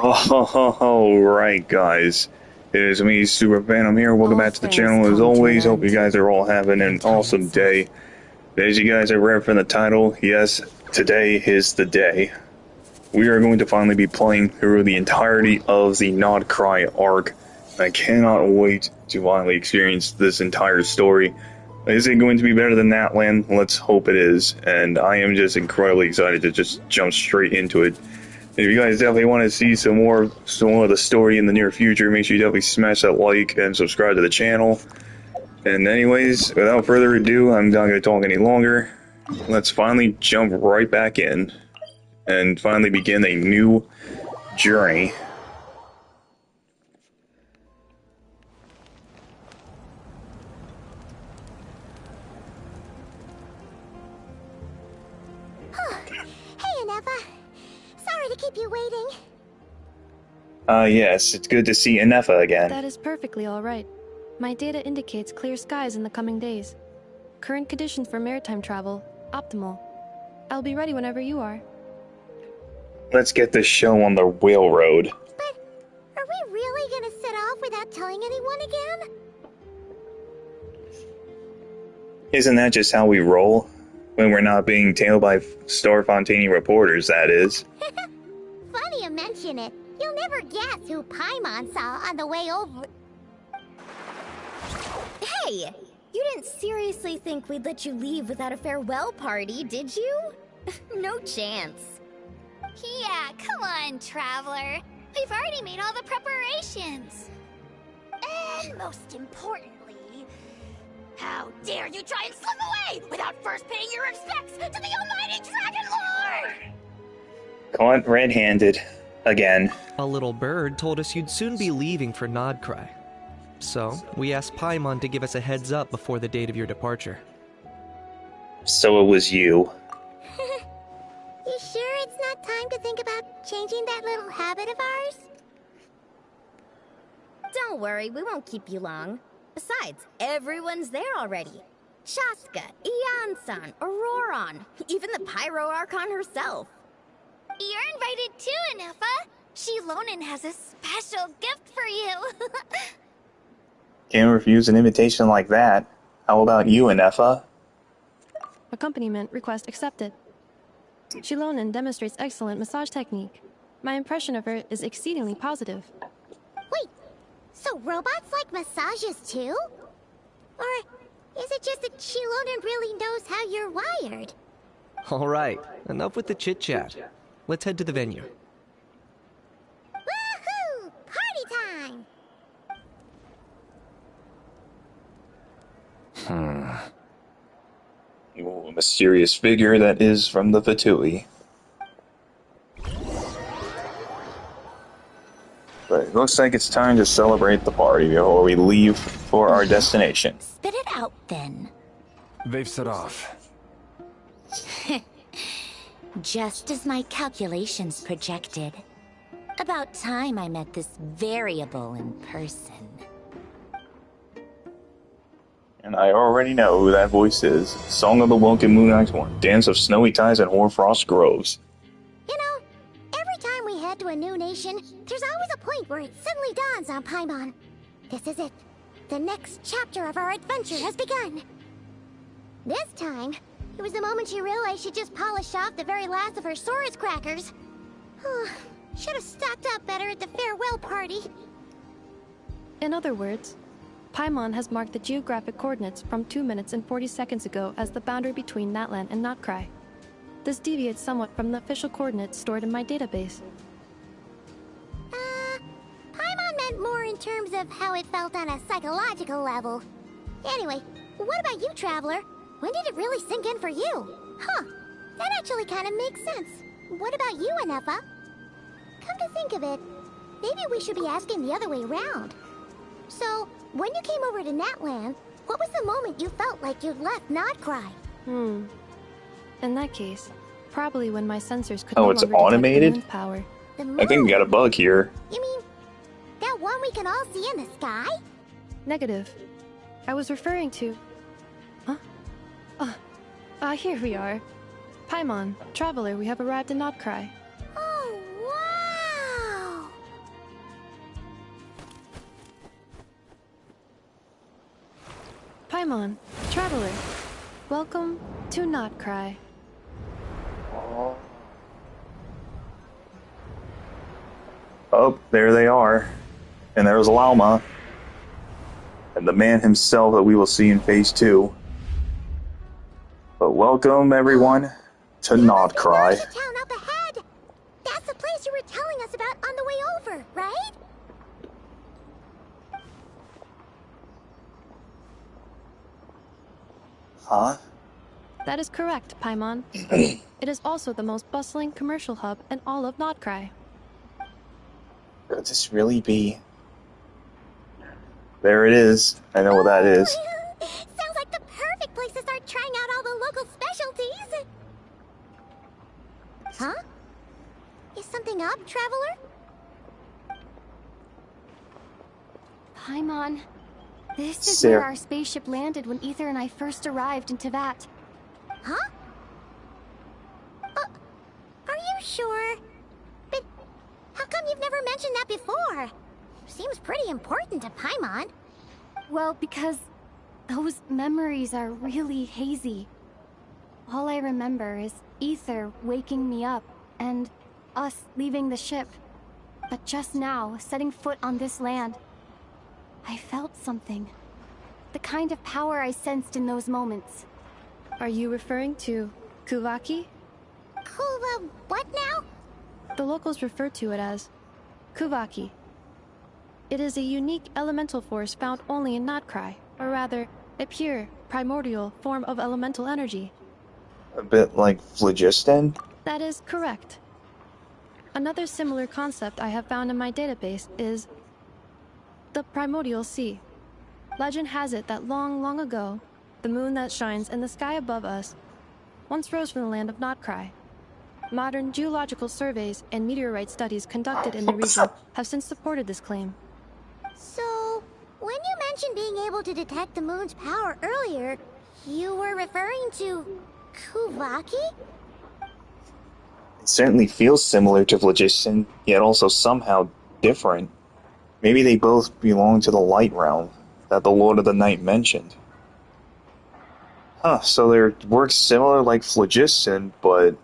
Alright, guys. It is me, Super Phantom here. Welcome back to the channel as always. Hope you guys are all having an awesome day. As you guys have read from the title, yes, today is the day. We are going to finally be playing through the entirety of the Nod Krai arc. I cannot wait to finally experience this entire story. Is it going to be better than that land? Let's hope it is. And I am just incredibly excited to just jump straight into it. If you guys definitely want to see some more of the story in the near future, make sure you definitely smash that like and subscribe to the channel. And anyways, without further ado, I'm not going to talk any longer. Let's finally jump right back in and finally begin a new journey. Yes, it's good to see Inefa again. That is perfectly all right. My data indicates clear skies in the coming days. Current conditions for maritime travel, optimal. I'll be ready whenever you are. Let's get this show on the railroad. But are we really gonna set off without telling anyone again? Isn't that just how we roll? When we're not being tailed by Starfontini reporters, that is. Funny you mention it. You'll never guess who Paimon saw on the way over. Hey! You didn't seriously think we'd let you leave without a farewell party, did you? No chance. Yeah, come on, Traveler. We've already made all the preparations. And most importantly, how dare you try and slip away without first paying your respects to the almighty Dragon Lord! Caught red-handed. Again. A little bird told us you'd soon be leaving for Nod Krai. So, we asked Paimon to give us a heads up before the date of your departure. So it was you. You sure it's not time to think about changing that little habit of ours? Don't worry, we won't keep you long. Besides, everyone's there already. Shaska, Ian-san, Auroron, even the Pyro Archon herself. You're invited too, Inefa. Shilonen has a special gift for you. Can't refuse an invitation like that. How about you, Inefa? Accompaniment request accepted. Shilonen demonstrates excellent massage technique. My impression of her is exceedingly positive. Wait, so robots like massages too? Or is it just that Shilonen really knows how you're wired? Alright, enough with the chit-chat. Let's head to the venue. Woohoo! Party time! Ooh, a mysterious figure that is from the Fatui. But it looks like it's time to celebrate the party before we leave for our destination. Spit it out, then. They've set off. Just as my calculations projected. About time I met this variable in person. And I already know who that voice is. Song of the Welkin Moon Act 1, Dance of Snowy Ties and Hoarfrost Groves. You know, every time we head to a new nation, there's always a point where it suddenly dawns on Paimon. This is it. The next chapter of our adventure has begun. This time, it was the moment she realized she just polished off the very last of her Saurus crackers. Should have stocked up better at the farewell party. In other words, Paimon has marked the geographic coordinates from 2 minutes and 40 seconds ago as the boundary between Natlan and Nod Krai. This deviates somewhat from the official coordinates stored in my database. Paimon meant more in terms of how it felt on a psychological level. Anyway, what about you, Traveler? When did it really sink in for you? Huh, that actually kind of makes sense. What about you, Inefa? Come to think of it, maybe we should be asking the other way around. So, when you came over to Natlan, what was the moment you felt like you'd left Nod Krai? In that case, probably when my sensors could Oh, no it's longer detect automated? the moon's power. The moon? I think we got a bug here. You mean, that one we can all see in the sky? Negative. I was referring to... Huh? Here we are. Paimon, Traveler, we have arrived in Nod Krai. Oh, wow! Paimon, traveler. Welcome to Nod Krai. Oh, there they are. And there's Lauma. And the man himself that we will see in Phase 2. But welcome, everyone, to Nod Krai. Town up ahead. That's the place you were telling us about on the way over, right? Huh? That is correct, Paimon. It is also the most bustling commercial hub in all of Nod Krai. Could this really be? There it is. I know what that is. Sounds like the perfect place to start trying out all the local specialties. Huh? Is something up, traveler? Paimon, this is Sarah. where our spaceship landed when Ether and I first arrived in Teyvat. Huh? Are you sure? But how come you've never mentioned that before? Seems pretty important to Paimon. Well, because those memories are really hazy. All I remember is Ether waking me up and us leaving the ship. But just now, setting foot on this land, I felt something. The kind of power I sensed in those moments. Are you referring to Kuvaki? What now? The locals refer to it as Kuvaki. It is a unique elemental force found only in Nod Krai, or rather, a pure, primordial form of elemental energy. A bit like phlogiston? That is correct. Another similar concept I have found in my database is the primordial sea. Legend has it that long, long ago, the moon that shines in the sky above us once rose from the land of Nod Krai. Modern geological surveys and meteorite studies conducted in the region have since supported this claim. So, when you mentioned being able to detect the moon's power earlier, you were referring to Kuvaki? It certainly feels similar to phlogiston, yet also somehow different. Maybe they both belong to the light realm that the Lord of the Night mentioned. Huh, so their works similar like phlogiston, but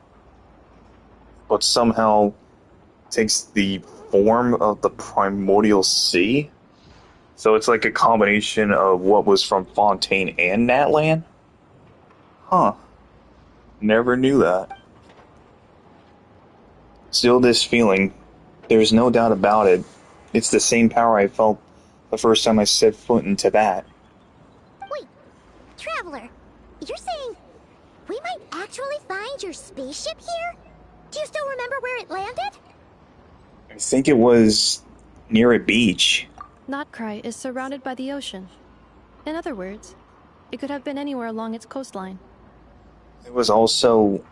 somehow takes the form of the primordial sea? So it's like a combination of what was from Fontaine and Natlan? Huh. Never knew that. Still this feeling, there's no doubt about it. It's the same power I felt the first time I set foot into that. Wait, traveler, you're saying we might actually find your spaceship here? Do you still remember where it landed? I think it was near a beach. Nod Krai is surrounded by the ocean. In other words, it could have been anywhere along its coastline. It was also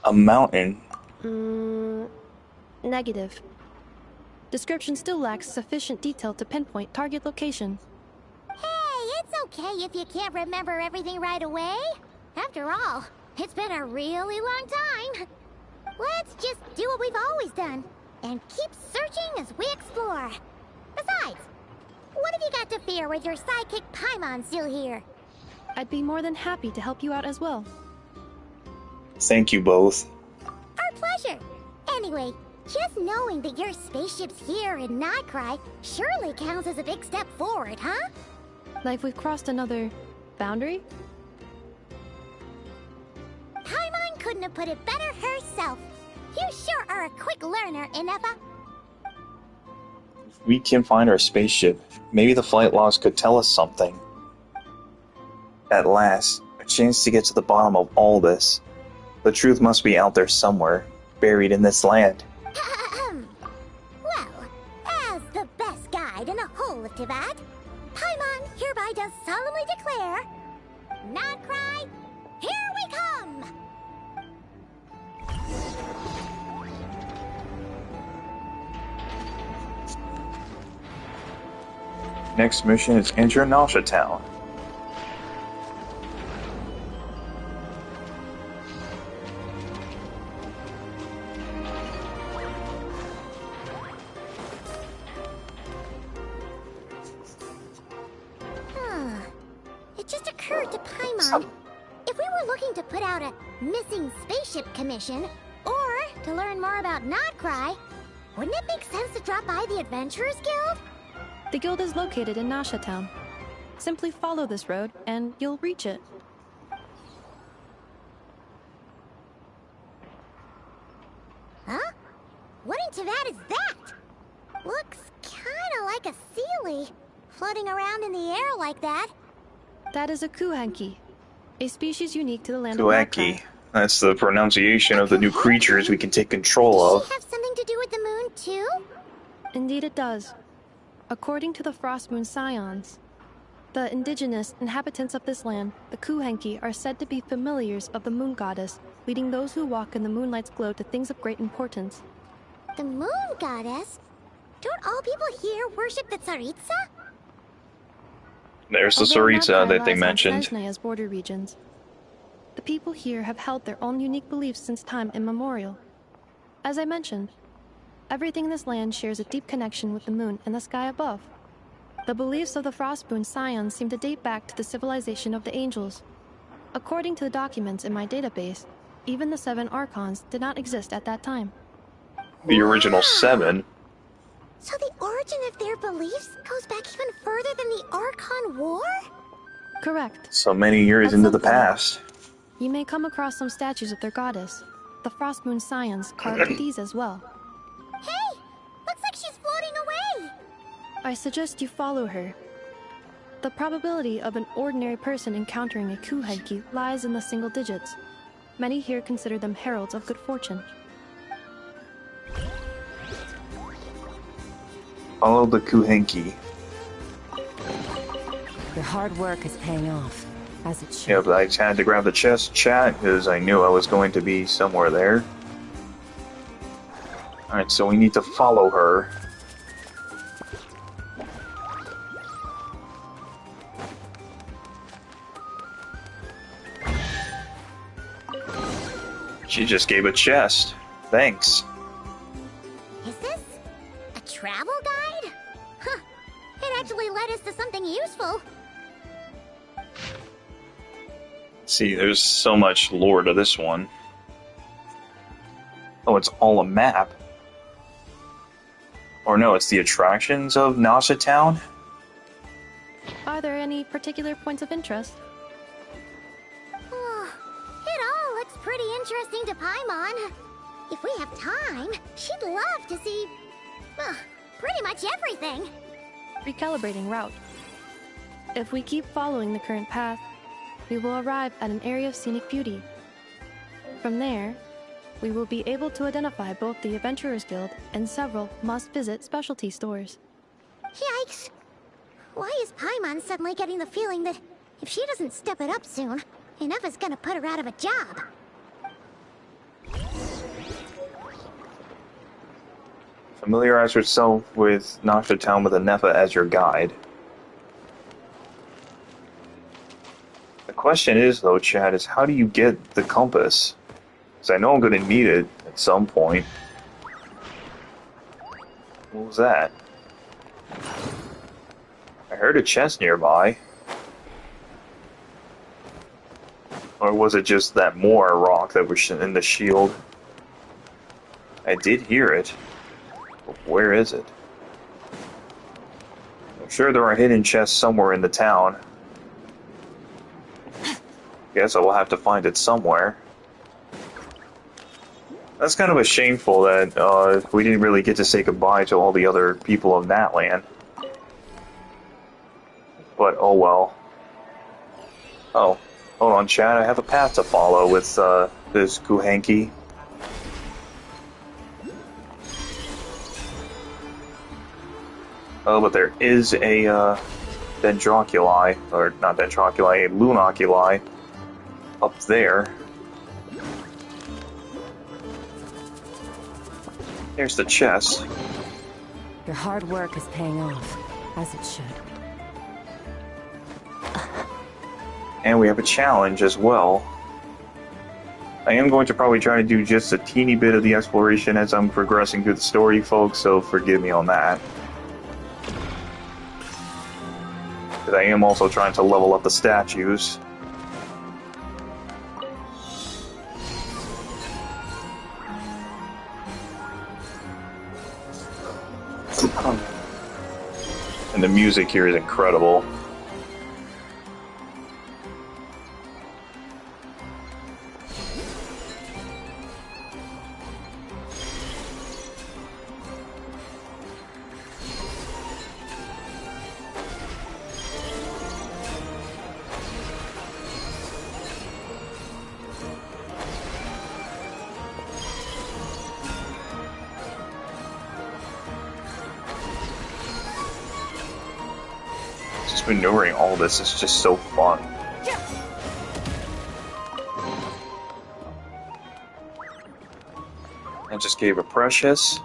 a mountain. Negative. Description still lacks sufficient detail to pinpoint target location. Hey, it's okay if you can't remember everything right away. After all, it's been a really long time. Let's just do what we've always done, and keep searching as we explore. Besides, what have you got to fear with your sidekick Paimon still here? I'd be more than happy to help you out as well. Thank you both. Our pleasure. Anyway, just knowing that your spaceship's here in Nod Krai surely counts as a big step forward, huh? Like we've crossed another boundary? Paimon couldn't have put it better herself. You sure are a quick learner, Inefa. If we can find our spaceship, maybe the flight logs could tell us something. At last, a chance to get to the bottom of all this. The truth must be out there somewhere, buried in this land. Well, as the best guide in the whole of Teyvat, Paimon hereby does solemnly declare, Nod Krai, here we come! Next mission is enter Nasha Town. It just occurred occurred to Paimon. If we were looking to put out a missing spaceship commission, or to learn more about Nod Krai, wouldn't it make sense to drop by the Adventurers Guild? The guild is located in Nasha Town. Simply follow this road, and you'll reach it. Huh? What in Tavad is that? Looks kinda like a Sealy, floating around in the air like that. That is a Kuhenki, a species unique to the land of Nod Krai. Kueki. That's the pronunciation of the new creatures we can take control Does of. she have something to do with the moon, too? Indeed it does. According to the Frost Moon Scions, the indigenous inhabitants of this land, the Kuhenki, are said to be familiars of the moon goddess, leading those who walk in the moonlight's glow to things of great importance. The moon goddess? Don't all people here worship the Tsaritsa? There's the Although Nod Tsaritsa Krai that they lies on mentioned. Snezhneya's border regions, the people here have held their own unique beliefs since time immemorial. As I mentioned, everything in this land shares a deep connection with the moon and the sky above. The beliefs of the Frostmoon Scions seem to date back to the civilization of the angels. According to the documents in my database, even the 7 Archons did not exist at that time. The original 7. So the origin of their beliefs goes back even further than the Archon War? Correct. So many years At into some the point, past. You may come across some statues of their goddess. The Frostmoon Scions carved these as well. Hey! Looks like she's floating away! I suggest you follow her. The probability of an ordinary person encountering a Kuhenki lies in the single digits. Many here consider them heralds of good fortune. Follow the Kuhenki. Your hard work is paying off, as it should. Yeah, but I just had to grab the chest chat because I knew I was going to be somewhere there. Alright, so we need to follow her. She just gave a chest. Thanks. Is this a travel guide? Huh. It actually led us to something useful. See, there's so much lore to this one. Oh, it's all a map. Or no, it's the attractions of Nasha Town? Are there any particular points of interest? It all looks pretty interesting to Paimon. If we have time, she'd love to see, pretty much everything. Recalibrating route. If we keep following the current path, we will arrive at an area of scenic beauty. From there, we will be able to identify both the Adventurers Guild and several must-visit specialty stores. Yikes! Why is Paimon suddenly getting the feeling that if she doesn't step it up soon, Inefa's gonna put her out of a job? Familiarize yourself with Nasha Town with Inefa as your guide. The question is, though, Chad, is how do you get the compass? Because I know I'm going to need it at some point. What was that? I heard a chest nearby. Or was it just that more rock that was in the shield? I did hear it. But where is it? I'm sure there are hidden chests somewhere in the town. Guess I will have to find it somewhere. That's kind of a shameful that we didn't really get to say goodbye to all the other people of Natland. But oh well. Oh, hold on, Chad. I have a path to follow with this Kuhenki. Oh, but there is a Dendroculi, or not Dendroculi, a Lunoculi up there. There's the chest. Your hard work is paying off, as it should. And we have a challenge as well. I am going to probably try to do just a teeny bit of the exploration as I'm progressing through the story, folks, so forgive me on that. Because I am also trying to level up the statues. And the music here is incredible. Just maneuvering all this is just so fun. I just gave a precious.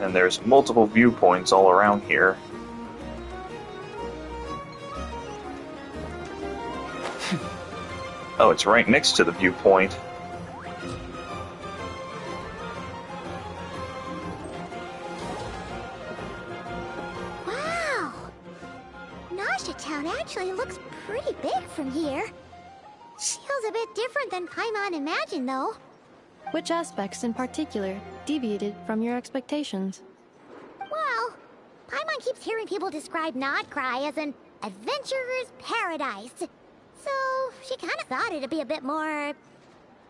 And there's multiple viewpoints all around here. Oh, it's right next to the viewpoint. Town actually looks pretty big from here. Feels a bit different than Paimon imagined, though. Which aspects in particular deviated from your expectations? Well, Paimon keeps hearing people describe Nod Krai as an adventurer's paradise. So she kind of thought it'd be a bit more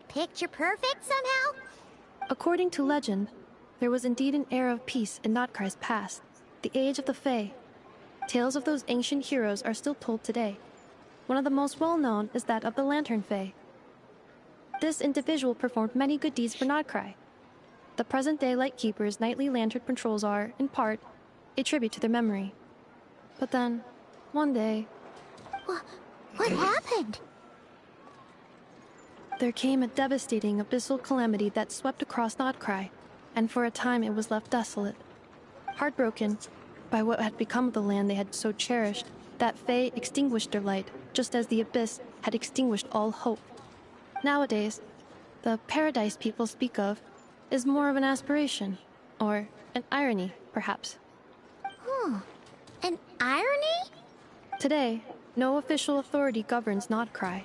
picture perfect somehow. According to legend, there was indeed an era of peace in Nod Krai's past, the age of the Fae. Tales of those ancient heroes are still told today. One of the most well-known is that of the Lantern Fae. This individual performed many good deeds for Nod Krai. The present-day Lightkeeper's nightly lantern patrols are, in part, a tribute to their memory. But then, one day... What happened? There came a devastating abyssal calamity that swept across Nod Krai, and for a time it was left desolate. Heartbroken by what had become of the land they had so cherished, that Fae extinguished their light, just as the Abyss had extinguished all hope. Nowadays, the paradise people speak of is more of an aspiration, or an irony, perhaps. An irony? Today, no official authority governs Nod Krai.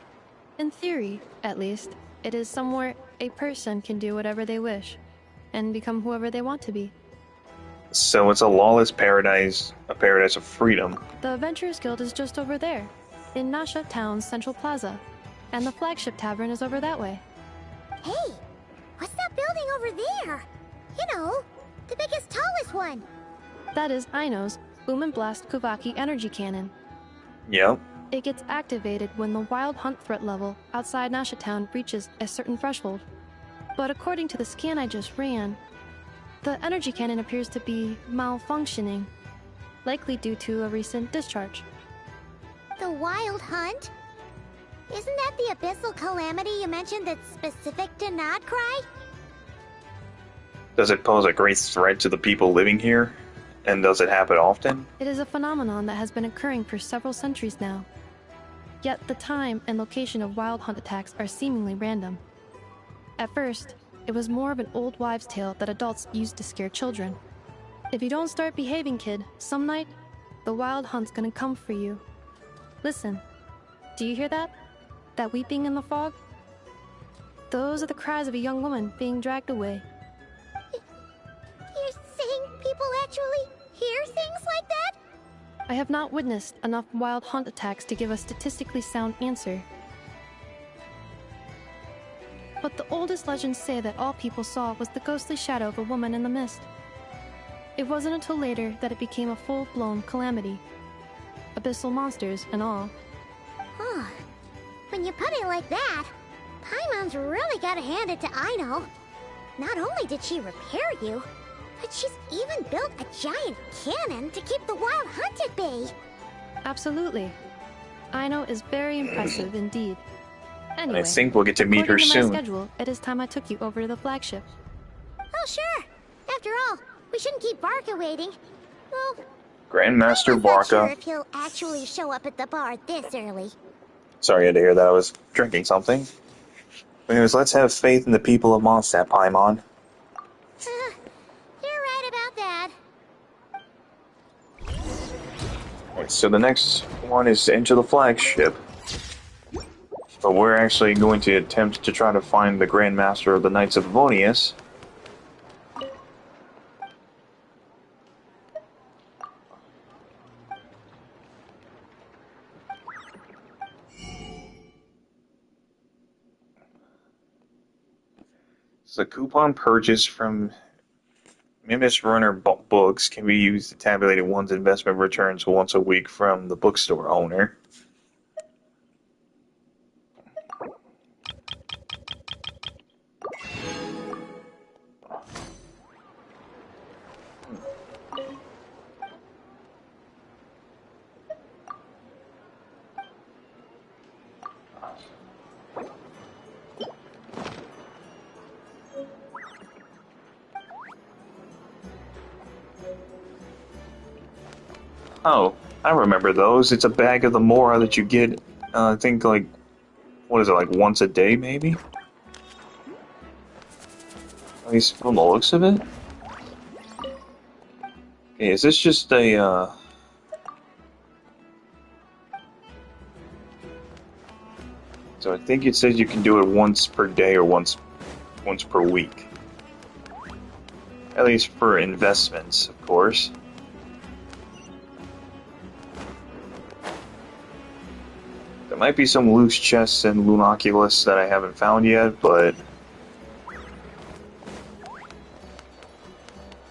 In theory, at least, it is somewhere a person can do whatever they wish, and become whoever they want to be. So it's a lawless paradise, a paradise of freedom. The Adventurers Guild is just over there, in Nasha Town's Central Plaza, and the flagship tavern is over that way. Hey, what's that building over there? You know, the biggest, tallest one. That is Aino's Blast Kuvaki energy cannon. Yep. It gets activated when the wild hunt threat level outside Nasha Town reaches a certain threshold. But according to the scan I just ran, the energy cannon appears to be malfunctioning, likely due to a recent discharge. The wild hunt? Isn't that the abyssal calamity you mentioned that's specific to Nod Krai? Does it pose a great threat to the people living here? And does it happen often? It is a phenomenon that has been occurring for several centuries now. Yet the time and location of wild hunt attacks are seemingly random. At first, it was more of an old wives' tale that adults used to scare children. If you don't start behaving, kid, some night, the wild hunt's gonna come for you. Listen, do you hear that? That weeping in the fog? Those are the cries of a young woman being dragged away. You're saying people actually hear things like that? I have not witnessed enough wild hunt attacks to give a statistically sound answer. But the oldest legends say that all people saw was the ghostly shadow of a woman in the mist. It wasn't until later that it became a full-blown calamity. Abyssal monsters and all. Huh. When you put it like that, Paimon's really gotta hand it to Aino. Not only did she repair you, but she's even built a giant cannon to keep the wild hunt at bay. Absolutely. Aino is very impressive indeed. Anyway, I think we'll get to meet her according to my soon. schedule, it is time I took you over to the flagship. Oh, sure. After all, we shouldn't keep Barca waiting. Well, Grandmaster I'm not sure Barca. if he'll actually show up at the bar this early. Sorry you had to hear that. I was drinking something. Anyways, let's have faith in the people of Mondstadt, Paimon. You're right about that. Alright, so the next one is to enter the flagship. But we're actually going to attempt to try to find the Grand Master of the Knights of Avonius. So the coupon purchase from Mimis Runner books can be used to tabulate one's investment returns once a week from the bookstore owner. Oh, I remember those. It's a bag of the Mora that you get, I think, like, what is it, like once a day, maybe? At least from the looks of it. Okay, is this just a, So I think it says you can do it once per day or once per week. At least for investments, of course. There might be some loose chests and Lunoculus that I haven't found yet, but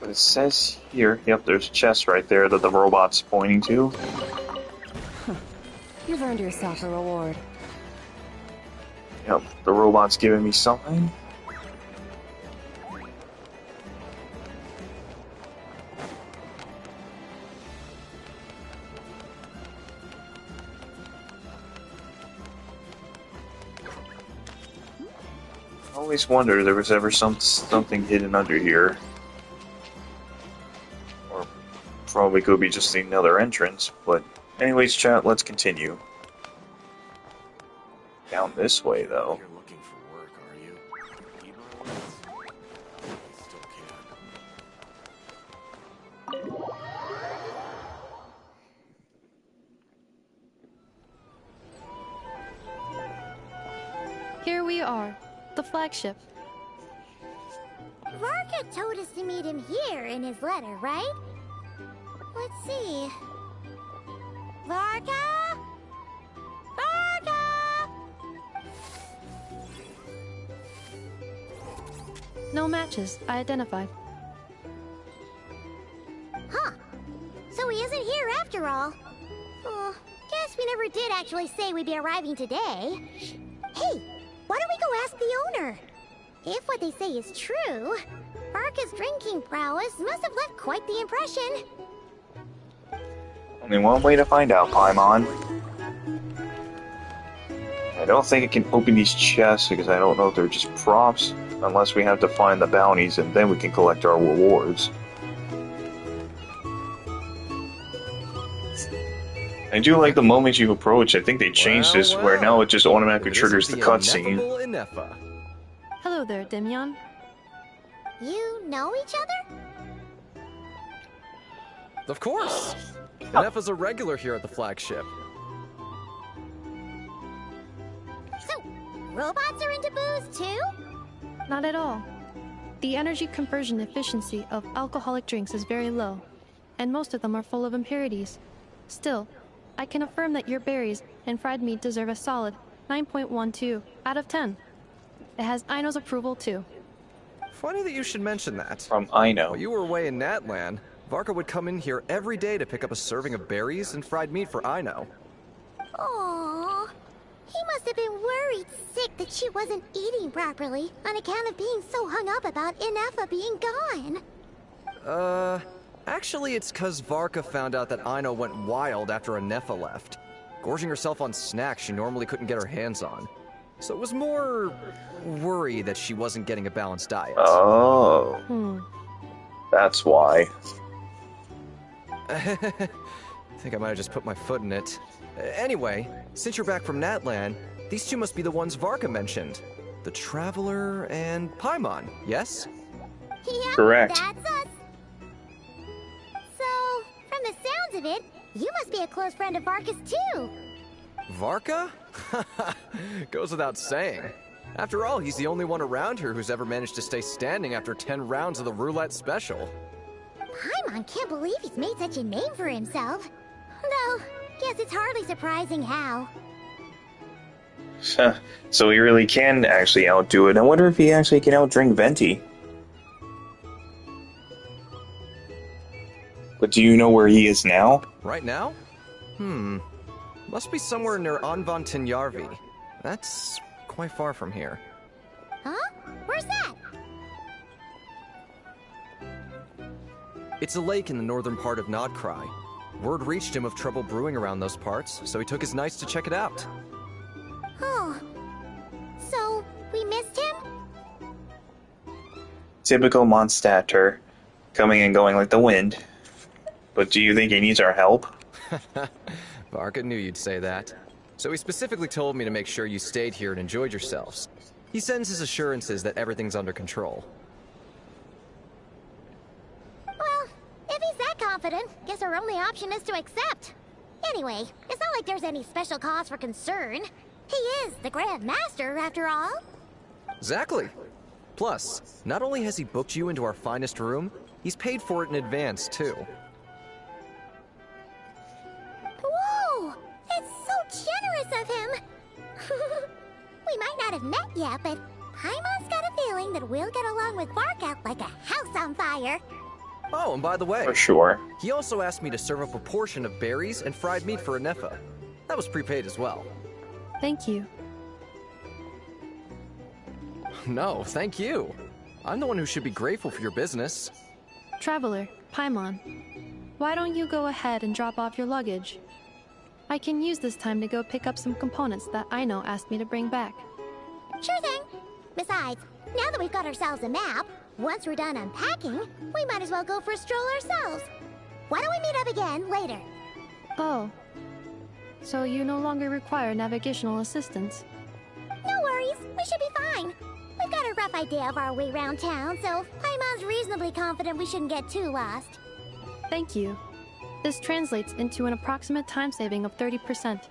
it says here, yep, there's chests right there that the robot's pointing to. You've earned yourself a reward. Yep, the robot's giving me something. I always wondered if there was ever something hidden under here. Or probably could be just another entrance, but anyways, chat, let's continue. Down this way, though. You're looking for work, are you? Still can. Here we are, the flagship. Varka told us to meet him here in his letter, right? Let's see. Varka? Varka! No matches, I identified. Huh. So he isn't here after all. Oh, guess we never did actually say we'd be arriving today. Hey, why don't we go ask the owner? If what they say is true, Varka's drinking prowess must have left quite the impression. Only one way to find out, Paimon. I don't think it can open these chests because I don't know if they're just props, unless we have to find the bounties and then we can collect our rewards. I do like the moment you approach. I think they changed this where now it just automatically triggers the cutscene. Hello there, Demyon. You know each other? Of course! Ineffa's a regular here at the flagship. So, robots are into booze too? Not at all. The energy conversion efficiency of alcoholic drinks is very low, and most of them are full of impurities. Still, I can affirm that your berries and fried meat deserve a solid 9.12 out of 10. It has Aino's approval too. Funny that you should mention that. From Aino. While you were away in Natlan, Varka would come in here every day to pick up a serving of berries and fried meat for Aino. Aww. He must have been worried sick that she wasn't eating properly on account of being so hung up about Ineffa being gone. Actually it's 'cause Varka found out that Aino went wild after Ineffa left, gorging herself on snacks she normally couldn't get her hands on. So it was more worry that she wasn't getting a balanced diet. Oh. That's why. I think I might have just put my foot in it. Anyway, since you're back from Natlan, these two must be the ones Varka mentioned. The Traveler and Paimon, yes? Yep, Correct. that's us. So, from the sounds of it, You must be a close friend of Varka's too. Varka? Goes without saying. After all, he's the only one around here who's ever managed to stay standing after 10 rounds of the roulette special. Paimon can't believe he's made such a name for himself. Though, guess it's hardly surprising how. So he really can actually outdo it. I wonder if he actually can outdrink Venti. But do you know where he is now? Right now? Must be somewhere near Anvantinyarvi. That's quite far from here. Huh? Where's that? It's a lake in the northern part of Nod Krai. Word reached him of trouble brewing around those parts, so he took his knights to check it out. Oh. So, we missed him? Typical Mondstadt, coming and going like the wind. But do you think he needs our help? Varka knew you'd say that. So he specifically told me to make sure you stayed here and enjoyed yourselves. He sends his assurances that everything's under control. Well, if he's that confident, guess our only option is to accept. Anyway, it's not like there's any special cause for concern. He is the Grand Master, after all. Exactly. Plus, not only has he booked you into our finest room, he's paid for it in advance, too. Whoa! It's so generous of him! We might not have met yet, but Paimon's got a feeling that we'll get along with Varka like a house on fire. Oh, and by the way, For sure. he also asked me to serve up a portion of berries and fried meat for Anefa. That was prepaid as well. Thank you. No, thank you. I'm the one who should be grateful for your business. Traveler, Paimon, why don't you go ahead and drop off your luggage? I can use this time to go pick up some components that Aino asked me to bring back. Sure thing. Besides, now that we've got ourselves a map, once we're done unpacking, we might as well go for a stroll ourselves. Why don't we meet up again later? Oh. So you no longer require navigational assistance? No worries, we should be fine. We've got a rough idea of our way around town, so Paimon's reasonably confident we shouldn't get too lost. Thank you. This translates into an approximate time saving of 30%,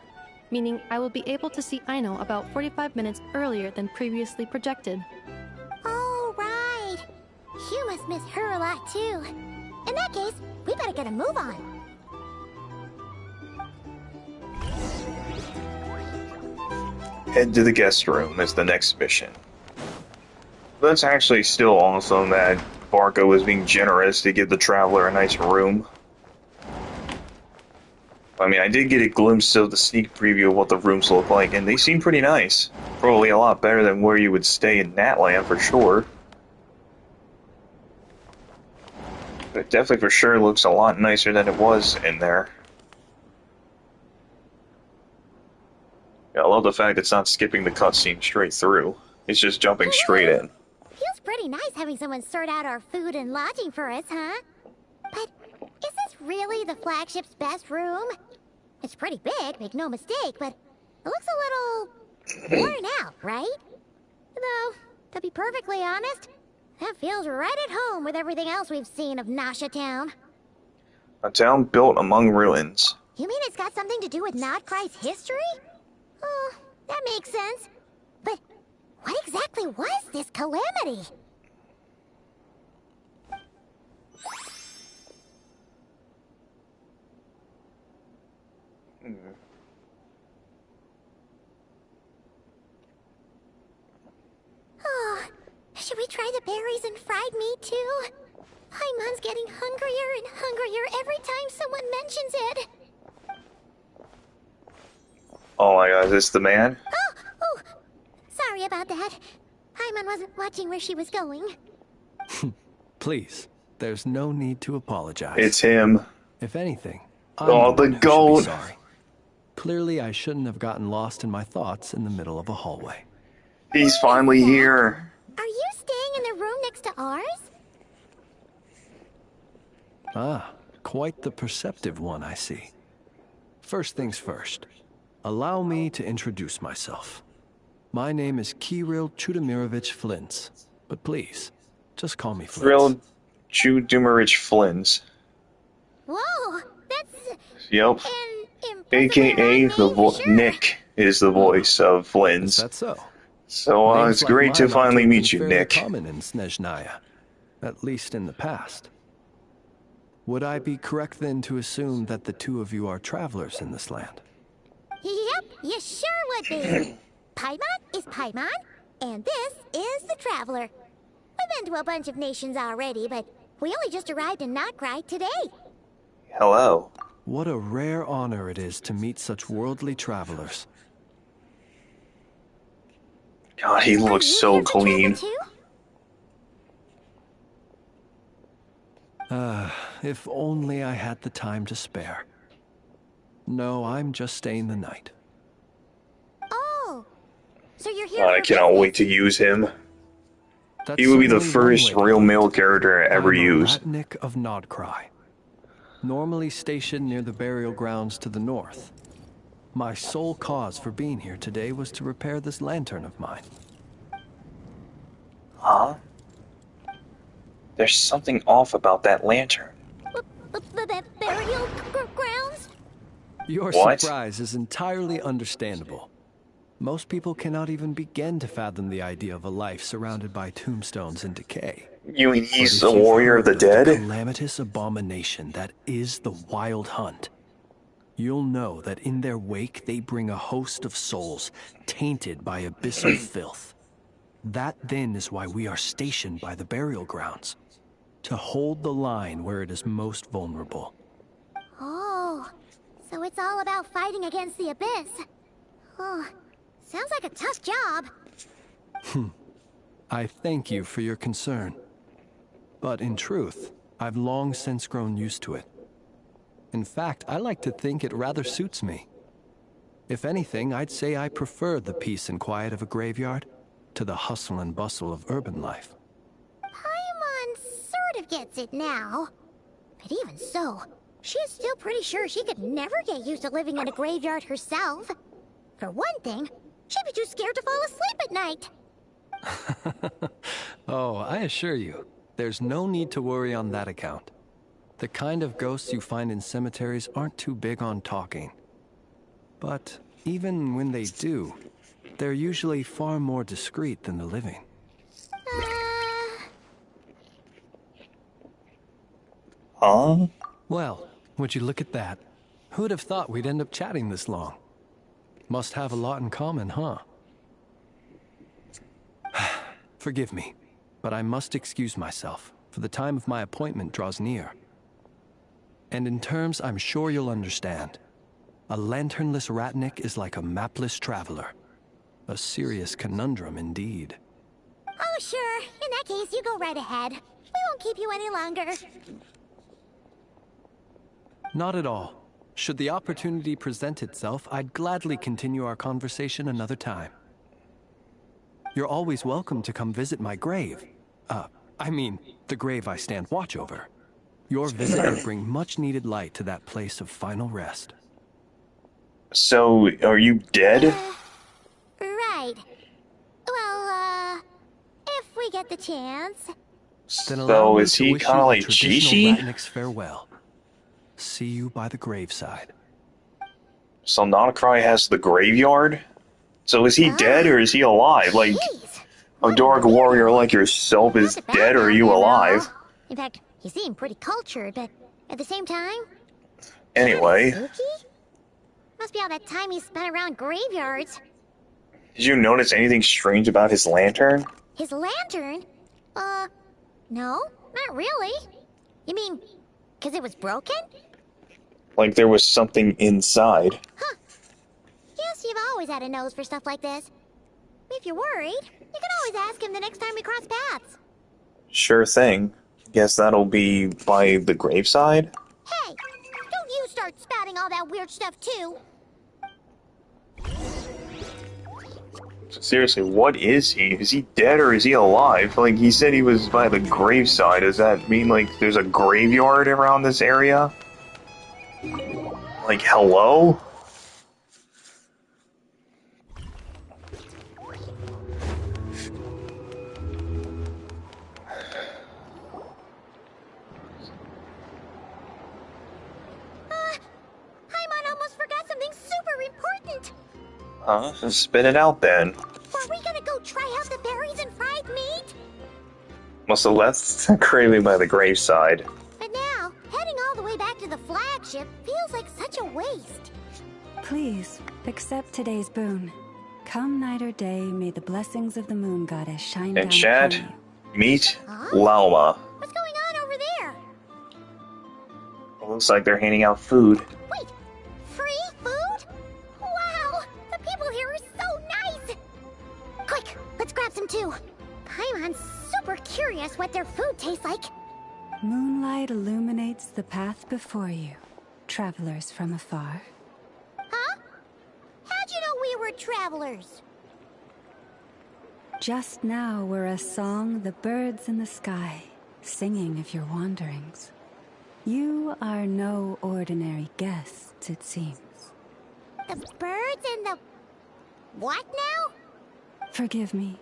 meaning I will be able to see Aino about 45 minutes earlier than previously projected. Oh, right. You must miss her a lot, too. In that case, we better get a move on. Head to the guest room is the next mission. That's actually still awesome that Varka was being generous to give the traveler a nice room. I mean, I did get a glimpse of the sneak preview of what the rooms look like, and they seem pretty nice. Probably a lot better than where you would stay in Natland, for sure. But it definitely for sure looks a lot nicer than it was in there. Yeah, I love the fact it's not skipping the cutscene straight through. It's just jumping straight in. Feels pretty nice having someone sort out our food and lodging for us, huh? But is this really the flagship's best room? It's pretty big, make no mistake, but it looks a little worn out, right? Though, to be perfectly honest, that feels right at home with everything else we've seen of Nasha Town. A town built among ruins. You mean it's got something to do with Nod Krai's history? Oh, that makes sense. But what exactly was this calamity? Oh, should we try the berries and fried meat too? Paimon's getting hungrier and hungrier every time someone mentions it. Oh my god, is this the man? Oh, sorry about that. Paimon wasn't watching where she was going. Please, there's no need to apologize. It's him. If anything, Oh, the goat. Sorry. Clearly, I shouldn't have gotten lost in my thoughts in the middle of a hallway. He's finally here. Are you staying in the room next to ours? Ah, quite the perceptive one, I see. First things first. Allow me to introduce myself. My name is Kirill Chudamirovich Flintz, but please, just call me Flintz. Kirill Chudumarich Flins. Whoa, that's Yep. An AKA impressively long name for sure. Nick is the voice of Is Flynn's. that so? So Names it's like great to mine ought finally have been meet you, fairly Nick. common in Snezhnaya, at least in the past. Would I be correct then to assume that the two of you are travelers in this land? Yep, you sure would be. Paimon is Paimon, and this is the Traveler. We've been to a bunch of nations already, but we only just arrived in Nod Krai today. Hello. What a rare honor it is to meet such worldly travelers. God, he looks Are you so here to travel clean. too? If only I had the time to spare. No, I'm just staying the night. Oh, so you're here God, I for cannot business. wait to use him. That's He would be the certainly one first way to real put it. male character I ever I'm a used. Ratnik of Nod Krai, normally stationed near the burial grounds to the north. My sole cause for being here today was to repair this lantern of mine. Huh? There's something off about that lantern. Burial grounds? Your What? surprise is entirely understandable. Most people cannot even begin to fathom the idea of a life surrounded by tombstones and decay. You mean But he's if the you've warrior of the heard dead? the calamitous abomination that is the Wild Hunt, you'll know that in their wake they bring a host of souls tainted by abyssal filth. That then is why we are stationed by the burial grounds, to hold the line where it is most vulnerable. Oh, so it's all about fighting against the abyss. Oh, sounds like a tough job. I thank you for your concern. But in truth, I've long since grown used to it. In fact, I like to think it rather suits me. If anything, I'd say I prefer the peace and quiet of a graveyard to the hustle and bustle of urban life. Paimon sort of gets it now. But even so, she's still pretty sure she could never get used to living in a graveyard herself. For one thing, she'd be too scared to fall asleep at night. Oh, I assure you, there's no need to worry on that account. The kind of ghosts you find in cemeteries aren't too big on talking. But even when they do, they're usually far more discreet than the living. Huh? Well, would you look at that? Who'd have thought we'd end up chatting this long? Must have a lot in common, huh? Forgive me, but I must excuse myself, for the time of my appointment draws near. And in terms I'm sure you'll understand, a lanternless Ratnik is like a mapless traveler. A serious conundrum indeed. Oh, sure. In that case, you go right ahead. We won't keep you any longer. Not at all. Should the opportunity present itself, I'd gladly continue our conversation another time. You're always welcome to come visit my grave. I mean, the grave I stand watch over. Your visit would bring much-needed light to that place of final rest. So, are you dead? Right. Well, if we get the chance. Then allow So, me is to he wish kind you of a like traditional Chi-Chi? Ratnik's farewell. See you by the graveside. So, Nod Krai has the graveyard? So, is he dead or is he alive? Like, Jeez. a dark warrior like yourself is Not dead or are bad you there, alive? though. In fact, he seemed pretty cultured, but at the same time, Anyway, spooky? Must be all that time he spent around graveyards. did you notice anything strange about his lantern? His lantern? No, not really. You mean, 'cause it was broken? Like there was something inside. Huh. Guess you've always had a nose for stuff like this. If you're worried, you can always ask him the next time we cross paths. Sure thing. Guess that'll be by the graveside? Hey, don't you start spouting all that weird stuff too. Seriously, what is he? Is he dead or is he alive? Like, he said he was by the graveside. Does that mean, like, there's a graveyard around this area? Like, hello? Just spit it out then. Were we gonna go try out the berries and fried meat? Must have left craving by the graveside. But now, heading all the way back to the flagship feels like such a waste. Please, accept today's boon. Come night or day, may the blessings of the moon goddess shine down And Chad, upon you. meet Lauma. What's going on over there? It looks like they're handing out food. Wait, free food? Wow, the people here are so nice! Quick, let's grab some too. Paimon's super curious what their food tastes like. Moonlight illuminates the path before you, travelers from afar. Huh? How'd you know we were travelers? Just now were a song the birds in the sky, singing of your wanderings. You are no ordinary guests, it seems. The birds and the... what now? Forgive me.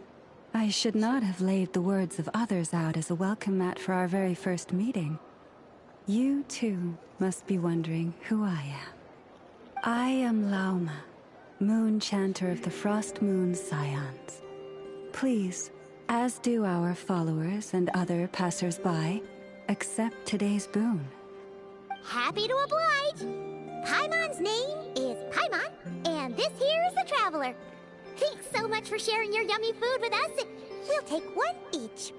I should not have laid the words of others out as a welcome mat for our very first meeting. You, too, must be wondering who I am. I am Lauma, moon chanter of the Frost Moon's scions. Please, as do our followers and other passers-by, accept today's boon. Happy to oblige. Paimon's name is Paimon, and this here is the traveler. Thanks so much for sharing your yummy food with us. We'll take one each.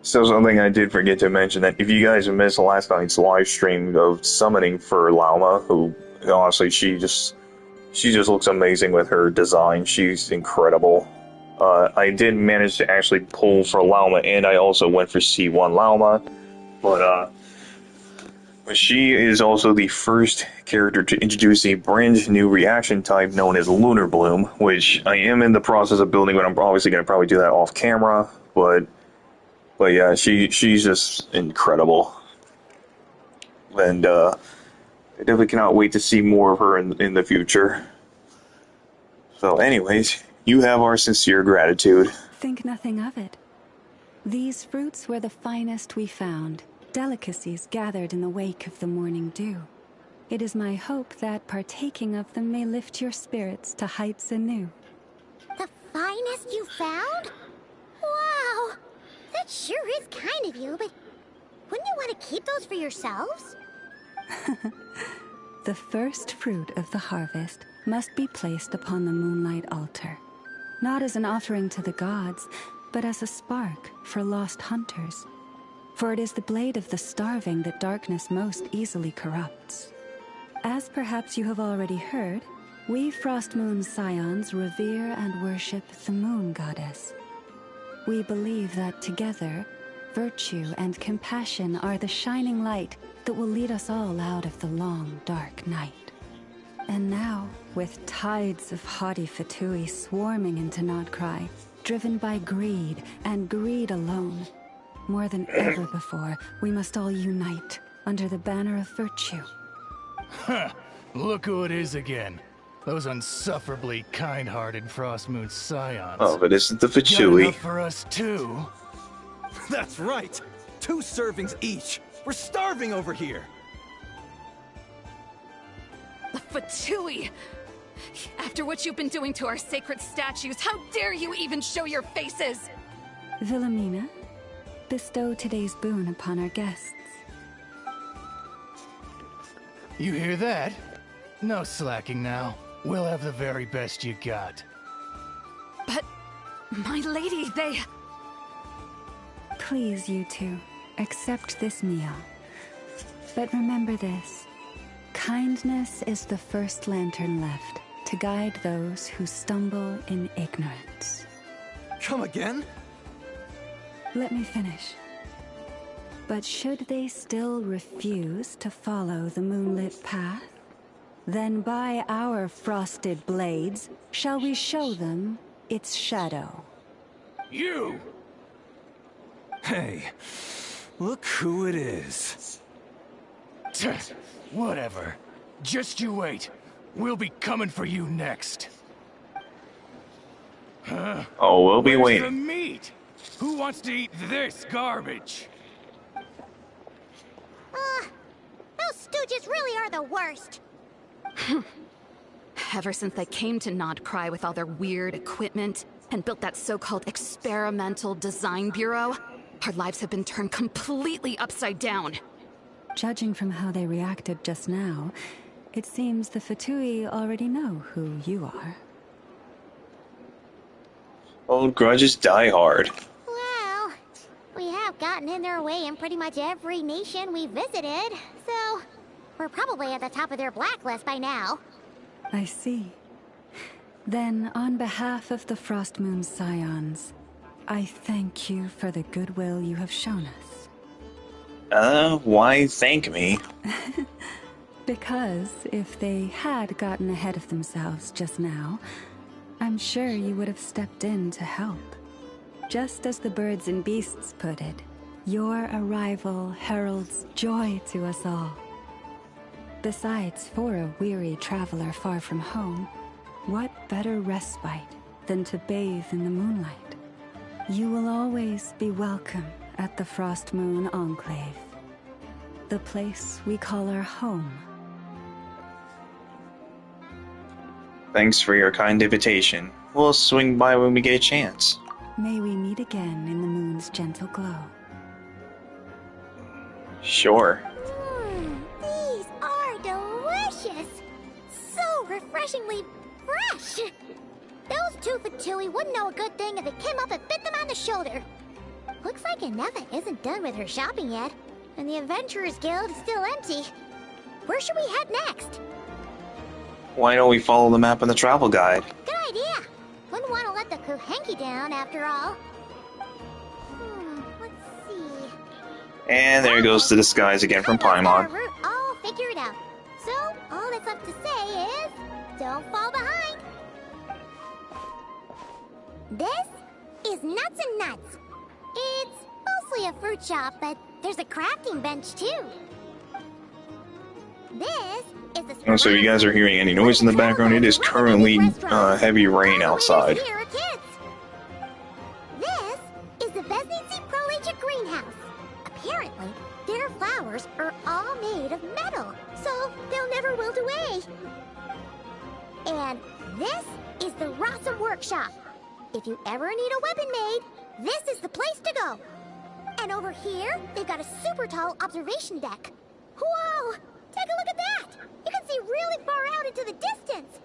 So something I did forget to mention, that if you guys missed last night's live stream of summoning for Lauma, who honestly she just looks amazing with her design. She's incredible. I did manage to actually pull for Lauma, and I also went for C1 Lauma, but she is also the first character to introduce a brand new reaction type known as Lunar Bloom, which I am in the process of building, but I'm obviously going to probably do that off camera, but yeah, she's just incredible. And I definitely cannot wait to see more of her in the future. So anyways, you have our sincere gratitude. Think nothing of it. These fruits were the finest we found, delicacies gathered in the wake of the morning dew. It is my hope that partaking of them may lift your spirits to heights anew. The finest you found? Wow! That sure is kind of you, but wouldn't you want to keep those for yourselves? The first fruit of the harvest must be placed upon the moonlight altar, not as an offering to the gods, but as a spark for lost hunters. For it is the blade of the starving that darkness most easily corrupts. As perhaps you have already heard, we Frost Moon's scions revere and worship the moon goddess. We believe that together, virtue and compassion are the shining light that will lead us all out of the long, dark night. And now, with tides of haughty Fatui swarming into Nod Krai, driven by greed and greed alone, more than ever before, we must all unite under the banner of virtue. Huh! Look who it is again. Those unsufferably kind-hearted Frost Moon scions. Oh, but isn't the Got Fatui? enough for us too. That's right! 2 servings each! We're starving over here! Fatui! After what you've been doing to our sacred statues, how dare you even show your faces? Wilhelmina, bestow today's boon upon our guests. You hear that? No slacking now. We'll have the very best you got. But, my lady, they... Please, you two, accept this meal. But remember this. Kindness is the first lantern left to guide those who stumble in ignorance. Come again? Let me finish. But should they still refuse to follow the moonlit path, then by our frosted blades shall we show them its shadow. You! Hey, look who it is. Whatever. Just you wait. We'll be coming for you next. Huh? Oh, we'll be Where's the waiting. meat? Who wants to eat this garbage? Those stooges really are the worst. Ever since they came to Nod Krai with all their weird equipment and built that so-called experimental design bureau, our lives have been turned completely upside down. Judging from how they reacted just now, it seems the Fatui already know who you are. Old grudges die hard. Well, we have gotten in their way in pretty much every nation we visited, so we're probably at the top of their blacklist by now. I see. Then, on behalf of the Frost Moon Scions, I thank you for the goodwill you have shown us. Why thank me? Because if they had gotten ahead of themselves just now, I'm sure you would have stepped in to help. Just as the birds and beasts put it, your arrival heralds joy to us all. Besides, for a weary traveler far from home, what better respite than to bathe in the moonlight? You will always be welcome at the Frost Moon Enclave, the place we call our home. Thanks for your kind invitation. We'll swing by when we get a chance. May we meet again in the moon's gentle glow. Sure. These are delicious! So refreshingly fresh! Those two Fatui wouldn't know a good thing if it came up and bit them on the shoulder. Looks like Anefa isn't done with her shopping yet, and the Adventurers Guild is still empty. Where should we head next? Why don't we follow the map in the travel guide? Good idea! Wouldn't want to let the Kuhenki down, after all. Let's see... And there goes the disguise again from Paimon. Route all figured out. So, all that's left to say is... don't fall behind! This is Nuts and Nuts. It's mostly a fruit shop, but there's a crafting bench, too. This is the... Oh, so you guys are hearing any noise in the background? It is currently heavy rain outside. This is the Vesnitsi Prolegia greenhouse. Apparently, their flowers are all made of metal, so they'll never wilt away. And this is the Rossum Workshop. If you ever need a weapon made, this is the place to go. And over here, they've got a super tall observation deck. Whoa! Take a look at that! You can see really far out into the distance.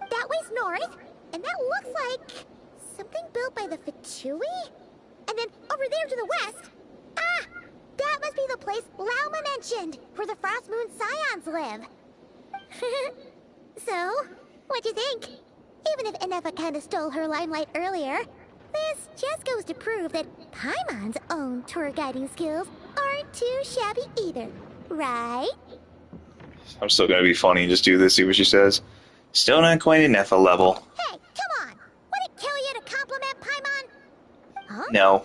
That way's north, and that looks like something built by the Fatui? And then over there to the west, that must be the place Lauma mentioned, where the Frost Moon Scions live. So, what'd you think? Even if Anefa kinda stole her limelight earlier, this just goes to prove that Paimon's own tour guiding skills aren't too shabby either, right? I'm still gonna be funny and just do this, see what she says. Still not quite an Nefa level. Hey, come on! Would it kill you to compliment Paimon? Huh? No.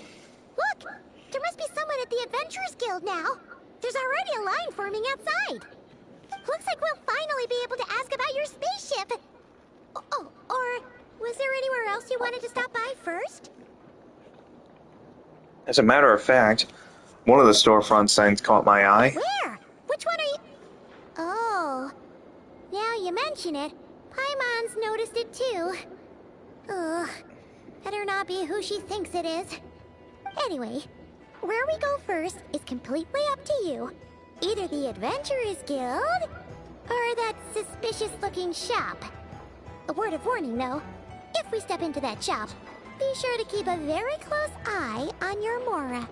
Look! There must be someone at the Adventurers Guild now. There's already a line forming outside. Looks like we'll finally be able to ask about your spaceship. Oh, or was there anywhere else you wanted to stop by first? As a matter of fact, one of the storefront signs caught my eye. Where? Which one are you... Oh. Now you mention it, Paimon's noticed it too. Ugh. Better not be who she thinks it is. Anyway, where we go first is completely up to you. Either the Adventurers Guild, or that suspicious-looking shop. A word of warning, though. If we step into that shop, be sure to keep a very close eye on your Mora.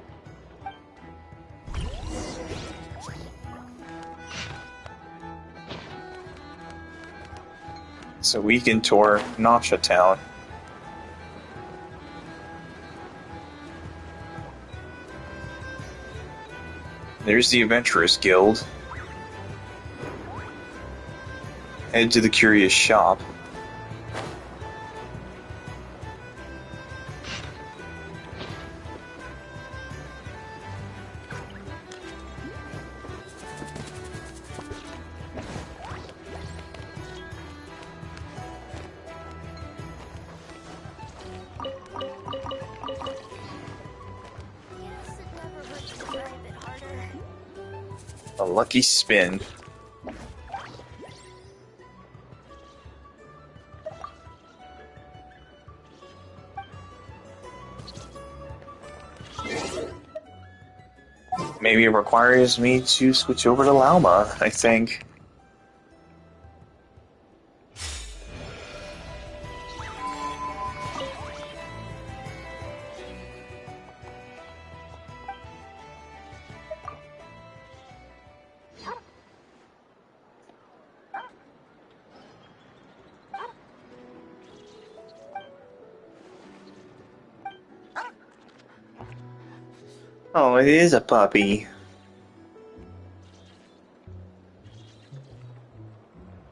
So we can tour Nasha Town. There's the Adventurers Guild. Head to the Curious Shop. A lucky spin. Maybe it requires me to switch over to Lauma, I think. Oh, it is a puppy.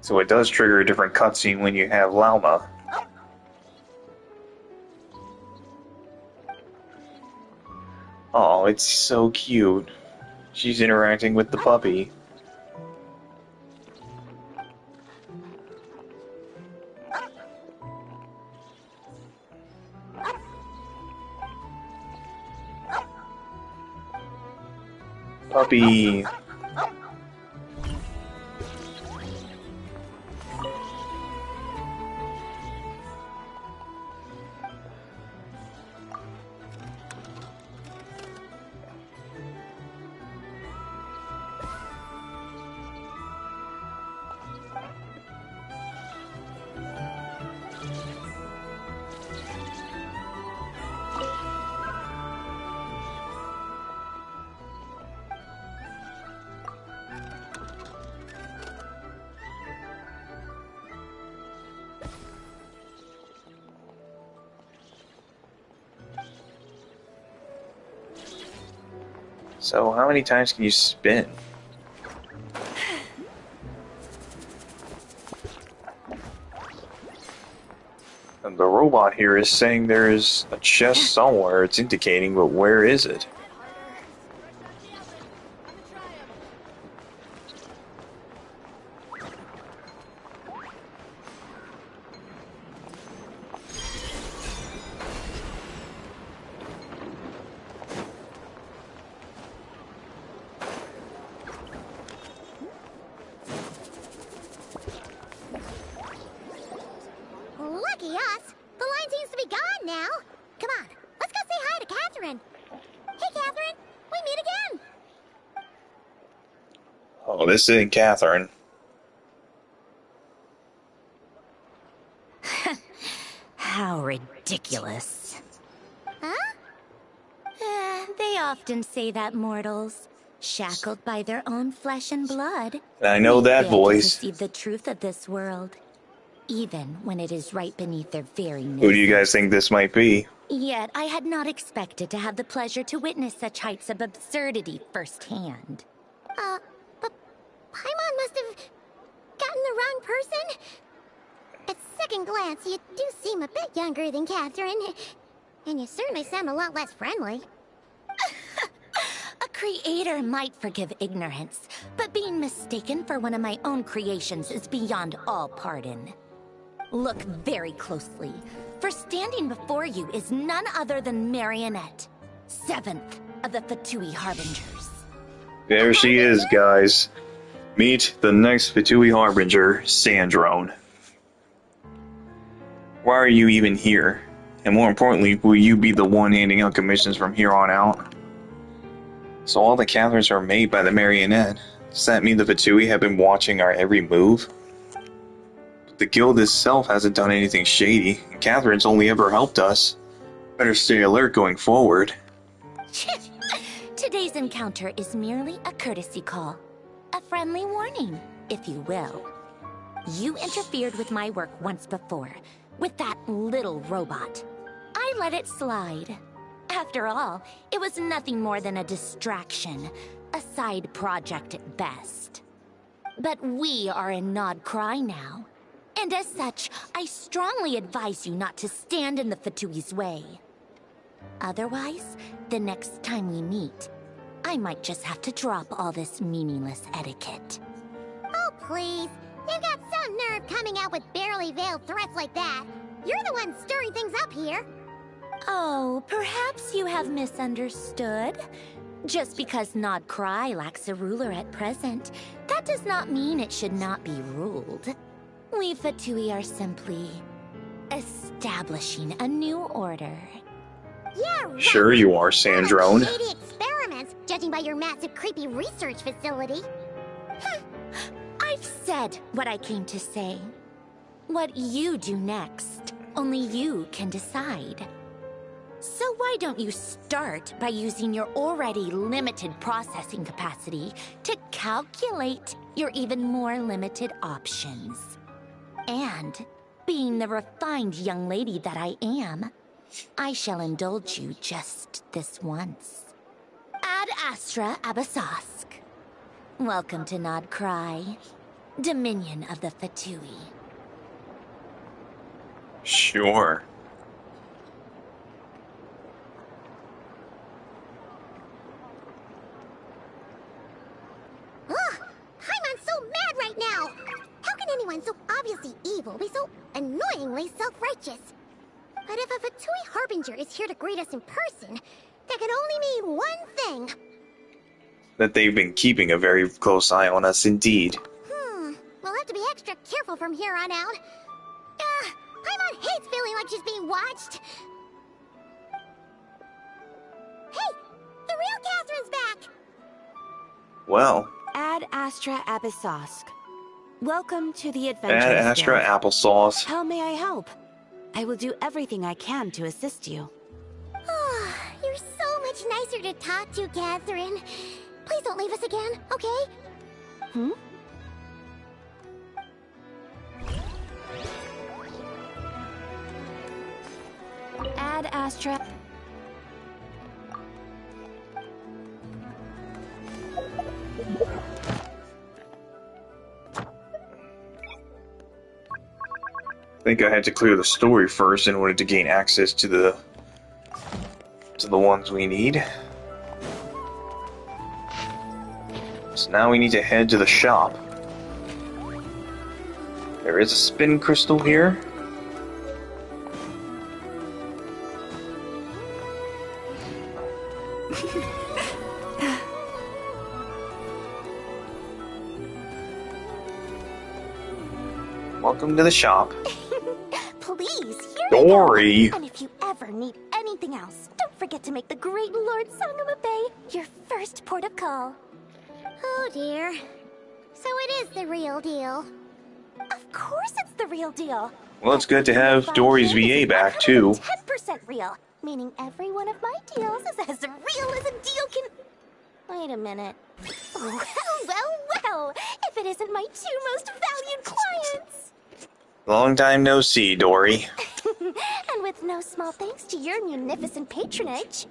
So it does trigger a different cutscene when you have Lauma. Oh, it's so cute. She's interacting with the puppy. Puppy. So how many times can you spin? And the robot here is saying there's a chest somewhere. It's indicating, but where is it? Lucky us! The line seems to be gone now. Come on, let's go say hi to Catherine. Hey, Catherine, we meet again. Oh, this isn't Catherine. How ridiculous. Huh? They often say that mortals, shackled by their own flesh and blood, I know that fail to voice. perceive the truth of this world, even when it is right beneath their very noses. Who do you guys think this might be? Yet I had not expected to have the pleasure to witness such heights of absurdity firsthand. But Paimon must have gotten the wrong person. At second glance, you do seem a bit younger than Catherine. And you certainly sound a lot less friendly. A creator might forgive ignorance, but being mistaken for one of my own creations is beyond all pardon. Look very closely, for standing before you is none other than Marionette, 7th of the Fatui Harbingers. There she is, guys. Meet the next Fatui Harbinger, Sandrone. Why are you even here? And more importantly, will you be the one handing out commissions from here on out? So all the Catherines are made by the Marionette. Does that mean the Fatui have been watching our every move? But the guild itself hasn't done anything shady, and Catherine's only ever helped us. Better stay alert going forward. Today's encounter is merely a courtesy call. A friendly warning, if you will. You interfered with my work once before, with that little robot. I let it slide. After all, it was nothing more than a distraction, a side project at best. But we are in Nod Krai now, and as such, I strongly advise you not to stand in the Fatui's way. Otherwise, the next time we meet, I might just have to drop all this meaningless etiquette. Oh, please. You've got some nerve coming out with barely veiled threats like that. You're the one stirring things up here. Oh, perhaps you have misunderstood. Just because Nod Krai lacks a ruler at present, that does not mean it should not be ruled. We Fatui are simply establishing a new order. Yeah, right. Sure you are, Sandrone. Shady experiments judging by your massive, creepy research facility. I've said what I came to say. What you do next, only you can decide. So why don't you start by using your already limited processing capacity to calculate your even more limited options? And, being the refined young lady that I am, I shall indulge you just this once. Ad Astra Abasask. Welcome to Nod Krai, Dominion of the Fatui. Sure. Paimon's so mad right now! How can anyone so obviously evil be so annoyingly self-righteous? But if a Fatui Harbinger is here to greet us in person, that can only mean one thing. That they've been keeping a very close eye on us indeed. We'll have to be extra careful from here on out. Paimon hates feeling like she's being watched. Hey! The real Catherine's back! Well. Ad Astra Abyssosque. Welcome to the Adventure Ad Astra Guild. Applesauce. How may I help? I will do everything I can to assist you. You're so much nicer to talk to, Catherine. Please don't leave us again, okay? Ad Astra. I think I had to clear the story first in order to gain access to the ones we need. So now we need to head to the shop. There is a spin crystal here. Welcome to the shop. Please, here Dory. we go. And if you ever need anything else, don't forget to make the great Lord Sangama Bay your first port of call. Oh dear. So it is the real deal. Of course it's the real deal. Well, it's good to have Dory's VA back, too. 10% real, meaning every one of my deals is as real as a deal can... Wait a minute. Well, if it isn't my two most valued clients. Long time no see, Dory. And with no small thanks to your munificent patronage.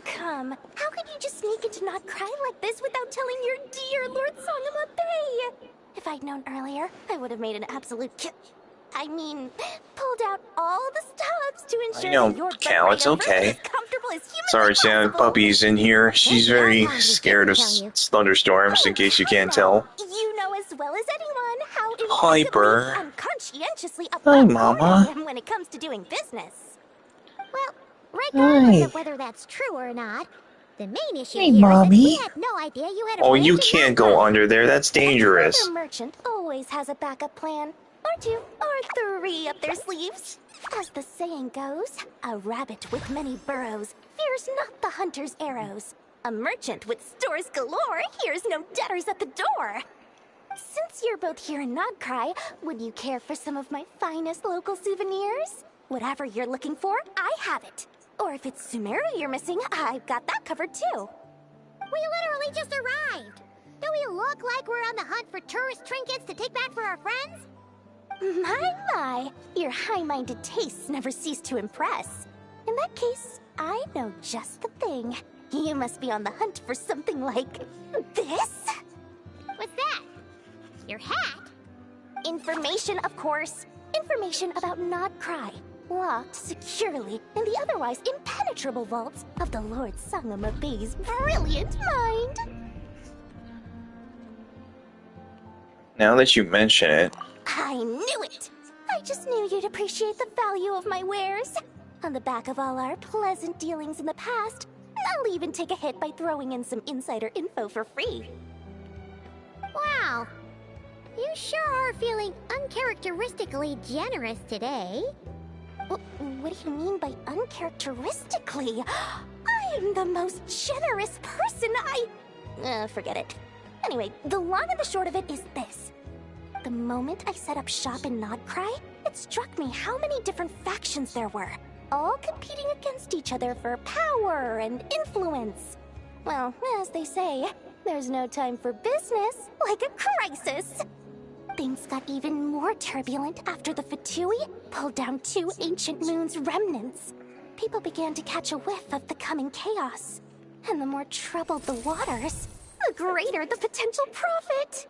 Come. How could you just sneak into Nod Krai like this without telling your dear Lord Sangama Bay? If I'd known earlier, I would have made an absolute pulled out all the stops to ensure that your Cow, it's okay. as comfortable as humanly Sorry, Sam. possible. Puppy's in here. She's very scared of thunderstorms, in case you can't tell. You know as well as anyone how Hyper. unconscientiously Hi, above Mama. board I am when it comes to doing business. Well, regardless Hi. of whether that's true or not, the main issue Hey, here Mommy. is that we had no idea you had a Oh, you branch in can't Nod go Krai. under there. That's dangerous. A merchant always has a backup plan. Or two, or three up their sleeves. As the saying goes, a rabbit with many burrows fears not the hunter's arrows. A merchant with stores galore hears no debtors at the door. Since you're both here in Nod Krai, would you care for some of my finest local souvenirs? Whatever you're looking for, I have it. Or if it's Sumeru you're missing, I've got that covered too. We literally just arrived. Do we look like we're on the hunt for tourist trinkets to take back for our friends? My, your high-minded tastes never cease to impress. In that case, I know just the thing. You must be on the hunt for something like this? What's that? Your hat? Information, of course. Information about Nod Krai, locked securely in the otherwise impenetrable vaults of the Lord Sangama Bay's brilliant mind. Now that you mention it, I knew it! I just knew you'd appreciate the value of my wares. On the back of all our pleasant dealings in the past, I'll even take a hit by throwing in some insider info for free. Wow. You sure are feeling uncharacteristically generous today. What do you mean by uncharacteristically? I I'm the most generous person. Forget it. Anyway, the long and the short of it is this. The moment I set up shop in Nod Krai, it struck me how many different factions there were, all competing against each other for power and influence. Well, as they say, there's no time for business like a crisis. Things got even more turbulent after the Fatui pulled down 2 ancient moon's remnants. People began to catch a whiff of the coming chaos. And the more troubled the waters, the greater the potential profit.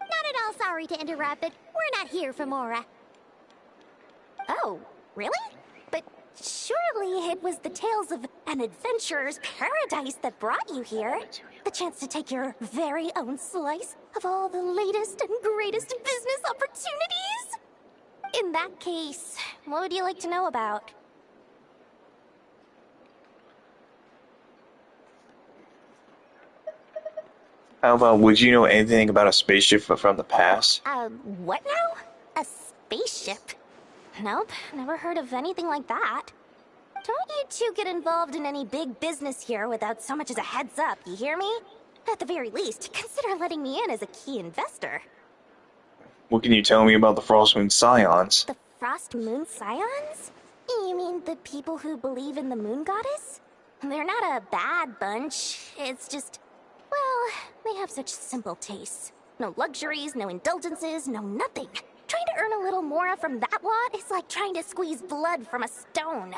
Not at all sorry to interrupt, but we're not here for Mora. Oh, really? But surely it was the tales of an adventurer's paradise that brought you here. The chance to take your very own slice of all the latest and greatest business opportunities? In that case, what would you like to know about? How about, would you know anything about a spaceship from the past? What now? A spaceship? Nope, never heard of anything like that. Don't you two get involved in any big business here without so much as a heads up, you hear me? At the very least, consider letting me in as a key investor. What can you tell me about the Frostmoon Scions? The Frost Moon Scions? You mean the people who believe in the moon goddess? They're not a bad bunch, it's just... well, they have such simple tastes. No luxuries, no indulgences, no nothing. Trying to earn a little more from that lot is like trying to squeeze blood from a stone.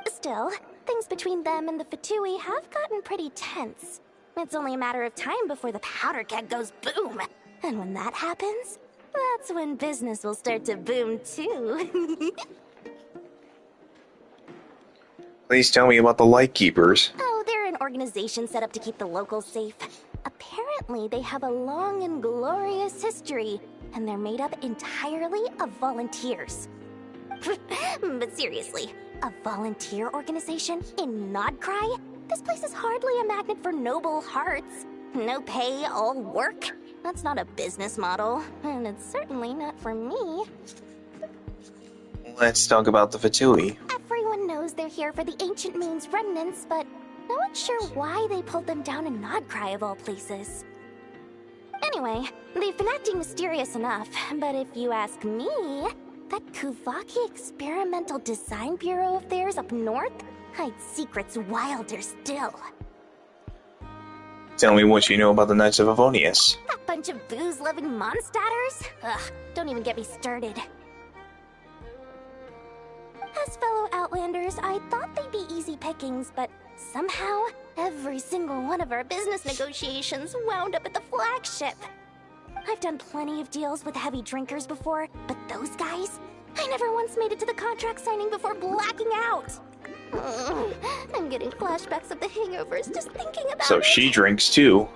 Still, things between them and the Fatui have gotten pretty tense. It's only a matter of time before the powder keg goes boom. And when that happens, that's when business will start to boom too. Please tell me about the Lightkeepers. Oh, they're an organization set up to keep the locals safe. Apparently, they have a long and glorious history, and they're made up entirely of volunteers. But seriously, a volunteer organization in Nod Krai? This place is hardly a magnet for noble hearts. No pay, all work. That's not a business model, and it's certainly not for me. Let's talk about the Fatui. Everyone knows they're here for the Ancient Moon's remnants, but no one's sure why they pulled them down in Nod Krai of all places. Anyway, they've been acting mysterious enough, but if you ask me, that Kuvaki Experimental Design Bureau of theirs up north hides secrets wilder still. Tell me what you know about the Knights of Avonius. That bunch of booze-loving monsters? Ugh, don't even get me started. As fellow Outlanders, I thought they'd be easy pickings, but somehow, every single one of our business negotiations wound up at the flagship. I've done plenty of deals with heavy drinkers before, but those guys, I never once made it to the contract signing before blacking out. I'm getting flashbacks of the hangovers just thinking about it. So she drinks too.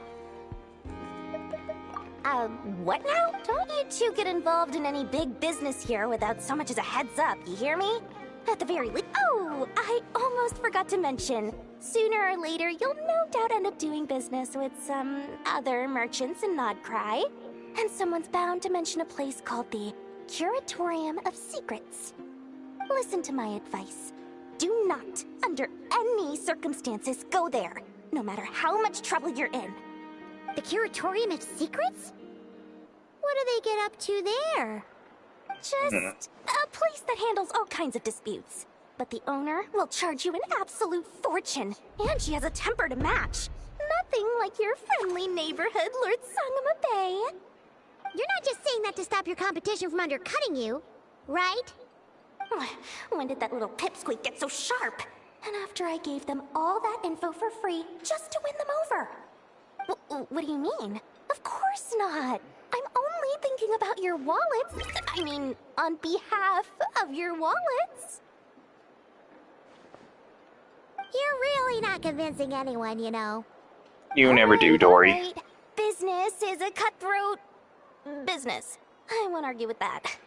What now? Don't you two get involved in any big business here without so much as a heads up, you hear me? At the very least. Oh, I almost forgot to mention. Sooner or later, you'll no doubt end up doing business with some other merchants in Nod Krai. And someone's bound to mention a place called the Curatorium of Secrets. Listen to my advice. Do not, under any circumstances, go there, no matter how much trouble you're in. The Curatorium of Secrets? What do they get up to there? Just a place that handles all kinds of disputes. But the owner will charge you an absolute fortune, and she has a temper to match. Nothing like your friendly neighborhood Lord Sangama Bay. You're not just saying that to stop your competition from undercutting you, right? When did that little pipsqueak get so sharp? And after I gave them all that info for free just to win them over. What do you mean? Of course not. I'm only thinking about your wallets. I mean, on behalf of your wallets. You're really not convincing anyone, you know. You never do, Dory. Right. Business is a cutthroat business. I won't argue with that.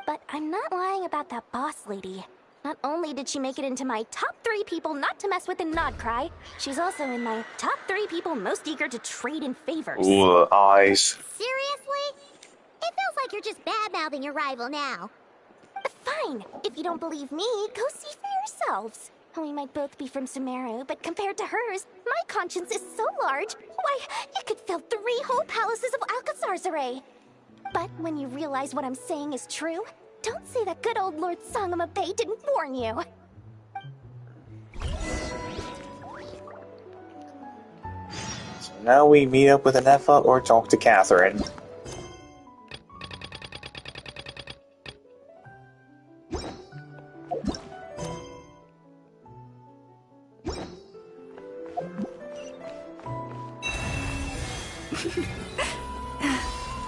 But I'm not lying about that boss lady. Not only did she make it into my top 3 people not to mess with in Nod Krai, she's also in my top 3 people most eager to trade in favors. Ooh, eyes. Seriously? It feels like you're just bad-mouthing your rival now. Fine. If you don't believe me, go see for yourselves. We might both be from Sumeru, but compared to hers, my conscience is so large, why, it could fill 3 whole palaces of Alcazar's array. But when you realize what I'm saying is true, don't say that good old Lord Sangamabe didn't warn you. So now we meet up with Anefa or talk to Catherine.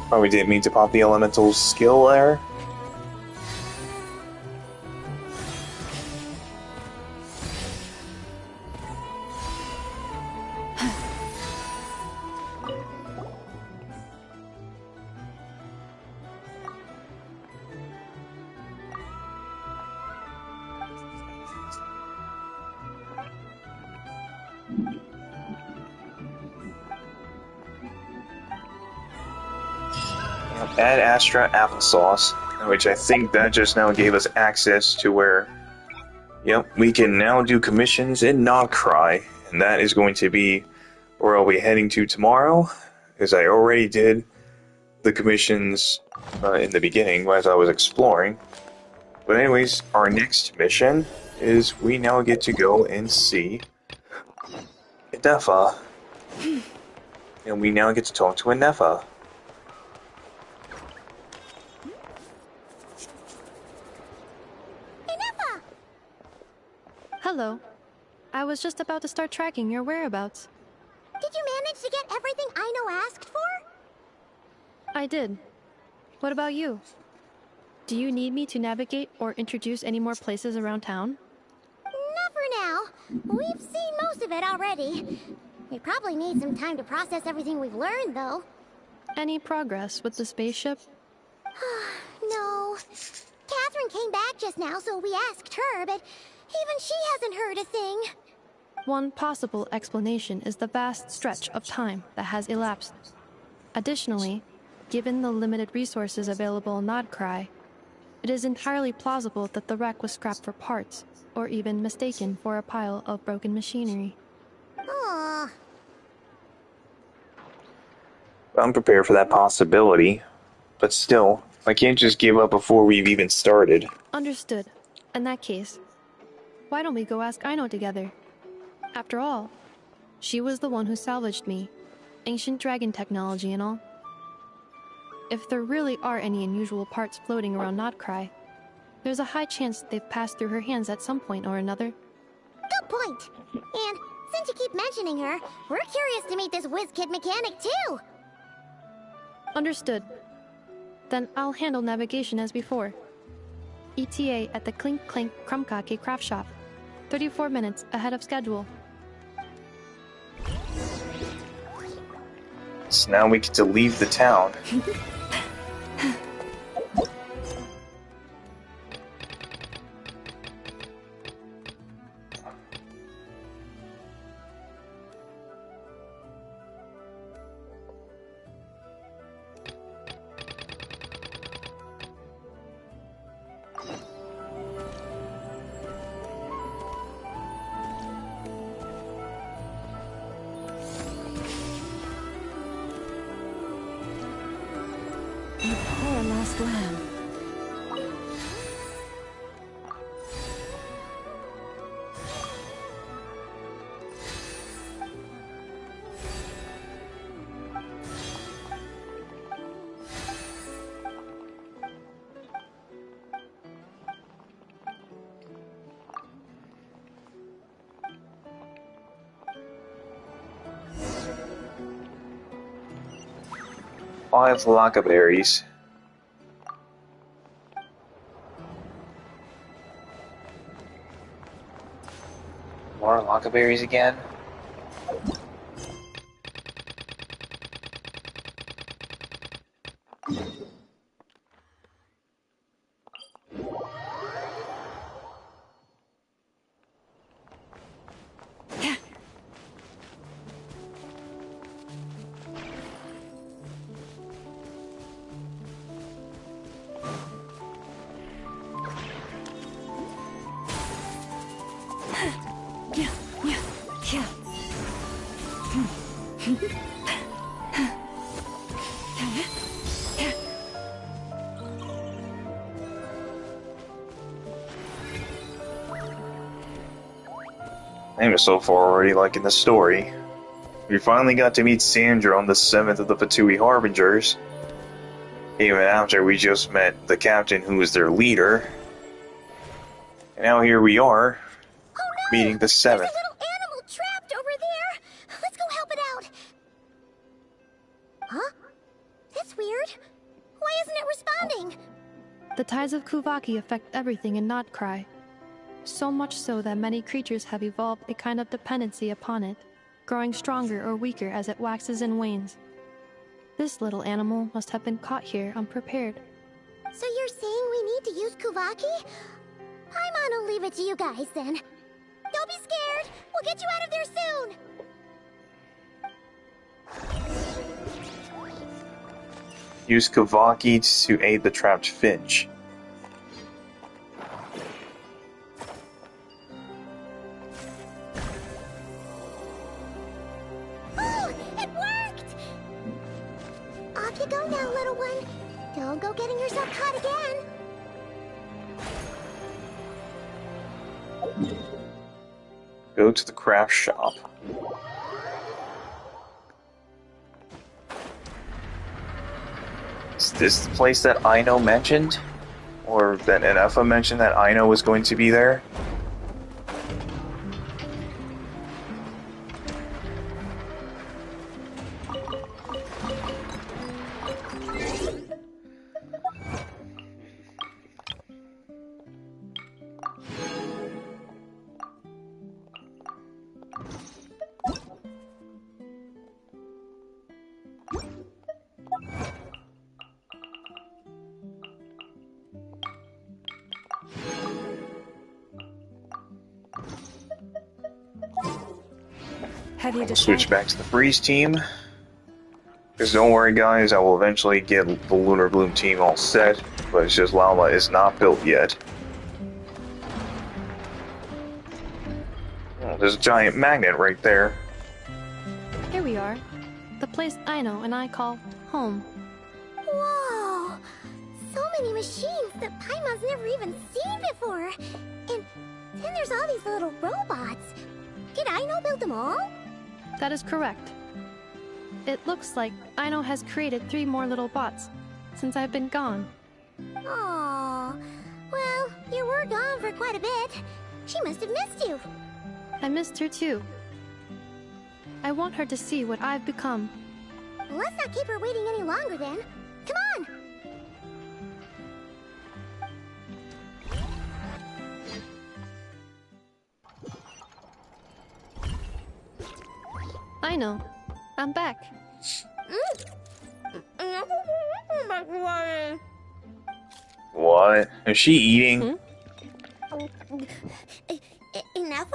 Probably didn't mean to pop the elemental skill there. Add Astra applesauce, which I think that just now gave us access to where, yep, we can now do commissions in Nod Krai, and that is going to be where I'll be heading to tomorrow, because I already did the commissions in the beginning as I was exploring. But anyways, our next mission is we now get to go and see Anefa, and we now get to talk to Anefa. Hello. I was just about to start tracking your whereabouts. Did you manage to get everything Aino asked for? I did. What about you? Do you need me to navigate or introduce any more places around town? Not for now. We've seen most of it already. We probably need some time to process everything we've learned, though. Any progress with the spaceship? No. Catherine came back just now, so we asked her, but even she hasn't heard a thing. One possible explanation is the vast stretch of time that has elapsed. Additionally, given the limited resources available in Nod Krai, it is entirely plausible that the wreck was scrapped for parts, or even mistaken for a pile of broken machinery. Aww. I'm prepared for that possibility, but still, I can't just give up before we've even started. Understood. In that case, why don't we go ask Aino together? After all, she was the one who salvaged me, ancient dragon technology and all. If there really are any unusual parts floating around Nod Krai, there's a high chance they've passed through her hands at some point or another. Good point. And since you keep mentioning her, we're curious to meet this whiz-kid mechanic too. Understood. Then I'll handle navigation as before. ETA at the Clink Clank Krumkake craft shop. 34 minutes ahead of schedule. So now we get to leave the town. You poor lost lamb. Five lockaberries. More lockaberries again? I'm so far already liking the story. We finally got to meet Sandra on the 7th of the Fatui Harbingers. Even after we just met the captain who was their leader. And now here we are, meeting the 7th. There's a little animal trapped over there. Let's go help it out. Huh? That's weird. Why isn't it responding? The tides of Kuvaki affect everything in Nod Krai. So much so that many creatures have evolved a kind of dependency upon it, growing stronger or weaker as it waxes and wanes. This little animal must have been caught here unprepared. So you're saying we need to use Kuvaki? Paimon will leave it to you guys then. Don't be scared. We'll get you out of there soon. Use Kavaki to aid the trapped Finch. Oh, it worked! Off you go now, little one. Don't go getting yourself caught again. Go to the craft shop. Is this the place that Aino mentioned? Or that Enefa mentioned that Aino was going to be there? Have you We'll switch back to the Freeze team. Because don't worry guys, I will eventually get the Lunar Bloom team all set, but it's just Lava is not built yet. Oh, there's a giant magnet right there. Here we are. The place Aino and I call home. Whoa! So many machines that Paimon's never even seen before. And then there's all these little robots. Did Aino build them all? That is correct. It looks like Aino has created 3 more little bots since I've been gone. Aww. Well, you were gone for quite a bit. She must have missed you. I missed her too. I want her to see what I've become. Well, let's not keep her waiting any longer then. Come on! Aino, I'm back. What? Is she eating? Enefa?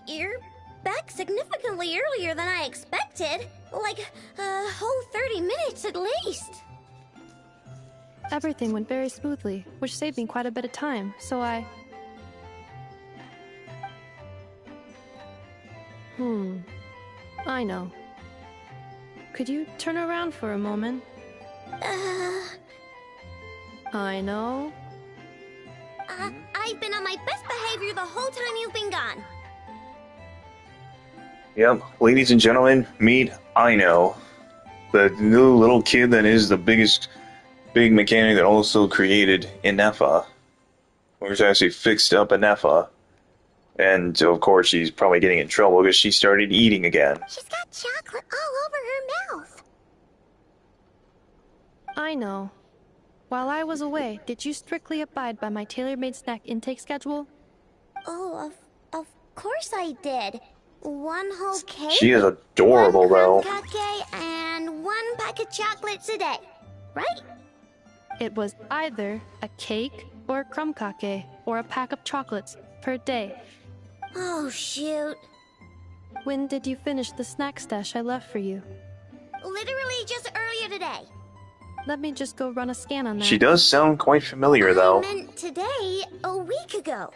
You're back significantly earlier than I expected. Like a whole 30 minutes at least. Everything went very smoothly, which saved me quite a bit of time, so I... I know. Could you turn around for a moment? I know. I've been on my best behavior the whole time you've been gone. Yep, ladies and gentlemen, meet Aino. The new little kid that is the big mechanic that also created Enefa. Which actually fixed up Enefa. And of course she's probably getting in trouble because she started eating again. She's got chocolate all over her mouth. I know. While I was away, did you strictly abide by my tailor-made snack intake schedule? Oh, of course I did. 1 whole cake. She is adorable, though. 1 cake and 1 pack of chocolates a day, right? It was either a cake or a crumb cake or a pack of chocolates per day. Oh, shoot. When did you finish the snack stash I left for you? Literally just earlier today. Let me just go run a scan on that. She does sound quite familiar, though. I meant today, a week ago.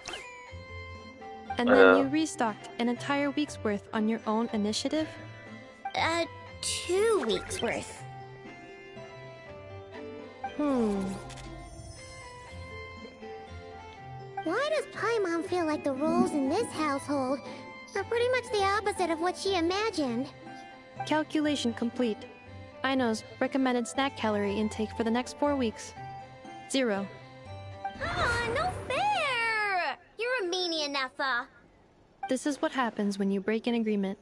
And then you restocked an entire week's worth on your own initiative? 2 weeks worth. Why does Paimon feel like the roles in this household are pretty much the opposite of what she imagined. Calculation complete. Aino's recommended snack calorie intake for the next 4 weeks. 0. Ah, no fair! You're a meanie, Nefa. This is what happens when you break an agreement.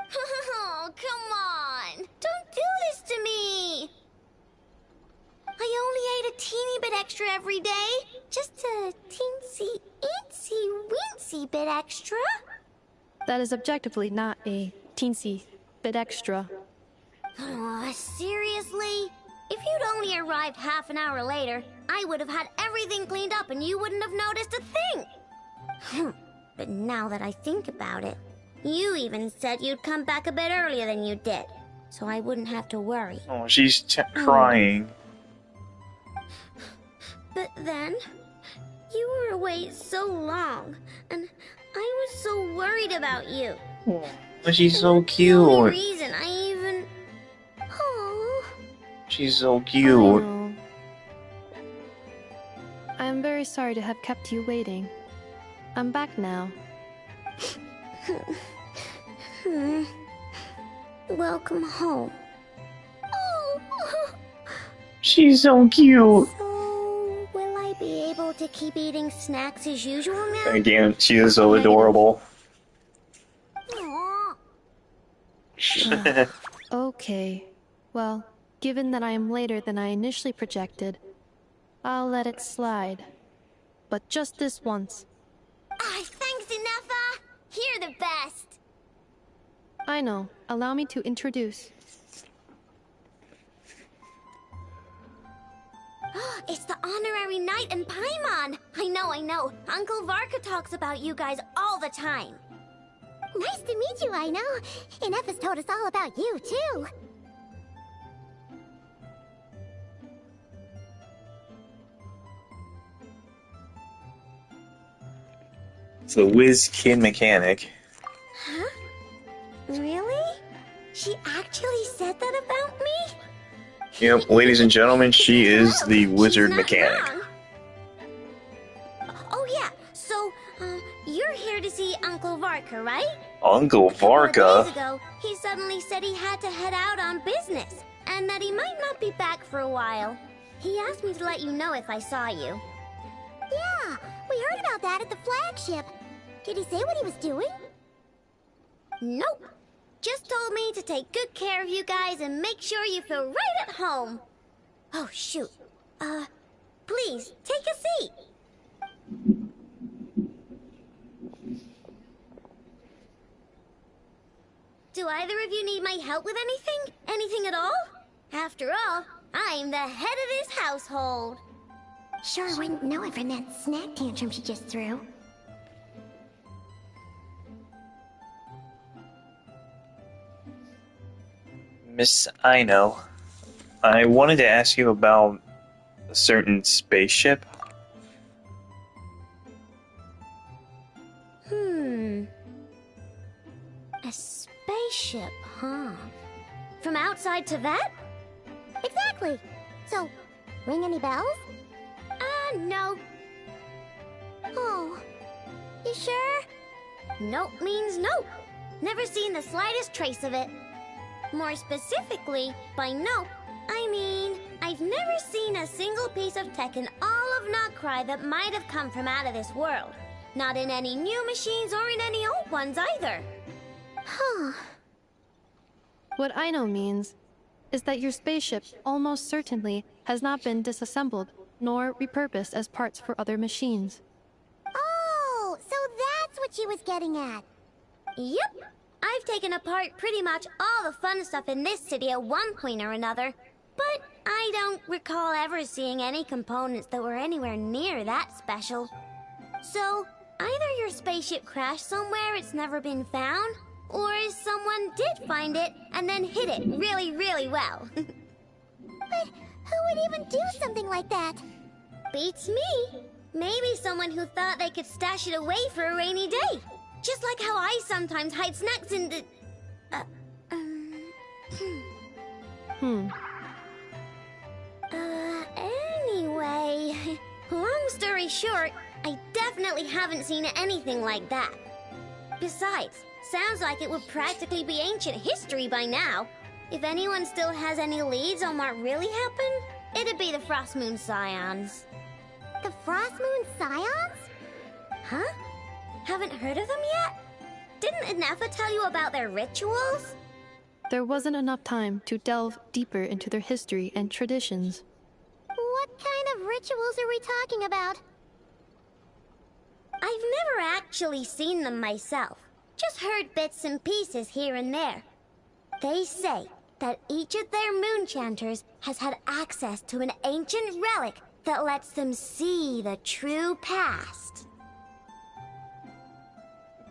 Oh, come on! Don't do this to me! I only ate a teeny bit extra every day. Just a teensy, weensy bit extra. That is objectively not a teensy bit extra. Oh, seriously? If you'd only arrived half an hour later, I would have had everything cleaned up and you wouldn't have noticed a thing. But now that I think about it, you even said you'd come back a bit earlier than you did, so I wouldn't have to worry. Oh, she's crying. But then, you were away so long, and I was so worried about you. Oh, she's so The only cute. reason I even... Oh. She's so cute. I am very sorry to have kept you waiting. I'm back now. Welcome home. Oh. She's so cute. So, will I be able to keep eating snacks as usual now? Again, she is so adorable. Aw. Okay. Well, given that I am later than I initially projected, I'll let it slide. But just this once. Thanks, Nefa. You're the best. I know. Allow me to introduce. It's the honorary knight and Paimon. I know. Uncle Varka talks about you guys all the time. Nice to meet you, I know. And Nefa's told us all about you, too. It's the whiz kid mechanic. Huh? Really? She actually said that about me? Yep, ladies and gentlemen, she is the wizard mechanic. Wrong. Oh yeah, so, you're here to see Uncle Varka, right? Uncle A couple of days Varka? ago, he suddenly said he had to head out on business, and that he might not be back for a while. He asked me to let you know if I saw you. Yeah, we heard about that at the flagship. Did he say what he was doing? Nope. Just told me to take good care of you guys and make sure you feel right at home. Oh, shoot. Please, take a seat. Do either of you need my help with anything? Anything at all? After all, I'm the head of this household. Sure wouldn't know it from that snack tantrum she just threw. Miss Aino, I wanted to ask you about a certain spaceship. A spaceship, huh? From outside to that? Exactly. So, ring any bells? No. Oh, you sure? Nope means nope. Never seen the slightest trace of it. More specifically, by nope, I mean, I've never seen a single piece of tech in all of Nod Krai that might have come from out of this world. Not in any new machines or in any old ones either. Huh. What Aino means is that your spaceship almost certainly has not been disassembled nor repurposed as parts for other machines. Oh, so that's what she was getting at. Yep. I've taken apart pretty much all the fun stuff in this city at one point or another, but I don't recall ever seeing any components that were anywhere near that special. So, either your spaceship crashed somewhere it's never been found, or someone did find it and then hid it really, really well. But who would even do something like that? Beats me. Maybe someone who thought they could stash it away for a rainy day. Just like how I sometimes hide snacks in the... Anyway... Long story short, I definitely haven't seen anything like that. Besides, sounds like it would practically be ancient history by now. If anyone still has any leads on what really happened, it'd be the Frost Moon Scions. The Frost Moon Scions? Huh? Haven't heard of them yet? Didn't Inefa tell you about their rituals? There wasn't enough time to delve deeper into their history and traditions. What kind of rituals are we talking about? I've never actually seen them myself. Just heard bits and pieces here and there. They say that each of their moon chanters has had access to an ancient relic that lets them see the true past.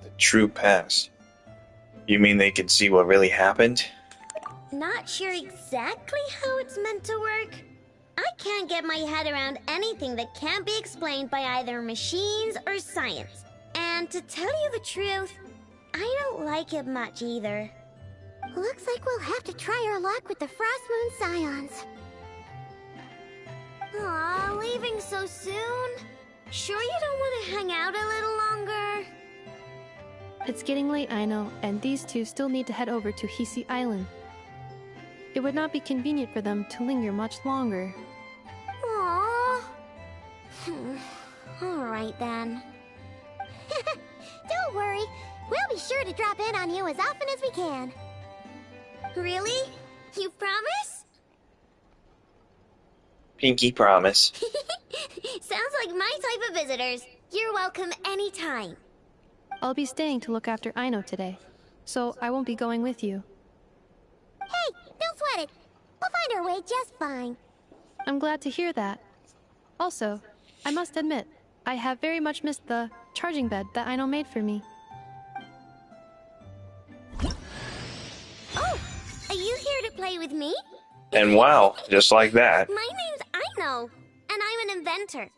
The true past? You mean they can see what really happened? Not sure exactly how it's meant to work. I can't get my head around anything that can't be explained by either machines or science. And to tell you the truth, I don't like it much either. Looks like we'll have to try our luck with the Frost Moon Scions. Aw, leaving so soon? Sure you don't want to hang out a little longer? It's getting late, I know, and these two still need to head over to Hisi Island. It would not be convenient for them to linger much longer. Aww. Alright then. Don't worry, we'll be sure to drop in on you as often as we can. Really? You promise? Pinky promise. Sounds like my type of visitors. You're welcome anytime. I'll be staying to look after Aino today, so I won't be going with you. Hey, don't sweat it. We'll find our way just fine. I'm glad to hear that. Also, I must admit, I have very much missed the charging bed that Aino made for me. Oh, are you here to play with me? And wow, just like that. My name's Aino, and I'm an inventor.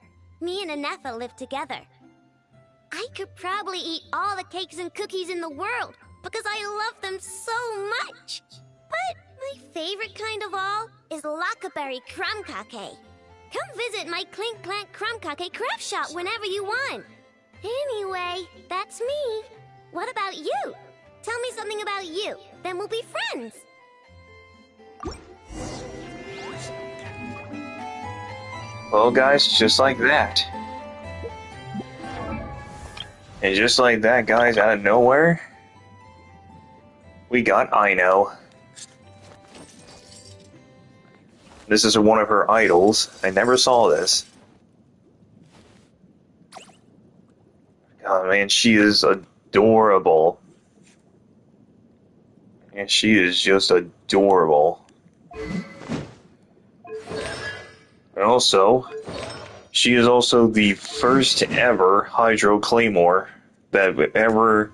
Me and Anefa live together. I could probably eat all the cakes and cookies in the world because I love them so much. But my favorite kind of all is Lackaberry Crumb Cake. Come visit my Clink Clank Crumb Cake craft shop whenever you want. Anyway, that's me. What about you? Tell me something about you, then we'll be friends. Well, guys, just like that. And just like that, guys, out of nowhere, we got Aino. This is one of her idols. I never saw this. Oh man, she is adorable. And she is just adorable. And also, she is also the first ever Hydro Claymore that ever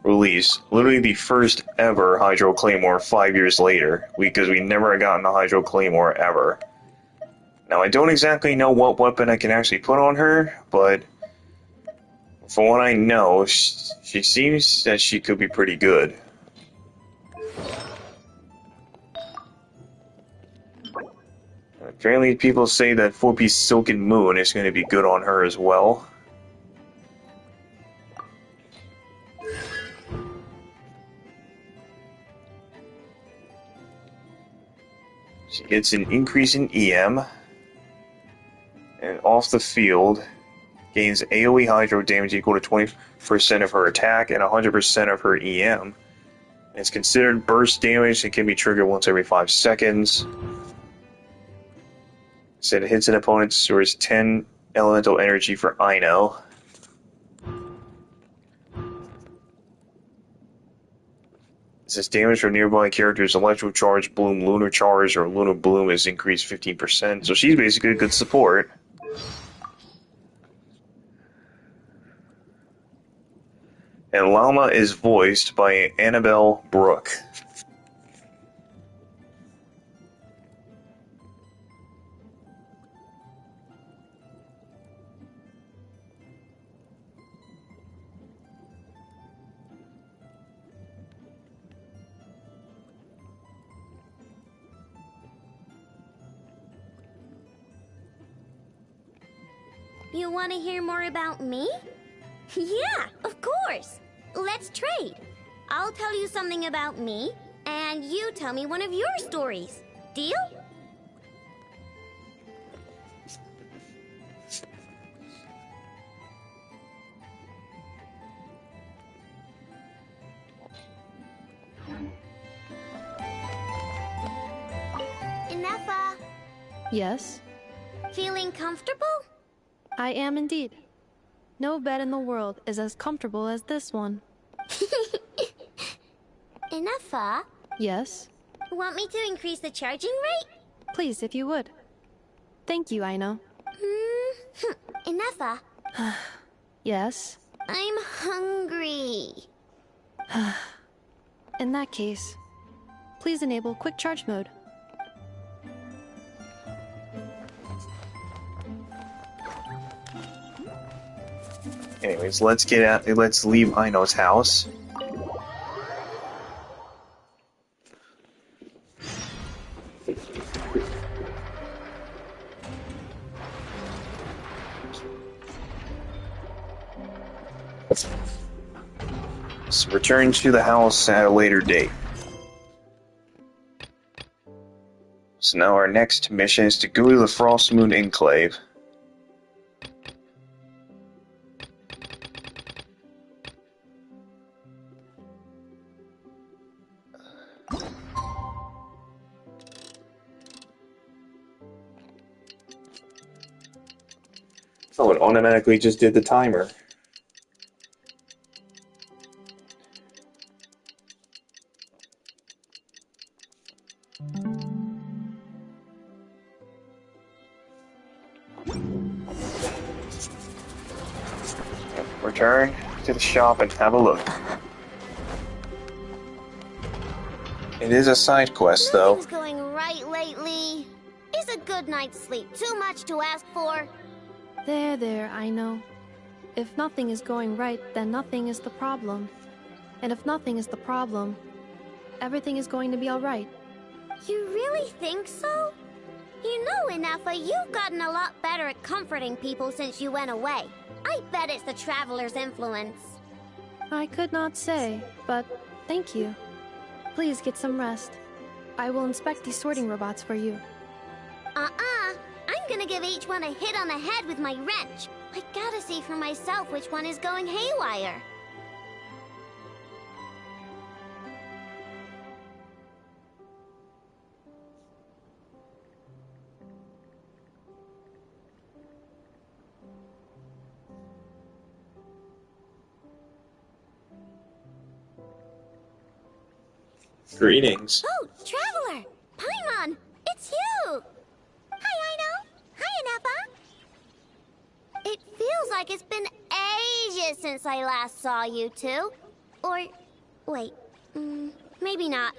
released. Literally the first ever Hydro Claymore 5 years later. Because we never gotten a Hydro Claymore ever. Now, I don't exactly know what weapon I can actually put on her, but from what I know, she seems that she could be pretty good. Apparently, people say that 4-piece Silken Moon is going to be good on her as well. She gets an increase in EM, and off the field, gains AoE Hydro damage equal to 20% of her attack and 100% of her EM. It's considered burst damage and can be triggered once every 5 seconds. Said it hits an opponent, stores 10 elemental energy for Aino. It says damage from nearby characters' electro charge, bloom, lunar charge, or lunar bloom is increased 15%. So she's basically a good support. And Llama is voiced by Annabelle Brooke. You want to hear more about me? Yeah, of course. let's trade. I'll tell you something about me, and you tell me one of your stories. Deal? Inefa, Yes, feeling comfortable? I am indeed. No bed in the world is as comfortable as this one. Inefa, Yes, want me to increase the charging rate? please, if you would. Thank you, Aino. Inefa, Yes, I'm hungry. in that case, please enable quick charge mode. Anyways, let's get out. Let's leave Aino's house. Let's return to the house at a later date. So now our next mission is to go to the Frost Moon Enclave. Oh, it automatically just did the timer. Return to the shop and have a look. It is a side quest, though. Nothing's going right lately. Is a good night's sleep too much to ask for? There, Aino. If nothing is going right, then nothing is the problem. And if nothing is the problem, everything is going to be alright. You really think so? You know, Inefa, you've gotten a lot better at comforting people since you went away. I bet it's the Traveler's influence. I could not say, but thank you. Please get some rest. I will inspect these sorting robots for you. I'm gonna give each one a hit on the head with my wrench. I gotta see for myself which one is going haywire. Greetings. Oh, Traveler! Paimon! It's you! Hi, Aino! Hi, Inefa! It feels like it's been ages since I last saw you two. Or, wait, maybe not.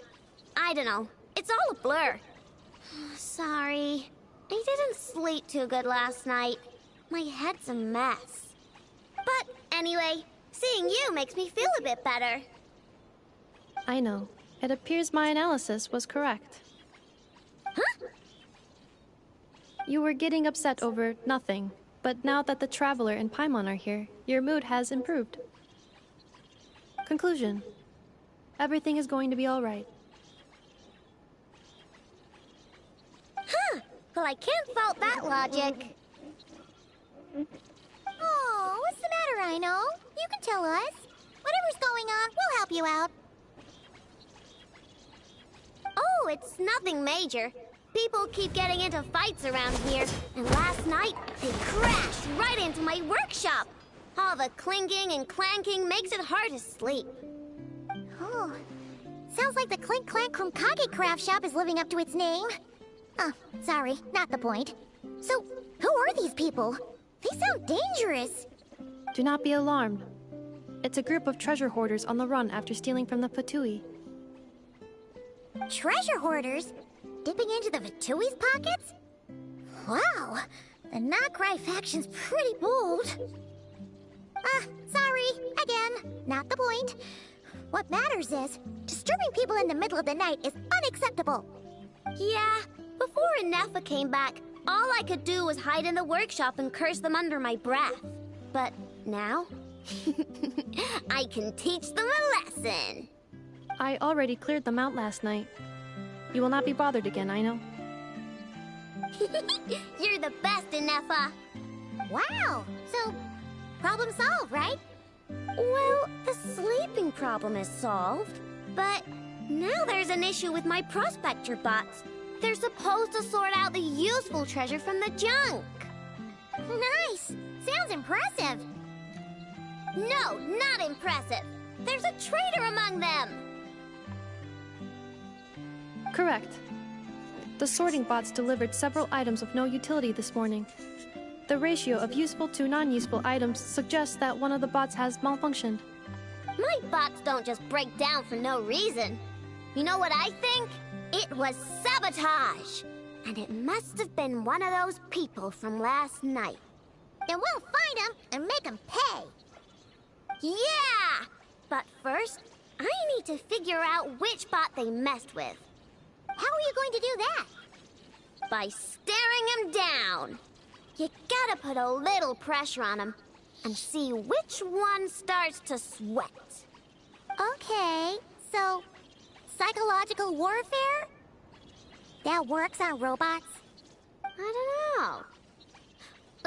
I don't know. It's all a blur. Sorry. I didn't sleep too good last night. My head's a mess. But anyway, seeing you makes me feel a bit better. I know. It appears my analysis was correct. Huh? You were getting upset over nothing, but now that the Traveler and Paimon are here, your mood has improved. Conclusion. Everything is going to be alright. Huh. Well, I can't fault that logic. Oh, what's the matter, Aino? You can tell us. Whatever's going on, we'll help you out. Oh, it's nothing major. People keep getting into fights around here, and last night they crashed right into my workshop. All the clinking and clanking makes it hard to sleep. Oh, sounds like the Clink Clank Krumkage craft shop is living up to its name. Oh, sorry, not the point. So, who are these people? They sound dangerous. Do not be alarmed. It's a group of treasure hoarders on the run after stealing from the Fatui. Treasure hoarders? Dipping into the Vatui's pockets? Wow, the Nod Krai faction's pretty bold. Sorry, again, not the point. What matters is, disturbing people in the middle of the night is unacceptable. Yeah, before Inefa came back, all I could do was hide in the workshop and curse them under my breath. But now, I can teach them a lesson. I already cleared them out last night. You will not be bothered again, I know. You're the best, Inefa. Wow, so problem solved, right? Well, the sleeping problem is solved, but now there's an issue with my prospector bots. They're supposed to sort out the useful treasure from the junk. Nice! Sounds impressive. No, not impressive. There's a traitor among them. Correct. The sorting bots delivered several items of no utility this morning. The ratio of useful to non-useful items suggests that one of the bots has malfunctioned. My bots don't just break down for no reason. You know what I think? It was sabotage. And it must have been one of those people from last night. Then we'll find them and make them pay. Yeah! But first, I need to figure out which bot they messed with. How are you going to do that? By staring him down. You gotta put a little pressure on him and see which one starts to sweat. Okay, so psychological warfare? That works on robots? I don't know.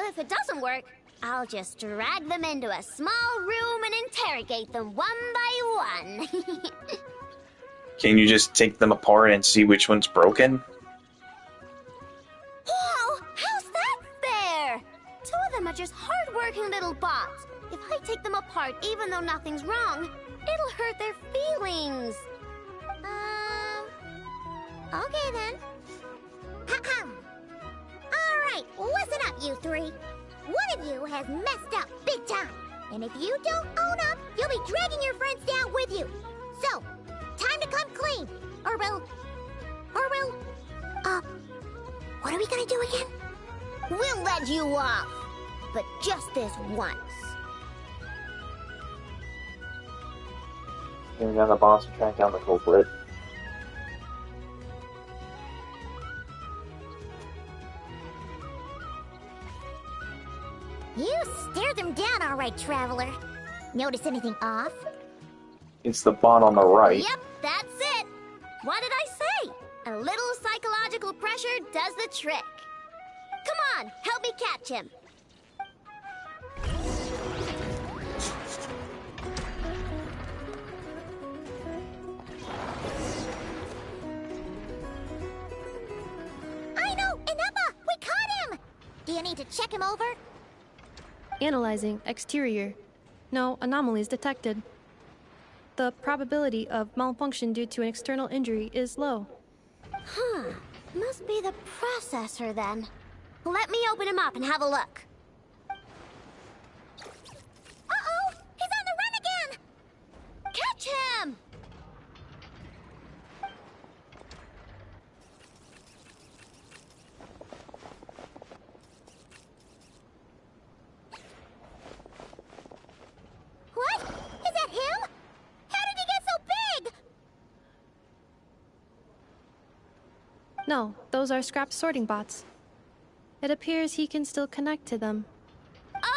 If it doesn't work, I'll just drag them into a small room and interrogate them one by one. Can you just take them apart and see which one's broken? Whoa! How's that fair? Two of them are just hard-working little bots. If I take them apart even though nothing's wrong, it'll hurt their feelings. Okay then. Alright, listen up, you three. One of you has messed up big time. And if you don't own up, you'll be dragging your friends down with you. So, time to come clean. Or we'll... what are we gonna do again? We'll let you off. But just this once. Bring down the boss and track down the culprit. You stared them down all right, Traveler. Notice anything off? It's the bot on the right. Yep, that's it. What did I say? A little psychological pressure does the trick. Come on, help me catch him. I know, Inepa, we caught him. Do you need to check him over? Analyzing exterior. No anomalies detected. The probability of malfunction due to an external injury is low. Huh. Must be the processor then. Let me open him up and have a look. Uh-oh! He's on the run again! Catch him! What? Is that him? How did he get so big? No, those are scrap sorting bots. It appears he can still connect to them.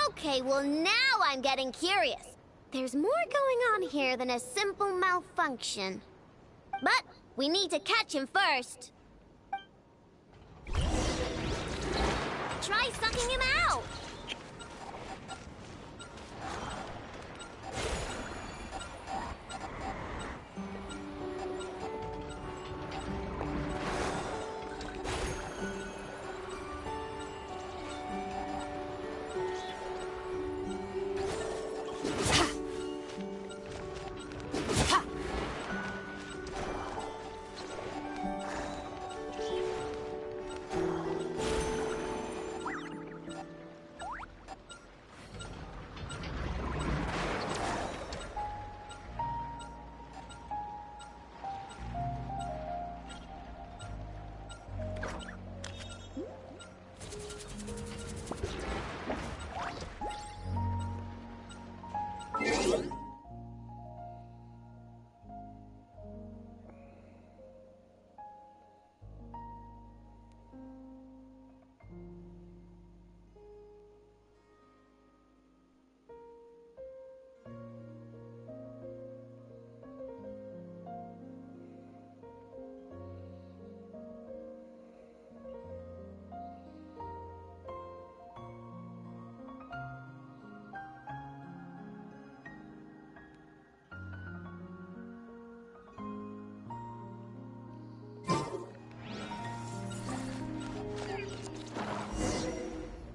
Okay, well now I'm getting curious. There's more going on here than a simple malfunction. But we need to catch him first. Try sucking him out.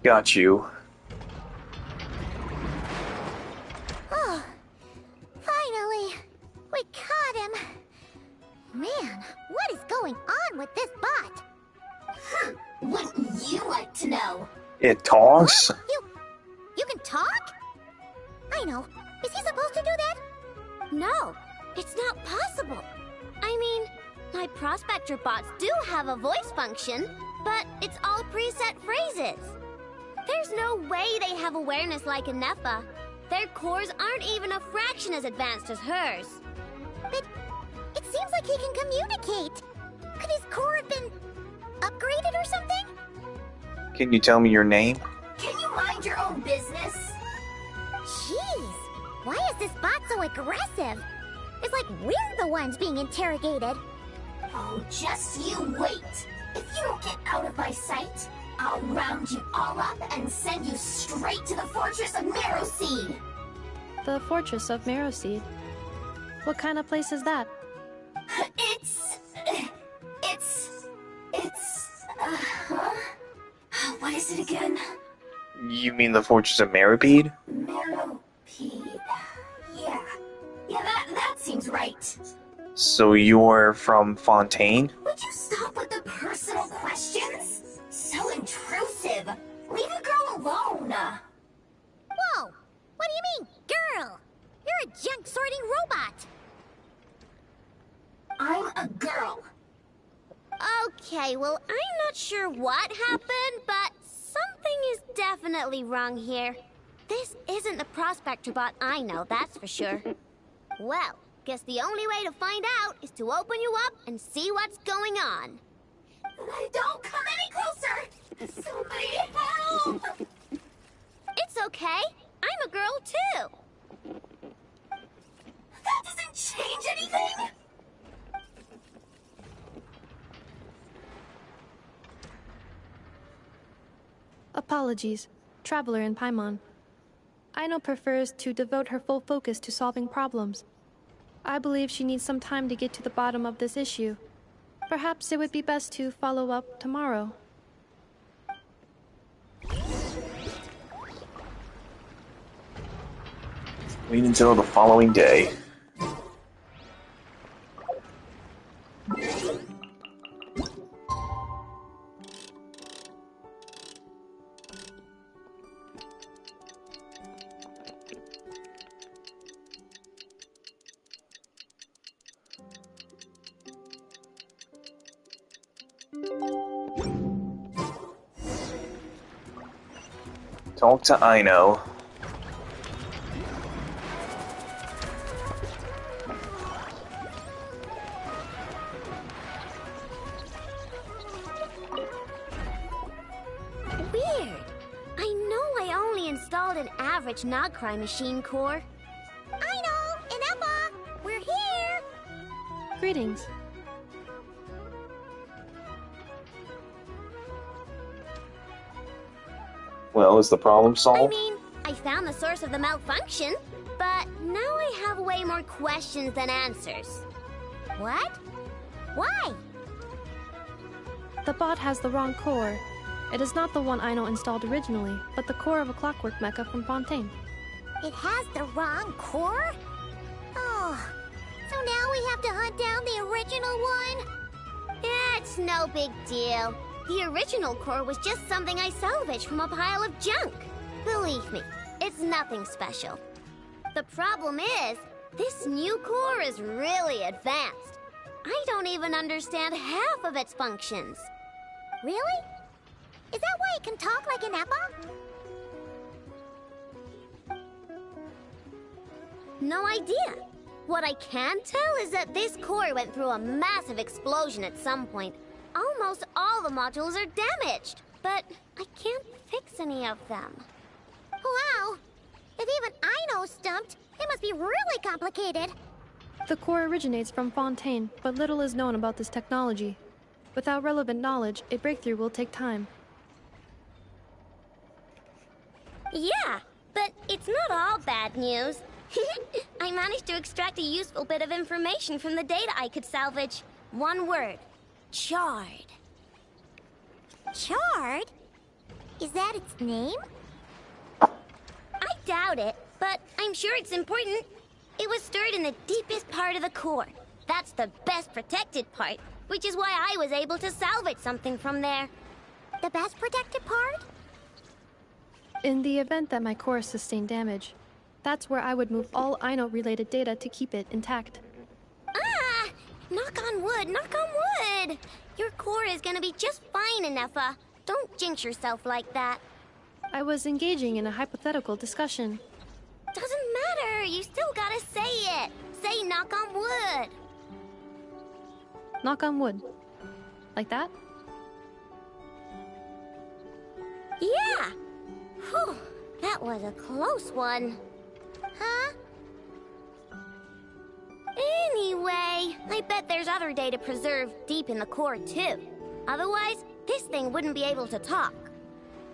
got you. Oh, finally, we caught him. Man, what is going on with this bot? Wouldn't you like to know? It talks? You can talk? I know. Is he supposed to do that? No, it's not possible. I mean, my prospector bots do have a voice function, but it's all preset phrases. There's no way they have awareness like a Nepha. Their cores aren't even a fraction as advanced as hers. But it seems like he can communicate. Could his core have been upgraded or something? Can you tell me your name? Can you mind your own business? Jeez, why is this bot so aggressive? It's like we're the ones being interrogated. Oh, just you wait. If you don't get out of my sight, I'll round you all up and send you straight to the Fortress of Marrowseed. The Fortress of Marrowseed? What kind of place is that? What is it again? You mean the Fortress of Marrowseed? Marrowseed. Yeah, that seems right. So you're from Fontaine? Would you stop with the personal questions? So intrusive. Leave a girl alone. Whoa! What do you mean, girl? You're a junk sorting robot. I'm a girl. Okay, well, I'm not sure what happened, but something is definitely wrong here. This isn't the prospector bot I know, that's for sure. Well, guess the only way to find out is to open you up and see what's going on. Don't come any closer! Somebody help! It's okay. I'm a girl, too. That doesn't change anything! Apologies, Traveler in Paimon. Aino prefers to devote her full focus to solving problems. I believe she needs some time to get to the bottom of this issue. Perhaps it would be best to follow up tomorrow. Wait until the following day. Talk to Aino. Weird. I know I only installed an average Nod Krai machine core. Aino and Emma, we're here. Greetings. Well, is the problem I solved? mean, I found the source of the malfunction, but now I have way more questions than answers. What? Why? The bot has the wrong core. It is not the one Aino installed originally, but the core of a clockwork mecha from Fontaine. It has the wrong core? Oh, so now we have to hunt down the original one? It's no big deal. The original core was just something I salvaged from a pile of junk. Believe me, it's nothing special. The problem is, this new core is really advanced. I don't even understand half of its functions. Really? Is that why it can talk like an Emma? No idea. What I can tell is that this core went through a massive explosion at some point. Almost all the modules are damaged, but I can't fix any of them. Wow! If even Aino's stumped, it must be really complicated. The core originates from Fontaine, but little is known about this technology. Without relevant knowledge, a breakthrough will take time. Yeah, but it's not all bad news. I managed to extract a useful bit of information from the data I could salvage. One word. Charred. Charred? Is that its name? I doubt it, but I'm sure it's important. It was stored in the deepest part of the core. That's the best protected part, which is why I was able to salvage something from there. The best protected part? In the event that my core sustained damage, that's where I would move all Ino-related data to keep it intact. Ah! Knock on wood, knock on wood! Your core is gonna be just fine, Inefa. Don't jinx yourself like that. I was engaging in a hypothetical discussion. Doesn't matter, you still gotta say it. Say knock on wood. Knock on wood. Like that? Yeah! Whew, that was a close one. Huh? Anyway, I bet there's other data preserved deep in the core too. Otherwise, this thing wouldn't be able to talk.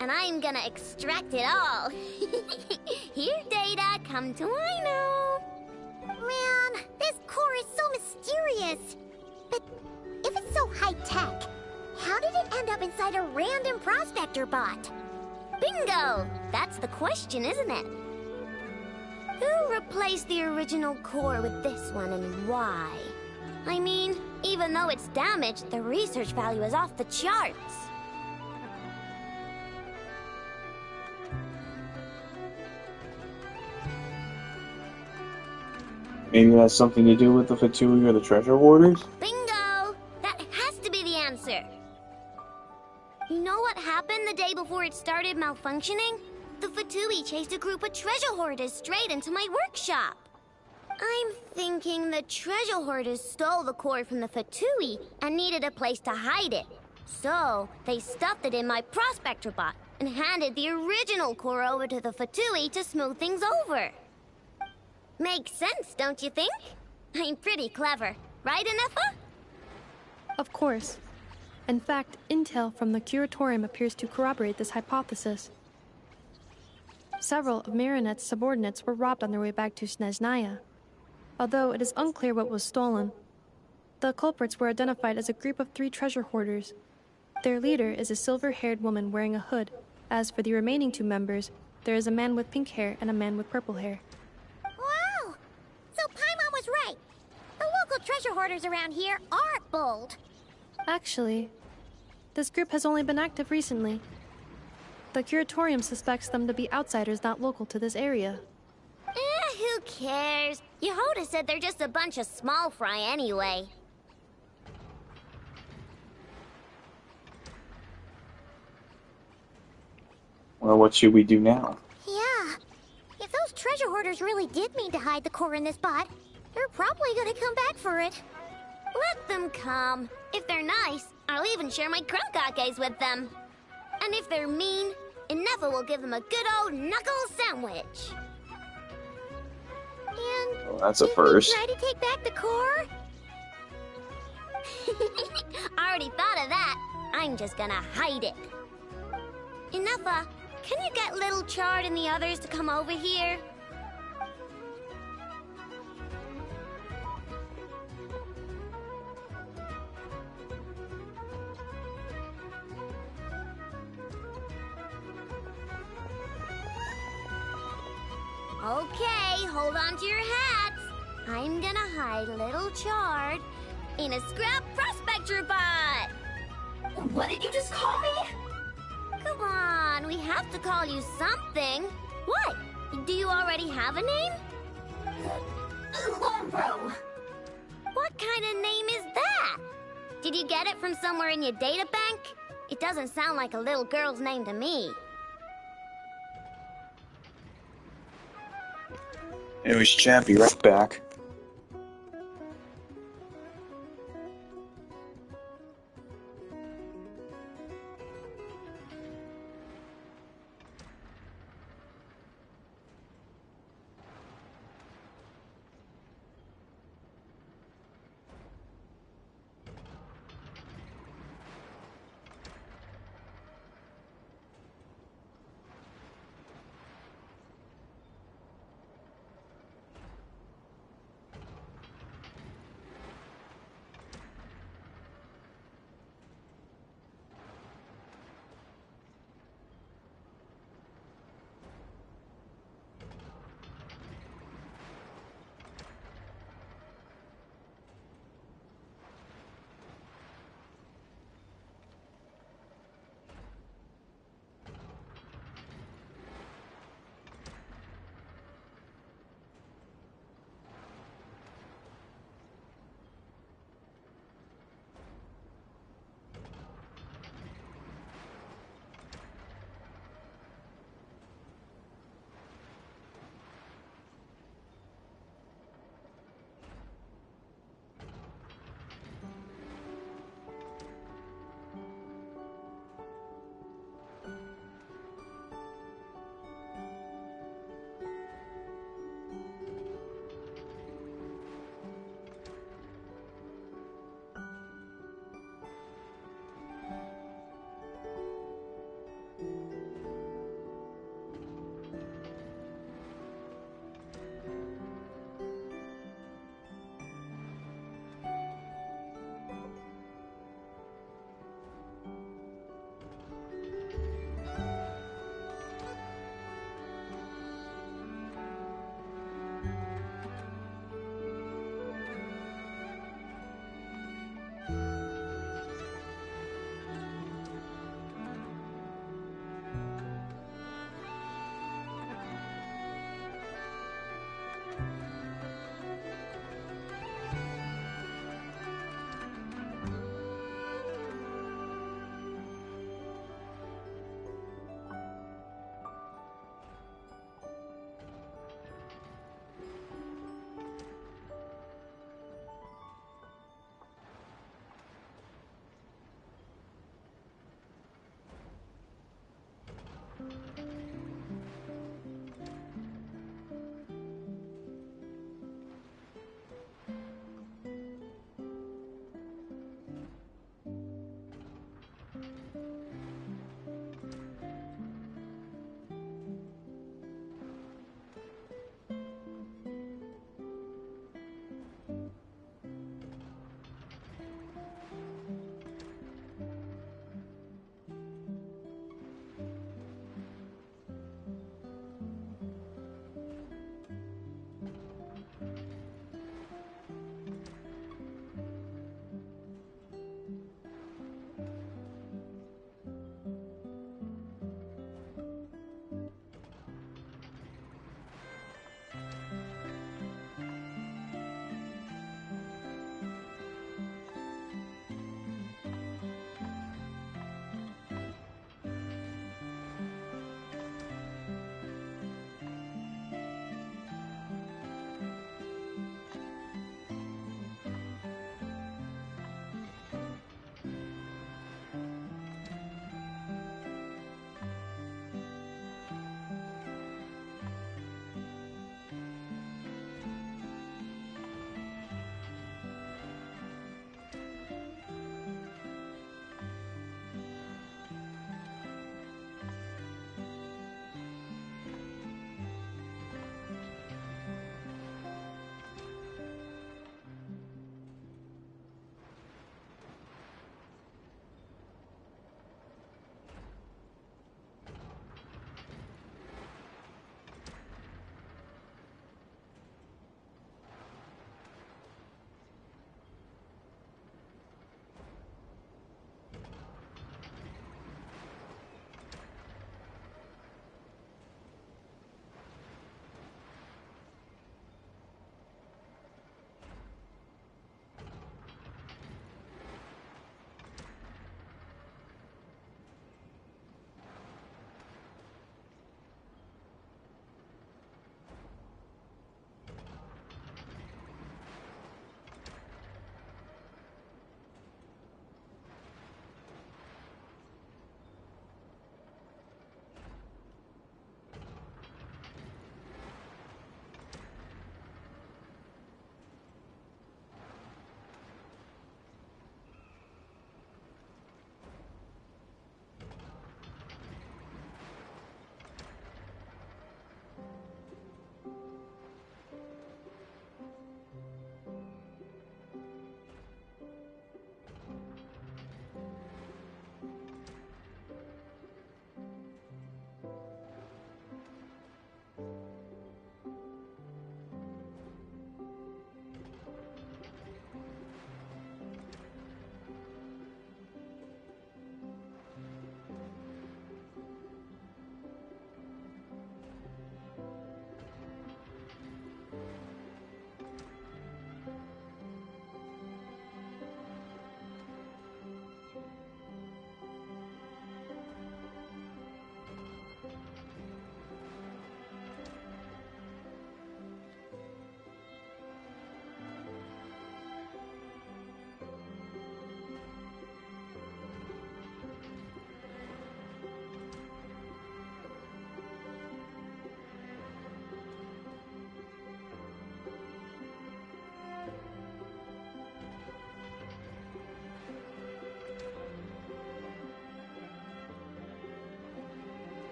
And I'm gonna extract it all. Here, data, come to Ino. Man, this core is so mysterious. But if it's so high-tech, how did it end up inside a random prospector bot? Bingo! That's the question, isn't it? Who replaced the original core with this one and why? I mean, even though it's damaged, the research value is off the charts. Maybe it has something to do with the Fatui or the treasure hoarders? Bingo! That has to be the answer. You know what happened the day before it started malfunctioning? The Fatui chased a group of treasure hoarders straight into my workshop. I'm thinking the treasure hoarders stole the core from the Fatui and needed a place to hide it. So, they stuffed it in my prospector bot and handed the original core over to the Fatui to smooth things over. Makes sense, don't you think? I'm pretty clever, right, Inefa? Of course. In fact, intel from the Curatorium appears to corroborate this hypothesis. Several of Marinette's subordinates were robbed on their way back to Snezhnaya, although it is unclear what was stolen. The culprits were identified as a group of 3 treasure hoarders. Their leader is a silver-haired woman wearing a hood. As for the remaining 2 members, there is a man with pink hair and a man with purple hair. Wow! So Paimon was right. The local treasure hoarders around here are bold. Actually, this group has only been active recently. The Curatorium suspects them to be outsiders not local to this area. Who cares? Yehoda said they're just a bunch of small fry anyway. Well, what should we do now? Yeah. If those treasure hoarders really did mean to hide the core in this bot, they're probably gonna come back for it. Let them come. If they're nice, I'll even share my crunkakes with them. And if they're mean, Inefa will give them a good old knuckle sandwich. And Well, that's a first. try to take back the core? I already thought of that. I'm just gonna hide it. Inefa, can you get Little Chard and the others to come over here? Okay, hold on to your hats. I'm gonna hide Little Chard in a scrap prospector bot. What did you just call me? Come on, we have to call you something. What? Do you already have a name? Lombro. What kind of name is that? Did you get it from somewhere in your data bank? It doesn't sound like a little girl's name to me. Anyways, chat, be right back.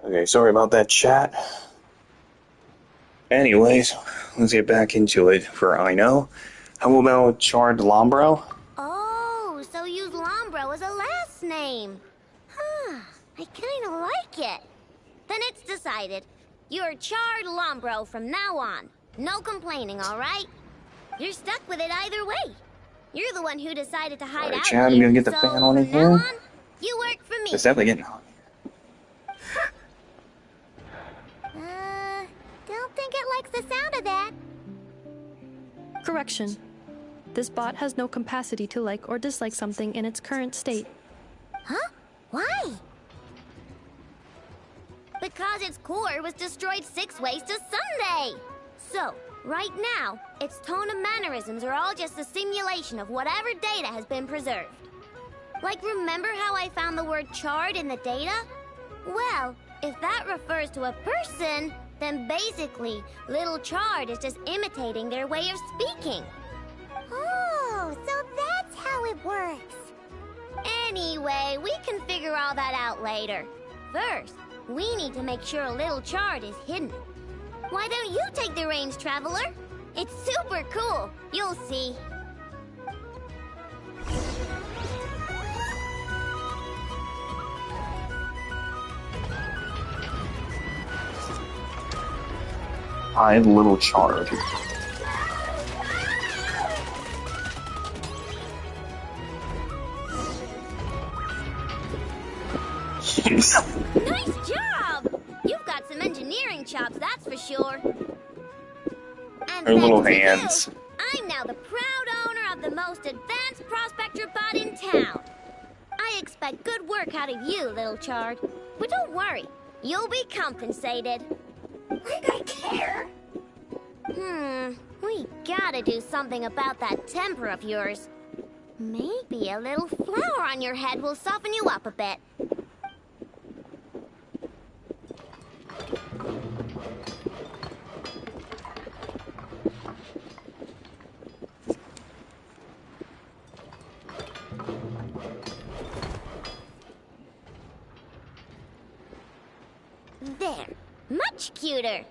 Okay, sorry about that, chat. Anyways, let's get back into it for I know. How about Charred Lombro? Oh, so use Lombro as a last name. Huh, I kinda like it. Then it's decided. You're Charred Lombro from now on. No complaining, alright? You're stuck with it either way. You're the one who decided to hide out Chad, I'm here, gonna get the so fan on in from now here. on, you work for me. It's definitely getting hot. Don't think it likes the sound of that. Correction. This bot has no capacity to like or dislike something in its current state. Huh? Why? Because its core was destroyed 6 ways to Sunday. So, right now, its tone and mannerisms are all just a simulation of whatever data has been preserved. Like, remember how I found the word charred in the data? Well, if that refers to a person, then basically, Little Charred is just imitating their way of speaking. Oh, so that's how it works. Anyway, we can figure all that out later. First, we need to make sure Little Charred is hidden. Why don't you take the reins, Traveler? It's super cool. You'll see. I'm Little Charred. Nice job! You've got some engineering chops, that's for sure. And Her little thanks to hands. you, I'm now the proud owner of the most advanced prospector bot in town. I expect good work out of you, Little Charred. But don't worry, you'll be compensated. Like I care. We gotta do something about that temper of yours. Maybe a little flour on your head will soften you up a bit. There. Much cuter.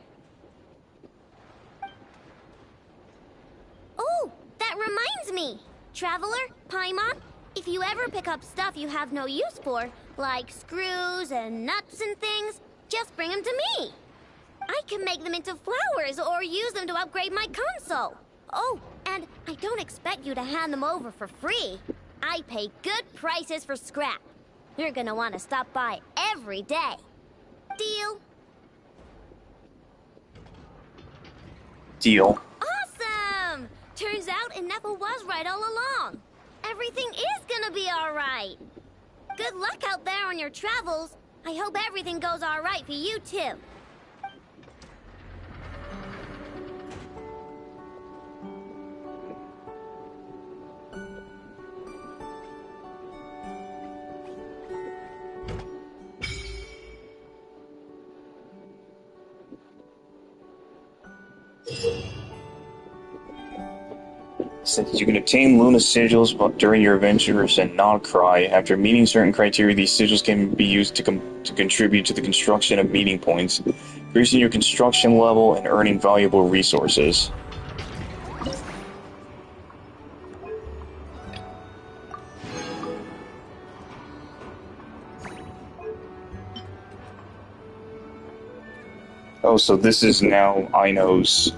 Oh, that reminds me. Traveler, Paimon, if you ever pick up stuff you have no use for, like screws and nuts and things, just bring them to me. I can make them into flowers or use them to upgrade my console. Oh, and I don't expect you to hand them over for free. I pay good prices for scrap. You're gonna want to stop by every day. Deal? Deal. Awesome! Turns out Ineffa was right all along. Everything is gonna be alright. Good luck out there on your travels. I hope everything goes alright for you too. Since you can obtain Luna sigils during your adventures in Nod Krai, after meeting certain criteria, these sigils can be used to contribute to the construction of meeting points, increasing your construction level and earning valuable resources. Oh, so this is now Aino's.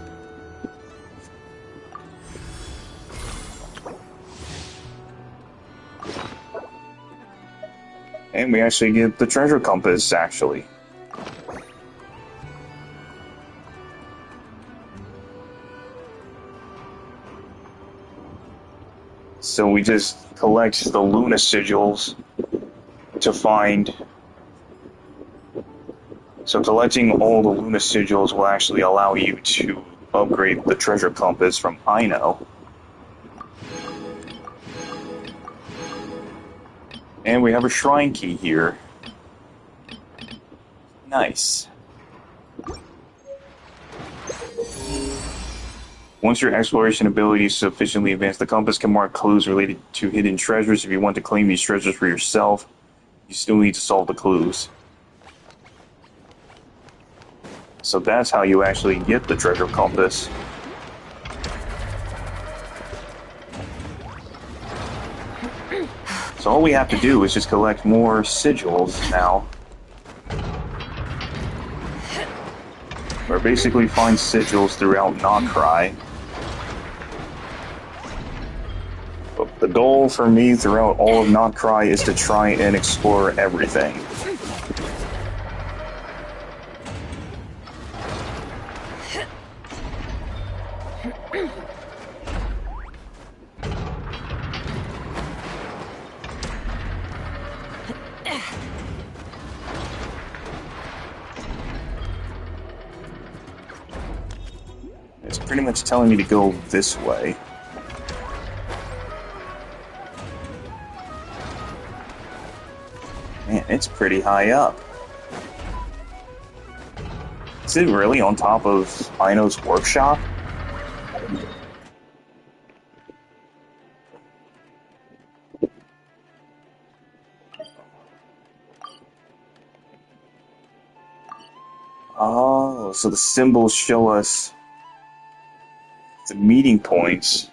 And we actually get the treasure compass, actually. So we just collect the Luna sigils to find... So collecting all the Luna sigils will actually allow you to upgrade the treasure compass from Aino. And we have a shrine key here. Nice. Once your exploration ability is sufficiently advanced, the compass can mark clues related to hidden treasures. If you want to claim these treasures for yourself, you still need to solve the clues. So that's how you actually get the treasure compass. So all we have to do is just collect more sigils now. Or basically find sigils throughout Nod Krai. But the goal for me throughout all of Nod Krai is to try and explore everything. It's pretty much telling me to go this way. Man, it's pretty high up. Is it really on top of Aino's workshop? Oh, so the symbols show us the meeting points.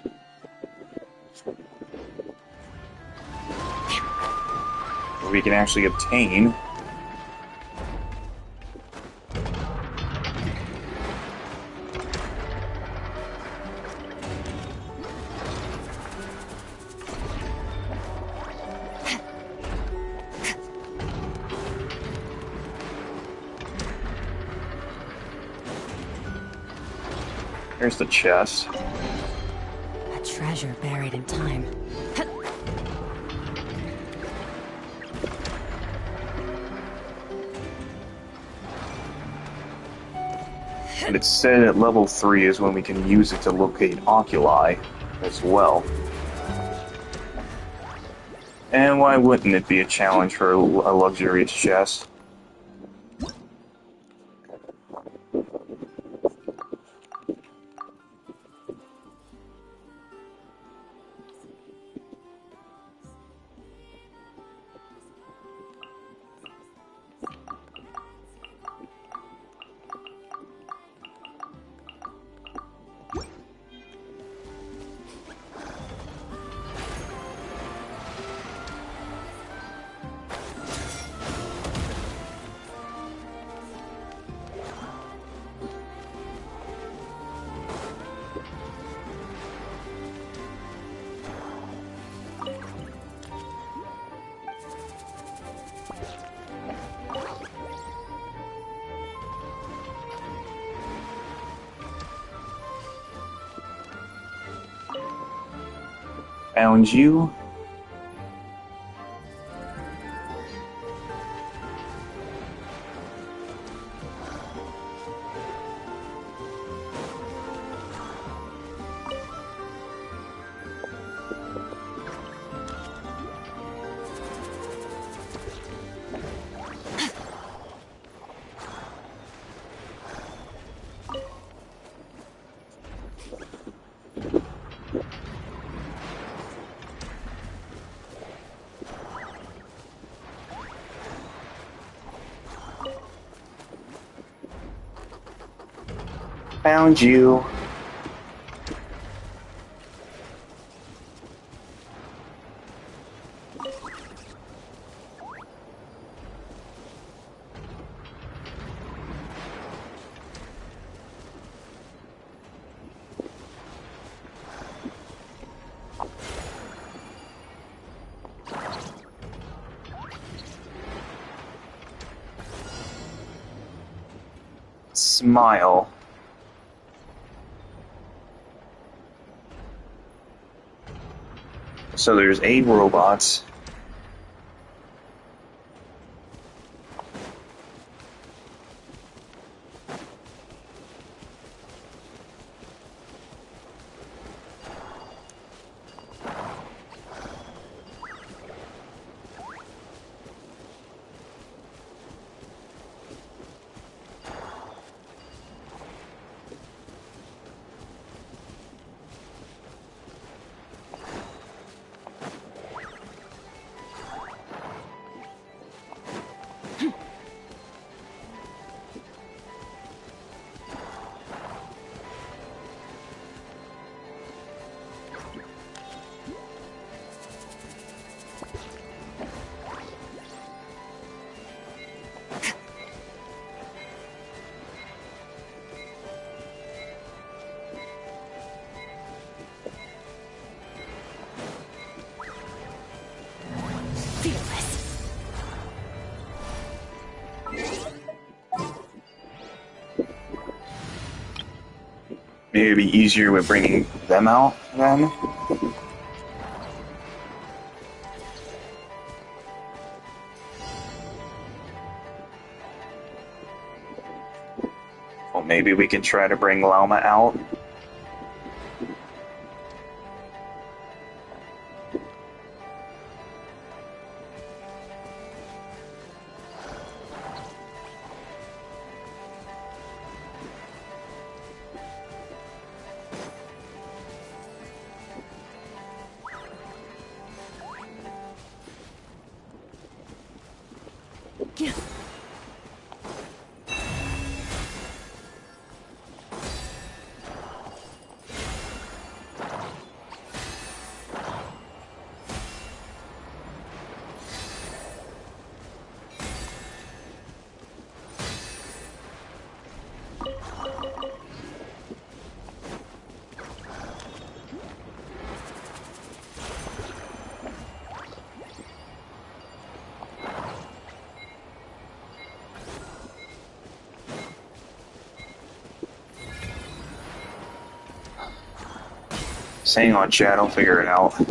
Where we can actually obtain. There's the chest. A treasure buried in time. And it said at level 3 is when we can use it to locate oculi as well. And why wouldn't it be a challenge for a luxurious chest? Found you. Found you. Smile. So there's 8 robots. Maybe it'd be easier with bringing them out then. Well, maybe we can try to bring Llama out. Just hang on, chat, I'll figure it out. I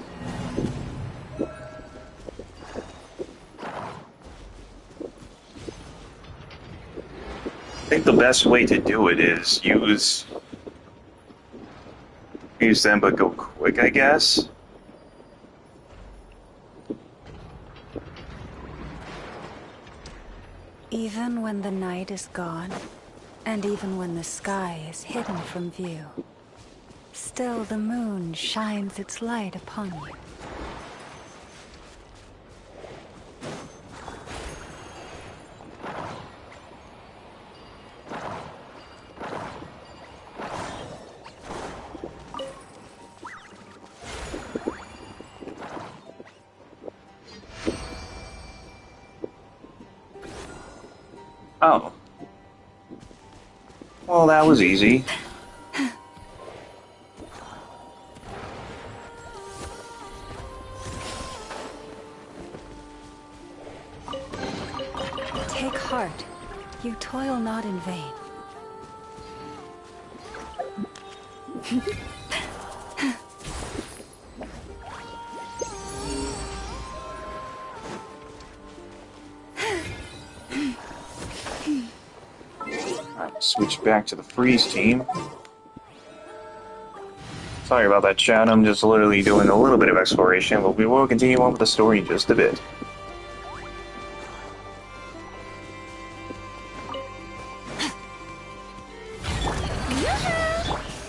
think the best way to do it is use them but go quick, I guess. Even when the night is gone, and even when the sky is hidden from view, still the moon shines its light upon you. Oh. Well, that was easy. Take heart. You toil not in vain. Switch back to the freeze team. Sorry about that, chat. I'm just literally doing a little bit of exploration, but we will continue on with the story in just a bit.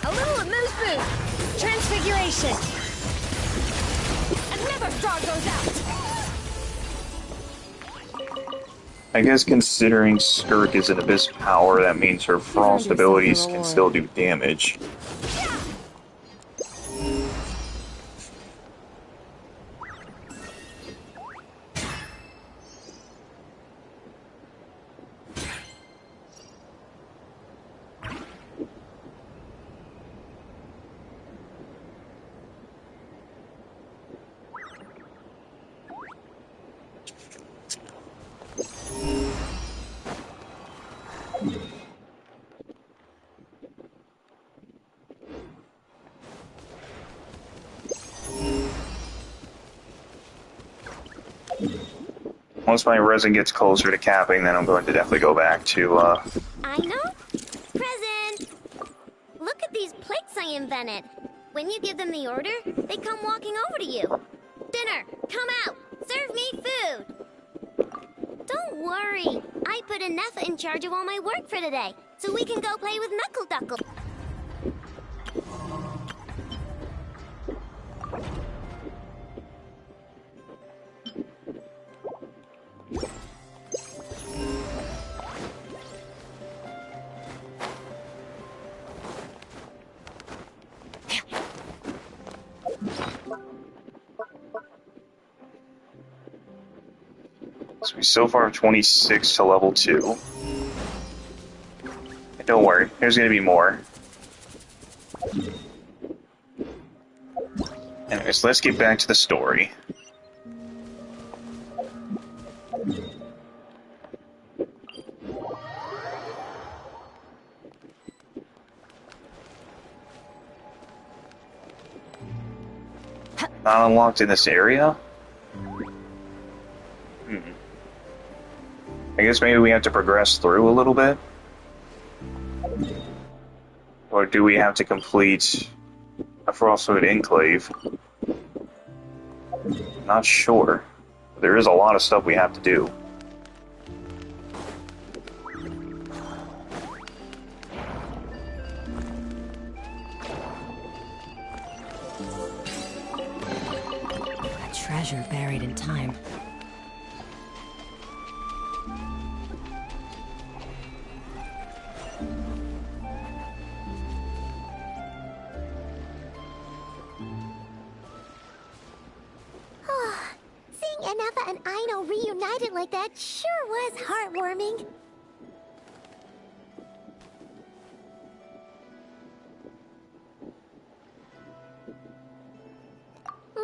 A little amuse boost. Transfiguration. Another star goes out. I guess considering Skirk is an Abyss power, that means her frost abilities can still do damage. Once my resin gets closer to capping, then I'm going to definitely go back to, I know. Present! Look at these plates I invented. When you give them the order, they come walking over to you. Dinner, come out! Serve me food! Don't worry. I put Anefa in charge of all my work for today, so we can go play with Knuckle Duckle. So we so far have 26 to level 2. And don't worry, there's going to be more. Anyways, let's get back to the story. Not unlocked in this area? I guess maybe we have to progress through a little bit? Or do we have to complete a Frostwood Enclave? Not sure. There is a lot of stuff we have to do. A treasure buried in time. Seeing Anafa and Aino reunited like that sure was heartwarming.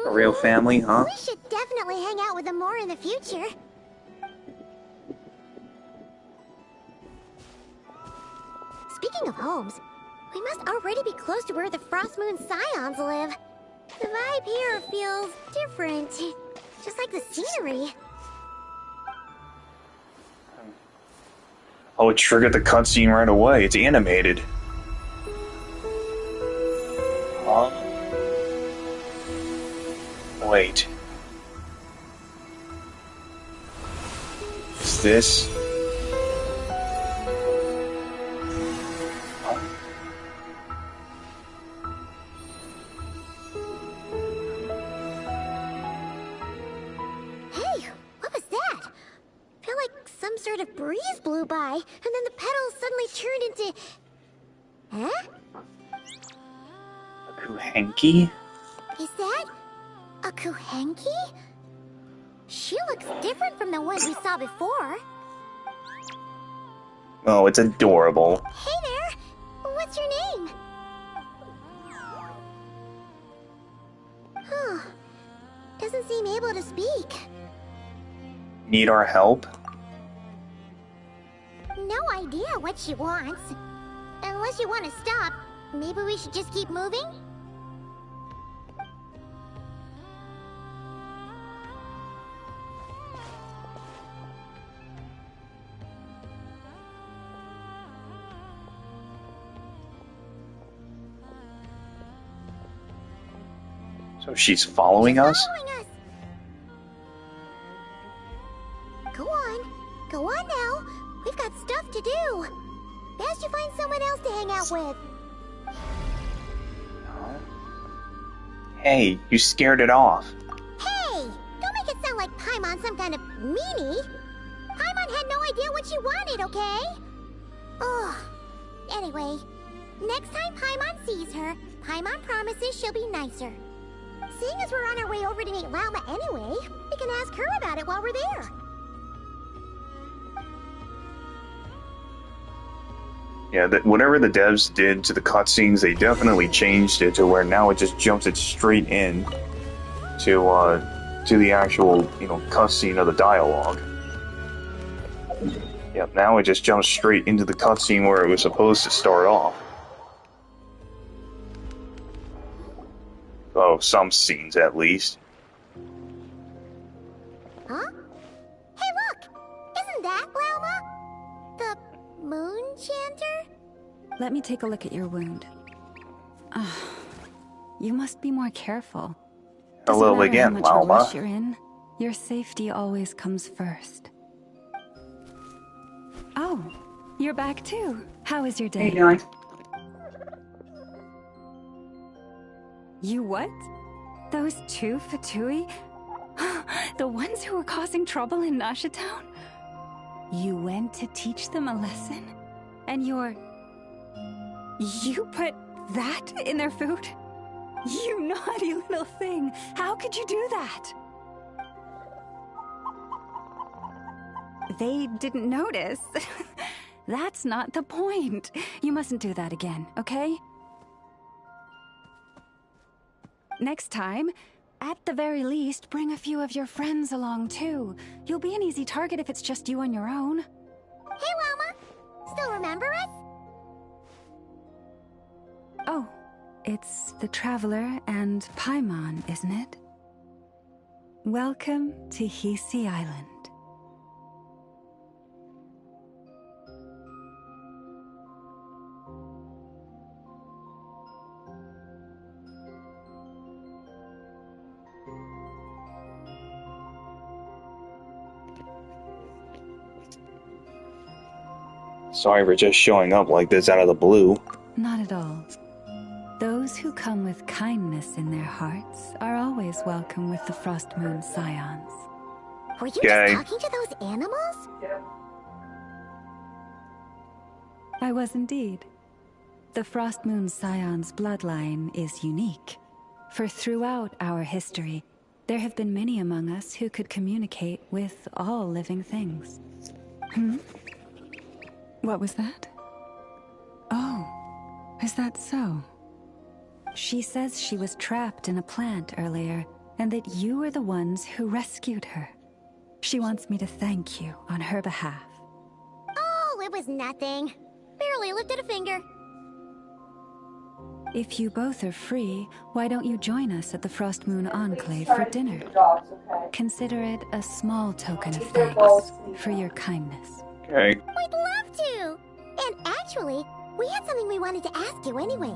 A real family, huh? We should definitely hang out with them more in the future. Speaking of homes, we must already be close to where the Frost Moon Scions live. The vibe here feels different, just like the scenery. Oh, it triggered the cutscene right away. It's animated. Huh? Wait. Is this... Hey, what was that? I feel like some sort of breeze blew by, and then the petals suddenly turned into... Huh? Kuhenki? Is that a Kuhenki? She looks different from the ones we saw before. Oh, it's adorable. Hey there! What's your name? Huh. Doesn't seem able to speak. Need our help? No idea what she wants. Unless you want to stop, maybe we should just keep moving? So she's following us? Go on. Go on now. We've got stuff to do. Best you find someone else to hang out with. Hey, you scared it off. Hey! Don't make it sound like Paimon's some kind of meanie. Paimon had no idea what she wanted, okay? Ugh. Anyway, next time Paimon sees her, Paimon promises she'll be nicer. Seeing as we're on our way over to meet Lauma anyway, we can ask her about it while we're there. Yeah, whatever the devs did to the cutscenes, they definitely changed it to where now it just jumps it straight in to the actual, cutscene of the dialogue. Yep, now it just jumps straight into the cutscene where it was supposed to start off. Oh, some scenes at least. Huh? Hey, look! Isn't that Lauma? The moon chanter? Let me take a look at your wound. You must be more careful. Hello again, Doesn't matter how much of a Lauma. rush you're in, your safety always comes first. Oh, you're back too. How is your day? How you doing? You what? Those two Fatui? The ones who were causing trouble in Nasha Town? You went to teach them a lesson? And you put that in their food? You naughty little thing! How could you do that? They didn't notice. That's not the point. You mustn't do that again, okay? Next time, at the very least, bring a few of your friends along too. You'll be an easy target if it's just you on your own. Hey, Lauma! Still remember us? Oh, it's the Traveler and Paimon, isn't it? Welcome to Hisi Island. Sorry for just showing up like this out of the blue. Not at all. Those who come with kindness in their hearts are always welcome with the Frost Moon Scions. Were you just talking to those animals? I was indeed. The Frost Moon Scions bloodline is unique, for throughout our history, there have been many among us who could communicate with all living things. What was that? Oh, is that so? She says she was trapped in a plant earlier, and that you were the ones who rescued her. She wants me to thank you on her behalf. Oh, it was nothing. Barely lifted a finger. If you both are free, why don't you join us at the Frost Moon Enclave for dinner? Consider it a small token of thanks for your kindness. Okay. We'd love to! And actually, we had something we wanted to ask you anyway.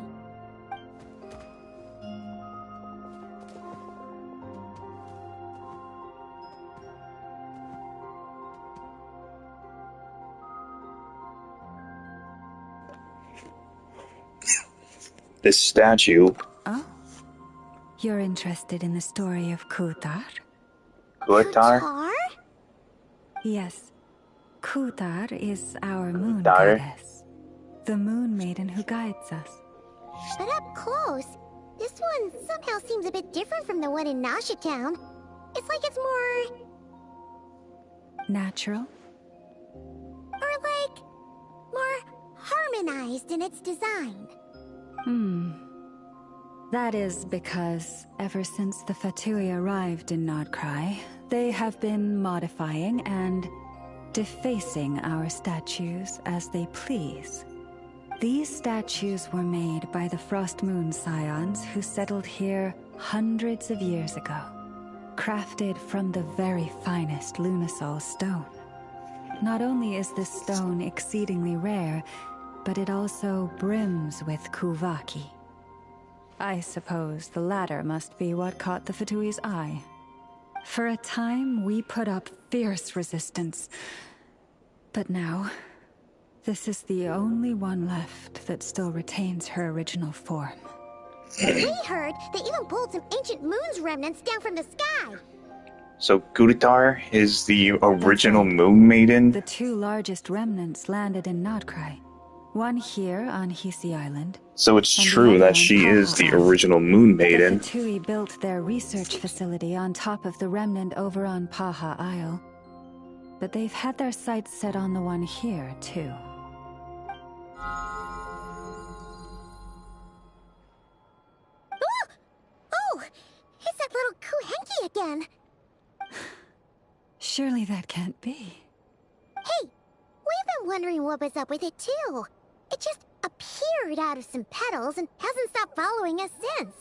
This statue. Oh? You're interested in the story of Kutar? Kutar? Yes. Kutar is our moon goddess. The moon maiden who guides us. But up close, this one somehow seems a bit different from the one in Nasha Town. It's like it's more... natural? Or like... more harmonized in its design. That is because ever since the Fatui arrived in Nod Krai, they have been modifying and defacing our statues as they please. These statues were made by the Frost Moon Scions who settled here hundreds of years ago, crafted from the very finest Lunasol stone. Not only is this stone exceedingly rare, but it also brims with Kuvaki. I suppose the latter must be what caught the Fatui's eye. For a time, we put up fierce resistance. But now, this is the only one left that still retains her original form. We heard they even pulled some ancient moon's remnants down from the sky. So Kutar is the original moon maiden? The two largest remnants landed in Nod Krai. One here on Hisi Island. So it's true that she is the original moon maiden. The Fatui built their research facility on top of the remnant over on Paha Isle. But they've had their sights set on the one here, too. Oh! It's that little Kuhenki again! Surely that can't be. Hey! We've been wondering what was up with it, too. It just appeared out of some petals and hasn't stopped following us since.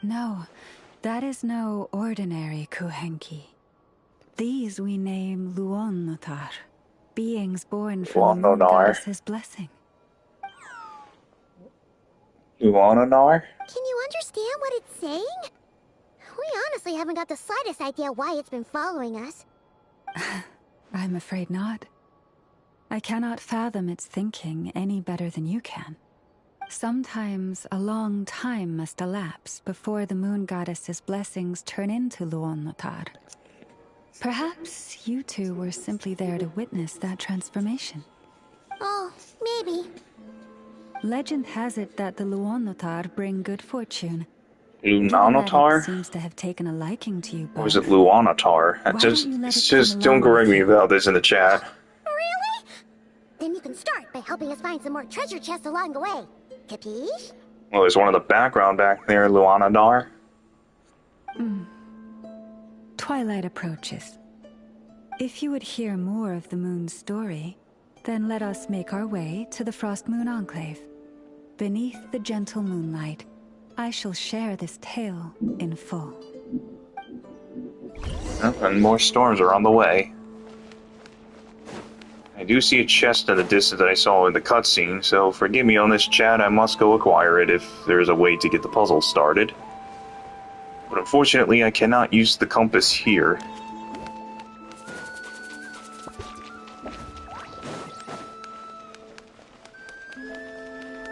No, that is no ordinary Kuhenki. These we name Luonnotar, beings born from the moon goddess's blessing. Luonnotar? Can you understand what it's saying? We honestly haven't got the slightest idea why it's been following us. I'm afraid not. I cannot fathom its thinking any better than you can. Sometimes a long time must elapse before the moon goddess's blessings turn into Luonnotar. Perhaps you two were simply there to witness that transformation. Oh, maybe. Legend has it that the Luonnotar bring good fortune. Luonnotar? Seems to have taken a liking to you both. Or is it Luonnotar? Just don't correct me about this in the chat. Really? Then you can start by helping us find some more treasure chests along the way. Capiche? Well, there's one in the background back there, Luonnotar. Twilight approaches. If you would hear more of the moon's story, then let us make our way to the Frost Moon Enclave. Beneath the gentle moonlight, I shall share this tale in full. And more storms are on the way. I do see a chest in the distance that I saw in the cutscene, so forgive me on this, chat. I must go acquire it if there's a way to get the puzzle started. But unfortunately, I cannot use the compass here.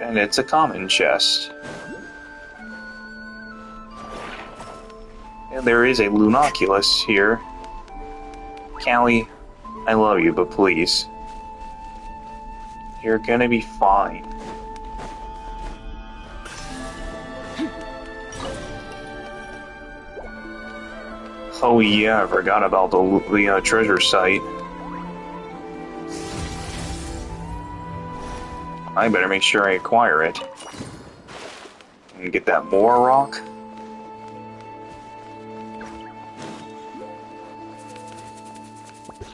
And it's a common chest. And there is a Lunoculus here. Callie, I love you, but please. You're gonna be fine. Oh yeah, I forgot about the treasure site. I better make sure I acquire it. And get that more rock.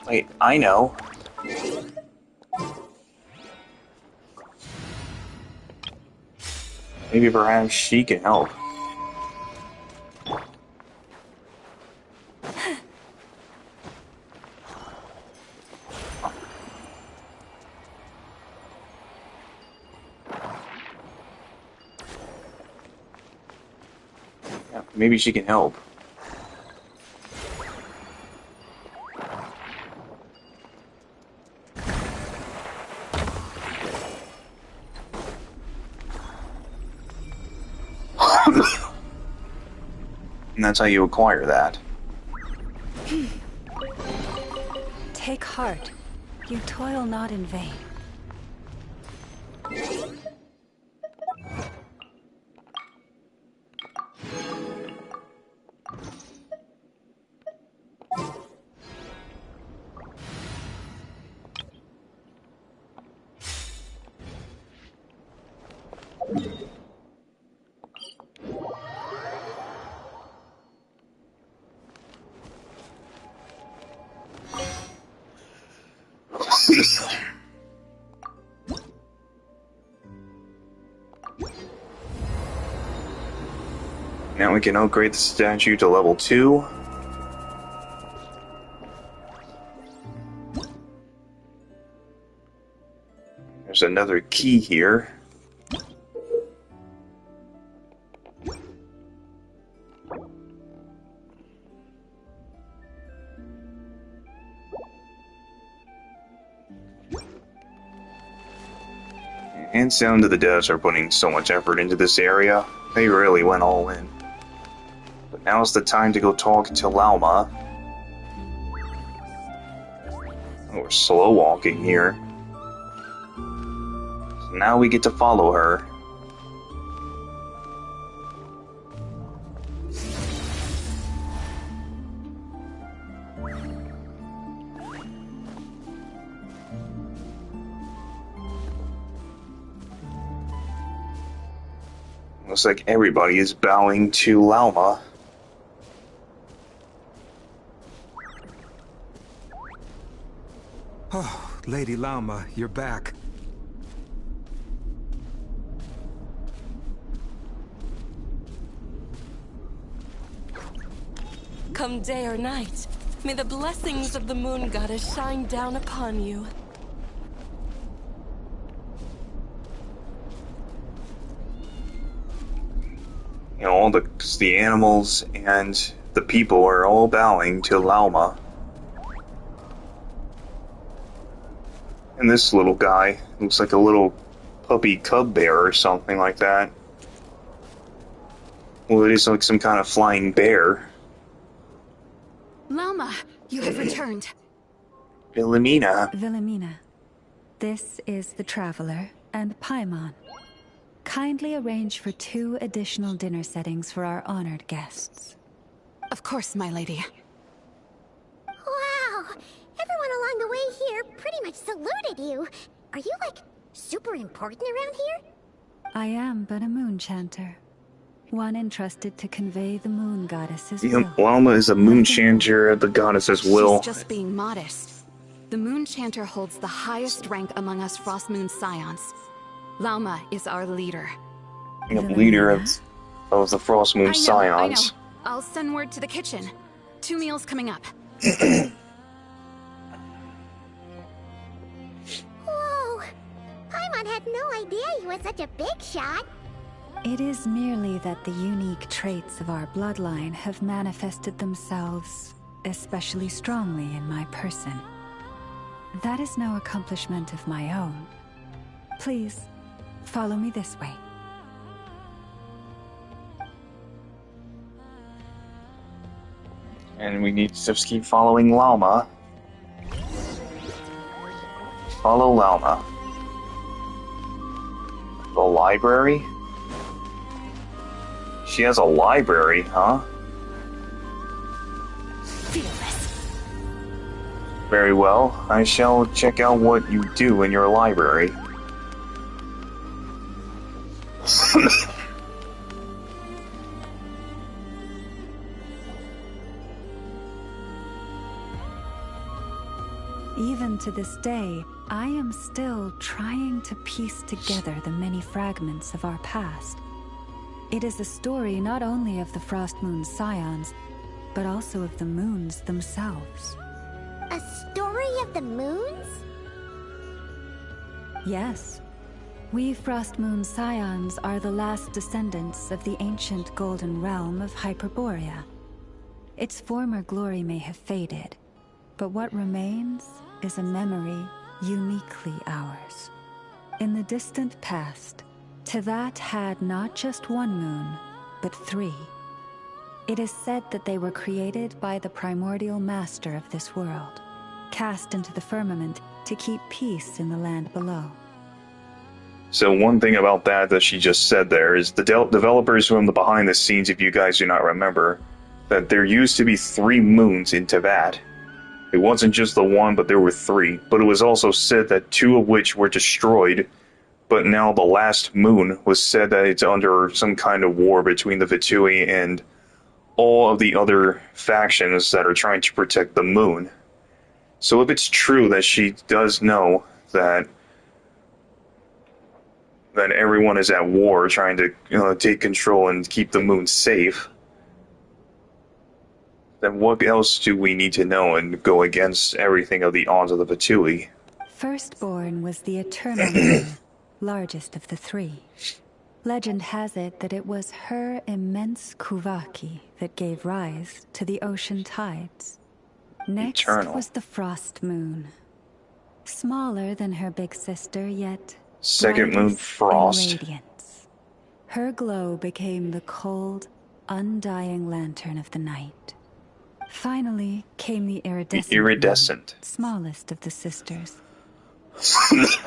Wait, I know. Maybe perhaps she can help. Yeah, maybe she can help. And that's how you acquire that. Take heart. You toil not in vain. Now we can upgrade the statue to level 2. There's another key here. And Sound of the Devs are putting so much effort into this area. They really went all in. But now's the time to go talk to Lauma. Oh, we're slow walking here. So now we get to follow her. Looks like everybody is bowing to Lauma. Oh, Lady Lauma, you're back. Come day or night, may the blessings of the moon goddess shine down upon you. You know, all the animals and the people are all bowing to Lauma. And this little guy looks like a little puppy cub bear or something like that. Well, it is like some kind of flying bear. Lauma, you have returned. Wilhelmina. Wilhelmina, this is the Traveler and Paimon. Kindly arrange for 2 additional dinner settings for our honored guests. Of course, my lady. Wow! Everyone along the way here pretty much saluted you. Are you, like, super important around here? I am but a moon chanter. One entrusted to convey the moon goddess's Yeah, will. Lauma is a moon chanter of the goddess's will. She's just being modest. The moon chanter holds the highest rank among us Frost Moon Scions. Lauma is our leader. Leader of of the Frost Moon I know. Scions. I'll send word to the kitchen. 2 meals coming up. Whoa! Paimon had no idea you were such a big shot. It is merely that the unique traits of our bloodline have manifested themselves especially strongly in my person. That is no accomplishment of my own. Please, follow me this way. And we need to just keep following Llama. Follow Llama. The library? She has a library, huh? Very well. I shall check out what you do in your library. Even to this day, I am still trying to piece together the many fragments of our past. It is a story not only of the Frost Moon Scions, but also of the moons themselves. A story of the moons? Yes. We Frost Moon Scions are the last descendants of the ancient golden realm of Hyperborea. Its former glory may have faded, but what remains is a memory uniquely ours. In the distant past, Teyvat had not just one moon, but 3. It is said that they were created by the primordial master of this world, cast into the firmament to keep peace in the land below. So one thing about that she just said there is the developers from the behind the scenes, if you guys do not remember, that there used to be 3 moons in Teyvat. It wasn't just the one, but there were 3. But it was also said that 2 of which were destroyed, but now the last moon was said that it's under some kind of war between the Fatui and all of the other factions that are trying to protect the moon. So if it's true that she does know that everyone is at war trying to take control and keep the moon safe, then what else do we need to know and go against everything of the odds of the Fatui? Firstborn was the eternal moon, largest of the 3. Legend has it that it was her immense kuvaki that gave rise to the ocean tides. Next was the Frost Moon. Smaller than her big sister, yet second moon Frost. Radiance. Her glow became the cold, undying lantern of the night. Finally came the iridescent. Moon, smallest of the sisters.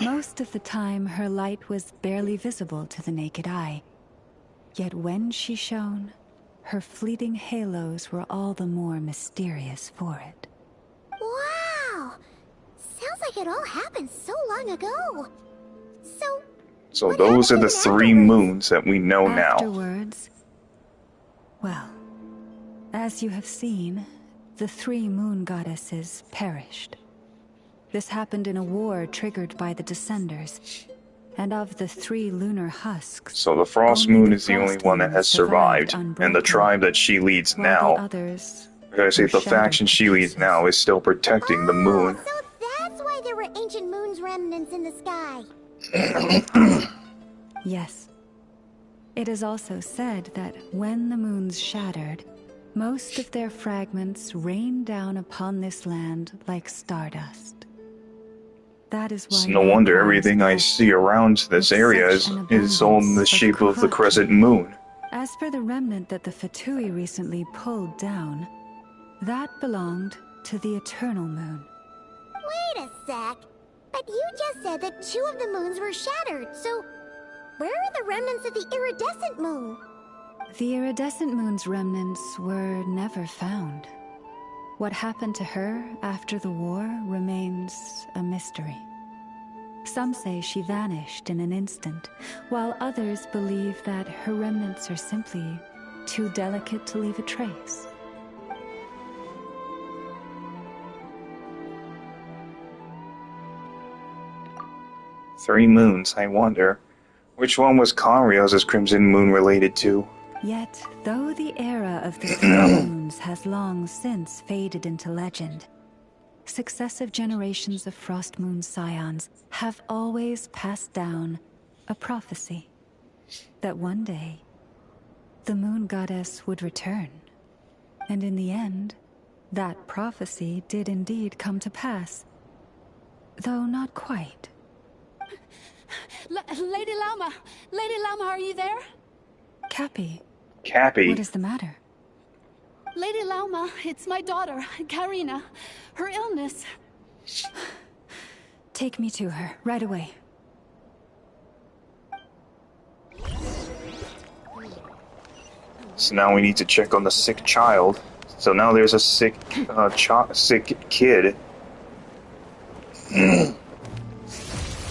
Most of the time, her light was barely visible to the naked eye. Yet when she shone, her fleeting halos were all the more mysterious for it. Wow! Sounds like it all happened so long ago. So those are the 3 moons that we know now. Afterwards, well, as you have seen, the 3 moon goddesses perished. This happened in a war triggered by the Descenders, and of the 3 lunar husks. So the Frost Moon is the only one that has survived, and the tribe that she leads now, the faction she leads now is still protecting the moon. So that's why there were ancient moon's remnants in the sky. Yes. It is also said that when the moons shattered, most of their fragments rained down upon this land like stardust. That is why it's no wonder everything I see around this area is all in the shape of the crescent moon. As for the remnant that the Fatui recently pulled down, that belonged to the eternal moon. Wait a sec. But you just said that 2 of the moons were shattered, so where are the remnants of the iridescent moon? The iridescent moon's remnants were never found. What happened to her after the war remains a mystery. Some say she vanished in an instant, while others believe that her remnants are simply too delicate to leave a trace. Three moons, I wonder. Which one was Karios' crimson moon related to? Yet, though the era of the three moons has long since faded into legend, successive generations of Frost Moon scions have always passed down a prophecy that one day the moon goddess would return. And in the end, that prophecy did indeed come to pass. Though not quite. Lady Lama! Lady Lama, are you there? Cappy. Cappy? What is the matter? Lady Lama, it's my daughter, Karina. Her illness. Take me to her, right away. So now we need to check on the sick child. So now there's a sick, sick kid.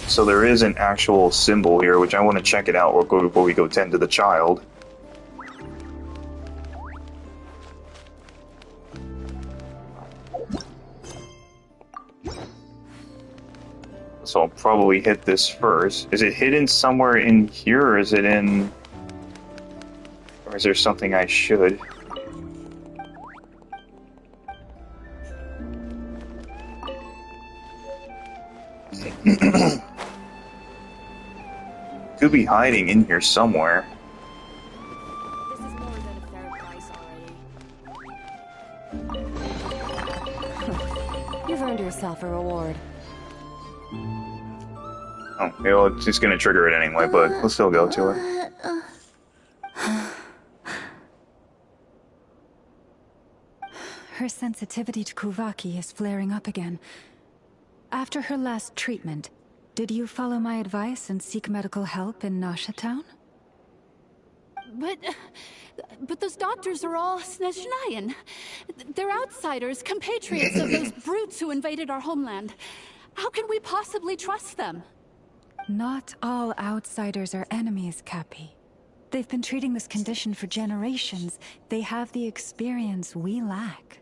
So there is an actual symbol here, which I want to check it out real quick before we go tend to the child. So I'll probably hit this first. Is it hidden somewhere in here, or is it in... Or is there something I should? Could be hiding in here somewhere. This is more than a fair price already. You've earned yourself a reward. Oh, well, it's just gonna trigger it anyway, but we'll still go to her. Her sensitivity to Kuvaki is flaring up again. After her last treatment, did you follow my advice and seek medical help in Nasha Town? But those doctors are all Snezhnayan. They're outsiders, compatriots of those brutes who invaded our homeland. How can we possibly trust them? Not all outsiders are enemies, Cappy. They've been treating this condition for generations. They have the experience we lack.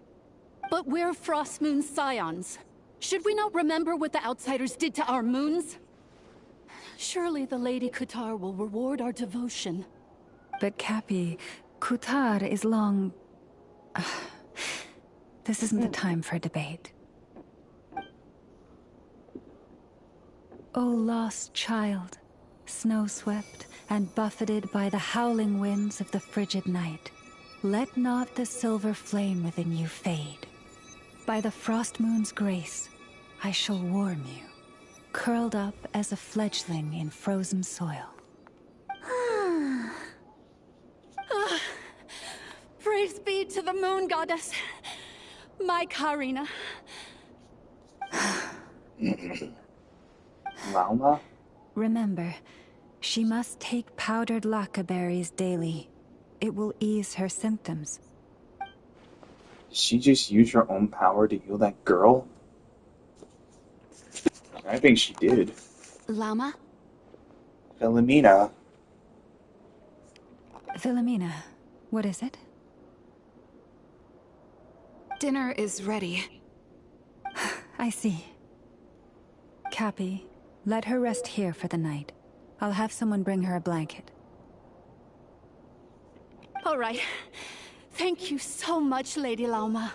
But we're Frost Moon scions. Should we not remember what the outsiders did to our moons? Surely the Lady Kutar will reward our devotion. But Cappy, Kutar is long... This isn't the time for debate. O lost child, snow-swept and buffeted by the howling winds of the frigid night, let not the silver flame within you fade. By the frost moon's grace, I shall warm you, curled up as a fledgling in frozen soil. Praise be to the moon goddess, my Karina. Lauma? Remember, she must take powdered laka berries daily. It will ease her symptoms. Did she just use her own power to heal that girl? I think she did. Lama? Philomena. Philomena, what is it? Dinner is ready. I see. Cappy, let her rest here for the night. I'll have someone bring her a blanket. All right. Thank you so much, Lady Lauma.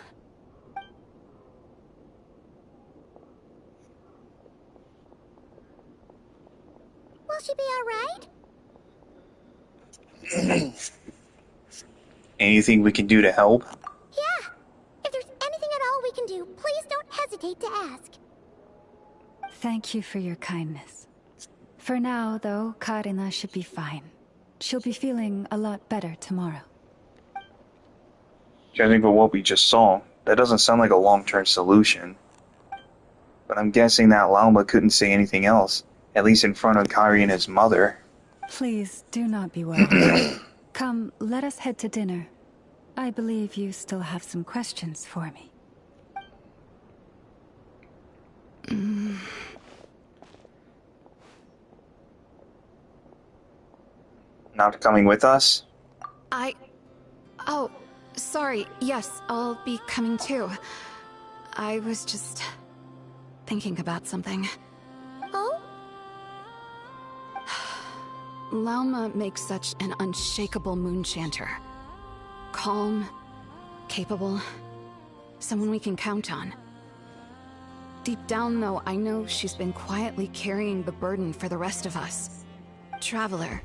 Will she be alright? Anything we can do to help? Yeah. If there's anything at all we can do, please don't hesitate to ask. Thank you for your kindness. For now, though, Karina should be fine. She'll be feeling a lot better tomorrow. Judging for what we just saw, that doesn't sound like a long-term solution. But I'm guessing that Lauma couldn't say anything else, at least in front of Kairi and his mother. Please, do not be worried. Come, let us head to dinner. I believe you still have some questions for me. Not coming with us? Oh, sorry. Yes, I'll be coming too. I was just thinking about something. Oh? Lauma makes such an unshakable moon chanter. Calm, capable, someone we can count on. Deep down, though, I know she's been quietly carrying the burden for the rest of us. Traveler,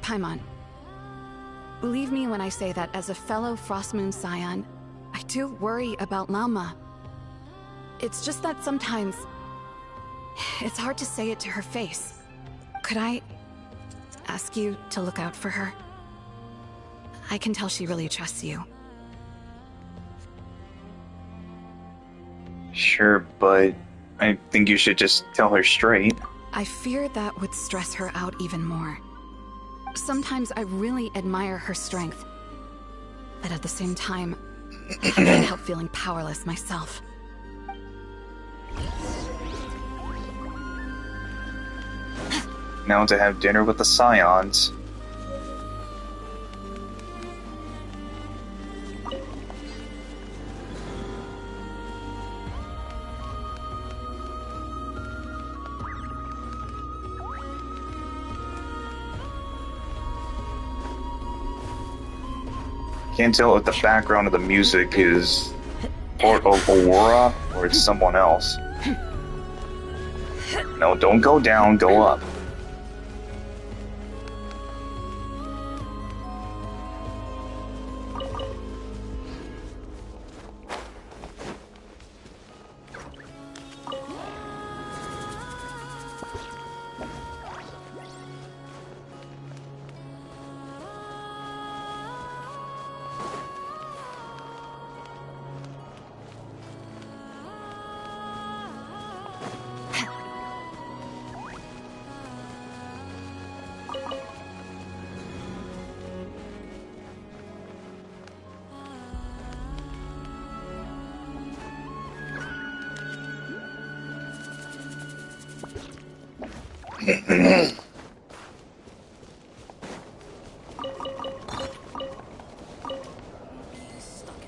Paimon, believe me when I say that as a fellow Frostmoon Scion, I do worry about Lauma. It's just that sometimes it's hard to say it to her face. Could I ask you to look out for her? I can tell she really trusts you. Sure, but I think you should just tell her straight. I fear that would stress her out even more. Sometimes I really admire her strength, but at the same time, I can't help feeling powerless myself. Now to have dinner with the Scions. Can't tell if the background of the music is part of Aurora or it's someone else. No, don't go down, go up. Stuck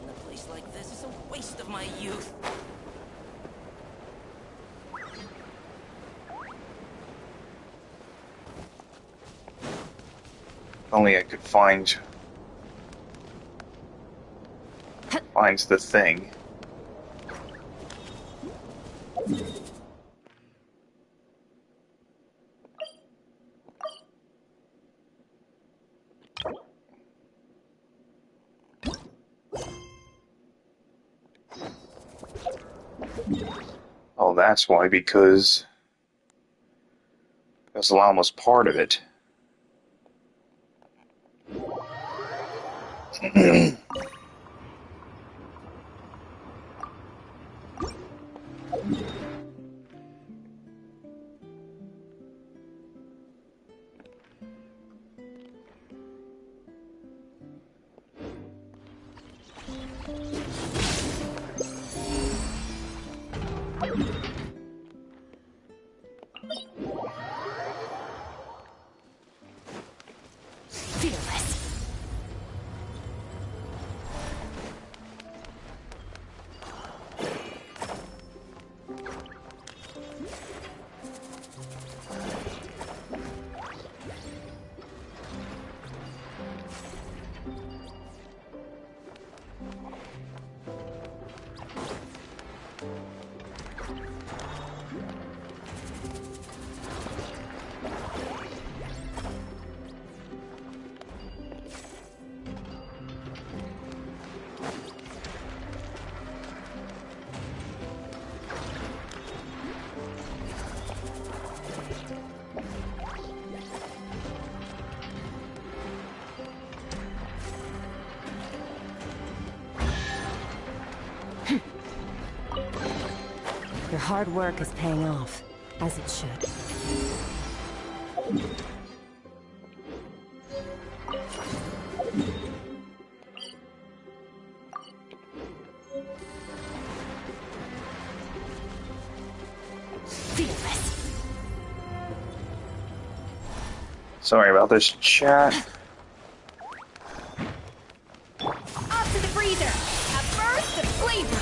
in a place like this is a waste of my youth. Only I could find finds the thing. Oh, that's why, because Lam was part of it. Your hard work is paying off, as it should. Sorry about this, chat. Off to the freezer! A burst of flavor!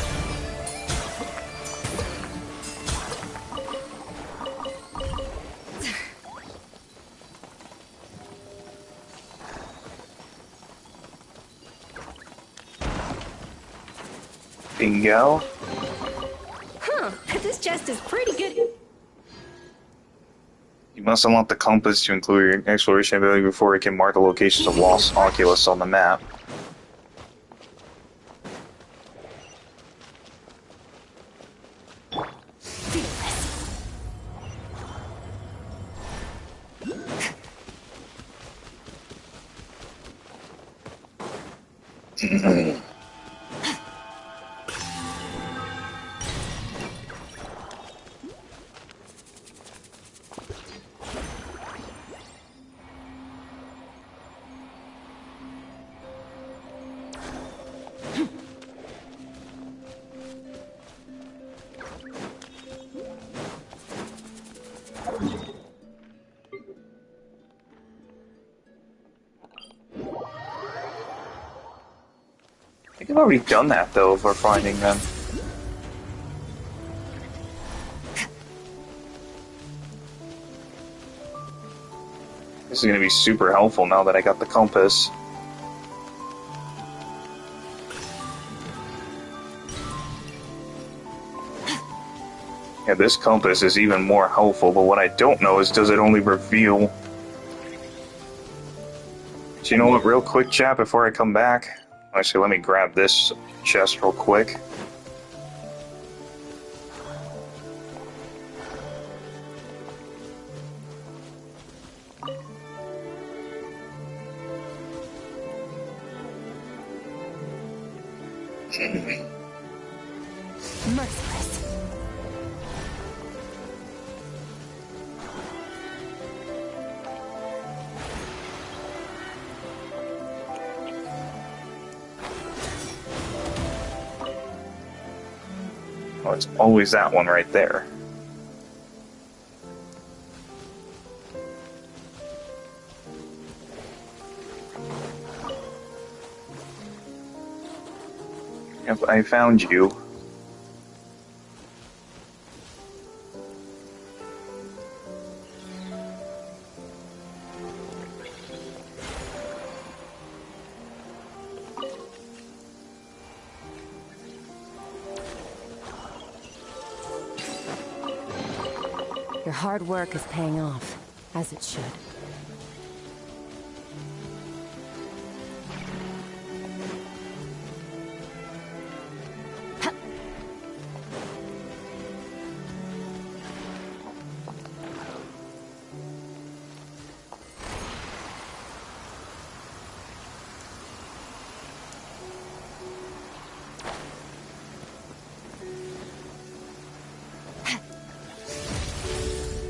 Bingo. Huh, this chest is pretty good. You must unlock the compass to include your exploration ability before it can mark the locations of lost Oculus on the map. I think I've already done that though for finding them. This is going to be super helpful now that I got the compass. Yeah, this compass is even more helpful, but what I don't know is does it only reveal... So you know what, real quick chat, before I come back? Actually, let me grab this chest real quick. Merciless. Oh, it's always that one right there. Yep, I found you. Your hard work is paying off, as it should.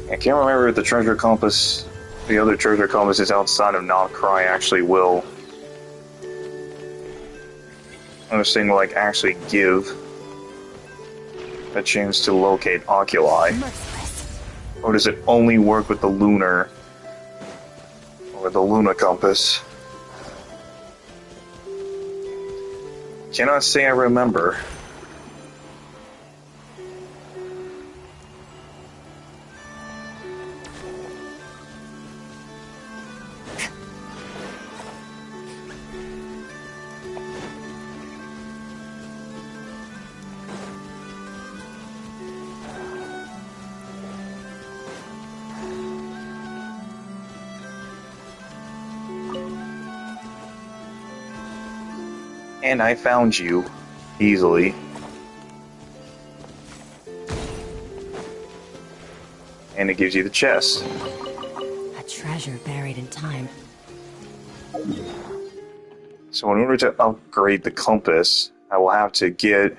I can't remember if the treasure compass, the other treasure compass is outside of Nod Krai actually will. I was saying, like, actually give a chance to locate oculi. Or does it only work with the lunar or the Luna compass? Cannot say I remember. And I found you easily. And it gives you the chest. A treasure buried in time. So in order to upgrade the compass, I will have to get...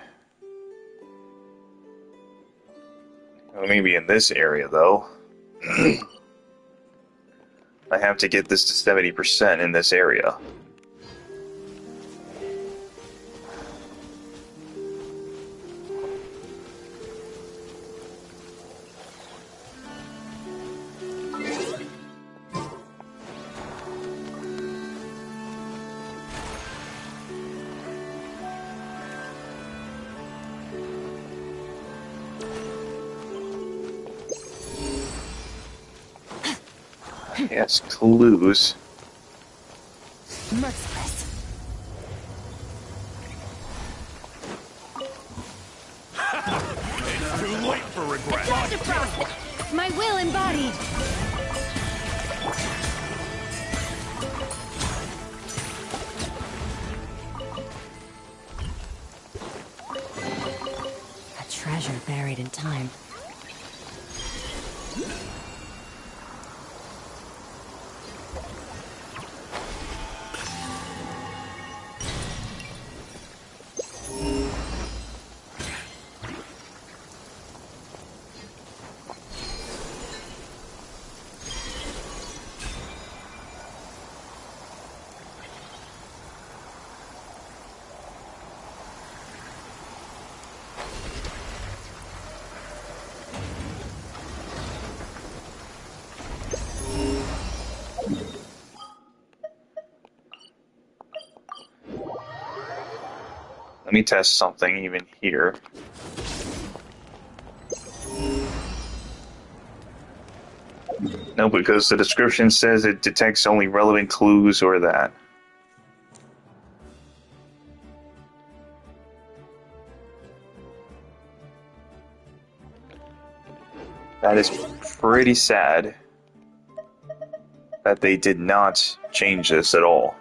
Well, maybe in this area, though. I have to get this to 70% in this area. Yes, clues. Merciless. too late for regret. Dr. Frost! My will embodied! A treasure buried in time. Let me test something even here. No, because the description says it detects only relevant clues or that. That is pretty sad that they did not change this at all.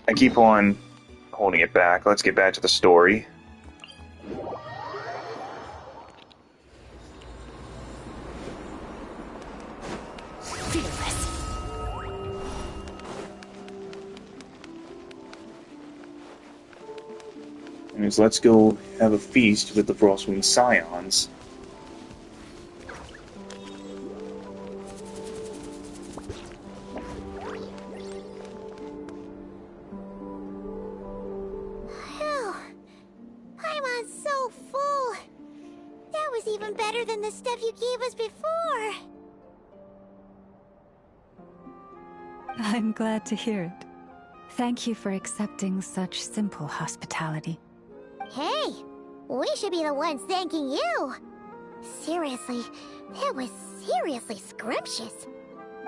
I keep on holding it back. Let's get back to the story. Anyways, let's go have a feast with the Frostmoon Scions. I'm glad to hear it. Thank you for accepting such simple hospitality. Hey, we should be the ones thanking you. Seriously, that was seriously scrumptious.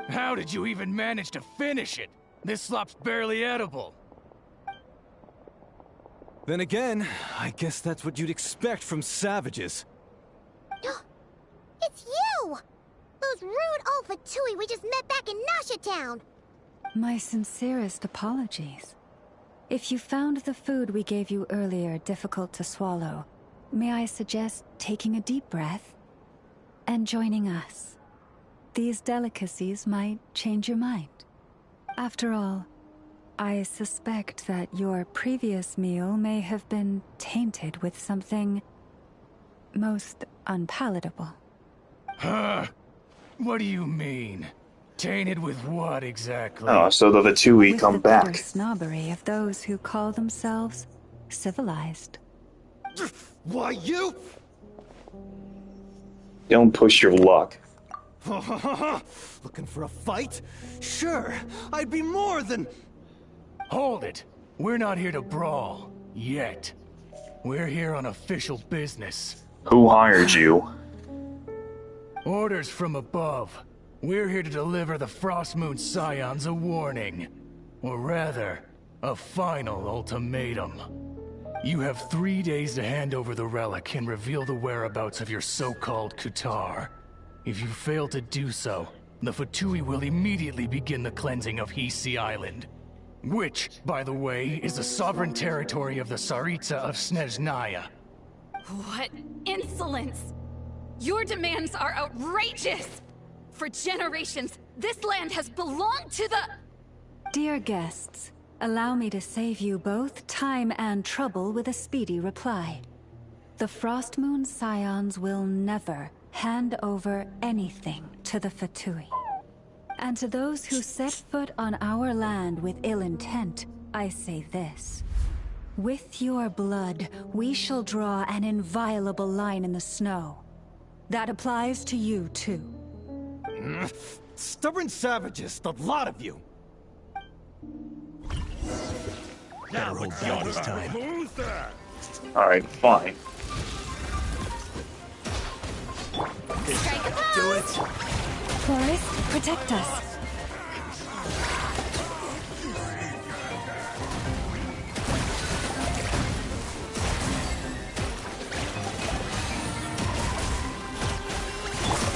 How did you even manage to finish it? This slop's barely edible. Then again, I guess that's what you'd expect from savages. It's you! Those rude old Fatui we just met back in Nasha Town! My sincerest apologies. If you found the food we gave you earlier difficult to swallow, may I suggest taking a deep breath and joining us? These delicacies might change your mind. After all, I suspect that your previous meal may have been tainted with something most unpalatable. Huh? What do you mean? Tainted with what exactly? Oh, so the Fatui come With the bitter back. snobbery of those who call themselves civilized. Why, you? Don't push your luck. Looking for a fight? Sure, I'd be more than... Hold it! We're not here to brawl. Yet. We're here on official business. Who hired you? Orders from above. We're here to deliver the Frostmoon Scions a warning. Or rather, a final ultimatum. You have 3 days to hand over the relic and reveal the whereabouts of your so-called Kutar. If you fail to do so, the Fatui will immediately begin the cleansing of Hisi Island. Which, by the way, is the sovereign territory of the Tsaritsa of Snezhnaya. What insolence! Your demands are outrageous! For generations, this land has belonged to the... Dear guests, allow me to save you both time and trouble with a speedy reply. The Frostmoon Scions will never hand over anything to the Fatui. And to those who set foot on our land with ill intent, I say this. With your blood, we shall draw an inviolable line in the snow. That applies to you, too. Stubborn savages, the lot of you! Better hold down this time. Alright, fine. Do it. Boris, protect us.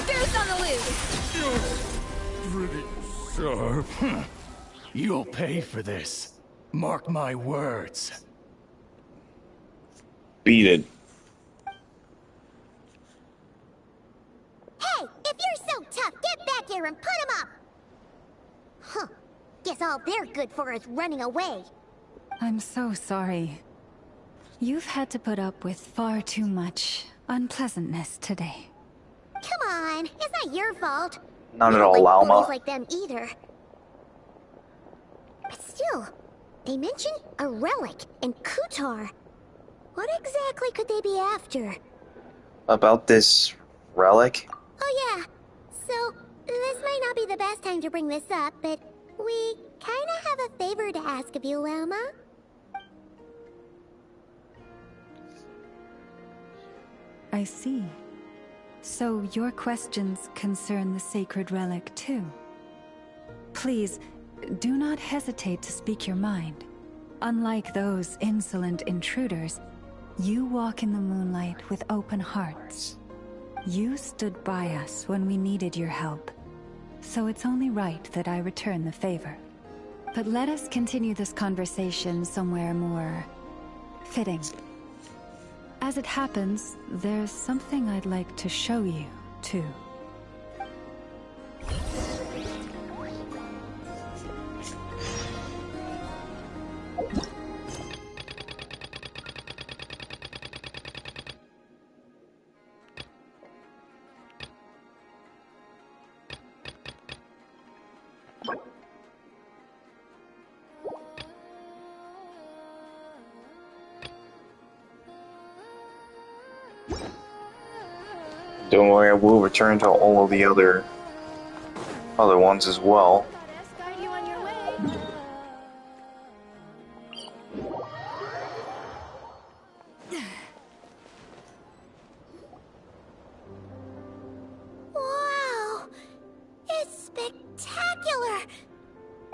Goose on the loose! Pretty sharp. You'll pay for this. Mark my words. Beat it. Hey, if you're so tough, get back here and put him up! Huh. Guess all they're good for is running away. I'm so sorry. You've had to put up with far too much unpleasantness today. Come on, it's not your fault. Not You at don't all, like Alma. bullies like them either. But still, they mentioned a relic in Kutar. What exactly could they be after? About this relic? Oh yeah, so this might not be the best time to bring this up, but we kinda have a favor to ask of you, Alma. I see. So your questions concern the sacred relic too. Please, do not hesitate to speak your mind. Unlike those insolent intruders, you walk in the moonlight with open hearts. You stood by us when we needed your help, so it's only right that I return the favor. But let us continue this conversation somewhere more fitting. As it happens, there's something I'd like to show you, too. Don't worry, I will return to all of the other ones as well. Wow! It's spectacular!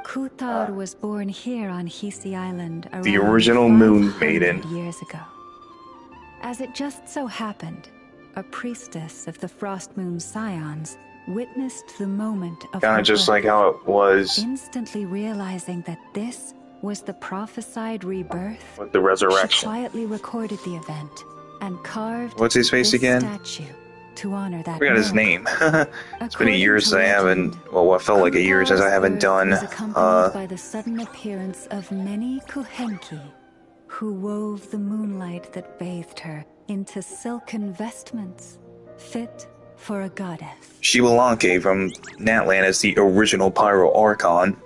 Kutar was born here on Hisi Island around The original Moon Maiden. 500 years ago. As it just so happened, a priestess of the Frost Moon Scions witnessed the moment of Kinda her just birth, like how it was instantly realizing that this was the prophesied rebirth. with the She resurrection. quietly recorded the event and carved What's his face this again? statue to honor I that forgot his miracle. name. It's been a year since I haven't, well, what felt like a year since I haven't done, Was accompanied by the sudden appearance of many Kuhenki, who wove the moonlight that bathed her into silken vestments, fit for a goddess. Shivalanke from Natlan is the original Pyro Archon.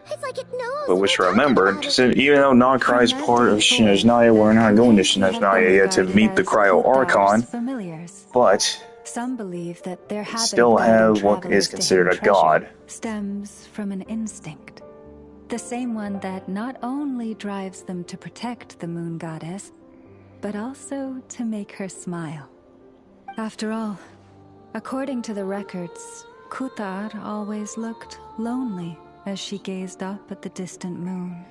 It's like it knows. But which remember, even though Nod Krai is part of Shinajnaya, we're not going to Shinajnaya yet to meet the Cryo Archon, Familiars. but Some believe that their habit still of guiding have what travelers is to considered a hidden treasure god. stems from an instinct. The same one that not only drives them to protect the moon goddess, but also to make her smile. After all, according to the records, Kutar always looked lonely as she gazed up at the distant moon.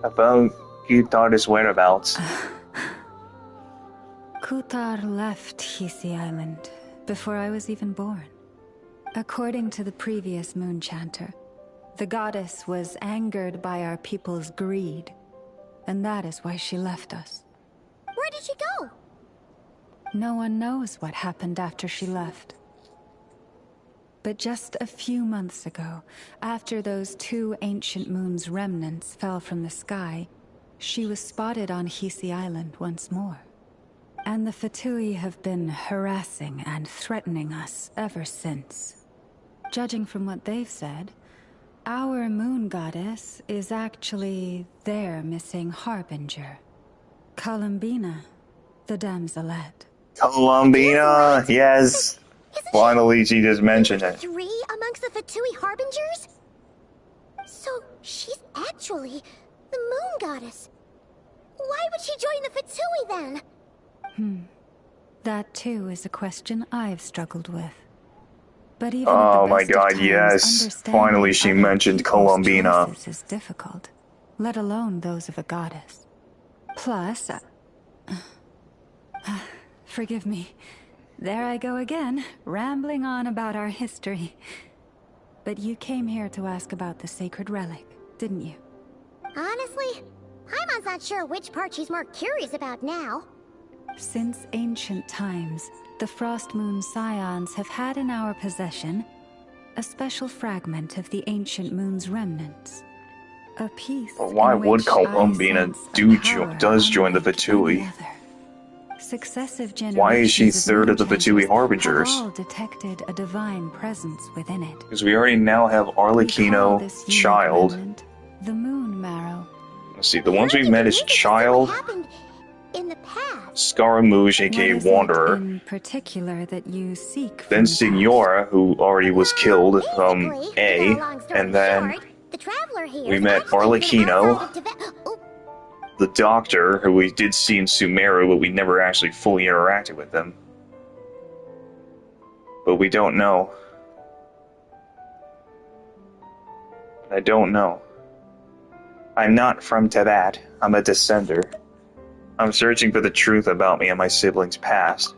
About Kutar's whereabouts. Kutar left Hisi Island before I was even born. According to the previous moon chanter, the goddess was angered by our people's greed, and that is why she left us. Where did she go? No one knows what happened after she left. But just a few months ago, after those two ancient moons' remnants fell from the sky, she was spotted on Hisi Island once more. And the Fatui have been harassing and threatening us ever since. Judging from what they've said, our moon goddess is actually their missing harbinger, Columbina, the damselette. Columbina, yes. Finally, she just mentioned it. 3 amongst the Fatui Harbingers? So, she's actually the moon goddess. Why would she join the Fatui then? That too is a question I've struggled with. But even Oh at the my best of god, times, yes. understanding Finally, she other mentioned people's Columbina. choices is difficult, let alone those of a goddess. Plus, forgive me. There I go again, rambling on about our history. But you came here to ask about the sacred relic, didn't you? Honestly, Paimon's not sure which part she's more curious about now. Since ancient times, the Frost Moon Scions have had in our possession a special fragment of the ancient moon's remnants. A piece Why in would which I Columbina sense a power does join the unlike Fatui? any other. Successive generations Why is she third of the Fatui Harbingers? have all detected a divine presence within it. Because we already now have We call Arlecchino, this unique Child. remnant the Moon Marrow. Let's see, the ones we met is Child, In the past, Scaramouche, aka What is it Wanderer, in particular that you seek then from Signora, who already was killed, A, long story and then short, the traveler here we is met actually from Arlecchino, outside of Tibet. Oh, the Doctor, who we did see in Sumeru, but we never actually fully interacted with them. But we don't know. I don't know. I'm not from Tibet. I'm a descender. I'm searching for the truth about me and my siblings' past.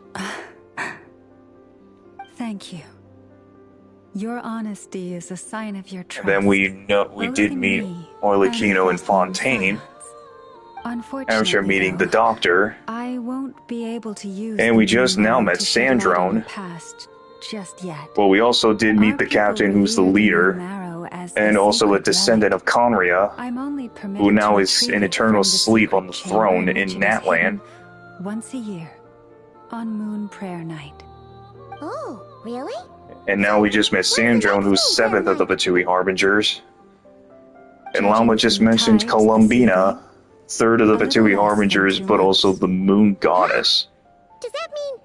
Thank you. Your honesty is a sign of your trust. And then we both did in meet me Arlecchino and and Fontaine. Unfortunately, After meeting the though, Doctor, I won't be able to use and the we just Moon now Marrow met to shed light on your Sandrone. past just yet. Well, we also did meet Our the people captain, who's the revere the leader, Moon Marrow as and a also a sacred descendant of Conria, I'm only permitted who now to is retrieve in it eternal from the sleep on the secret chamber throne in in which it is hidden Natlan. once a year, on Moon Prayer Night. oh, really? And now we just met Sandrone, who's 7th of the Fatui Harbingers. And Lama just mentioned Columbina, 3rd of the Fatui Harbingers, but also the Moon Goddess. Does that mean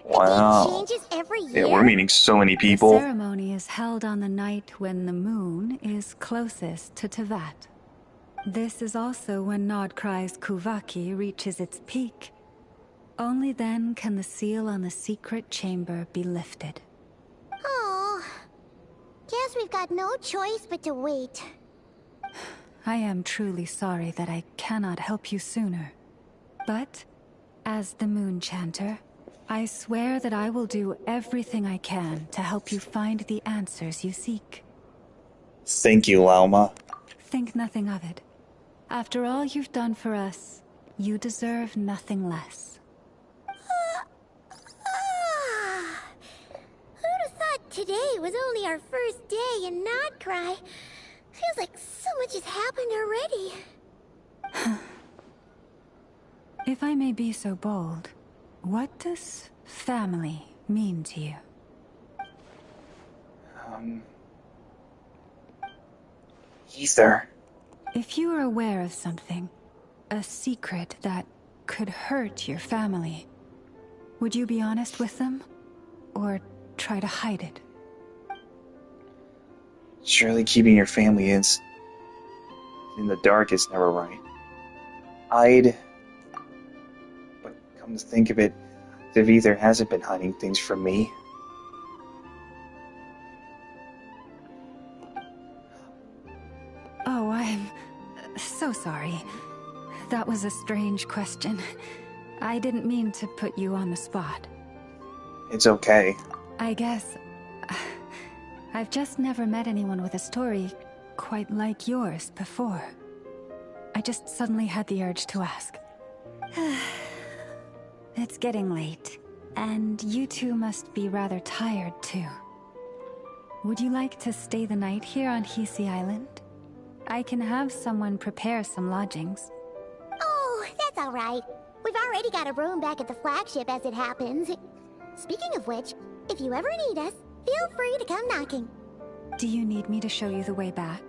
Wow. changes every year? Yeah, we're meeting so many The people. ceremony is held on the night when the moon is closest to Tevat. This is also when Nod Krai's Kuvaki reaches its peak. Only then can the seal on the secret chamber be lifted. Oh, guess we've got no choice but to wait. I am truly sorry that I cannot help you sooner. But, as the Moon Chanter, I swear that I will do everything I can to help you find the answers you seek. Thank you, Lauma. Think nothing of it. After all you've done for us, you deserve nothing less. Who'd have thought today was only our first day in Nod Krai? Feels like so much has happened already. If I may be so bold, what does family mean to you? Ether. If you are aware of something, a secret that could hurt your family, would you be honest with them? Or try to hide it? Surely keeping your family in the dark is never right. Hide. But come to think of it, Div Ether hasn't been hiding things from me. Oh, I'm so sorry. That was a strange question. I didn't mean to put you on the spot. It's okay. I guess I've just never met anyone with a story quite like yours before. I just suddenly had the urge to ask. It's getting late, and you two must be rather tired too. Would you like to stay the night here on Hisi Island? I can have someone prepare some lodgings. Oh, that's all right. We've already got a room back at the flagship as it happens. Speaking of which, if you ever need us, feel free to come knocking. Do you need me to show you the way back?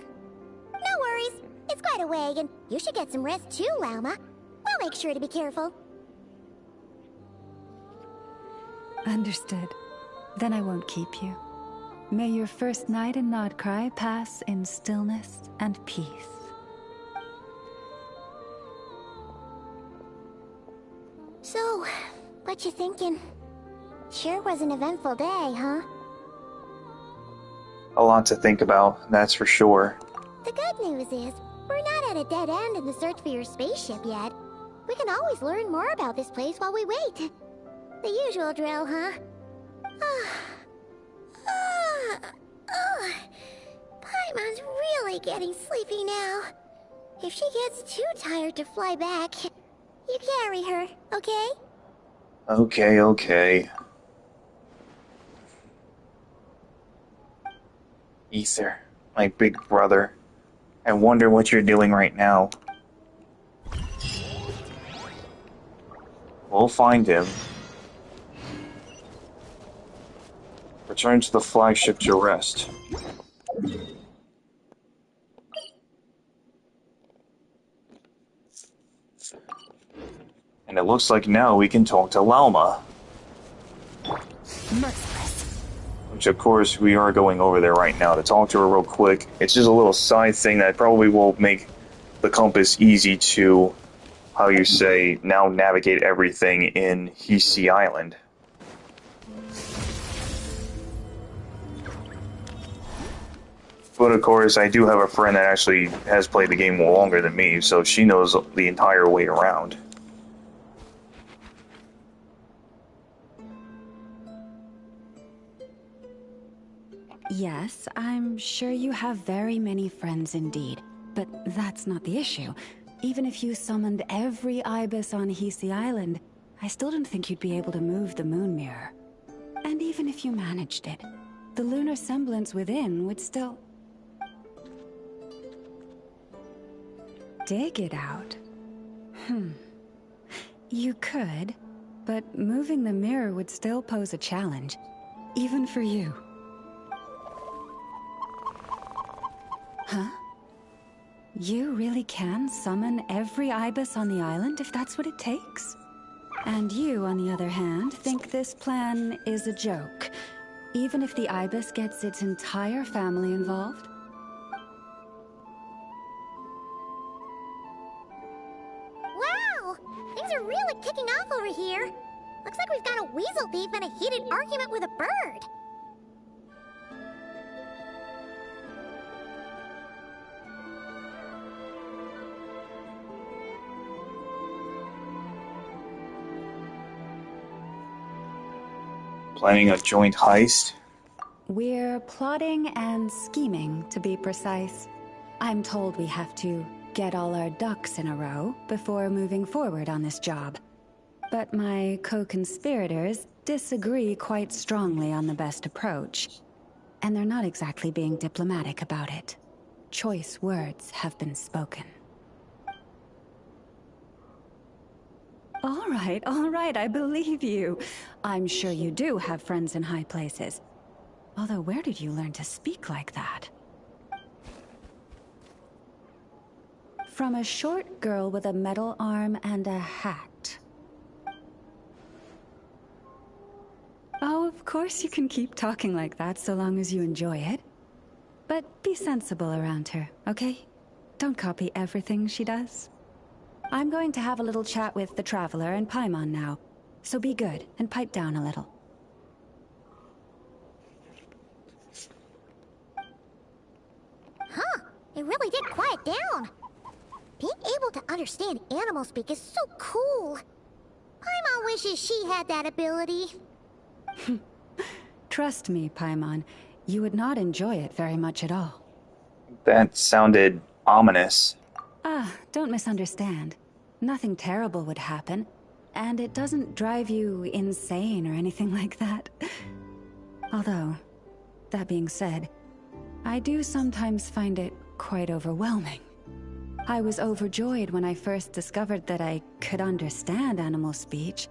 No worries. It's quite a way, and you should get some rest too, Lauma. We'll make sure to be careful. Understood. Then I won't keep you. May your first night in Nod Krai pass in stillness and peace. So, what you thinking? Sure was an eventful day, huh? A lot to think about, that's for sure. The good news is, we're not at a dead end in the search for your spaceship yet. We can always learn more about this place while we wait. The usual drill, huh? Paimon's really getting sleepy now. If she gets too tired to fly back, you carry her, okay? Okay. Ether, my big brother. I wonder what you're doing right now. We'll find him. Return to the flagship to rest. And it looks like now we can talk to Lalma. Merciless. Which, of course, we are going over there right now to talk to her real quick. It's just a little side thing that probably will make the compass easy to, how you say, now navigate everything in Hisi Island. But of course, I do have a friend that actually has played the game longer than me, so she knows the entire way around. Yes, I'm sure you have very many friends indeed, but that's not the issue. Even if you summoned every ibis on Hisi Island, I still don't think you'd be able to move the moon mirror. And even if you managed it, the lunar semblance within would still... dig it out. You could, but moving the mirror would still pose a challenge, even for you. Huh? You really can summon every ibis on the island if that's what it takes? And you, on the other hand, think this plan is a joke, even if the ibis gets its entire family involved? Wow! Things are really kicking off over here. Looks like we've got a weasel thief and a heated argument with a bird. Planning a joint heist? We're plotting and scheming, to be precise. I'm told we have to get all our ducks in a row before moving forward on this job. But my co-conspirators disagree quite strongly on the best approach. And they're not exactly being diplomatic about it. Choice words have been spoken. All right, I believe you. I'm sure you do have friends in high places. Although, where did you learn to speak like that? From a short girl with a metal arm and a hat. Oh, of course you can keep talking like that so long as you enjoy it. But be sensible around her, okay? Don't copy everything she does. I'm going to have a little chat with the Traveler and Paimon now, so be good and pipe down a little. Huh, it really did quiet down. Being able to understand animal speak is so cool. Paimon wishes she had that ability. Trust me, Paimon, you would not enjoy it very much at all. That sounded ominous. Don't misunderstand. Nothing terrible would happen, and it doesn't drive you insane or anything like that. Although, that being said, I do sometimes find it quite overwhelming. I was overjoyed when I first discovered that I could understand animal speech,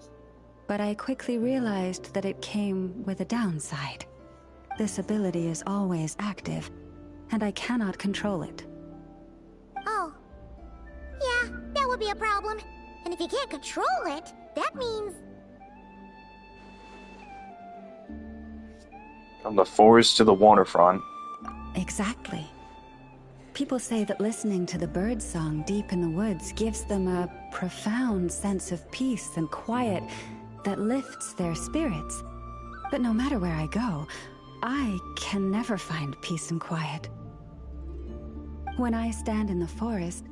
but I quickly realized that it came with a downside. This ability is always active, and I cannot control it. Oh. Yeah, that would be a problem. And if you can't control it, that means... From the forest to the waterfront. Exactly. People say that listening to the bird song deep in the woods gives them a profound sense of peace and quiet that lifts their spirits. But no matter where I go, I can never find peace and quiet. When I stand in the forest,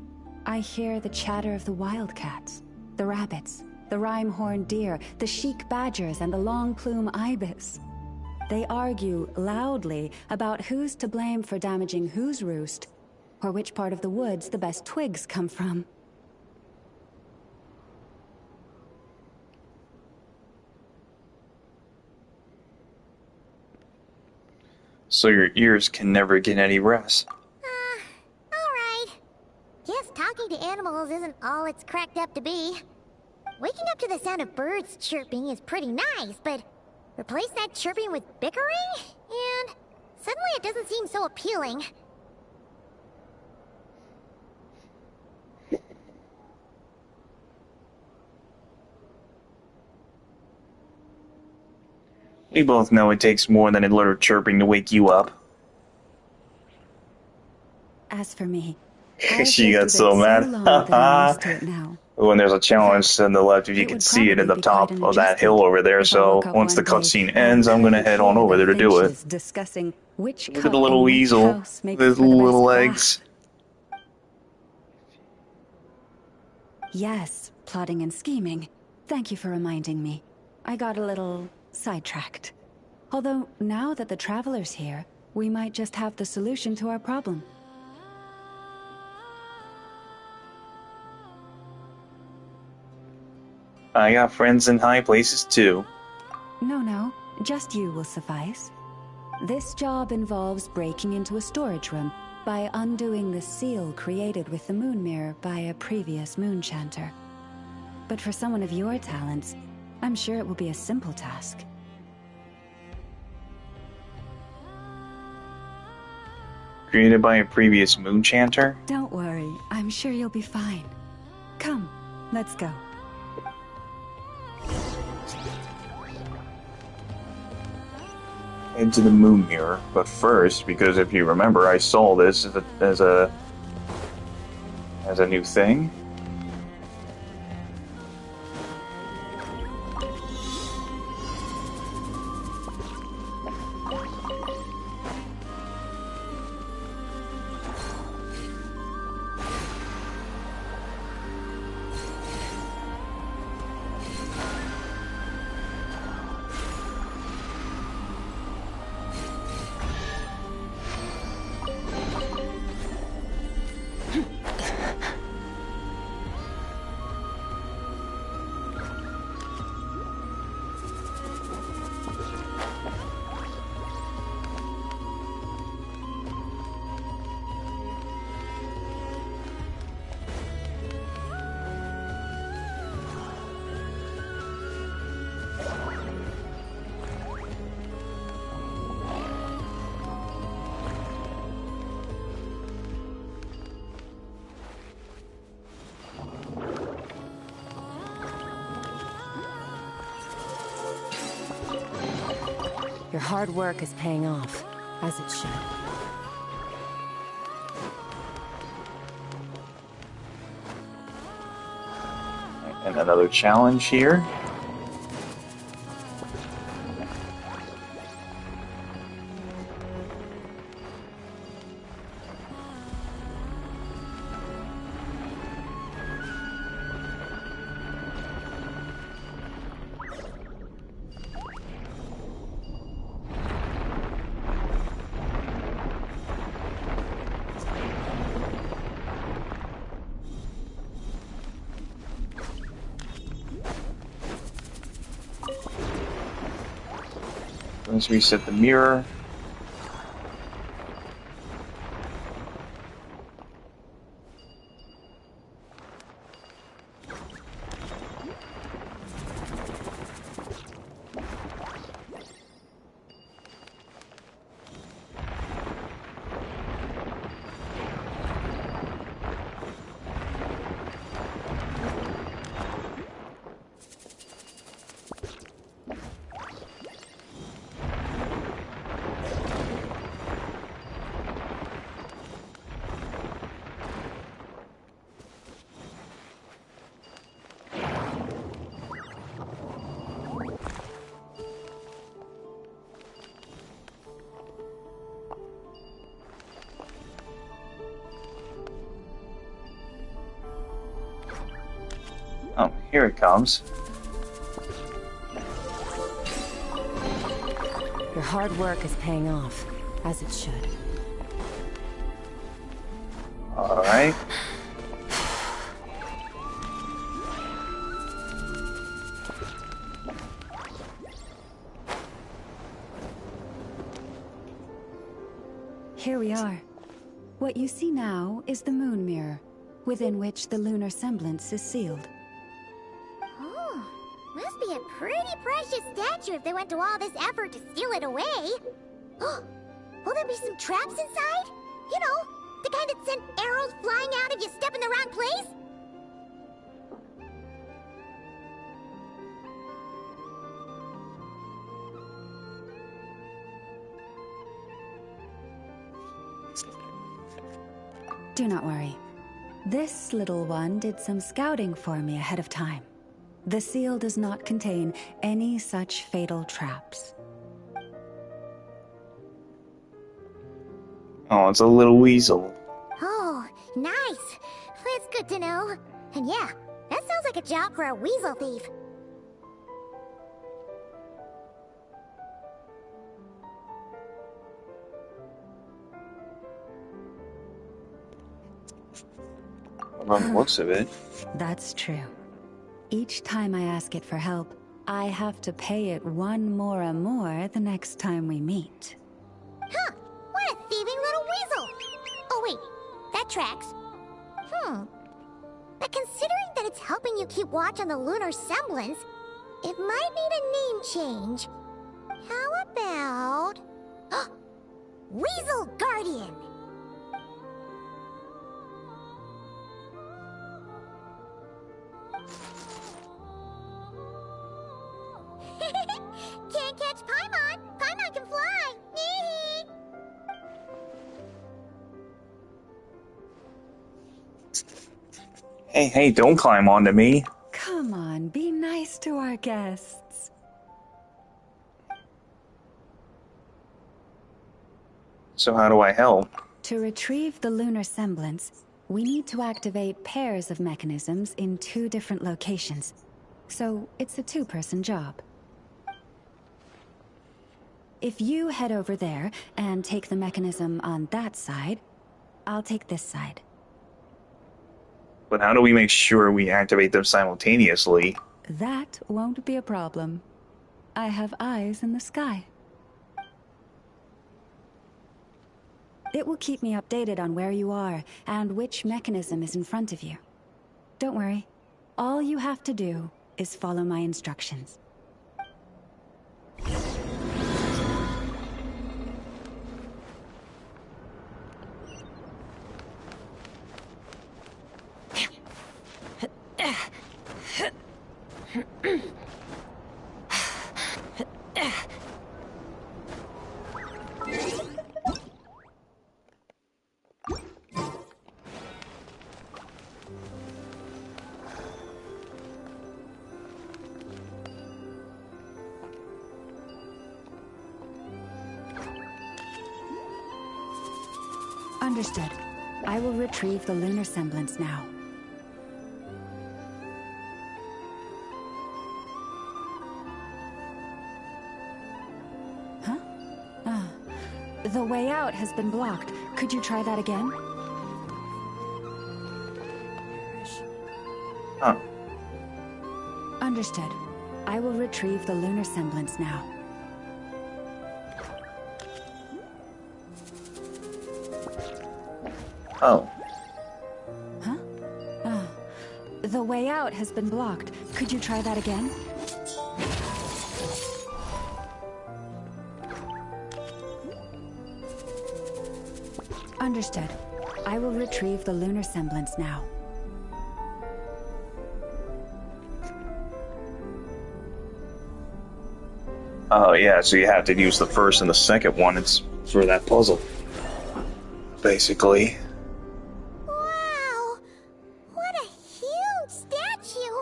I hear the chatter of the wildcats, the rabbits, the rhyme-horned deer, the chic badgers, and the long-plume ibis. They argue loudly about who's to blame for damaging whose roost, or which part of the woods the best twigs come from. So your ears can never get any rest. Alright. Guess talking to animals isn't all it's cracked up to be. Waking up to the sound of birds chirping is pretty nice, but replace that chirping with bickering? And suddenly it doesn't seem so appealing. We both know it takes more than a little chirping to wake you up. As for me, She got so mad. When there's a challenge to the left, if you can see it at the top of that hill over there, so once the cutscene ends, I'm gonna head on over there to do it. Discussing which Look at the little weasel with his little legs. Yes, plotting and scheming. Thank you for reminding me. I got a little sidetracked. Although, now that the Traveler's here, we might just have the solution to our problem. I got friends in high places too. No, just you will suffice. This job involves breaking into a storage room by undoing the seal created with the moon mirror by a previous moon chanter. But for someone of your talents, I'm sure it will be a simple task. Created by a previous moon chanter? Don't worry, I'm sure you'll be fine. Come, let's go. Into the moon mirror, but first, because if you remember, I saw this as a new thing. Your hard work is paying off, as it should. And another challenge here. Let's reset the mirror. Oh, here it comes. Your hard work is paying off, as it should. Alright. Here we are. What you see now is the moon mirror, within which the lunar semblance is sealed. Oh, must be a pretty precious statue if they went to all this effort to steal it away. Will there be some traps inside? You know, the kind that send arrows flying out if you step in the wrong place? Do not worry. This little one did some scouting for me ahead of time. The seal does not contain any such fatal traps. Oh, it's a little weasel. Oh, nice. That's good to know. And yeah, that sounds like a job for a weasel thief. From the looks of it. That's true. Each time I ask it for help, I have to pay it one more the next time we meet. Huh, what a thieving little weasel! Oh wait, that tracks. But considering that it's helping you keep watch on the lunar semblance, it might need a name change. How about... Weasel Guardian! Can't catch Paimon! Paimon can fly! Hey, don't climb onto me. Come on, be nice to our guests. So how do I help? To retrieve the lunar semblance, we need to activate pairs of mechanisms in 2 different locations. So it's a 2-person job. If you head over there and take the mechanism on that side, I'll take this side. But how do we make sure we activate them simultaneously? That won't be a problem. I have eyes in the sky. It will keep me updated on where you are and which mechanism is in front of you. Don't worry. All you have to do is follow my instructions. Understood. I will retrieve the lunar semblance now. Huh? The way out has been blocked. Could you try that again? Huh. Understood. I will retrieve the lunar semblance now. Oh. Huh? The way out has been blocked. Could you try that again? Understood. I will retrieve the lunar semblance now. Oh yeah, so you have to use the first and the second one. It's for that puzzle. Basically. Wow! What a huge statue!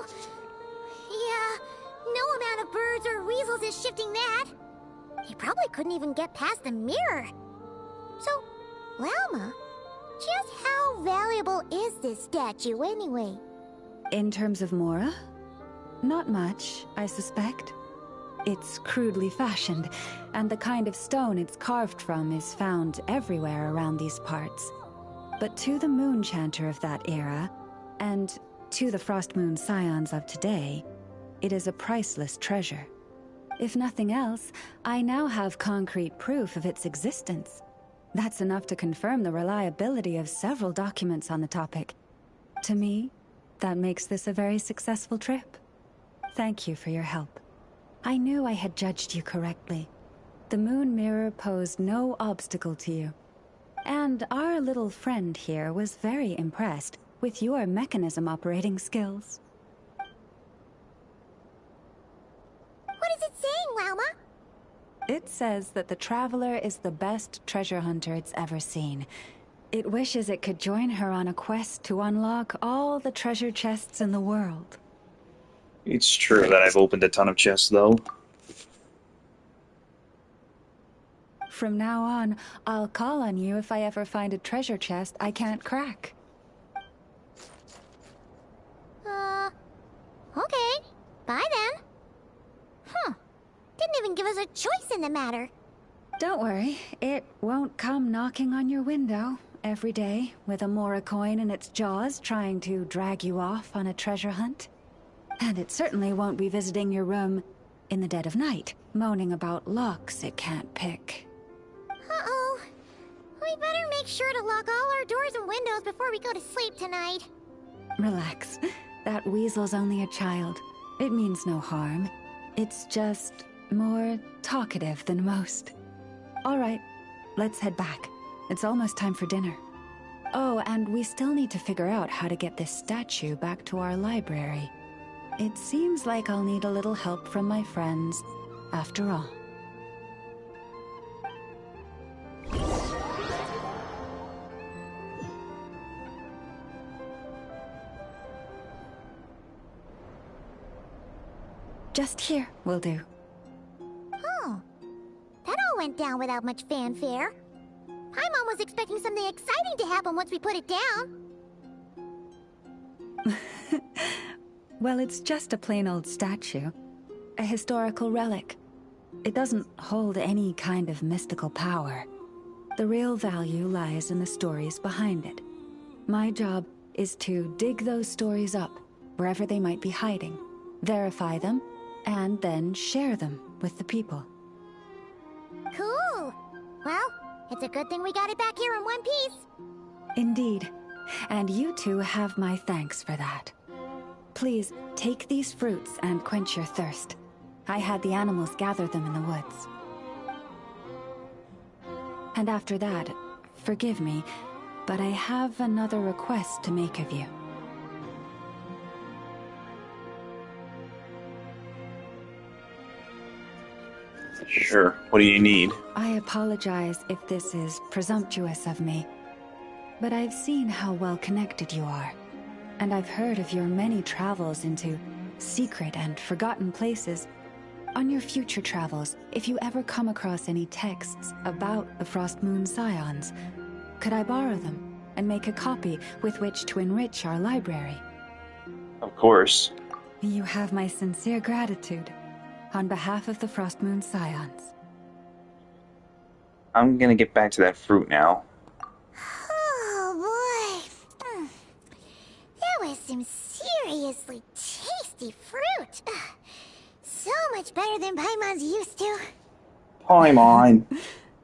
Yeah, no amount of birds or weasels is shifting that. He probably couldn't even get past the mirror. So, Lalma, just how valuable is this statue anyway? In terms of Mora? Not much, I suspect. It's crudely fashioned, and the kind of stone it's carved from is found everywhere around these parts. But to the moon chanter of that era, and to the Frost Moon Scions of today, it is a priceless treasure. If nothing else, I now have concrete proof of its existence. That's enough to confirm the reliability of several documents on the topic. To me, that makes this a very successful trip. Thank you for your help. I knew I had judged you correctly. The moon mirror posed no obstacle to you. And our little friend here was very impressed with your mechanism operating skills. What is it saying, Lauma? It says that the Traveler is the best treasure hunter it's ever seen. It wishes it could join her on a quest to unlock all the treasure chests in the world. It's true that I've opened a ton of chests, though. From now on, I'll call on you if I ever find a treasure chest I can't crack. Okay. Bye then. Huh. Didn't even give us a choice in the matter. Don't worry, it won't come knocking on your window every day with a Mora coin in its jaws trying to drag you off on a treasure hunt. And it certainly won't be visiting your room in the dead of night, moaning about locks it can't pick. Uh-oh. We better make sure to lock all our doors and windows before we go to sleep tonight. Relax. That weasel's only a child. It means no harm. It's just more talkative than most. All right, let's head back. It's almost time for dinner. Oh, and we still need to figure out how to get this statue back to our library. It seems like I'll need a little help from my friends, after all. Just here will do. Oh. That all went down without much fanfare. Paimon was expecting something exciting to happen once we put it down. Well, it's just a plain old statue. A historical relic. It doesn't hold any kind of mystical power. The real value lies in the stories behind it. My job is to dig those stories up, wherever they might be hiding, verify them, and then share them with the people. Cool. Well, it's a good thing we got it back here in one piece. Indeed. And you two have my thanks for that. Please, take these fruits and quench your thirst. I had the animals gather them in the woods. And after that, forgive me, but I have another request to make of you. Sure. What do you need? I apologize if this is presumptuous of me, but I've seen how well connected you are, and I've heard of your many travels into secret and forgotten places. On your future travels, if you ever come across any texts about the Frost Moon Scions, could I borrow them and make a copy with which to enrich our library? Of course. You have my sincere gratitude. On behalf of the Frost Moon Scions. I'm gonna get back to that fruit now. Oh boy. That was some seriously tasty fruit. So much better than Paimon's used to. Paimon.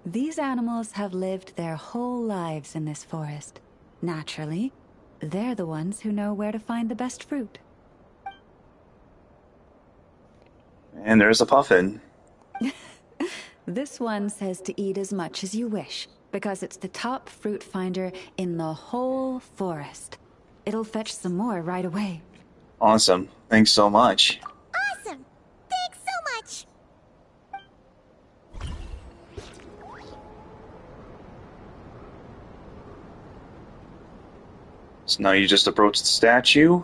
These animals have lived their whole lives in this forest. Naturally, they're the ones who know where to find the best fruit. And there's a puffin. This one says to eat as much as you wish, because it's the top fruit finder in the whole forest. It'll fetch some more right away. Awesome. Thanks so much. Awesome. Thanks so much. So now you just approach the statue.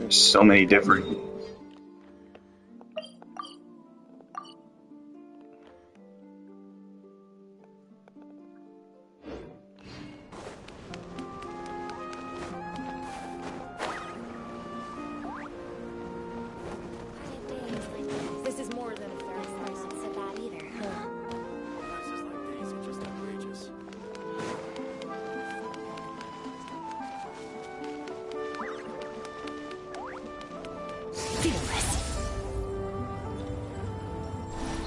There's so many different. This is more than a fair price. It's so bad either, huh? Prices like these are just outrageous.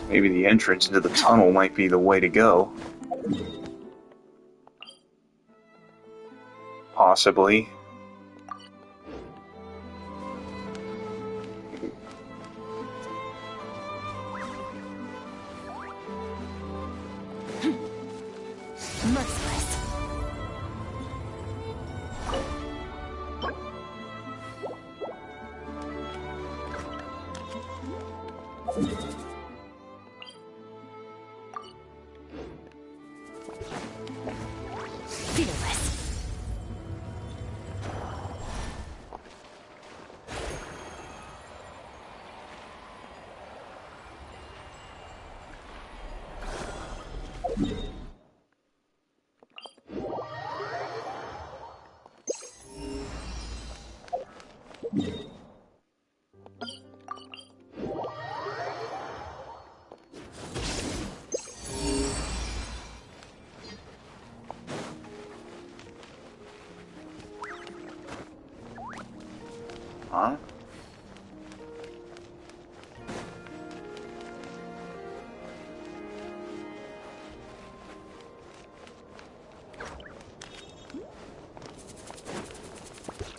Maybe the entrance into the tunnel might be the way to go. Possibly. Merciless. Fearless. Huh?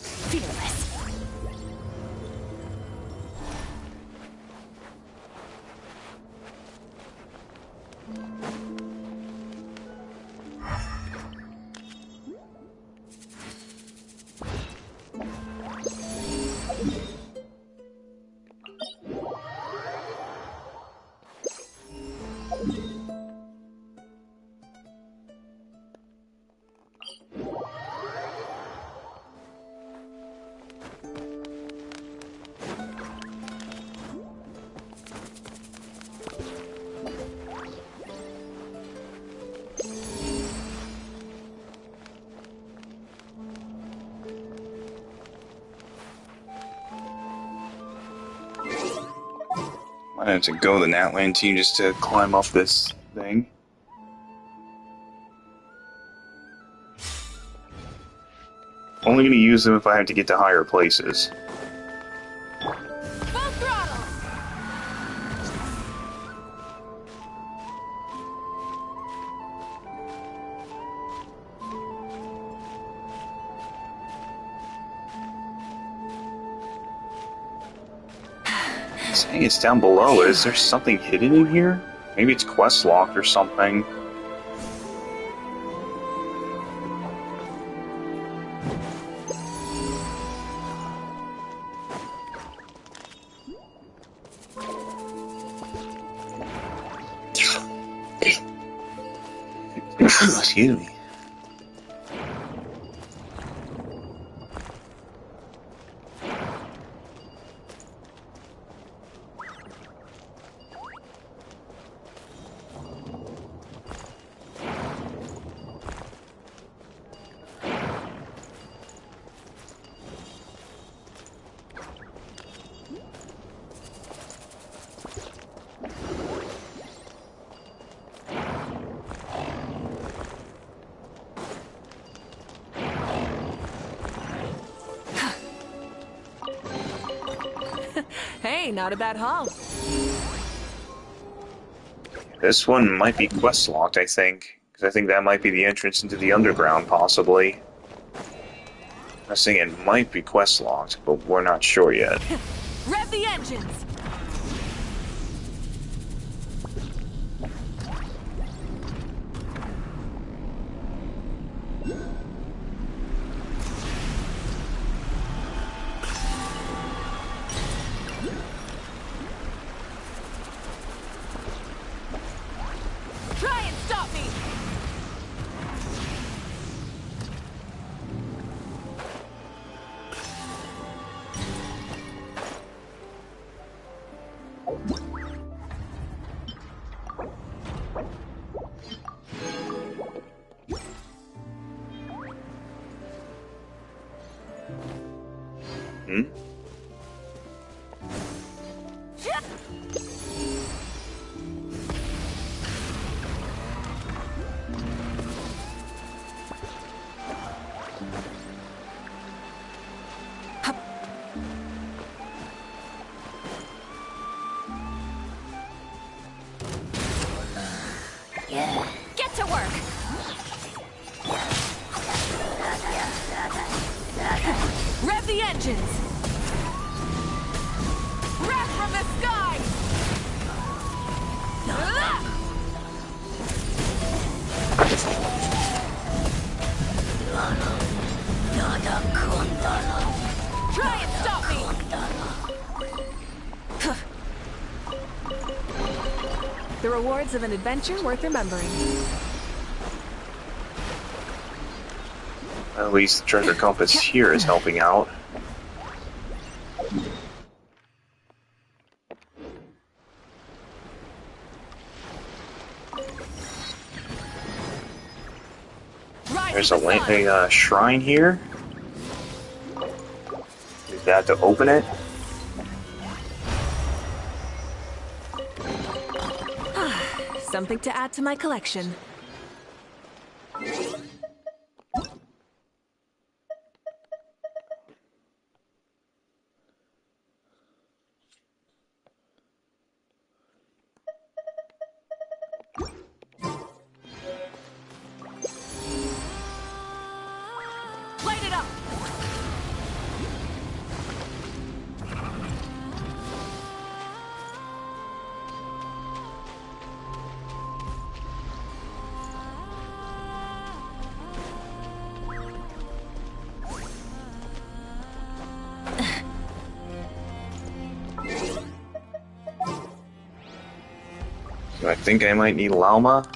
Fearless. I had to go to the Natland team just to climb up this thing. Only gonna use them if I have to get to higher places. Full throttle. Saying it's down below. Is there something hidden in here? Maybe it's quest locked or something. Excuse me. Hey, not a bad haul. This one might be quest locked, I think. Because I think that might be the entrance into the underground, possibly. I was thinking it might be quest locked, but we're not sure yet. Rev the engines! Try and stop me! Hmm? Get to work! Rev the engines! Rev from the sky! Try and stop me! The rewards of an adventure worth remembering. At least the treasure compass here is helping out. There's a shrine here. Use that to open it. Something to add to my collection. Light it up! So I think I might need Llama.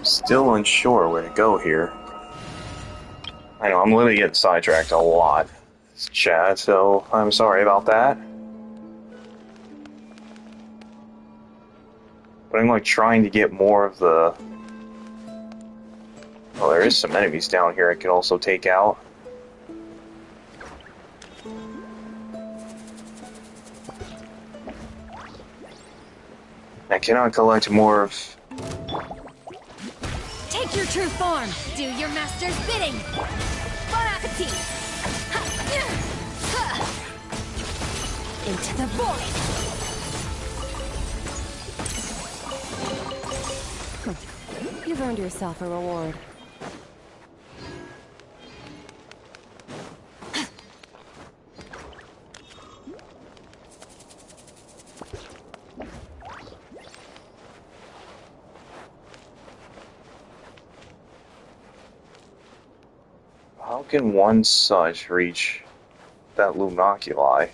Still unsure where to go here. I know, I'm literally getting sidetracked a lot, chat, so I'm sorry about that. But I'm like trying to get more of the... Well, there is some enemies down here I can also take out. I cannot collect more of... Take your true form! Do your master's bidding! Bon appetit! Into the void! You've earned yourself a reward. How can one such reach that Lumnoculi?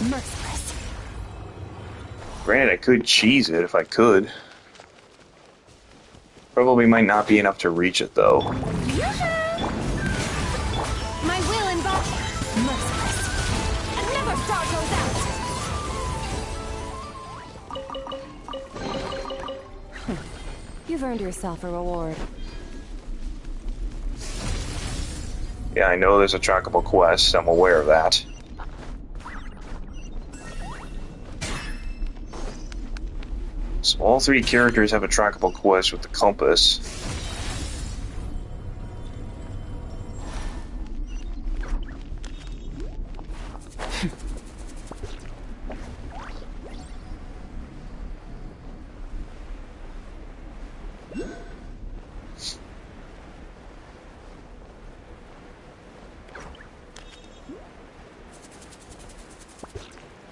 Merciless. Granted, I could cheese it if I could. Probably might not be enough to reach it, though. My will involves merciless. And never far goes out. You've earned yourself a reward. Yeah, I know there's a trackable quest. I'm aware of that. So all three characters have a trackable quest with the compass.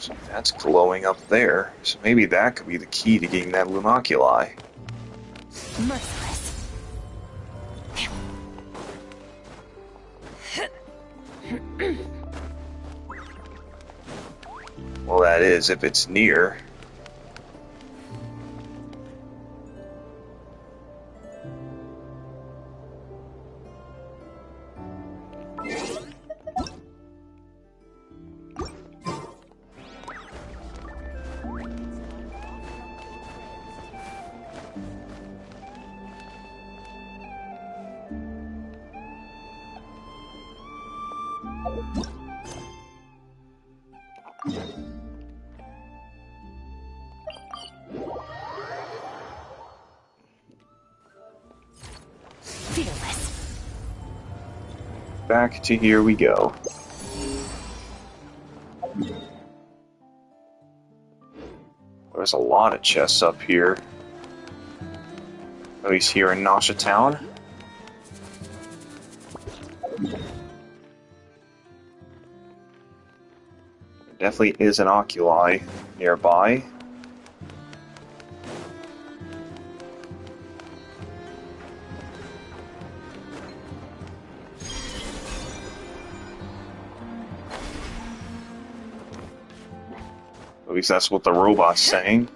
So that's glowing up there. So maybe that could be the key to getting that Lunoculi. Merciless. Well, that is, if it's near. Fearless. Back to here we go. There's a lot of chests up here. At least here in Nasha Town. There definitely is an oculi nearby. At least that's what the robot's saying.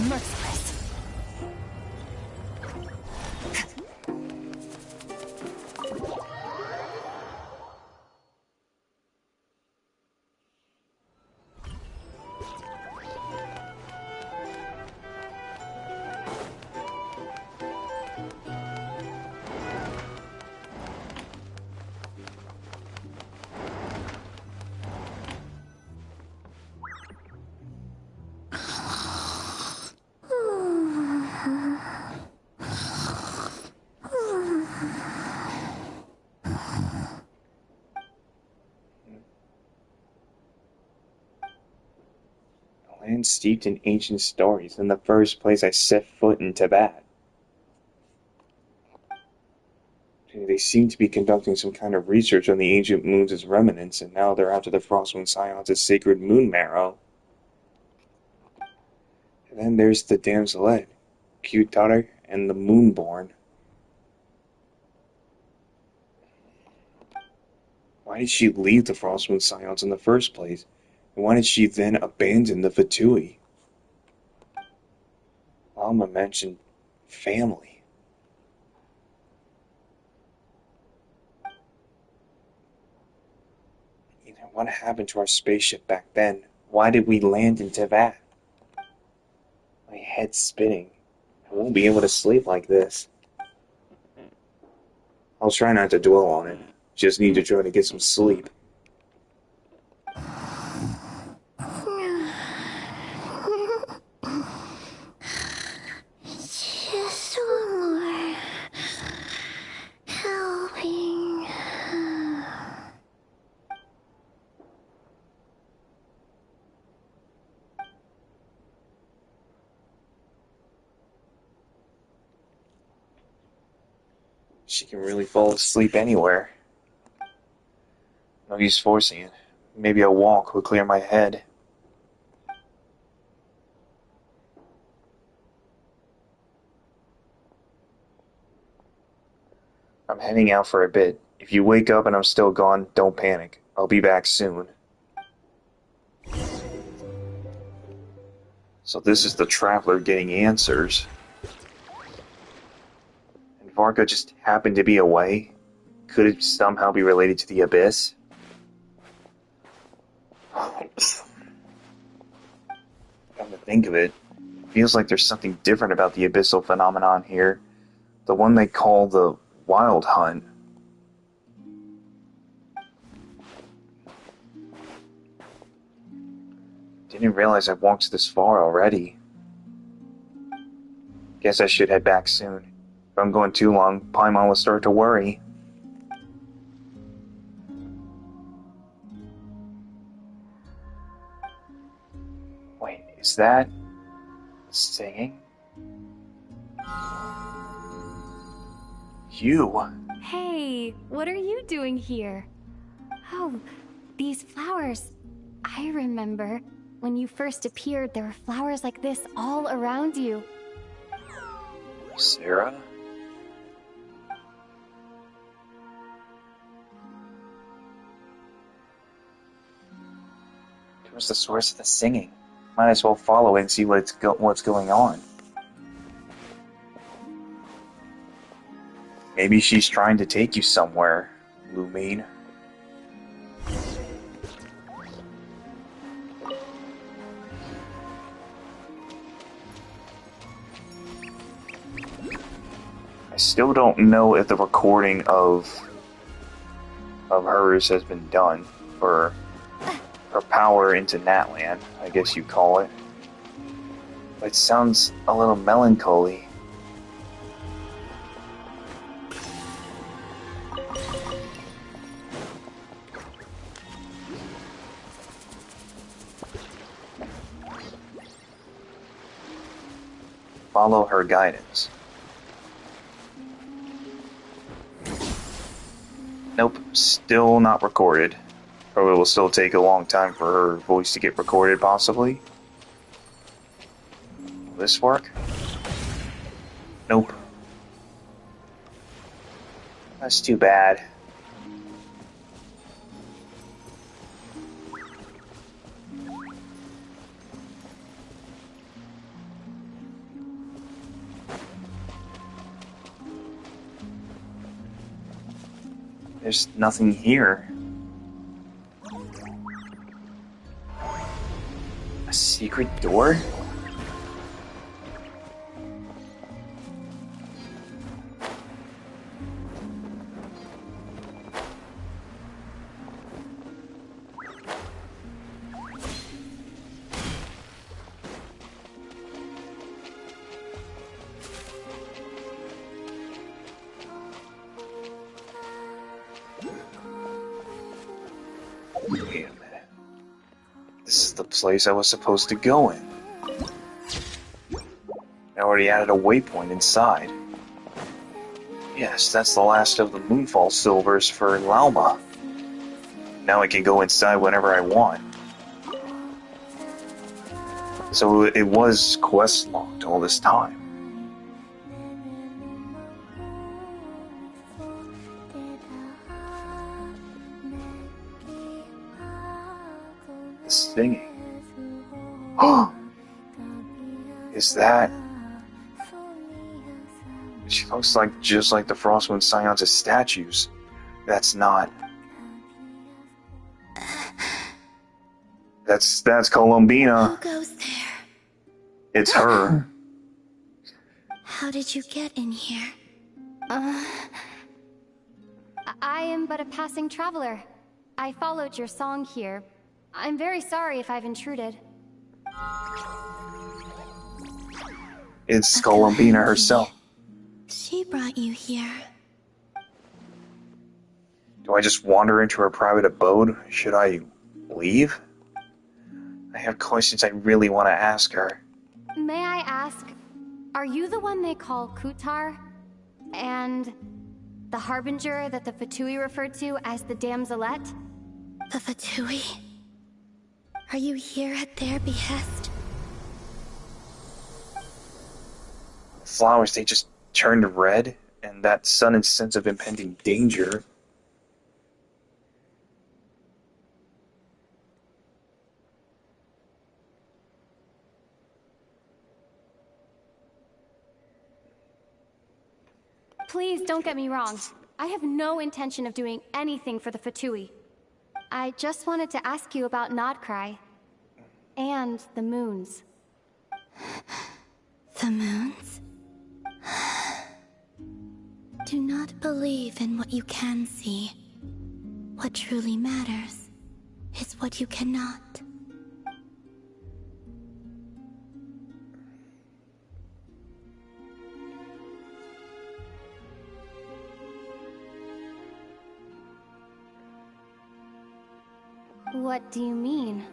Merciless. Land steeped in ancient stories. In the first place I set foot in Tibet. They seem to be conducting some kind of research on the ancient moons as remnants, and now they're after the Frostmoon Scion's sacred moon marrow. And then there's the damselette, Q-Tutter, and the Moonborn. Why did she leave the Frostmoon Scions in the first place? And why did she then abandon the Fatui? Alma mentioned family. You know, what happened to our spaceship back then? Why did we land in Tibet? My head's spinning. I won't be able to sleep like this. I'll try not to dwell on it. Just need to try to get some sleep. Just one more helping. She can really fall asleep anywhere. No use forcing it. Maybe a walk will clear my head. I'm heading out for a bit. If you wake up and I'm still gone, don't panic. I'll be back soon. So this is the Traveler getting answers. And Varka just happened to be away? Could it somehow be related to the Abyss? Come to think of it, feels like there's something different about the abyssal phenomenon here. The one they call the Wild Hunt. Didn't realize I've walked this far already. Guess I should head back soon. If I'm going too long, Paimon will start to worry. Wait, is that singing? You. Hey, what are you doing here? Oh, these flowers. I remember when you first appeared, there were flowers like this all around you. Sarah? Where's the source of the singing? Might as well follow it and see what's going on. Maybe she's trying to take you somewhere, Lumine. I still don't know if the recording of hers has been done for her power into Natlan, I guess you call it. But it sounds a little melancholy. Follow her guidance. Nope, still not recorded. Probably will still take a long time for her voice to get recorded, possibly. Will this work? Nope. That's too bad. There's nothing here. A secret door? Wait a minute. This is the place I was supposed to go in. I already added a waypoint inside. Yes, that's the last of the Moonfall Silvers for Lauma. Now I can go inside whenever I want. So it was quest locked all this time. Singing. Is that? She looks like just like the Frostmoon Scions' statues. That's not. That's Columbina. Who goes there? It's her. How did you get in here? I am but a passing traveler. I followed your song here. I'm very sorry if I've intruded. It's Columbina herself. She brought you here. Do I just wander into her private abode? Should I leave? I have questions I really want to ask her. May I ask, are you the one they call Kutar? And the harbinger that the Fatui referred to as the Damselette? The Fatui? Are you here at their behest? Flowers, they just turned red, and that sudden sense of impending danger. Please don't get me wrong. I have no intention of doing anything for the Fatui. I just wanted to ask you about Nod Krai. And the moons. The moons? Do not believe in what you can see. What truly matters is what you cannot. What do you mean?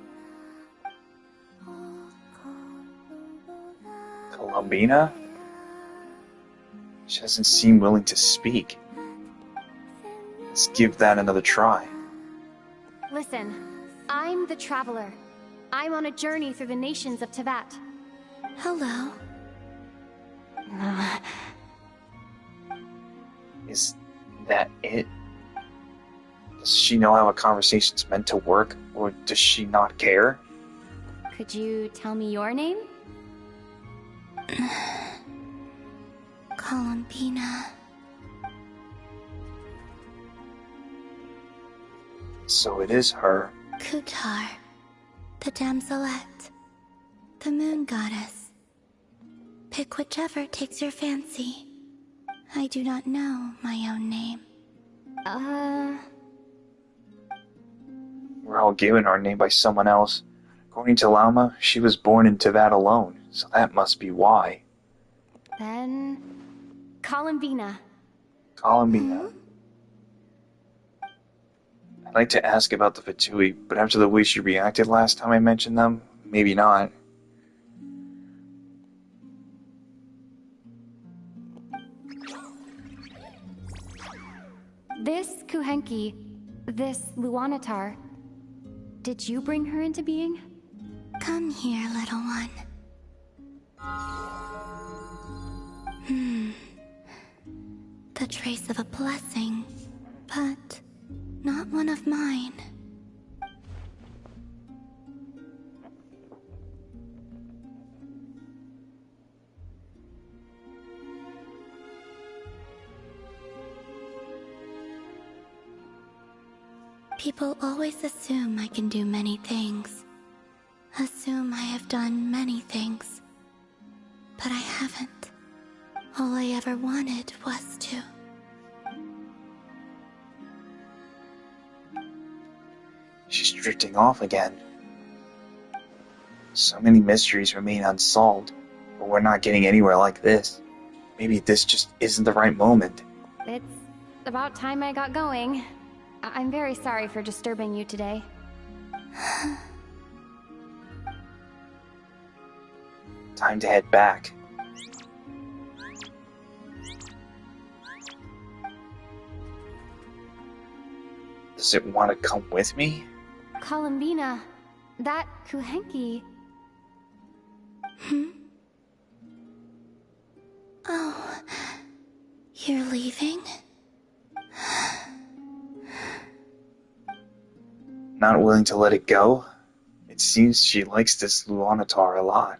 Columbina? She doesn't seem willing to speak. Let's give that another try. Listen, I'm the Traveler. I'm on a journey through the nations of Teyvat. Hello. Is that it? Does she know how a conversation's meant to work, or does she not care? Could you tell me your name? Columbina. So it is her. Kutar, the Damselette, the moon goddess. Pick whichever takes your fancy. I do not know my own name. We're all given our name by someone else. According to Lauma, she was born in Teyvat alone, so that must be why. Then... Columbina. Columbina. I'd like to ask about the Fatui, but after the way she reacted last time I mentioned them, maybe not. This Kuhenki, this Luanatar, did you bring her into being? Come here, little one. The trace of a blessing, but not one of mine. People always assume I can do many things. Assume I have done many things. But I haven't. All I ever wanted was to. She's drifting off again. So many mysteries remain unsolved, but we're not getting anywhere like this. Maybe this just isn't the right moment. It's about time I got going. I'm very sorry for disturbing you today. Time to head back. Does it want to come with me? Columbina, that Kuhenki... Oh, you're leaving? Not willing to let it go? It seems she likes this Luanatar a lot.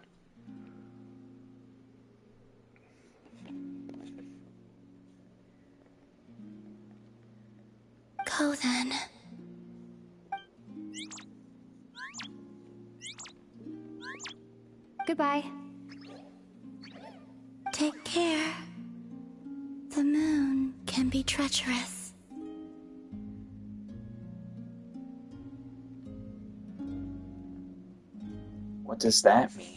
Go then. Goodbye. Take care. The moon can be treacherous. What does that mean?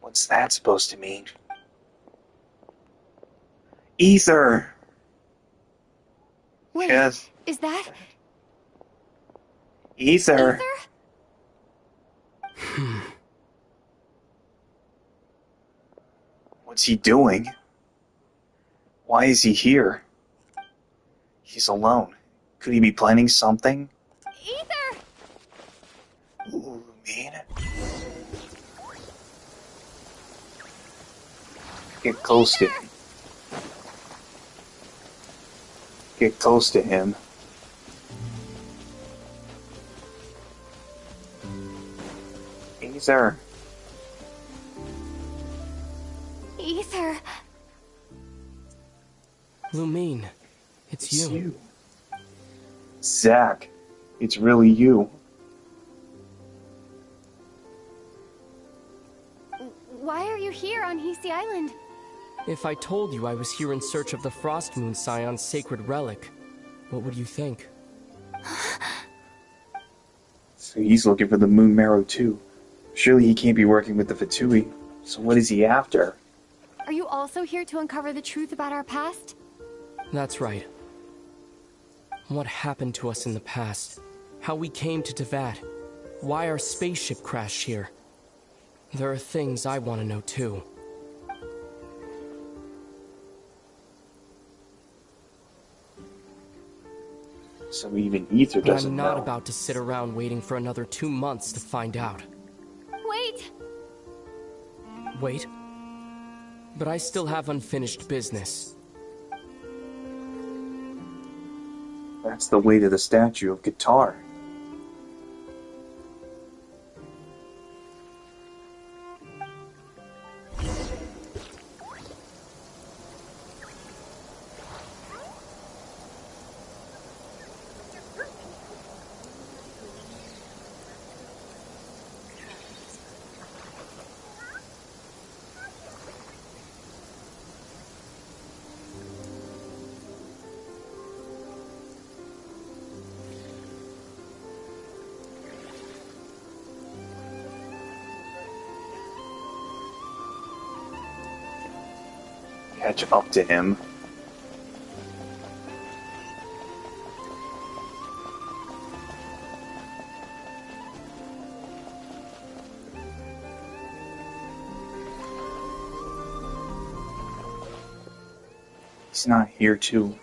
What's that supposed to mean? Ether! Wait, yes. is that... Ether! What's he doing? Why is he here? He's alone. Could he be planning something? Ether! Ooh, man. Get close to him. Get close to him. Ether. Ether. Lumine, it's you. Zack, it's really you. Why are you here on Hisi Island? If I told you I was here in search of the Frost Moon Scion's sacred relic, what would you think? So he's looking for the Moon Marrow too. Surely he can't be working with the Fatui. So what is he after? Are you also here to uncover the truth about our past? That's right. What happened to us in the past? How we came to Tevat? Why our spaceship crashed here? There are things I want to know too. So even Ether doesn't know. I'm not about to sit around waiting for another 2 months to find out. Wait! Wait? But I still have unfinished business. That's the way to the statue of Guitar. Catch up to him. He's not here too.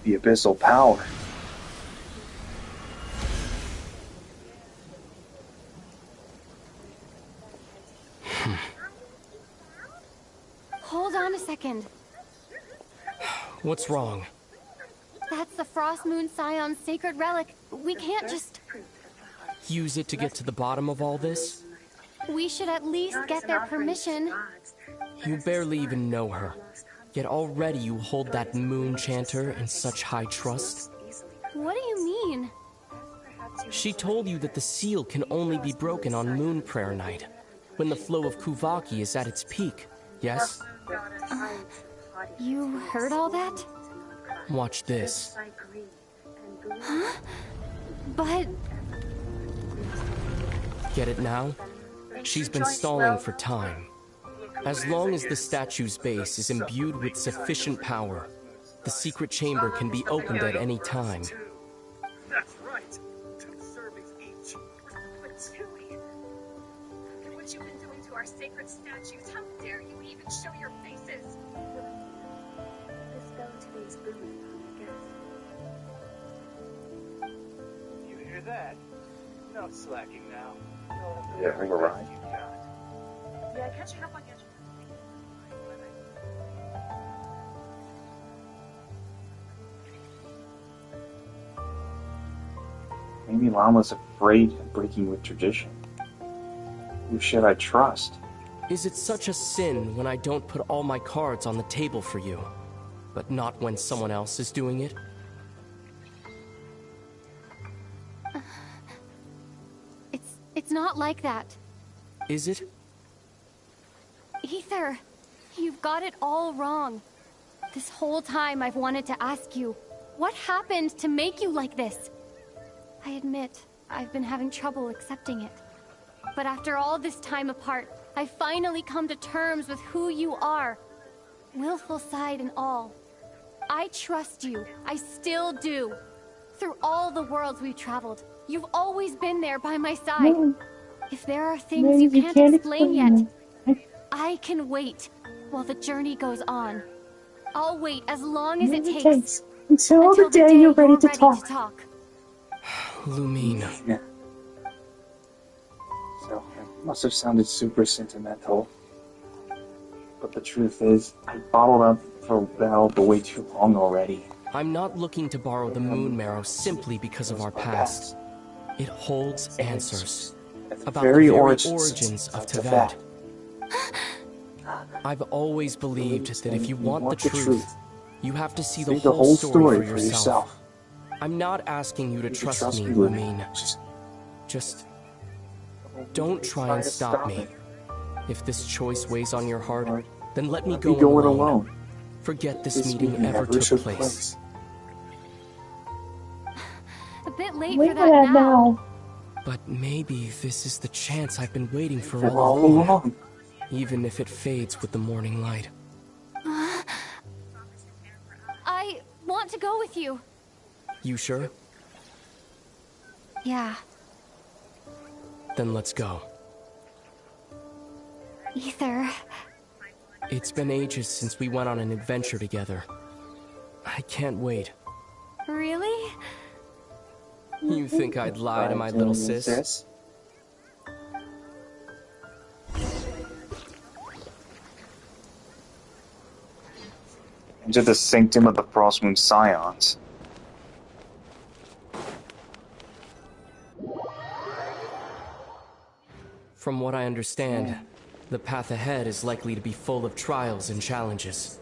The abyssal power. Hold on a second. What's wrong? That's the Frost Moon Scion's sacred relic. We can't just... Use it to get to the bottom of all this? We should at least get their permission. You barely even know her. Yet already you hold that moon chanter in such high trust. What do you mean? She told you that the seal can only be broken on Moon Prayer Night, when the flow of Kuvaki is at its peak, yes? You heard all that? Watch this. Huh? But... Get it now? She's been stalling for time. As long as the statue's base is imbued with sufficient power, The secret chamber can be opened at any time. That's right. 2 servings each. But Chewie, after what you've been doing to our sacred statues, how dare you even show your faces? This go today's booth, I guess. You hear that? No slacking now. Yeah, you're right. Yeah, catching up on your... Maybe Llama's afraid of breaking with tradition. Who should I trust? Is it such a sin when I don't put all my cards on the table for you, but not when someone else is doing it? It's not like that. Is it? Ether, you've got it all wrong. This whole time I've wanted to ask you, what happened to make you like this? I admit, I've been having trouble accepting it. But after all this time apart, I've finally come to terms with who you are. Willful side and all. I trust you. I still do. Through all the worlds we've traveled, you've always been there by my side. If there are things you can't explain yet, I can wait while the journey goes on. I'll wait as long as it takes. Until the day you're ready to talk. Lumine. So, it must have sounded super sentimental. But the truth is, I bottled up for the way too long already. I'm not looking to borrow the moon marrow simply because of our past. It holds answers about the very origins of Teyvat. I've always believed that if you want the truth, you have to see the whole story for yourself. I'm not asking you to trust me, Lumine. Just don't try and stop me. If this choice weighs on your heart, then let me go alone. Forget this meeting ever took place. A bit late for that now. But maybe this is the chance I've been waiting for all along. Even if it fades with the morning light. I want to go with you. You sure? Yeah. Then let's go. Ether. It's been ages since we went on an adventure together. I can't wait. Really? You think I'd lie to my little sis? Into the sanctum of the Frostmoon Scions. From what I understand, the path ahead is likely to be full of trials and challenges.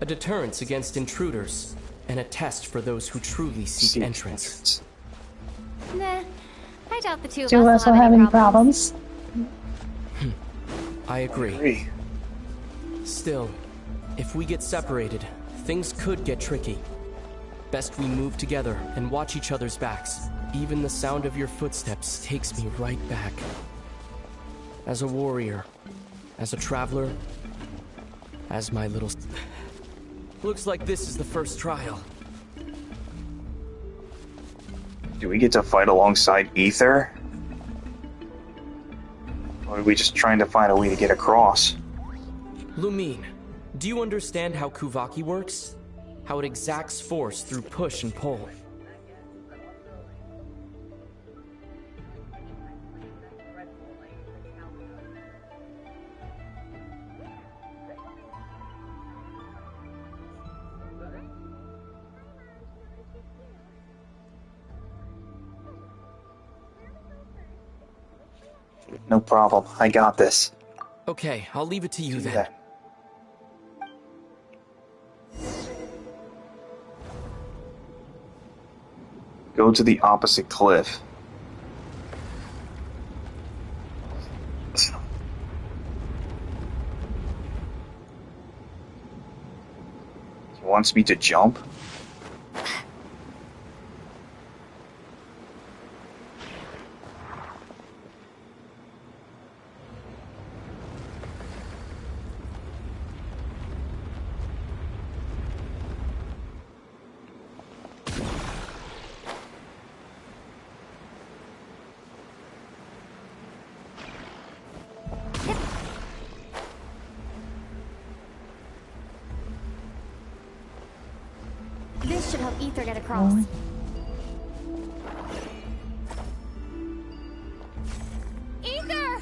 A deterrence against intruders, and a test for those who truly seek entrance. Nah, I doubt the two Do us will have any problems. I agree. Still, if we get separated, things could get tricky. Best we move together and watch each other's backs. Even the sound of your footsteps takes me right back. As a warrior, as a traveler, as my little... Looks like this is the first trial. Do we get to fight alongside Ether? Or are we just trying to find a way to get across? Lumine, do you understand how Kuvaki works? How it exacts force through push and pull? No problem. I got this. Okay, I'll leave it to you then. Go to the opposite cliff. He wants me to jump? This should help Ether get across. Ether!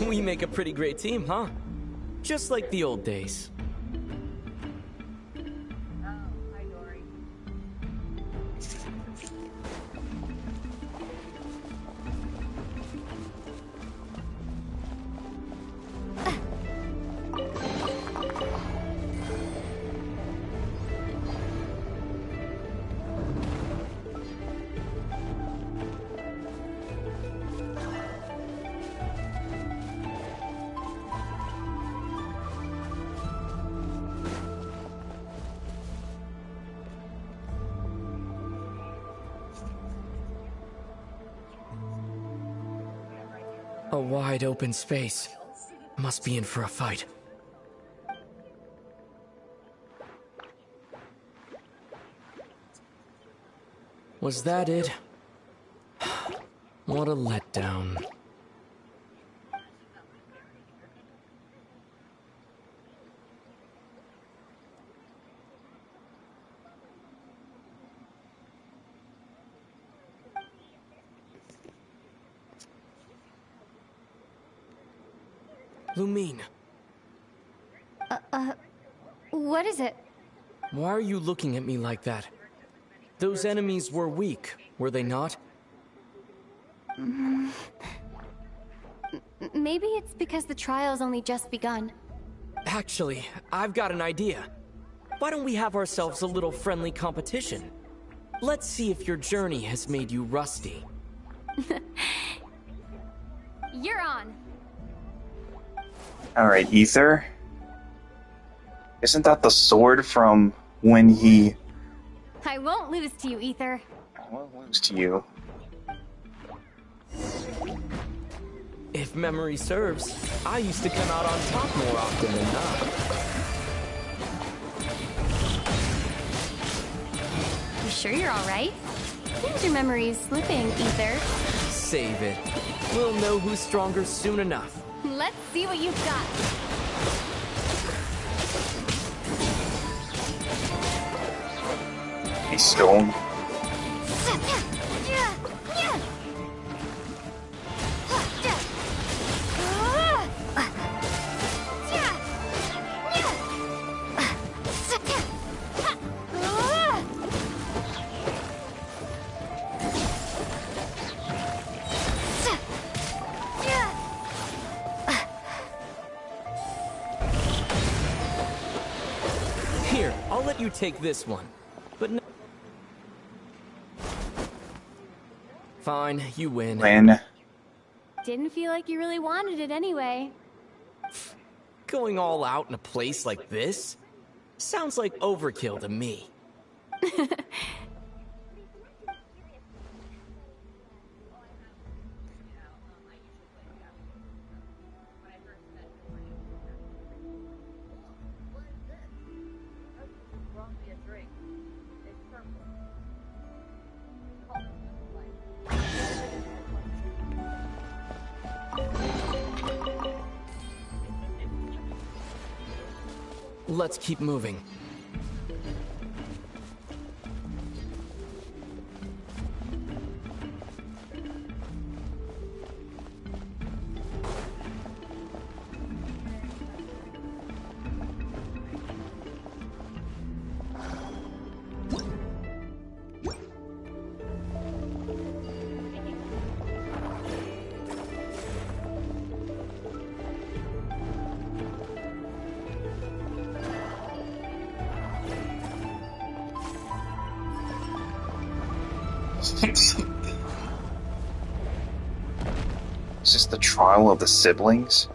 We make a pretty great team, huh? Just like the old days. A wide open space. Must be in for a fight. Was that it? What a letdown. Lumine. What is it? Why are you looking at me like that? Those enemies were weak, were they not? Maybe it's because the trial's only just begun. Actually, I've got an idea. Why don't we have ourselves a little friendly competition? Let's see if your journey has made you rusty. You're on. Alright, Ether. Isn't that the sword from when he... I won't lose to you, Ether. I won't lose to you. If memory serves, I used to come out on top more often than not. You sure you're alright? Seems your memory's slipping, Ether. Save it. We'll know who's stronger soon enough. Let's see what you've got. He's stone. Here, I'll let you take this one. But no. Fine, you win. Didn't feel like you really wanted it anyway. Going all out in a place like this? Sounds like overkill to me. Let's keep moving. Is this the trial of the siblings?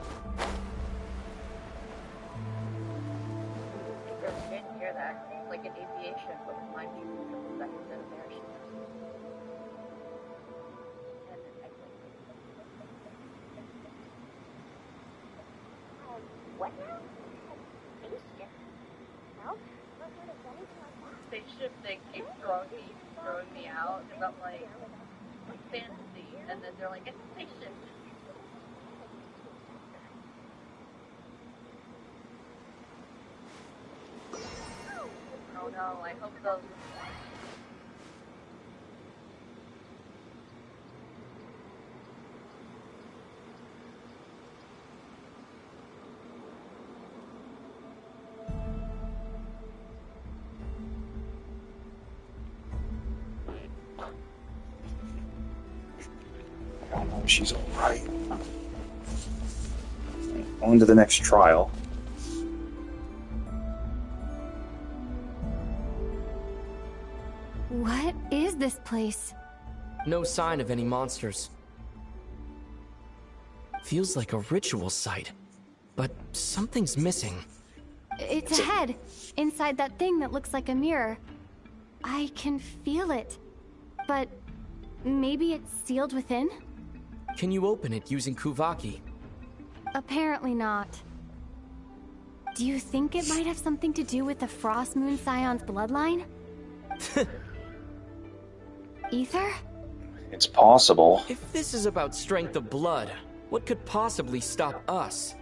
Didn't hear that. It's like an aviation, but with mind you, seconds in a parachute. What now? Spaceship? Spaceship, they keep throwing me out because I'm like fantasy, and then they're like, it's a spaceship. Oh no, I hope those. I don't know if she's alright. On to the next trial. What is this place? No sign of any monsters. Feels like a ritual site, but something's missing. It's a head, inside that thing that looks like a mirror. I can feel it, but maybe it's sealed within? Can you open it using Kuvaki? Apparently not. Do you think it might have something to do with the Frost Moon Scion's bloodline? Ether? It's possible. If this is about strength of blood, what could possibly stop us?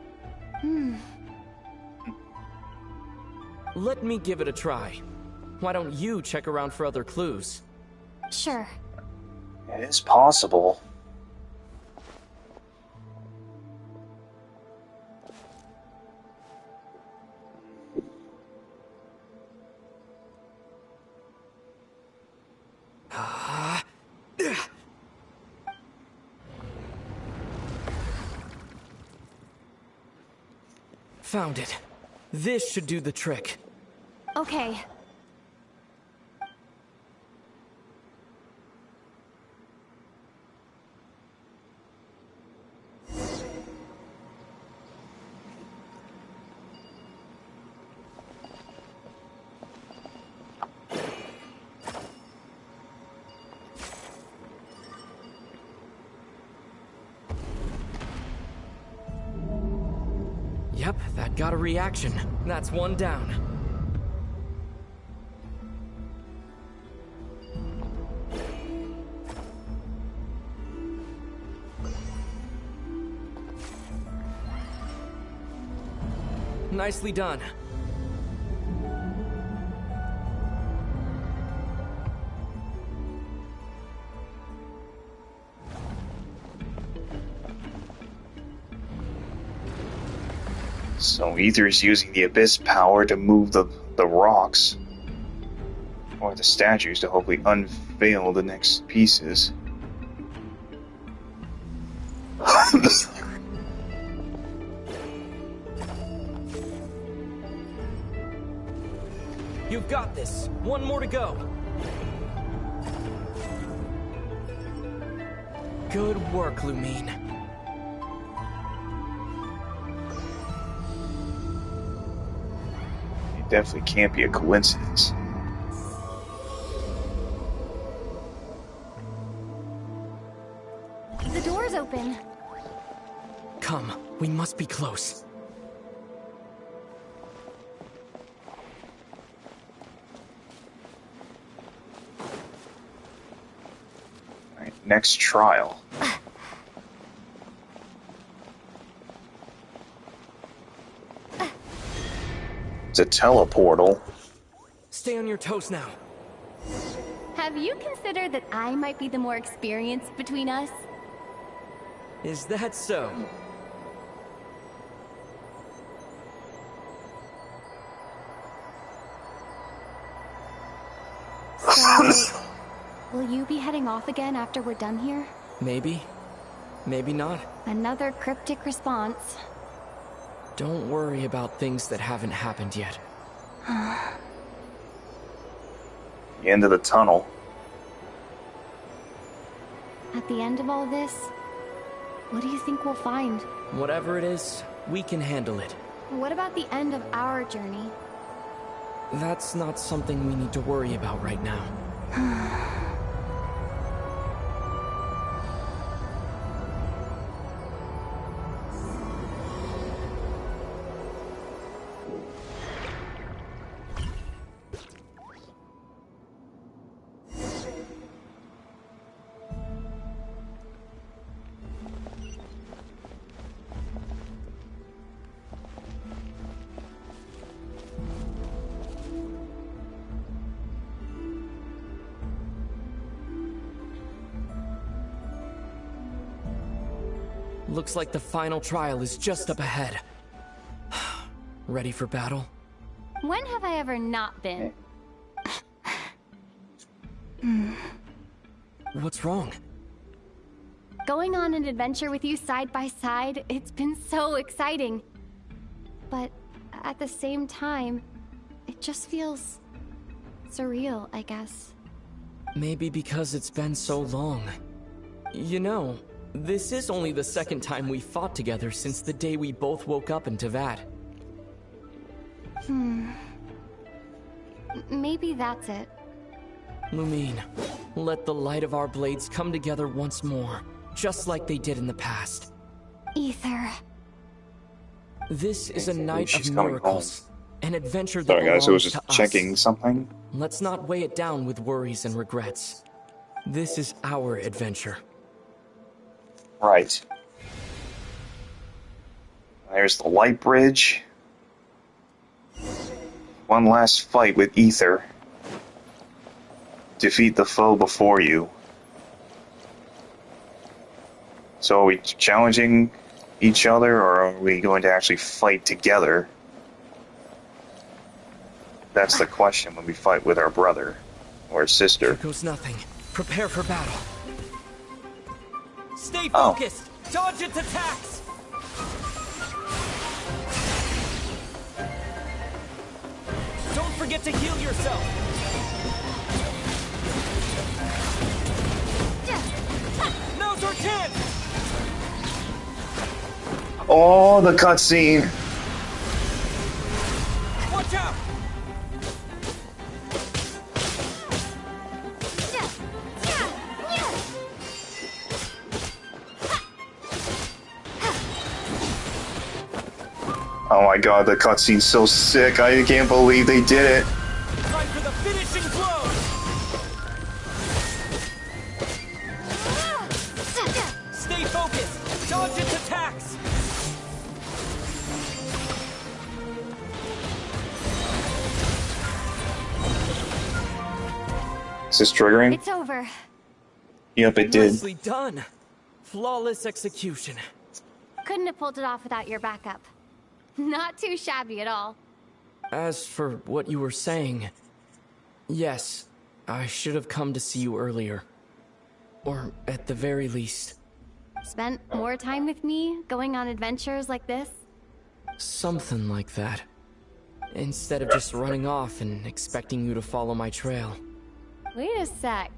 Let me give it a try. Why don't you check around for other clues? Sure. It is possible. Found it. This should do the trick. Okay. Yep, that got a reaction. That's one down. Nicely done. So either is using the abyss power to move the rocks, or the statues to hopefully unveil the next pieces. You've got this. One more to go. Good work, Lumine. It definitely can't be a coincidence. The door's open. Come, we must be close. Alright, next trial. It's a teleportal. Stay on your toes now. Have you considered that I might be the more experienced between us? Is that so? So, will you be heading off again after we're done here? Maybe. Maybe not. Another cryptic response. Don't worry about things that haven't happened yet. The end of the tunnel. At the end of all this, what do you think we'll find? Whatever it is, we can handle it. What about the end of our journey? That's not something we need to worry about right now. Looks like the final trial is just up ahead. Ready for battle? When have I ever not been? What's wrong? Going on an adventure with you side by side, it's been so exciting. But at the same time, it just feels surreal, I guess. Maybe because it's been so long. You know, this is only the second time we fought together since the day we both woke up in Teyvat. Maybe that's it. Lumine, let the light of our blades come together once more, just like they did in the past. Ether. This is a night She's of coming miracles, an adventure that Sorry guys, I was belongs just to checking us. something. Let's not weigh it down with worries and regrets. This is our adventure. Right. There's the light bridge. One last fight with Ether. Defeat the foe before you. So are we challenging each other, or are we going to actually fight together? That's the question when we fight with our brother or sister. Here goes nothing. Prepare for battle. Stay focused! Dodge its attacks! Don't forget to heal yourself! Now's our chance! Oh, the cutscene! Watch out! Oh my god, the cutscene's so sick. I can't believe they did it. Time for the finishing blow! Stay focused! Dodge its attacks! Is this triggering? It's over. Yep, it did. Nicely done. Flawless execution. Couldn't have pulled it off without your backup. Not too shabby at all. As for what you were saying, yes, I should have come to see you earlier. Or at the very least. Spent more time with me, going on adventures like this? Something like that. Instead of just running off and expecting you to follow my trail. Wait a sec.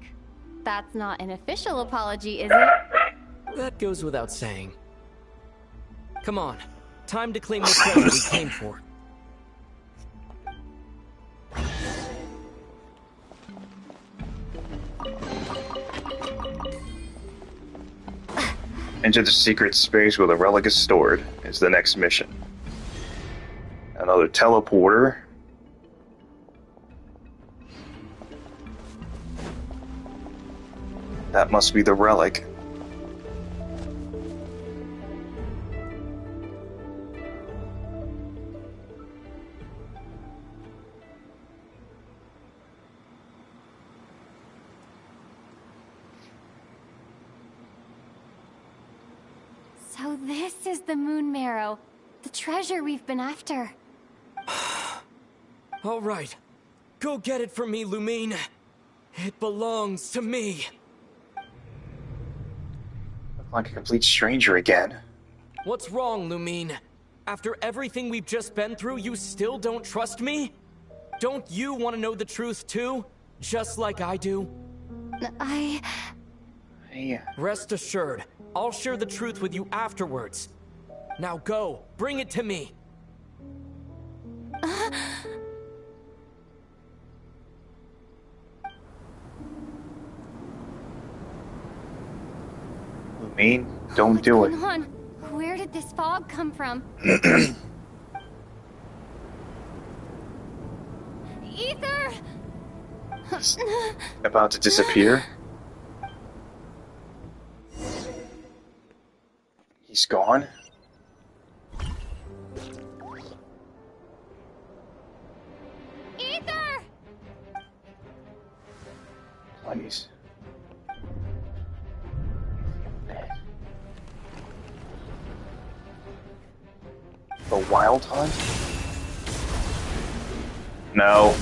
That's not an official apology, is it? That goes without saying. Come on, time to claim the treasure we came for. Enter the secret space where the relic is stored is the next mission. Another teleporter. That must be the relic. So this is the Moon Marrow, the treasure we've been after. All right, go get it for me, Lumine. It belongs to me. Look like a complete stranger again. What's wrong, Lumine? After everything we've just been through, you still don't trust me? Don't you want to know the truth too? Just like I do? Rest assured, I'll share the truth with you afterwards. Now go, bring it to me. Lumine, don't do it. Come on, where did this fog come from? Ether! About to disappear? He's gone? Ether! Please. Wild Hunt? No.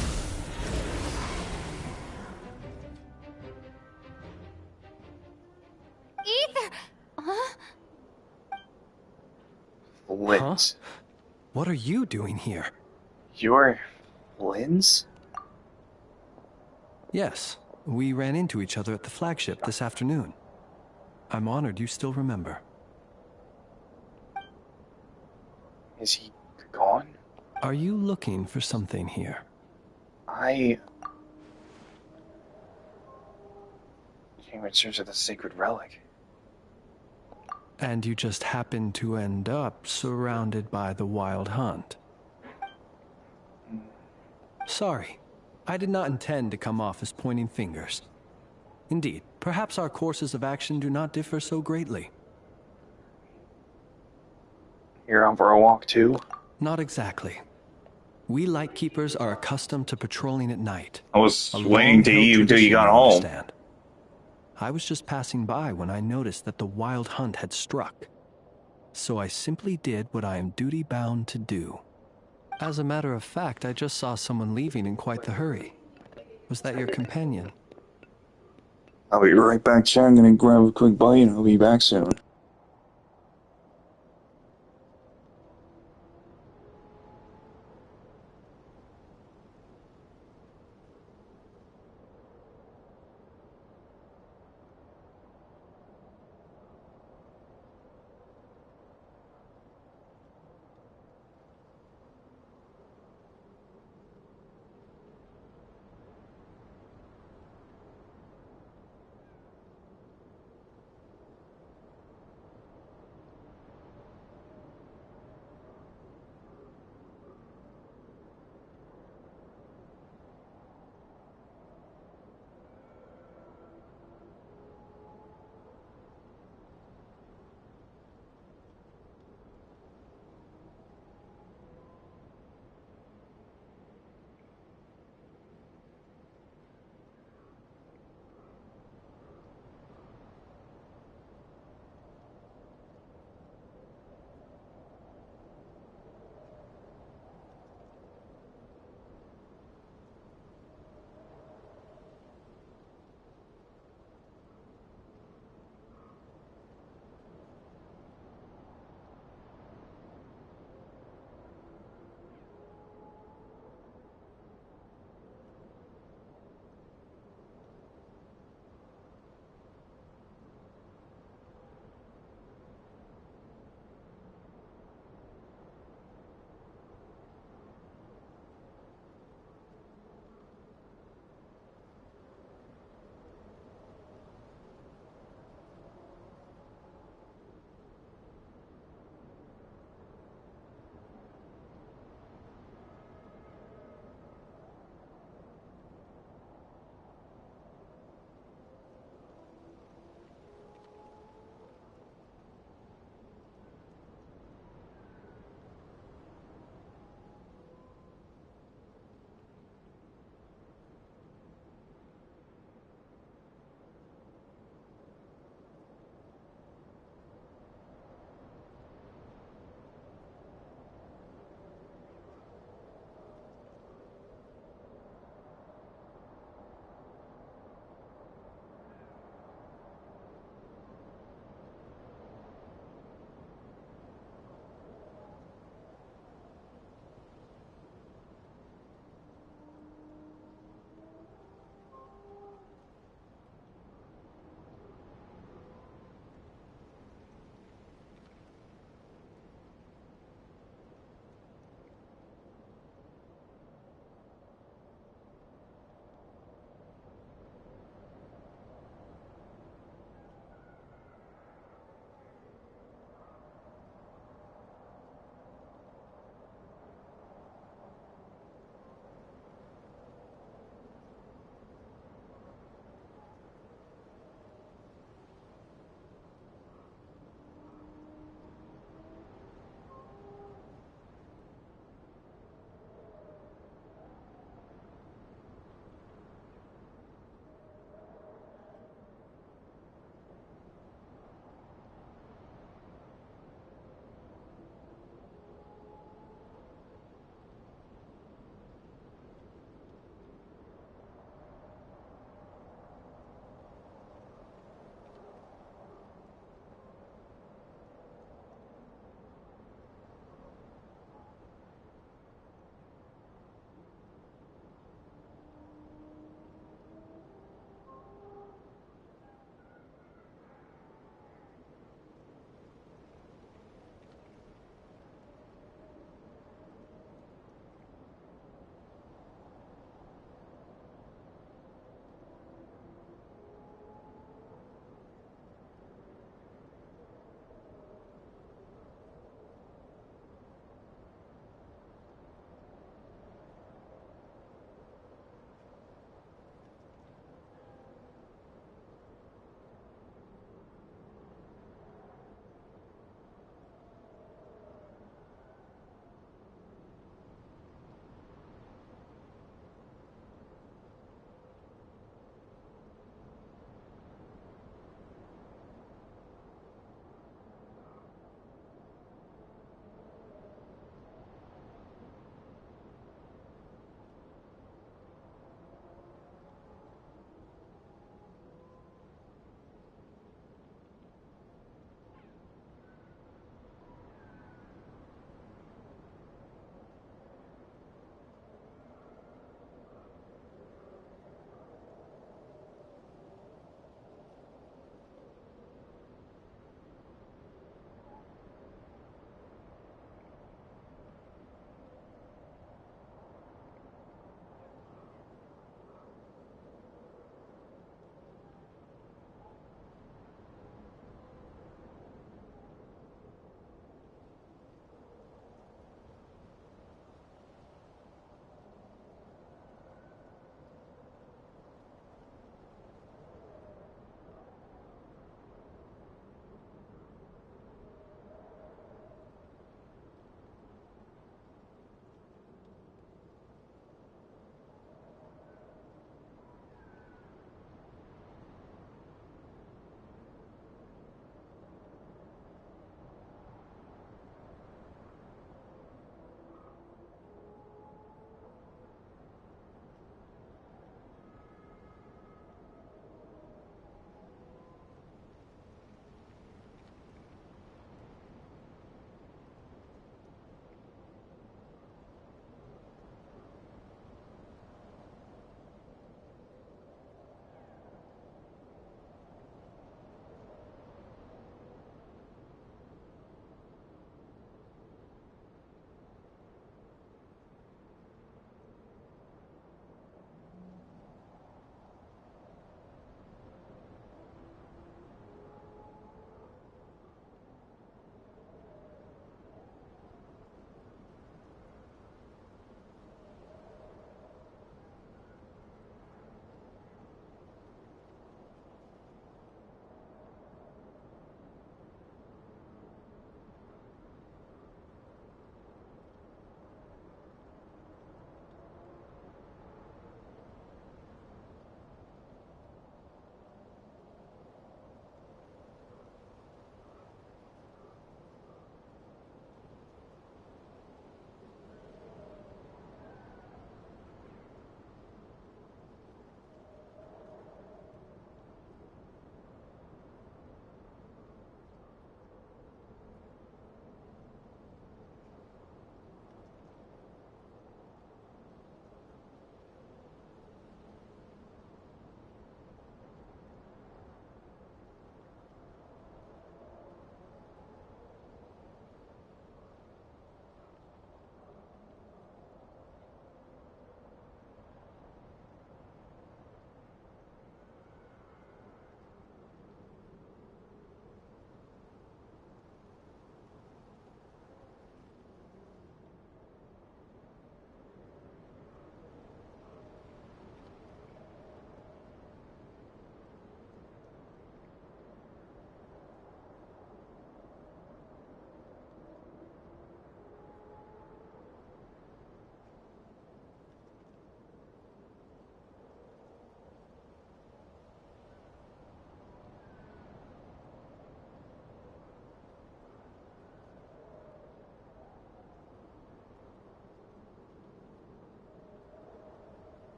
Ether! Huh? Lins. Huh? What are you doing here? You're... Lins? Yes, we ran into each other at the flagship this afternoon. I'm honored you still remember. Is he gone? Are you looking for something here? I came in search of the sacred relic. And you just happened to end up surrounded by the Wild Hunt. Sorry, I did not intend to come off as pointing fingers. Indeed, perhaps our courses of action do not differ so greatly. You're out for a walk too? Not exactly. We Lightkeepers are accustomed to patrolling at night. I was waiting to you till you got home. Understand. I was just passing by when I noticed that the Wild Hunt had struck. So I simply did what I am duty-bound to do. As a matter of fact, I just saw someone leaving in quite the hurry. Was that your companion? I'll be right back, chat. I'm gonna grab a quick bite and I'll be back soon.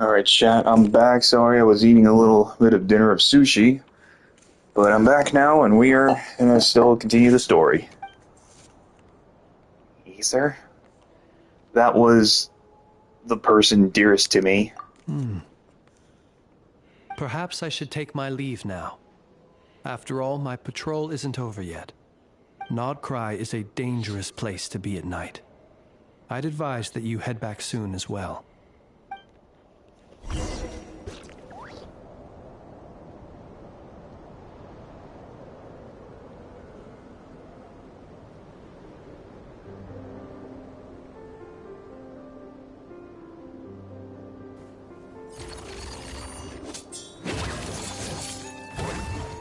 Alright, chat, I'm back. Sorry, I was eating a little bit of dinner of sushi. But I'm back now, and we are gonna still continue the story. Ether? That was the person dearest to me. Perhaps I should take my leave now. After all, my patrol isn't over yet. Nod Krai is a dangerous place to be at night. I'd advise that you head back soon as well.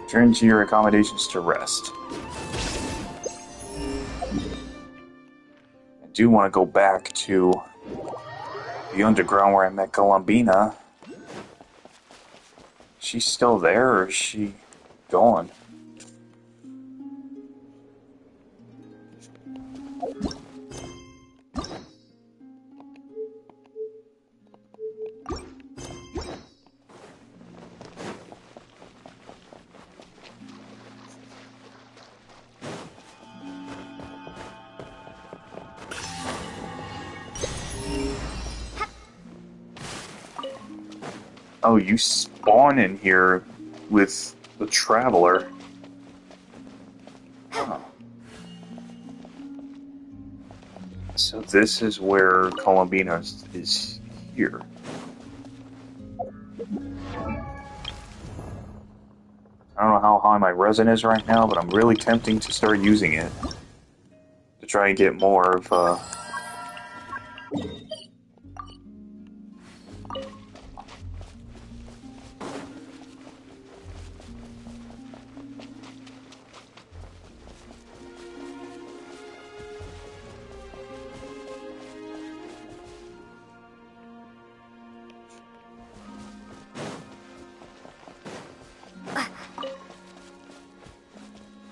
Return to your accommodations to rest. I do want to go back to the underground where I met Columbina. She's still there, or is she gone? Oh, you spawn in here with the Traveler. Oh. So this is where Columbina is here. I don't know how high my resin is right now, but I'm really tempting to start using it. To try and get more of,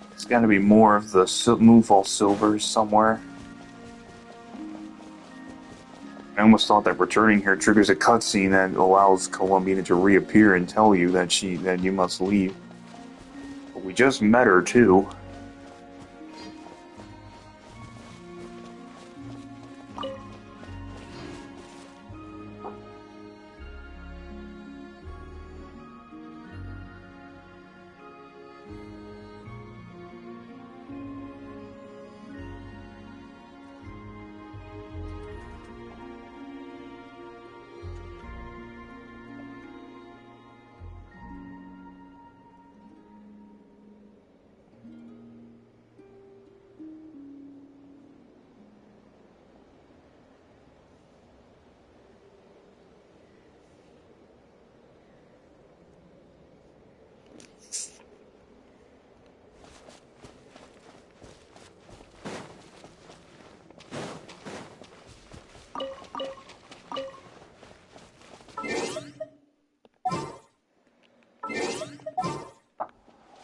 There's gotta be more of the Moonfall Silvers somewhere. I almost thought that returning here triggers a cutscene that allows Columbina to reappear and tell you that you must leave. But we just met her too.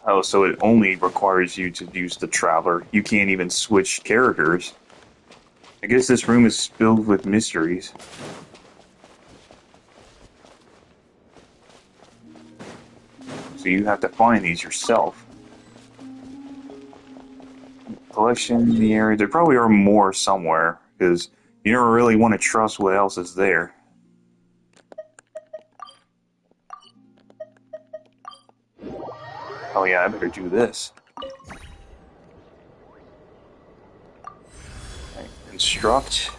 Oh, so it only requires you to use the Traveler. You can't even switch characters. I guess this room is filled with mysteries. So you have to find these yourself. Collection in the area. There probably are more somewhere, because you never really want to trust what else is there. Oh yeah, I better do this. Right, construct.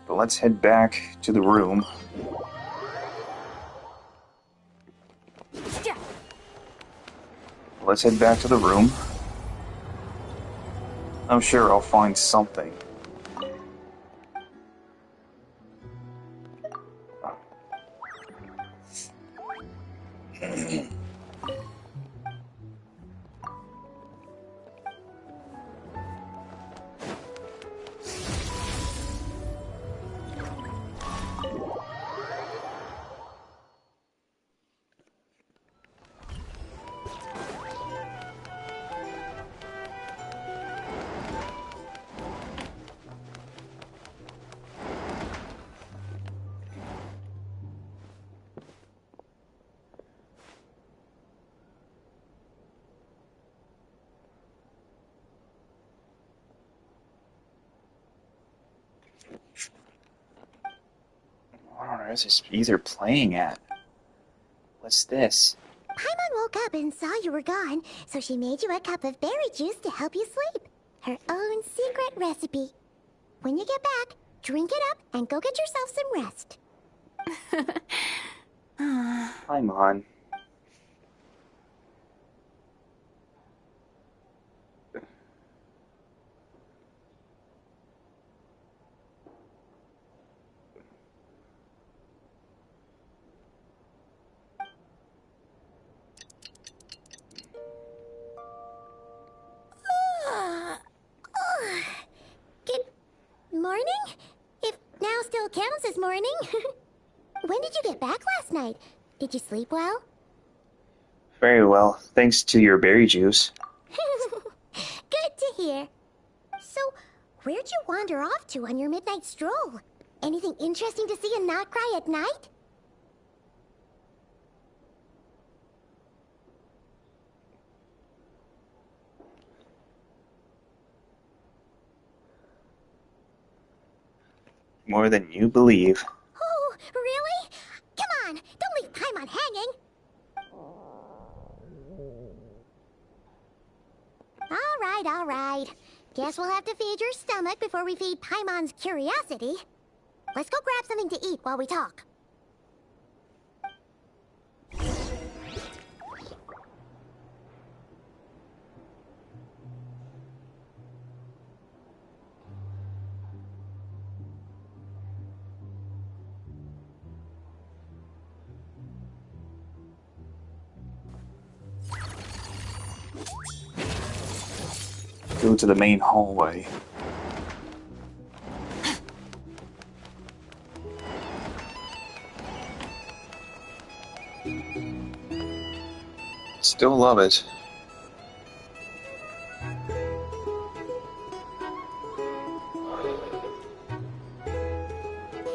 But let's head back to the room. Let's head back to the room. I'm sure I'll find something. What on earth is Ether playing at? What's this? Paimon woke up and saw you were gone, so she made you a cup of berry juice to help you sleep. Her own secret recipe. When you get back, drink it up and go get yourself some rest. Paimon. Good morning? If now still counts as morning. When did you get back last night? Did you sleep well? Very well, thanks to your berry juice. Good to hear. So, where'd you wander off to on your midnight stroll? Anything interesting to see in Nod Krai at night? More than you believe. Oh, really? Come on, don't leave Paimon hanging. All right. Guess we'll have to feed your stomach before we feed Paimon's curiosity. Let's go grab something to eat while we talk. Go to the main hallway. Still love it.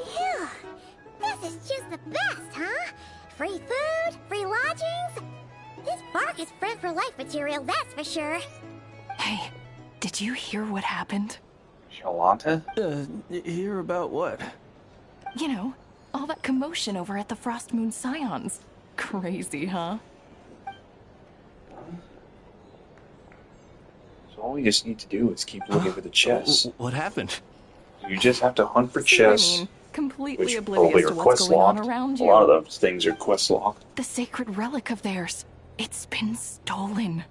Phew, this is just the best, huh? Free food, free lodgings. This bark is friend for life material, that's for sure. Hey, did you hear what happened? Charlotta? Hear about what? You know, all that commotion over at the Frost Moon Scions. Crazy, huh? So all we just need to do is keep looking for the chests. What happened? You just have to hunt for So, chests. I mean, completely Which oblivious probably to are what's quest going on locked. around A you. lot of those things are quest locked. The sacred relic of theirs. It's been stolen.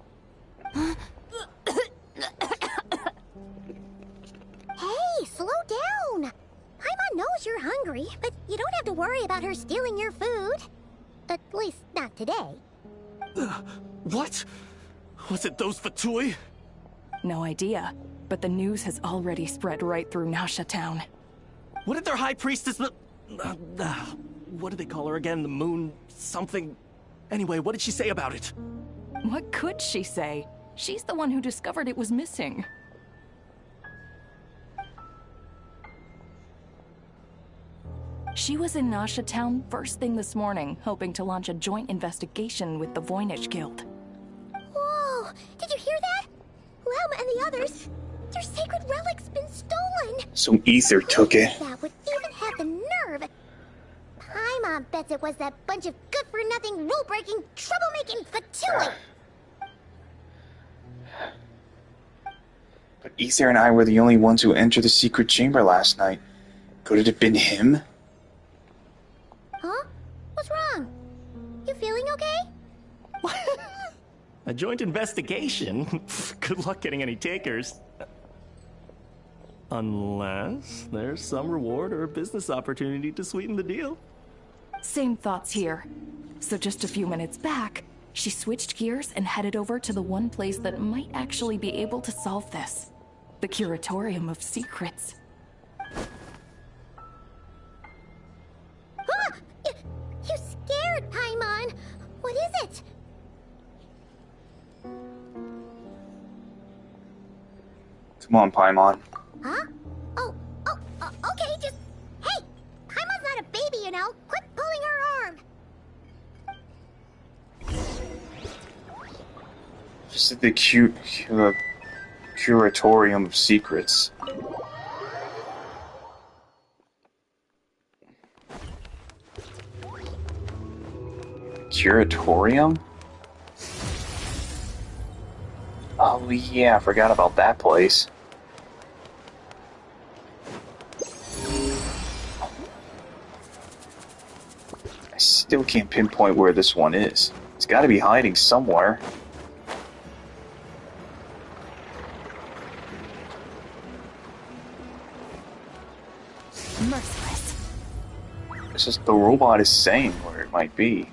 Hey, slow down. Paimon knows you're hungry, but you don't have to worry about her stealing your food. At least not today. What? Was it those Fatui? No idea, but the news has already spread right through Nasha Town. What did their high priestess... what did they call her again? The moon... something... Anyway, what did she say about it? What could she say? She's the one who discovered it was missing. She was in Nasha Town first thing this morning, hoping to launch a joint investigation with the Voynich Guild. Whoa! Did you hear that? Lauma and the others, their sacred relic's been stolen! So Ether took it. That would even have the nerve! Paimon bets it was that bunch of good-for-nothing, rule-breaking, troublemaking Fatui! But Ether and I were the only ones who entered the secret chamber last night. Could it have been him? Huh? What's wrong? You feeling okay? A joint investigation? Good luck getting any takers. Unless there's some reward or a business opportunity to sweeten the deal. Same thoughts here. So just a few minutes back, she switched gears and headed over to the one place that might actually be able to solve this. The Curatorium of Secrets. Ah! You scared, Paimon! What is it? Come on, Paimon. Huh? Okay, just... Hey! Paimon's not a baby, you know! Quit pulling her arm! Visit the Curatorium of Secrets. Curatorium? Oh yeah, I forgot about that place. I still can't pinpoint where this one is. It's gotta be hiding somewhere. Merciless. It's just the robot is saying where it might be.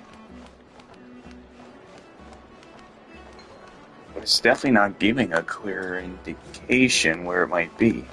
But it's definitely not giving a clear indication where it might be.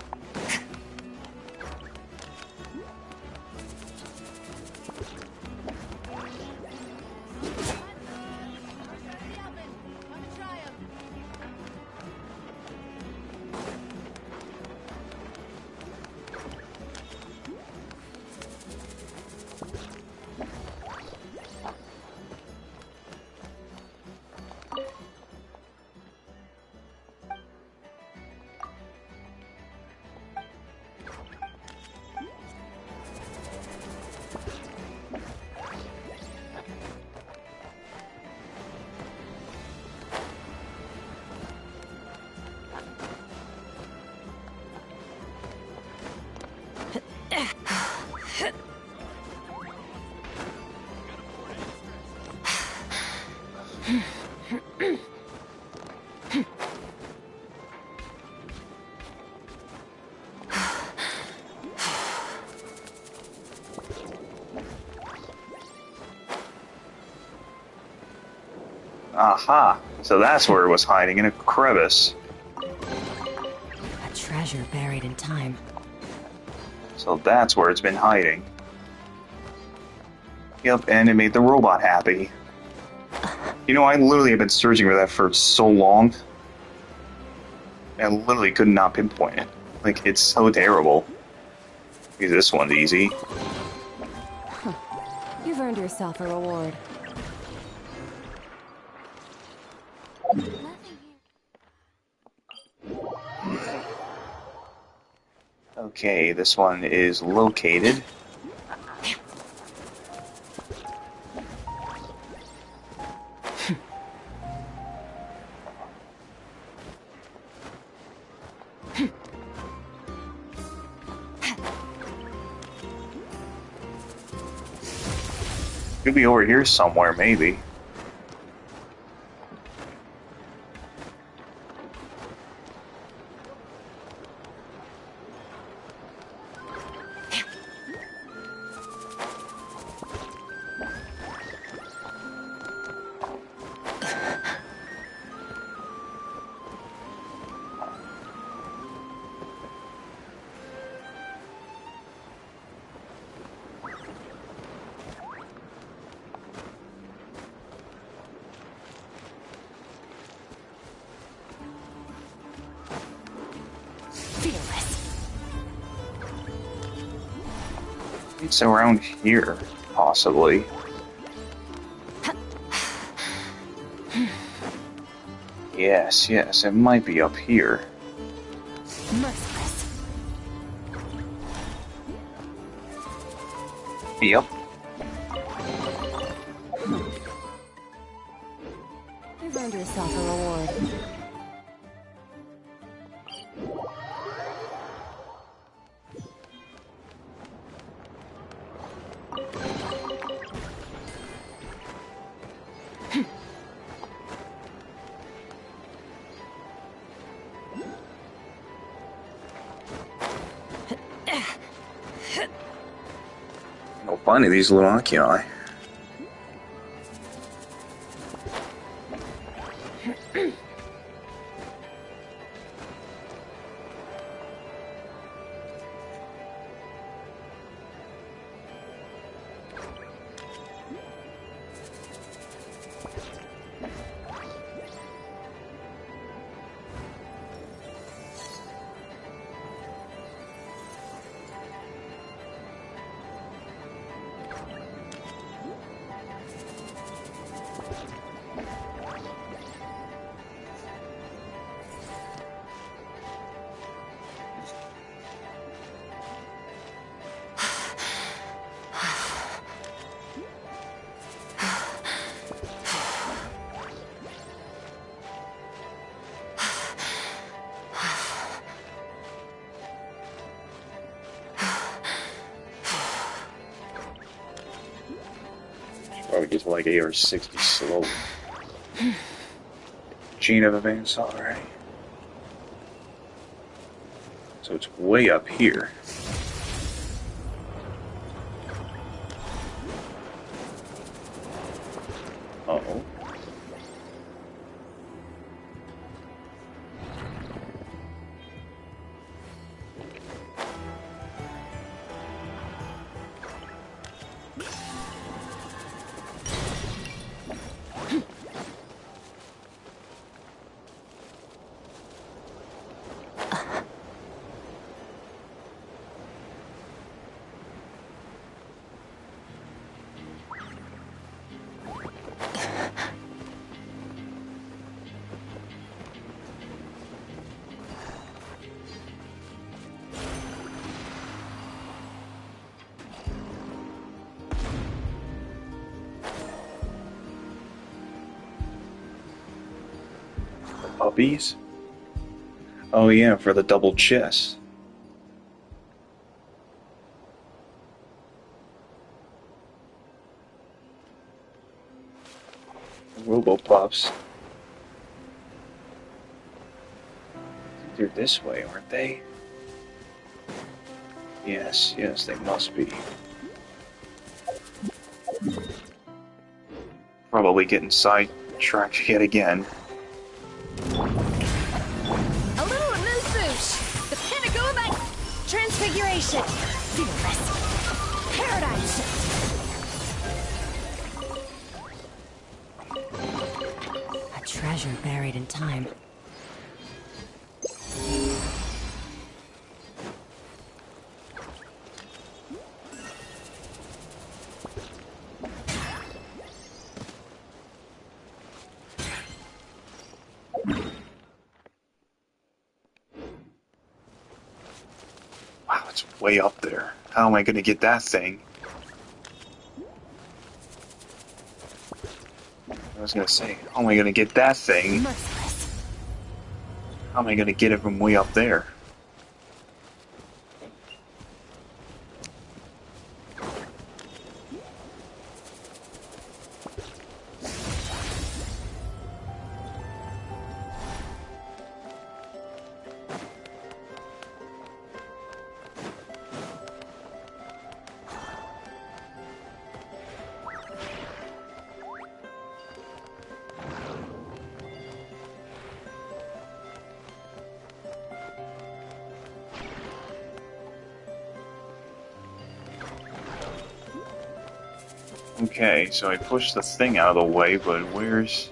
Aha! So that's where it was hiding, in a crevice. A treasure buried in time. So that's where it's been hiding. Yep, and it made the robot happy. You know, I literally have been searching for that for so long. I literally could not pinpoint it. Like, it's so terrible. Because this one's easy. Huh. You've earned yourself a reward. Okay, this one is located. Could be over here somewhere, maybe. It's around here, possibly. Yes, yes, it might be up here. Merciless. Yep. You've earned yourself a reward. Oh, funny, these little oculi. Probably just like 8 or 60 slow. Chain of events, alright. So it's way up here. Uh-oh. Puppies? Oh yeah, for the double chest. Robo-pups. They're this way, aren't they? Yes, yes, they must be. Probably getting sidetracked yet again. A little amuse-bouche. The pinnacle of my transfiguration. Fearless. Paradigm shift. A treasure buried in time. Wow, it's way up there. How am I gonna get that thing? I was gonna say, how am I gonna get that thing? How am I gonna get it from way up there? Okay, so I pushed the thing out of the way, but where's...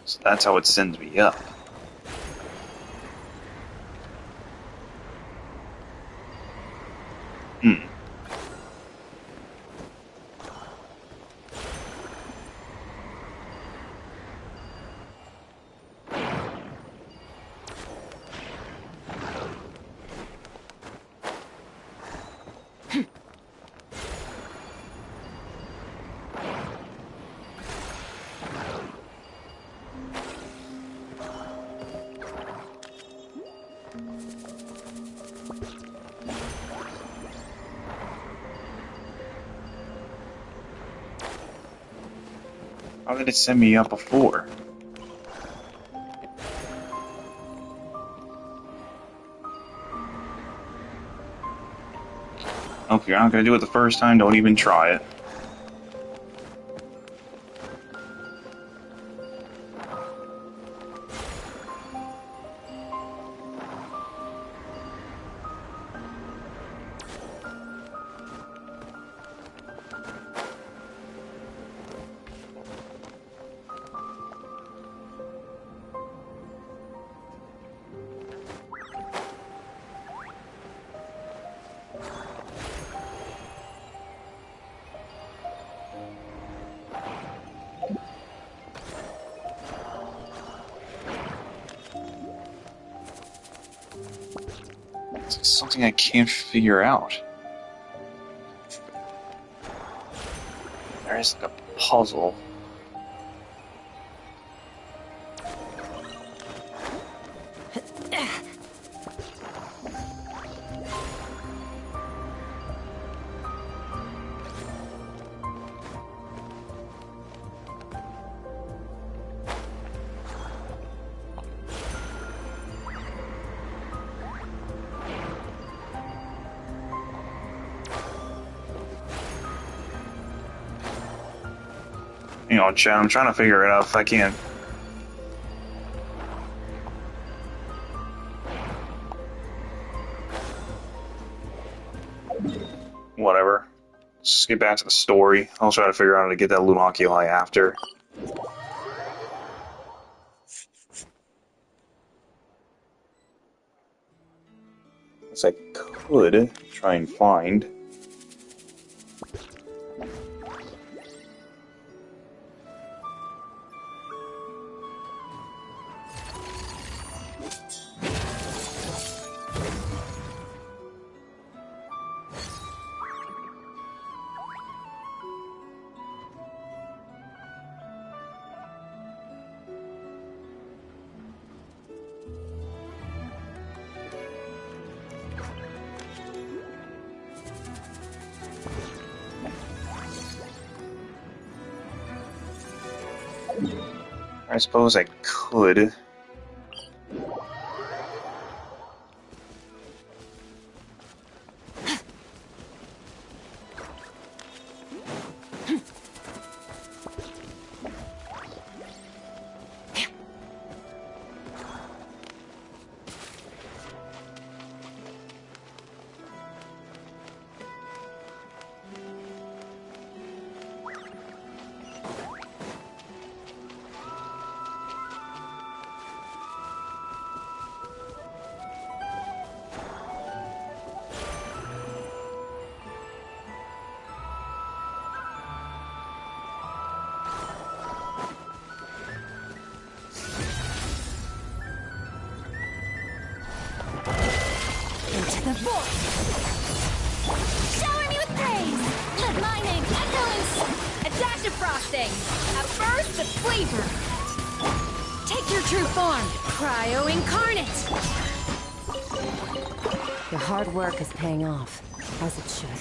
So that's how it sends me up. Hmm. How did it send me up before? Oh, if you're not gonna do it the first time, don't even try it. It's something I can't figure out. There is like a puzzle. You know, chat, I'm trying to figure it out if I can't. Whatever. Let's just get back to the story. I'll try to figure out how to get that Lunoculi after. Guess I could try and find. I suppose I could. Into the void! Shower me with praise! Let my name echo in a dash of frosting! A burst of flavor! Take your true form, Cryo Incarnate! Your hard work is paying off, as it should.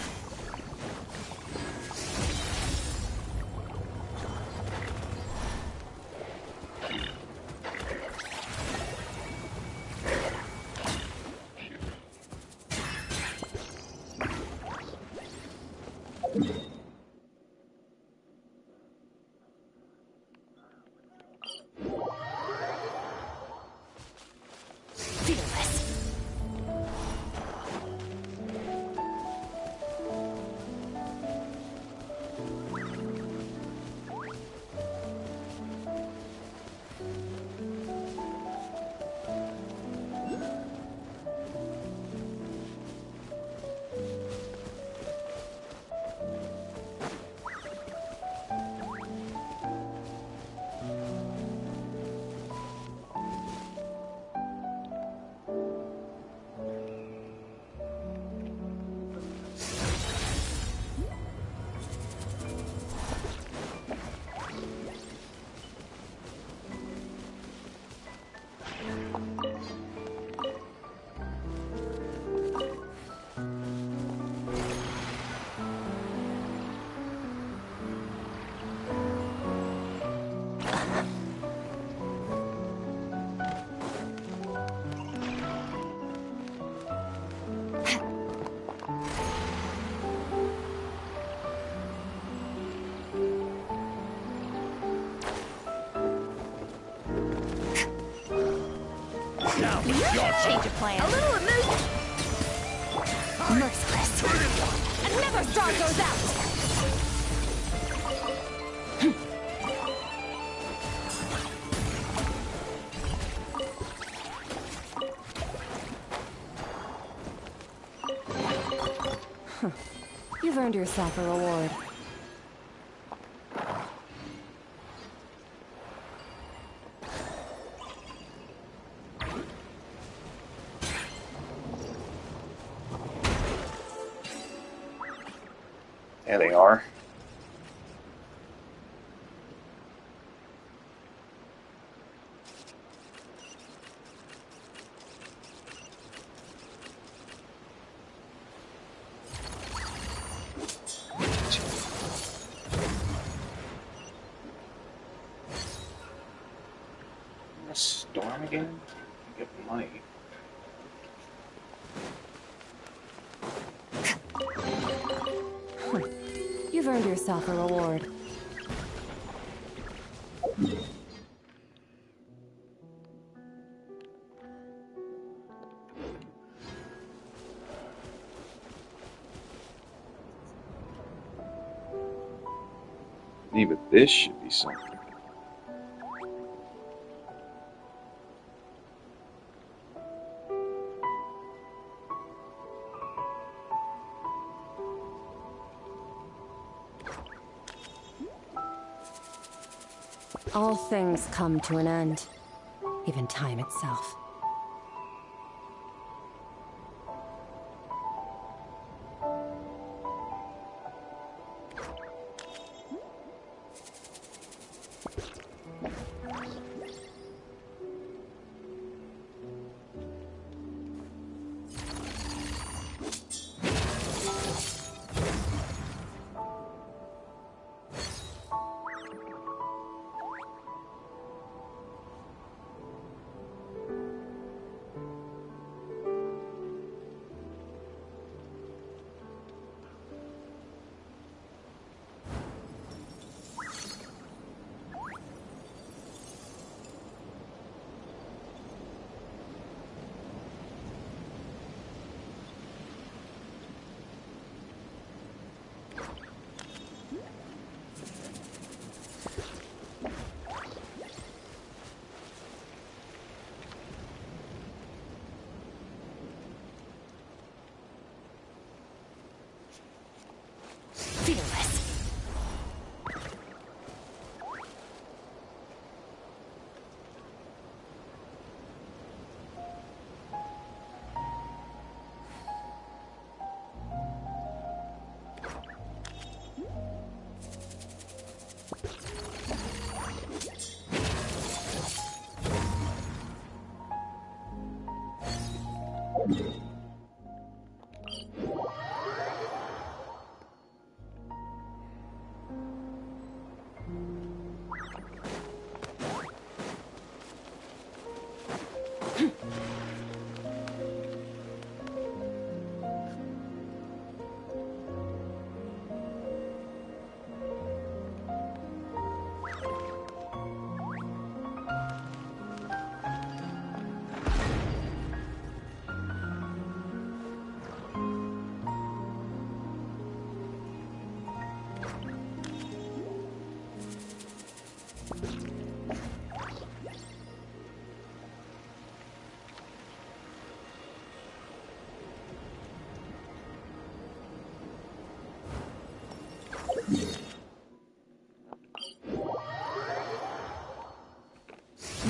Now, Change of plan. A little emotion. Merciless. Another star goes out. You've earned yourself a reward. There they are. A storm again? Get money. You've earned yourself a reward. Even this should be something. All things come to an end, even time itself.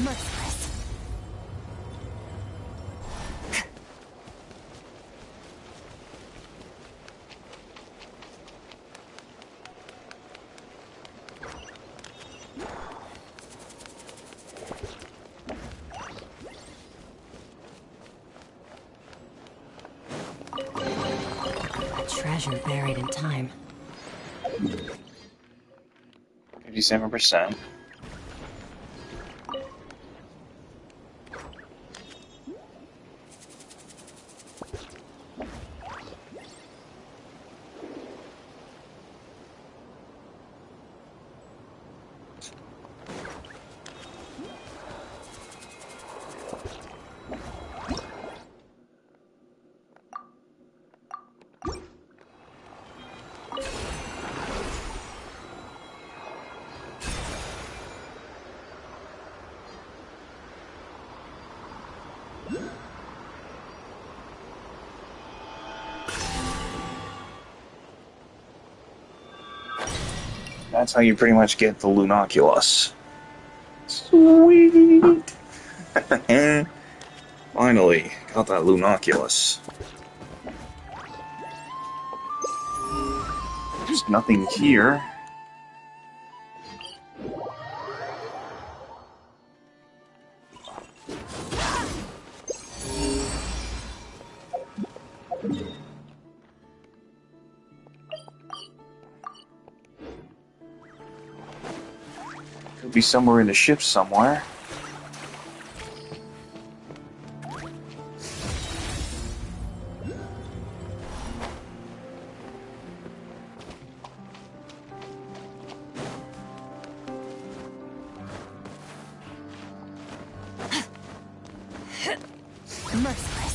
Merciless. A treasure buried in time. 57%. That's how you pretty much get the Lunoculus. Sweet! Finally, got that Lunoculus. There's nothing here. Could be somewhere in the ship somewhere. Merciless.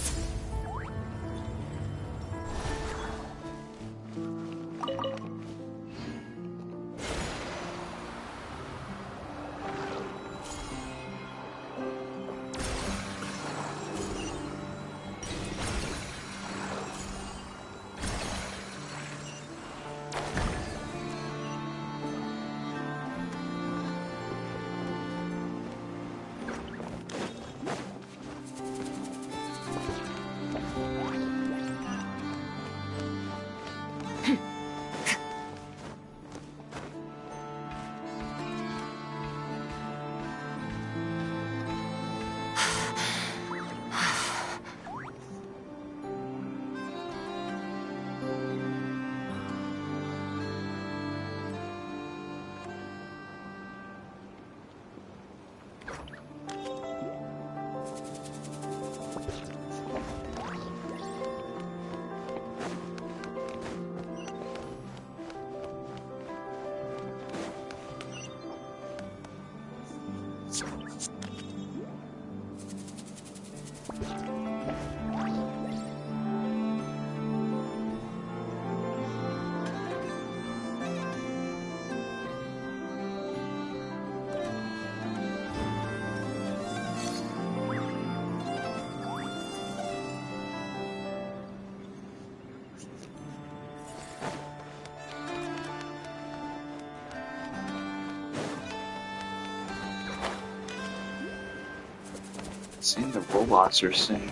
See, the robots are saying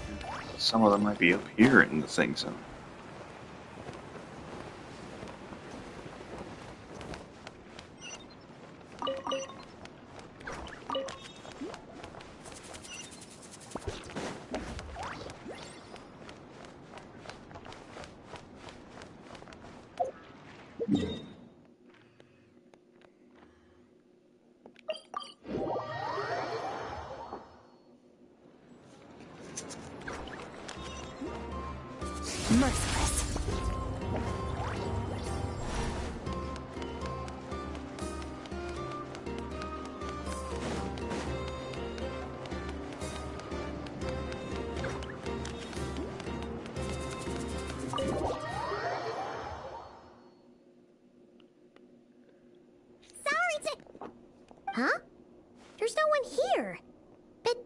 some of them might be up here in the thing zone. Merciless. Huh? There's no one here. But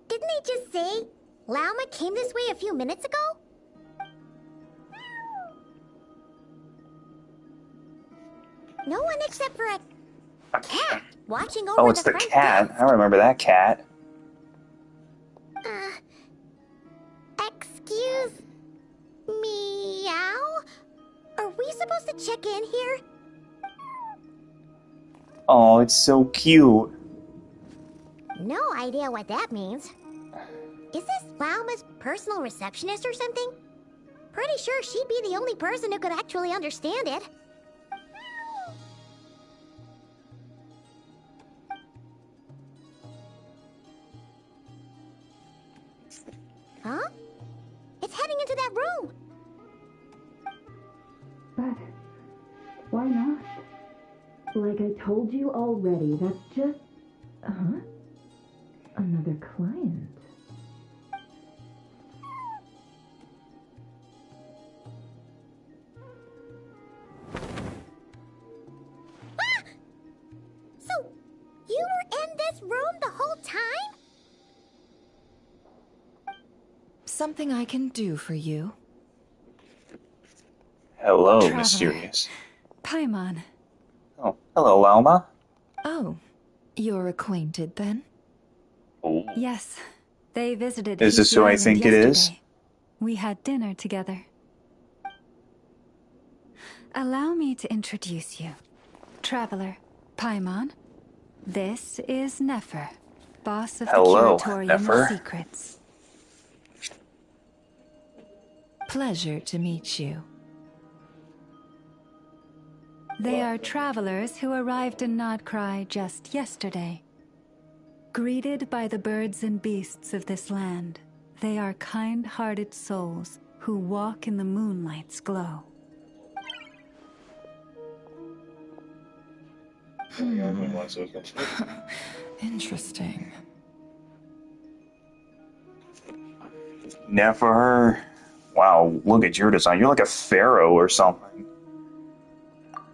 didn't they just say Lauma came this way a few minutes ago? No one except for a cat watching over Oh, it's the front cat. desk. I remember that cat. Excuse meow? Are we supposed to check in here? Oh, it's so cute. No idea what that means. Is this Lauma's personal receptionist or something? Pretty sure she'd be the only person who could actually understand it. Huh? It's heading into that room. But why not? Like I told you already, that's just... Another client. Ah! So, you were in this room the whole time? something I can do for you? Hello, Traveler. mysterious. Paimon. Oh, hello, Alma. Oh, you're acquainted then? Yes, they visited Is this Hiki who I Island think it yesterday. is? We had dinner together. Allow me to introduce you. Traveler, Paimon. This is Nefer, boss of Hello, the Curatorium Nefer. of Secrets. Pleasure to meet you. They are travelers who arrived in Nod Krai just yesterday. Greeted by the birds and beasts of this land, they are kind-hearted souls who walk in the moonlight's glow. Interesting. Never. Wow, look at your design. You're like a pharaoh or something.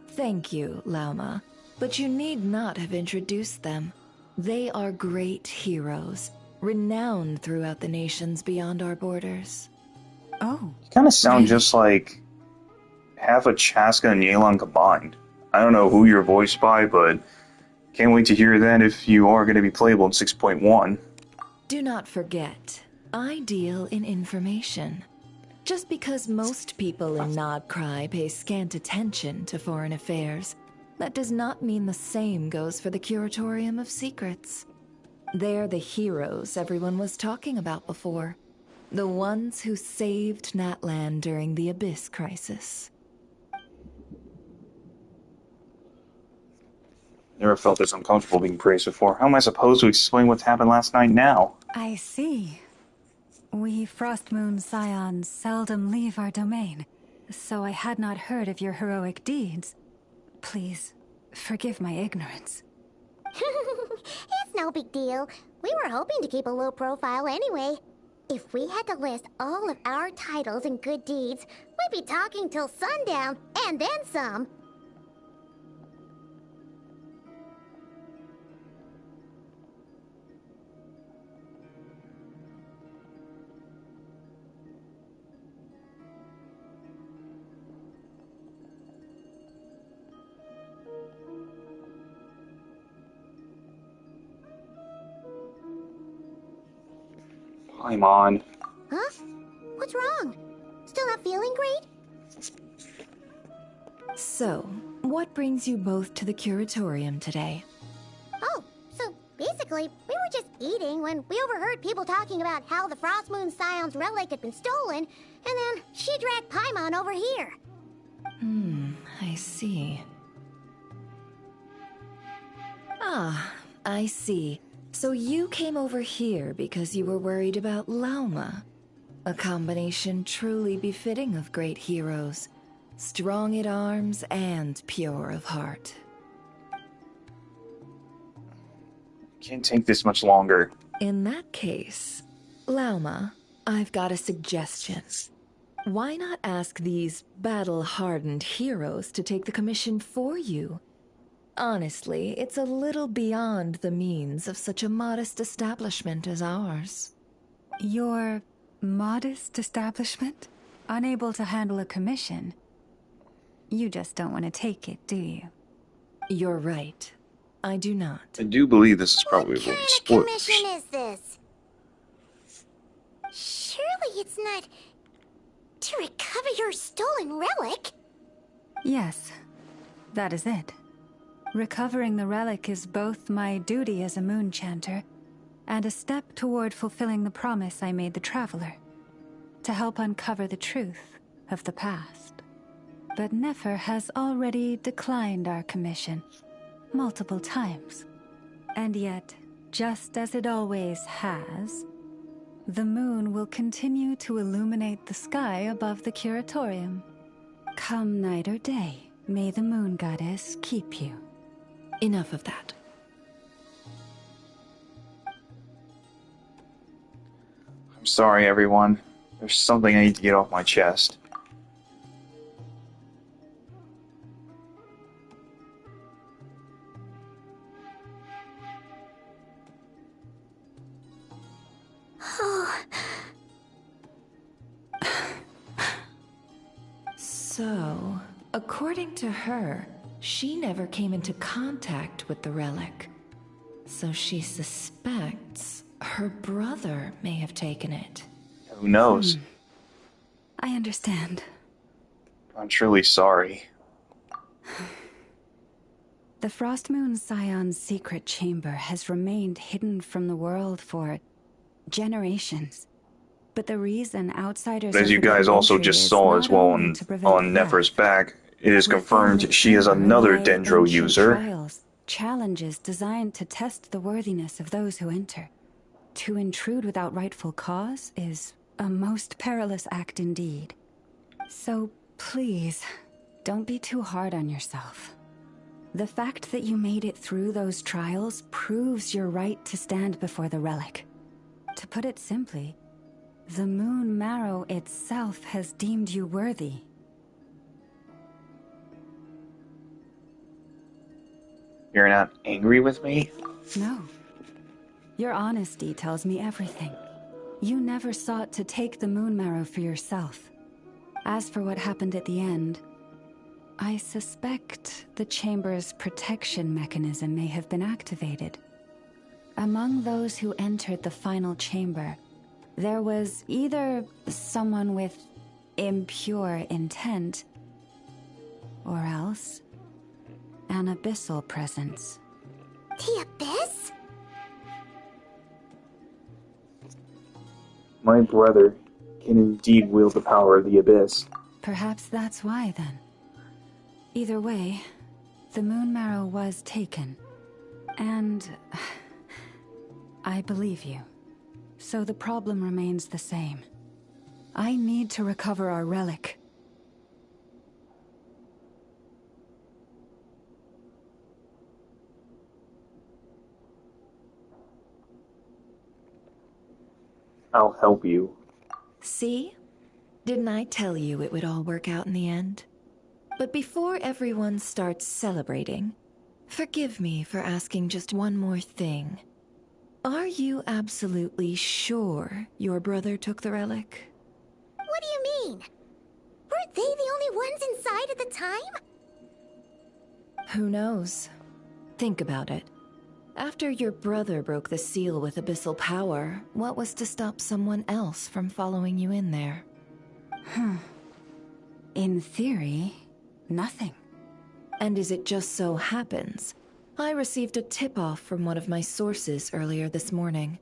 Thank you, Lauma, but you need not have introduced them. They are great heroes, renowned throughout the nations beyond our borders. Oh. You kind of sound just like half a Chaska and Yelan combined. I don't know who you're voiced by, but can't wait to hear that if you are going to be playable in 6.1. Do not forget, I deal in information. Just because most people in Nod Krai pay scant attention to foreign affairs, that does not mean the same goes for the Curatorium of Secrets. They're the heroes everyone was talking about before. The ones who saved Natlan during the Abyss crisis. Never felt this uncomfortable being praised before. How am I supposed to explain what happened last night now? I see. We Frostmoon Scions seldom leave our domain, so I had not heard of your heroic deeds. Please, forgive my ignorance. It's no big deal. We were hoping to keep a low profile anyway. If we had to list all of our titles and good deeds, we'd be talking till sundown, and then some. Paimon. Huh? What's wrong? Still not feeling great? So, what brings you both to the Curatorium today? Oh, so basically, we were just eating when we overheard people talking about how the Frostmoon Scion's relic had been stolen, and then she dragged Paimon over here. I see. Ah, I see. So you came over here because you were worried about Lauma. A combination truly befitting of great heroes. Strong at arms and pure of heart. Can't take this much longer. In that case, Lauma, I've got a suggestion. Why not ask these battle-hardened heroes to take the commission for you? Honestly, it's a little beyond the means of such a modest establishment as ours. Your modest establishment? Unable to handle a commission? You just don't want to take it, do you? You're right. I do not. I do believe this is probably What kind of spoilers. commission is this? Surely it's not to recover your stolen relic? Yes, that is it. Recovering the relic is both my duty as a moon chanter and a step toward fulfilling the promise I made the Traveler, to help uncover the truth of the past. But Nefer has already declined our commission multiple times. And yet, just as it always has, the moon will continue to illuminate the sky above the Curatorium. Come night or day, may the moon goddess keep you. Enough of that. I'm sorry, everyone. There's something I need to get off my chest. So, according to her, she never came into contact with the relic. So she suspects her brother may have taken it. Who knows? I understand. I'm truly sorry. The Frost Moon Scion's secret chamber has remained hidden from the world for generations. But the reason outsiders As you guys also just saw as well on Nefer's back, it is confirmed she is another Dendro user. Challenges designed to test the worthiness of those who enter. To intrude without rightful cause is a most perilous act indeed. So please, don't be too hard on yourself. The fact that you made it through those trials proves your right to stand before the relic. To put it simply, the Moon Marrow itself has deemed you worthy. You're not angry with me? No. Your honesty tells me everything. You never sought to take the Moon Marrow for yourself. As for what happened at the end, I suspect the chamber's protection mechanism may have been activated. Among those who entered the final chamber, there was either someone with impure intent, or else an abyssal presence. The Abyss? My brother can indeed wield the power of the Abyss. Perhaps that's why, then. Either way, the Moon Marrow was taken. And I believe you. So the problem remains the same. I need to recover our relic. I'll help you. See? Didn't I tell you it would all work out in the end? But before everyone starts celebrating, forgive me for asking just one more thing. Are you absolutely sure your brother took the relic? What do you mean? Weren't they the only ones inside at the time? Who knows? Think about it. After your brother broke the seal with abyssal power, what was to stop someone else from following you in there? In theory, nothing. And as it just so happens, I received a tip-off from one of my sources earlier this morning.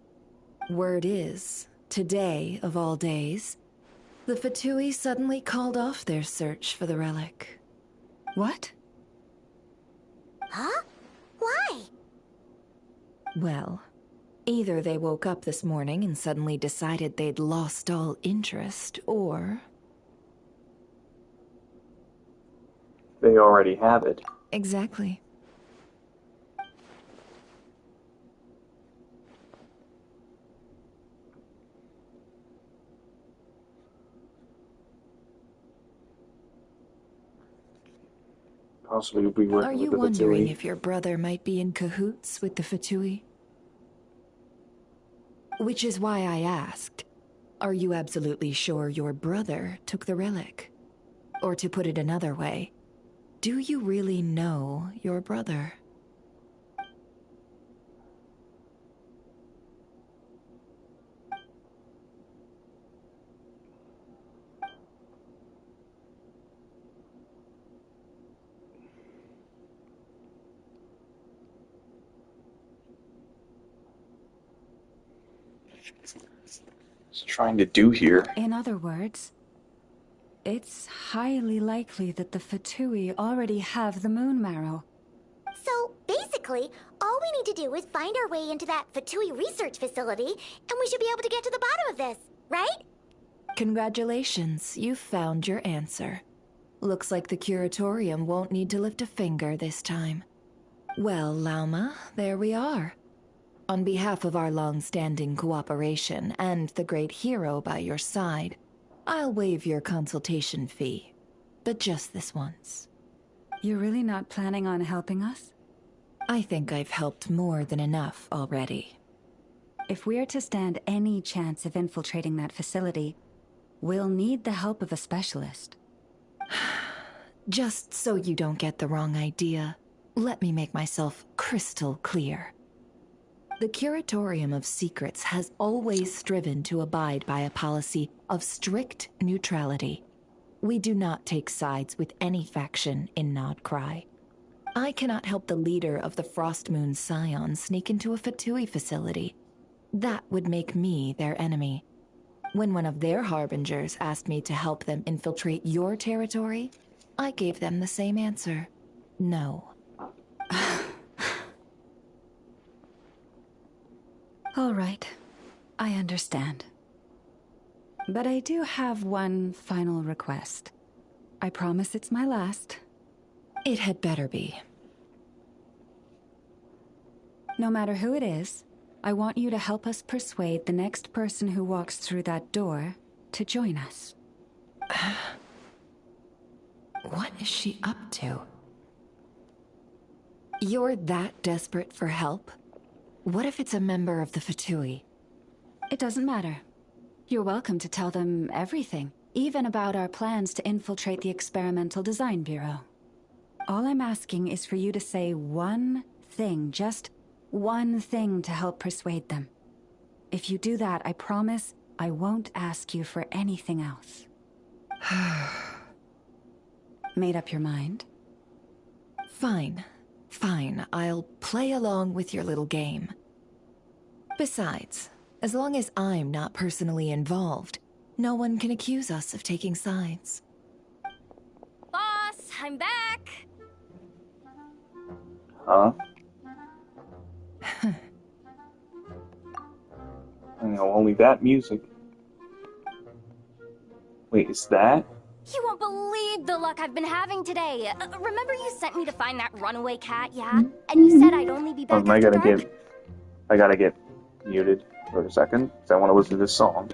Word is, today of all days, the Fatui suddenly called off their search for the relic. What? Huh? Why? Well, either they woke up this morning and suddenly decided they'd lost all interest, or... They already have it. Exactly. Possibly be working Are you with the wondering Fatui. if your brother might be in cahoots with the Fatui? Which is why I asked, are you absolutely sure your brother took the relic? Or to put it another way, do you really know your brother? What's trying to do here? In other words, it's highly likely that the Fatui already have the Moon Marrow. So, basically, all we need to do is find our way into that Fatui research facility, and we should be able to get to the bottom of this, right? Congratulations, you've found your answer. Looks like the Curatorium won't need to lift a finger this time. Well, Lauma, there we are. On behalf of our long-standing cooperation and the great hero by your side, I'll waive your consultation fee, but just this once. You're really not planning on helping us? I think I've helped more than enough already. If we're to stand any chance of infiltrating that facility, we'll need the help of a specialist. Just so you don't get the wrong idea, let me make myself crystal clear. The Curatorium of Secrets has always striven to abide by a policy of strict neutrality. We do not take sides with any faction in Nod Krai. I cannot help the leader of the Frostmoon Scions sneak into a Fatui facility. That would make me their enemy. When one of their harbingers asked me to help them infiltrate your territory, I gave them the same answer. No. All right. I understand. But I do have one final request. I promise it's my last. It had better be. No matter who it is, I want you to help us persuade the next person who walks through that door to join us. What is she up to? You're that desperate for help? What if it's a member of the Fatui? It doesn't matter. You're welcome to tell them everything, even about our plans to infiltrate the Experimental Design Bureau. All I'm asking is for you to say one thing, just one thing to help persuade them. If you do that, I promise I won't ask you for anything else. Made up your mind? Fine. Fine, I'll play along with your little game. Besides, as long as I'm not personally involved, no one can accuse us of taking sides. Boss, I'm back! Huh? I know, only that music. Wait, is that? You won't believe the luck I've been having today. Remember you sent me to find that runaway cat, yeah? And you said I'd only be back after dark? I gotta get muted for a second, because I want to listen to this song.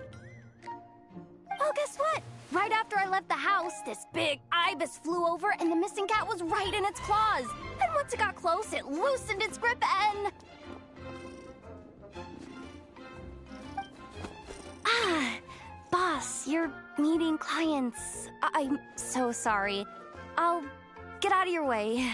Well, guess what? Right after I left the house, this big ibis flew over and the missing cat was right in its claws. And once it got close, it loosened its grip and... Boss, you're meeting clients. I'm so sorry. I'll get out of your way.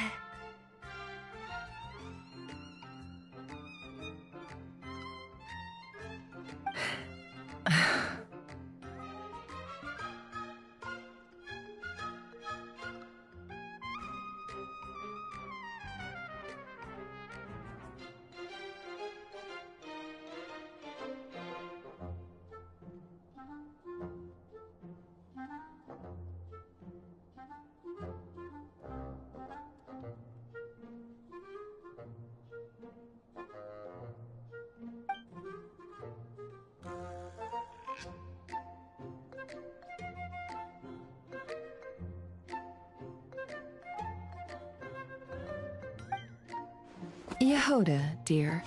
Yehoda, dear,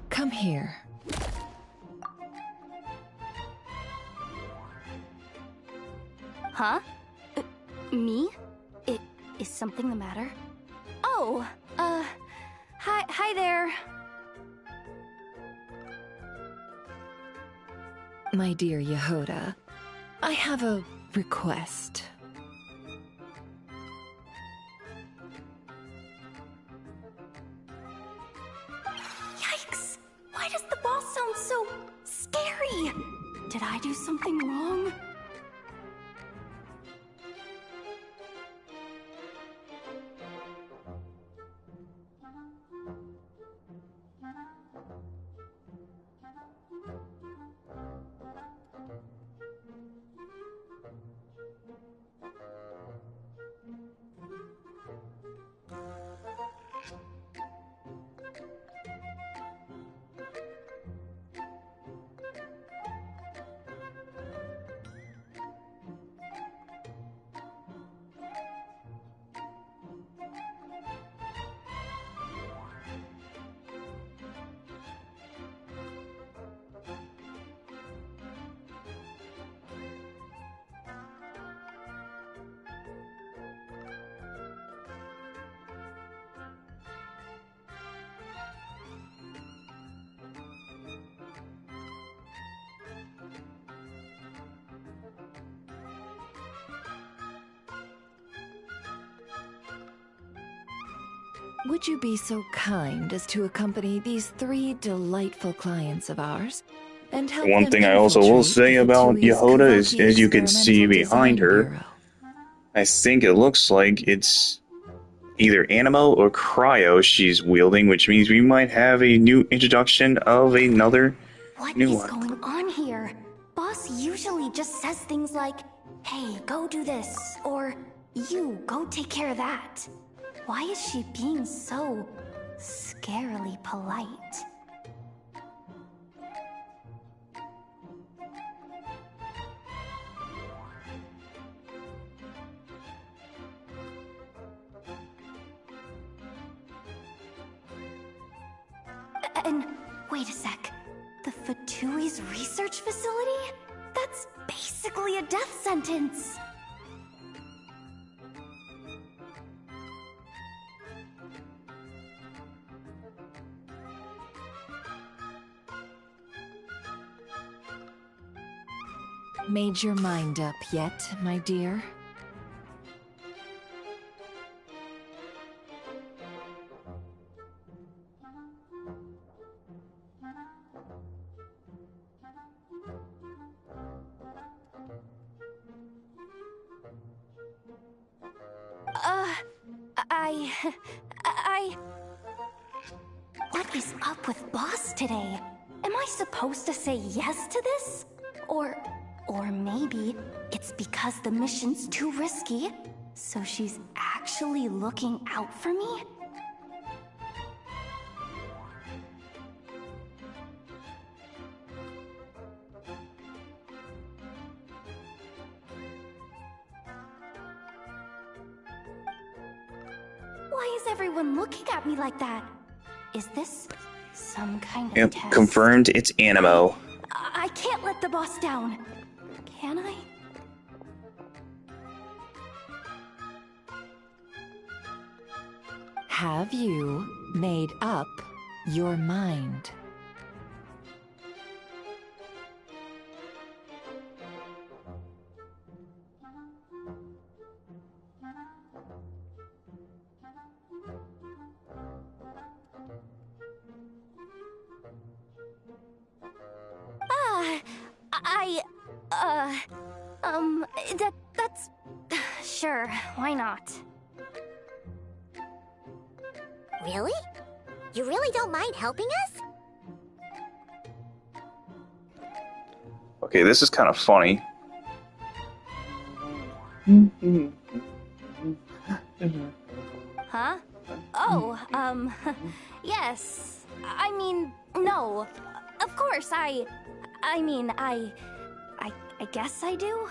come here. Huh? Me? Is something the matter? Oh, hi there. My dear Yehoda, I have a request. Yikes! Why does the boss sound so scary? Did I do something wrong? would you be so kind as to accompany these 3 delightful clients of ours and help One them thing I also will infiltrate say the about Fatui's Yehoda is, Kavoki as you can see Experimental behind Design her, Bureau? I think it looks like it's either Animo or Cryo she's wielding, which means we might have a new introduction of another What new is one. going on here? Boss usually just says things like, hey, go do this, or you, go take care of that. Why is she being so scarily polite? And wait a sec. The Fatui's research facility? That's basically a death sentence. Made your mind up yet, my dear? What is up with Boss today? Am I supposed to say yes to this? Or maybe it's because the mission's too risky, so she's actually looking out for me? Why is everyone looking at me like that? Is this some kind of Yep, test? confirmed it's Animo. I can't let the boss down. Can I? Have you made up your mind? That's... Sure, why not? Really? You really don't mind helping us? Okay, this is kind of funny. Huh? Oh, yes. I mean, no. Of course, I guess I do.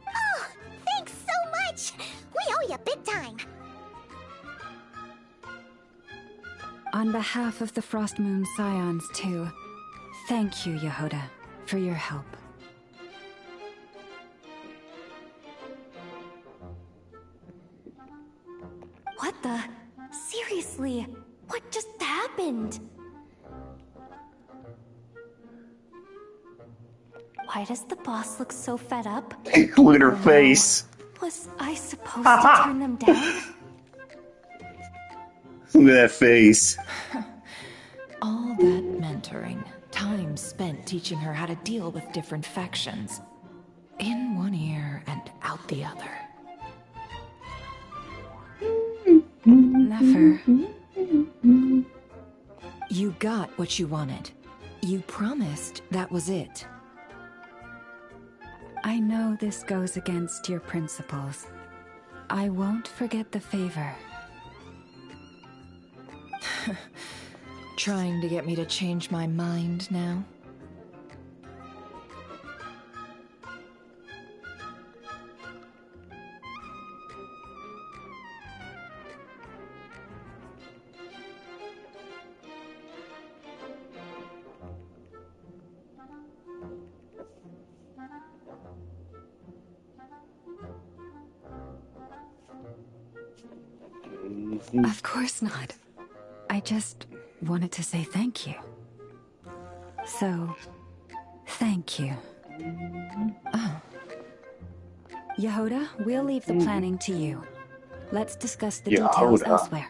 Oh, thanks so much! We owe you big time! On behalf of the Frost Moon Scions, too, thank you, Yehoda, for your help. What the? Seriously, what just happened? Why does the boss look so fed up? Look at her face. Was I supposed to turn them down? Look at that face. All that mentoring, time spent teaching her how to deal with different factions. In one ear and out the other. Never. You got what you wanted. You promised that was it. I know this goes against your principles. I won't forget the favor. Trying to get me to change my mind now? Of course not. I just wanted to say thank you. So, thank you. Oh. Yehoda, we'll leave the planning to you. Let's discuss the details Yehoda. elsewhere.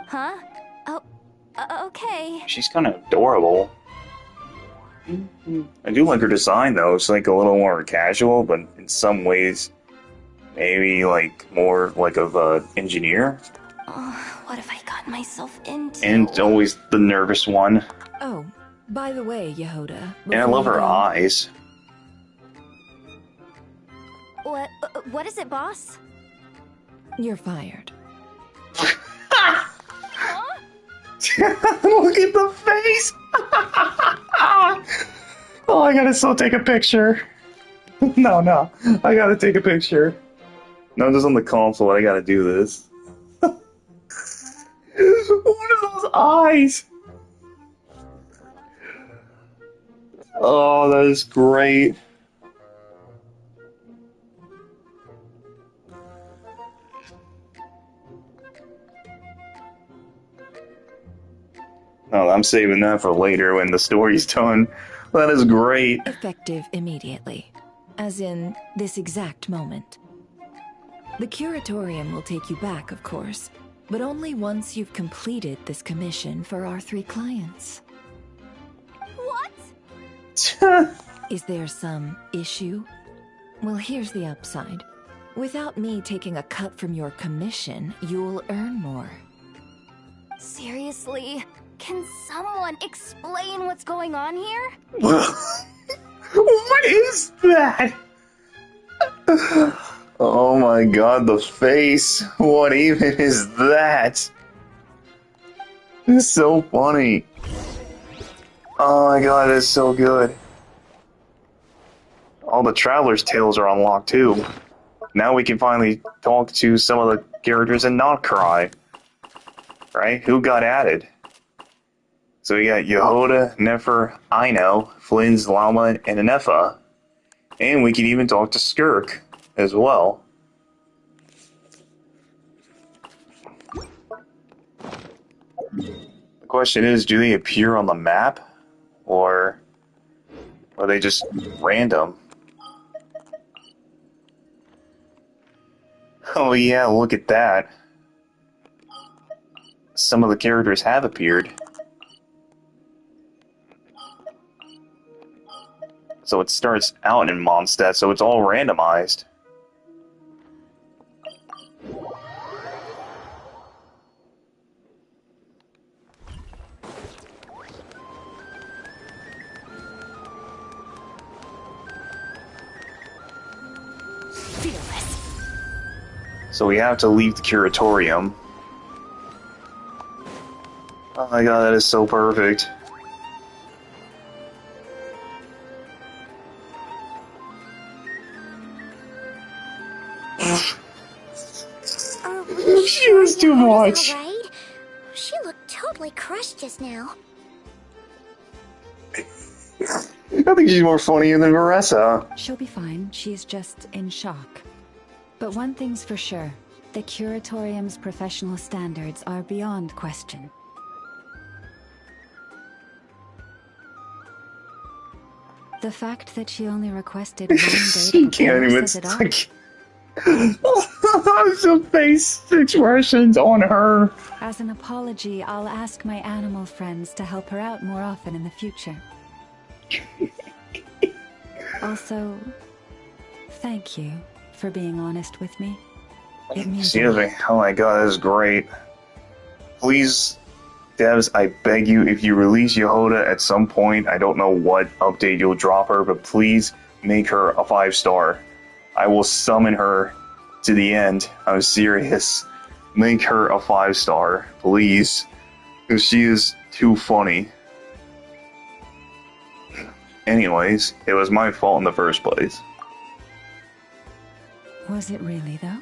Huh? Oh, okay. She's kind of adorable. I do like her design, though. It's like a little more casual, but in some ways, maybe like more like of a engineer. Oh, what have I gotten myself into? And always the nervous one. Oh, by the way, Yehoda. And I love her eyes. What is it, boss? You're fired. Look at the face! Oh, I gotta still take a picture. No, I gotta take a picture. No, just on the console, I gotta do this. What are those eyes? Oh, that is great. Oh, I'm saving that for later when the story's done. That is great. Effective immediately. As in, this exact moment. The curatorium will take you back, of course, but only once you've completed this commission for our 3 clients. What? Is there some issue? Well, here's the upside. Without me taking a cut from your commission, you'll earn more. Seriously? Can someone explain what's going on here? What is that? Oh my god, the face. What even is that? It's so funny. Oh my god, it's so good. All the Traveler's Tales are unlocked too. Now we can finally talk to some of the characters in Nod Krai. Right? Who got added? So we got Yehoda, Nefer, Ino, Flynn's Llama, and Anefa. And we can even talk to Skirk as well. The question is, do they appear on the map? Or are they just random? Oh yeah, look at that. Some of the characters have appeared. So it starts out in Mondstadt, so it's all randomized. So we have to leave the curatorium. Oh my god, that is so perfect. She was too much. Right? She looked totally crushed just now. I think she's more funny than Marissa. She'll be fine. She's just in shock. But one thing's for sure. The curatorium's professional standards are beyond question. The fact that she only requested one day She to can't prepare even says it all. the face expressions on her. As an apology, I'll ask my animal friends to help her out more often in the future. Also, thank you for being honest with me. It means Excuse me. Oh my god, this is great. Please, devs, I beg you, if you release Yehoda at some point, I don't know what update you'll drop her, but please make her a 5-star. I will summon her to the end. I'm serious. Make her a 5-star, please. Because she is too funny. Anyways, it was my fault in the first place. Was it really, though?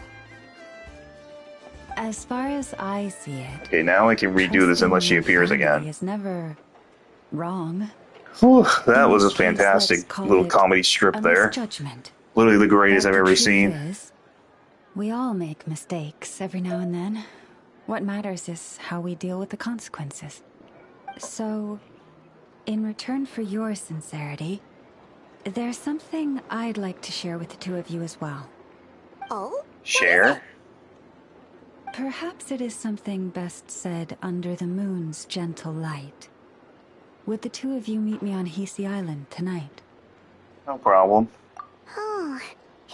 As far as I see it, Okay, now I can redo this unless she appears again. is never wrong. Whew, that was a fantastic little comedy strip there. Misjudgment. Literally the greatest I've ever seen. Is, we all make mistakes every now and then. What matters is how we deal with the consequences. So, in return for your sincerity, There's something I'd like to share with the two of you as well. Oh? Share? Perhaps it is something best said under the moon's gentle light. Would the two of you meet me on Hisi Island tonight? No problem. Oh,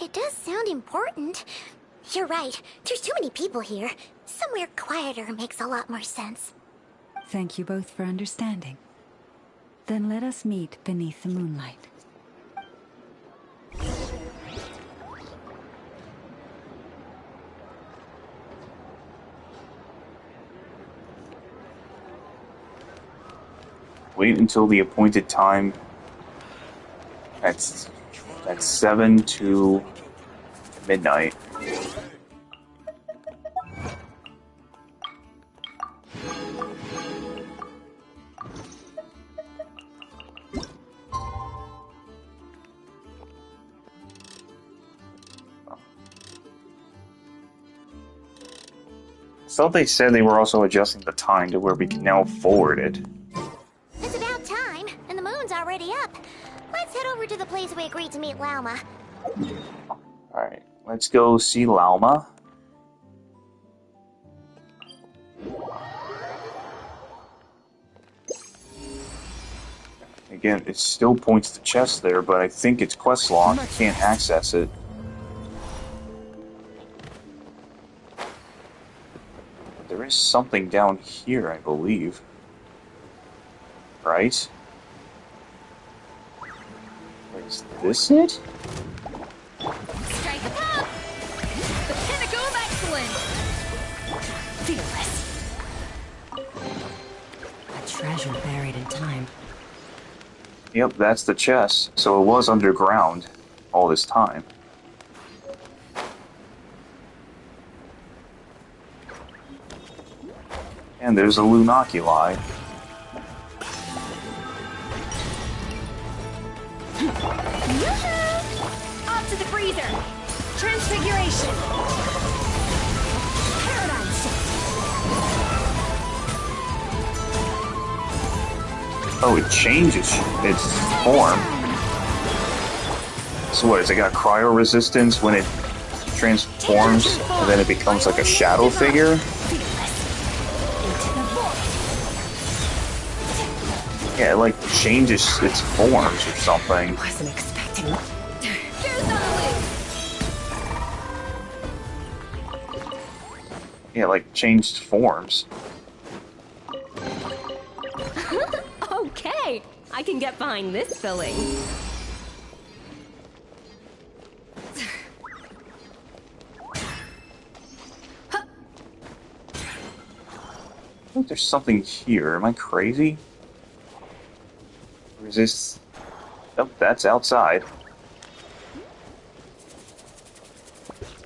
it does sound important. You're right. There's too many people here. Somewhere quieter makes a lot more sense. Thank you both for understanding. Then let us meet beneath the moonlight. Wait until the appointed time. That's 7 to midnight. I thought they said they were also adjusting the time to where we can now forward it. It's about time, and the moon's already up. Let's head over to the place we agreed to meet Lauma. Alright, let's go see Lauma. Again, it still points to chest there, but I think it's quest locked. I can't access it. There is something down here, I believe. Right? Is this it? Strike up! The pinnacle of excellence! Fearless. A treasure buried in time. Yep, that's the chest. So it was underground all this time. And there's a Lunoculi. Off to the freezer! Transfiguration! Paradigm shift! Oh, it changes its form. So what, has it got cryo resistance when it transforms and then it becomes like a shadow figure? Yeah, it like changes its forms or something. Wasn't expecting. Yeah, like changed forms. Okay, I can get behind this filling. I think there's something here. Am I crazy? Or is this... Oh, that's outside.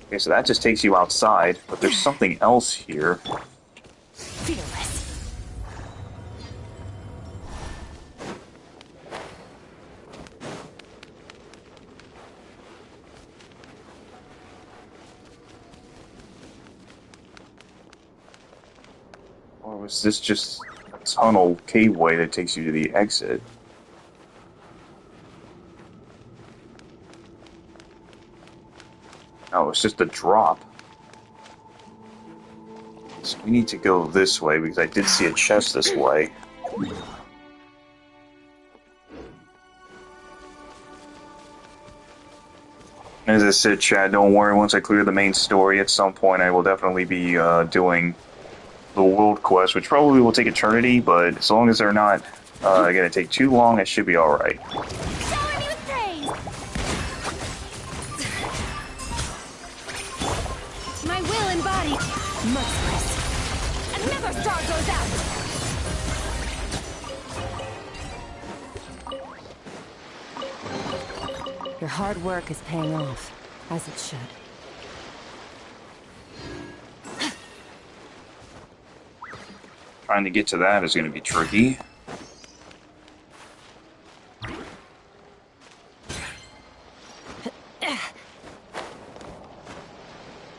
Okay, so that just takes you outside, but there's something else here. Fearless. Or was this just a tunnel caveway that takes you to the exit? Oh, it's just a drop. So we need to go this way, because I did see a chest this way. As I said, Chad, don't worry, once I clear the main story, at some point I will definitely be doing the world quest, which probably will take eternity, but as long as they're not going to take too long, I should be alright. My will embodied. Merciless. Another star goes out. Your hard work is paying off, as it should. Trying to get to that is going to be tricky.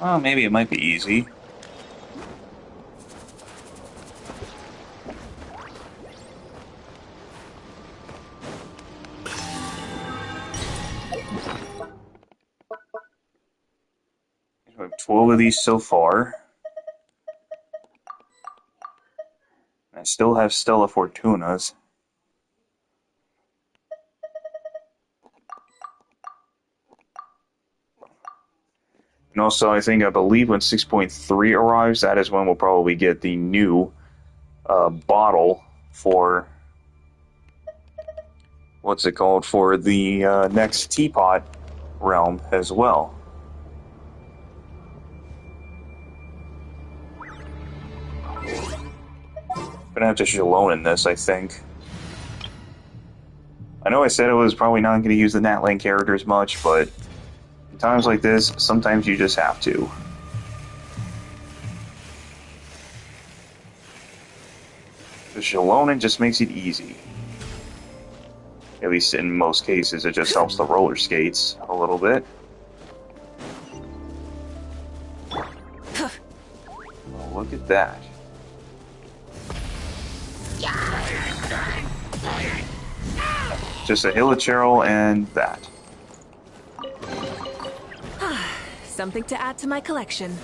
Oh, maybe it might be easy. 12 of these so far. I still have Stella Fortunas. And also, I believe when 6.3 arrives, that is when we'll probably get the new bottle for, what's it called, for the next teapot realm as well. Gonna have to Shalom in this, I think. I know I said I was probably not gonna use the Natlan characters much, but in times like this, sometimes you just have to. The Shalonin just makes it easy. At least in most cases, it just helps the roller skates a little bit. Oh, look at that. Just a Hilichurl and that. Something to add to my collection.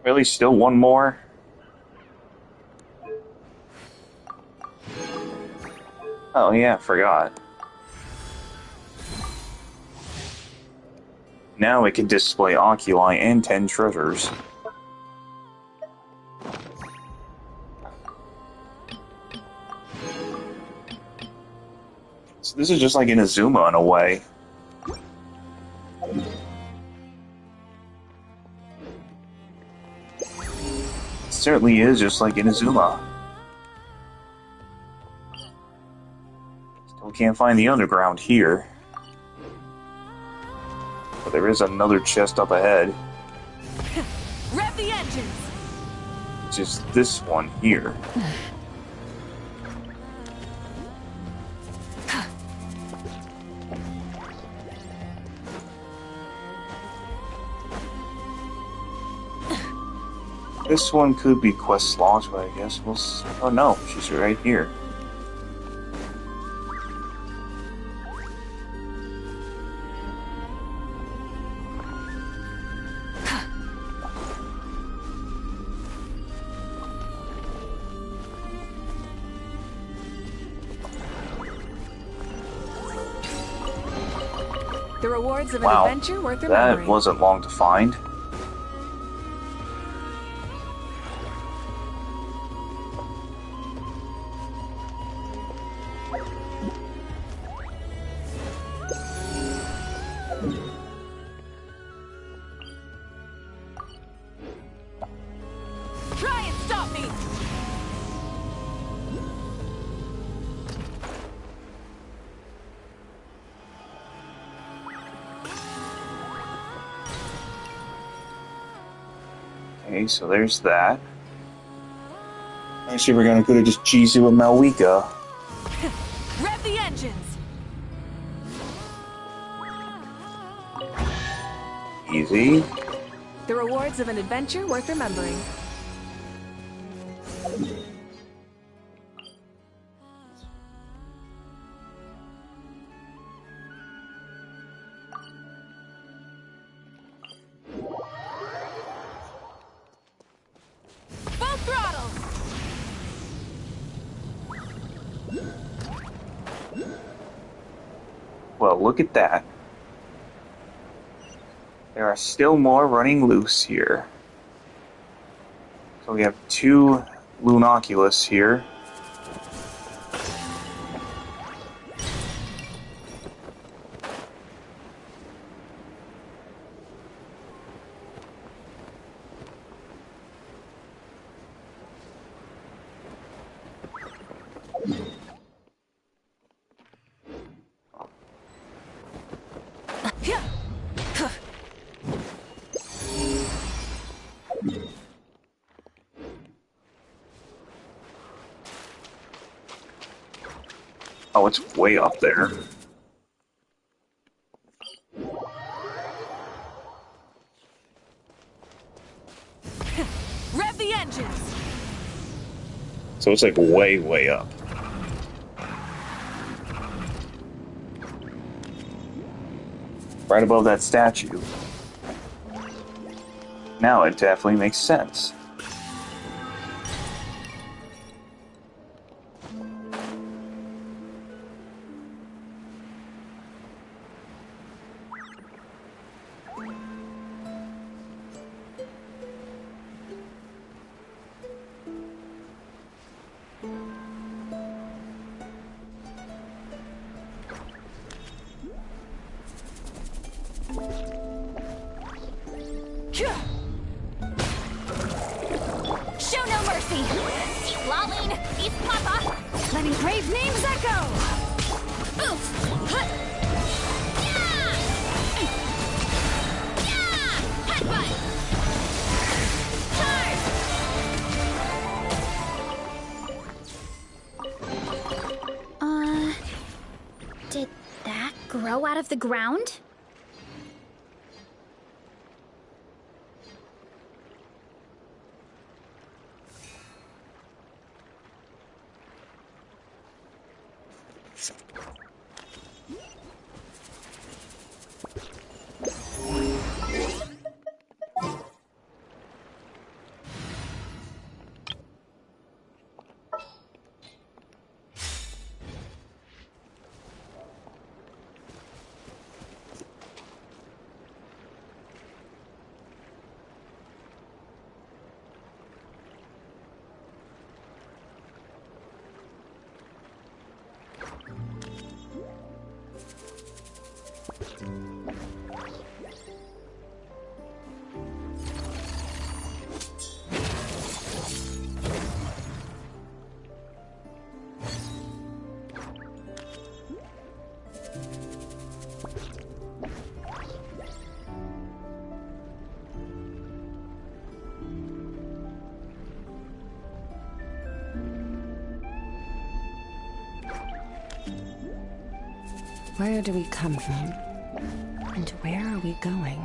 Really, still one more? Oh yeah, forgot. Now it can display oculi and 10 treasures. So this is just like Inazuma in a way. It certainly is just like Inazuma. Still can't find the underground here. But there is another chest up ahead. Rev the engines! Which is this one here. This one could be quest logs, but I guess we'll see. Oh no, she's right here. The rewards of an Wow, adventure worth remembering. that wasn't long to find. Try and stop me! Okay, so there's that. Actually, we're gonna go to just Jizu with Malwika. Rev the engines! Easy. The rewards of an adventure worth remembering. Full throttle! Well, look at that. There are still more running loose here. So we have 2 Lunoculus here. Oh, it's way up there. Rev the engines! So it's like way, way up. right above that statue. Now it definitely makes sense. Show no mercy! Keep lolling! Eat papa! Letting brave names echo! Oof! Hut! Yeah! Yeah! Headbutt! Charge! Did that grow out of the ground? Where do we come from? And where are we going?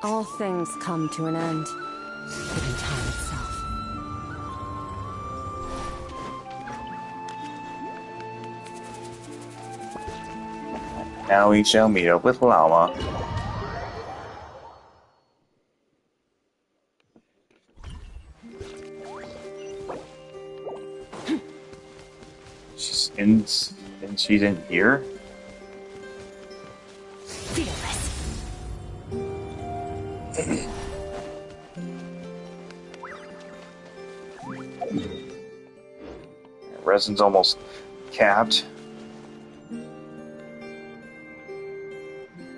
All things come to an end, even time itself. Now we shall meet up with Llama. She's in here? Resin's almost capped.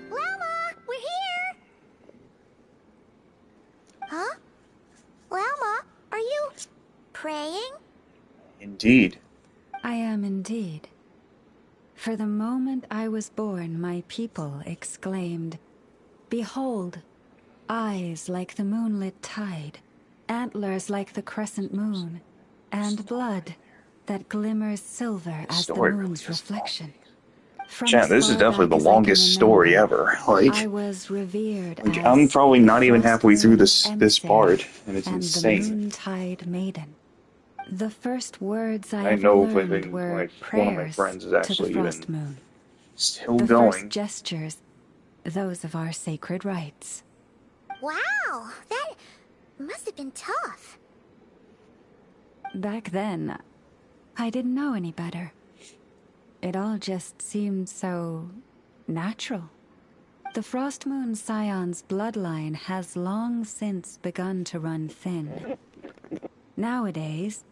Llama, we're here! Huh? Llama, are you praying? Indeed. I am indeed. For the moment I was born, my people exclaimed, "Behold, eyes like the moonlit tide, antlers like the crescent moon, and blood that glimmers silver as the moon's reflection." Chat, this is definitely the longest story ever. I was revered as I'm probably not the even halfway through this emissary part, and it's and insane. the Moontide Maiden. The first words I I ever know if learned were one of my prayers friends is to actually the frost even moon. still The going. first gestures, those of our sacred rites. Wow, that must have been tough. Back then, I didn't know any better. It all just seemed so natural. The Frost Moon Scion's bloodline has long since begun to run thin. Nowadays,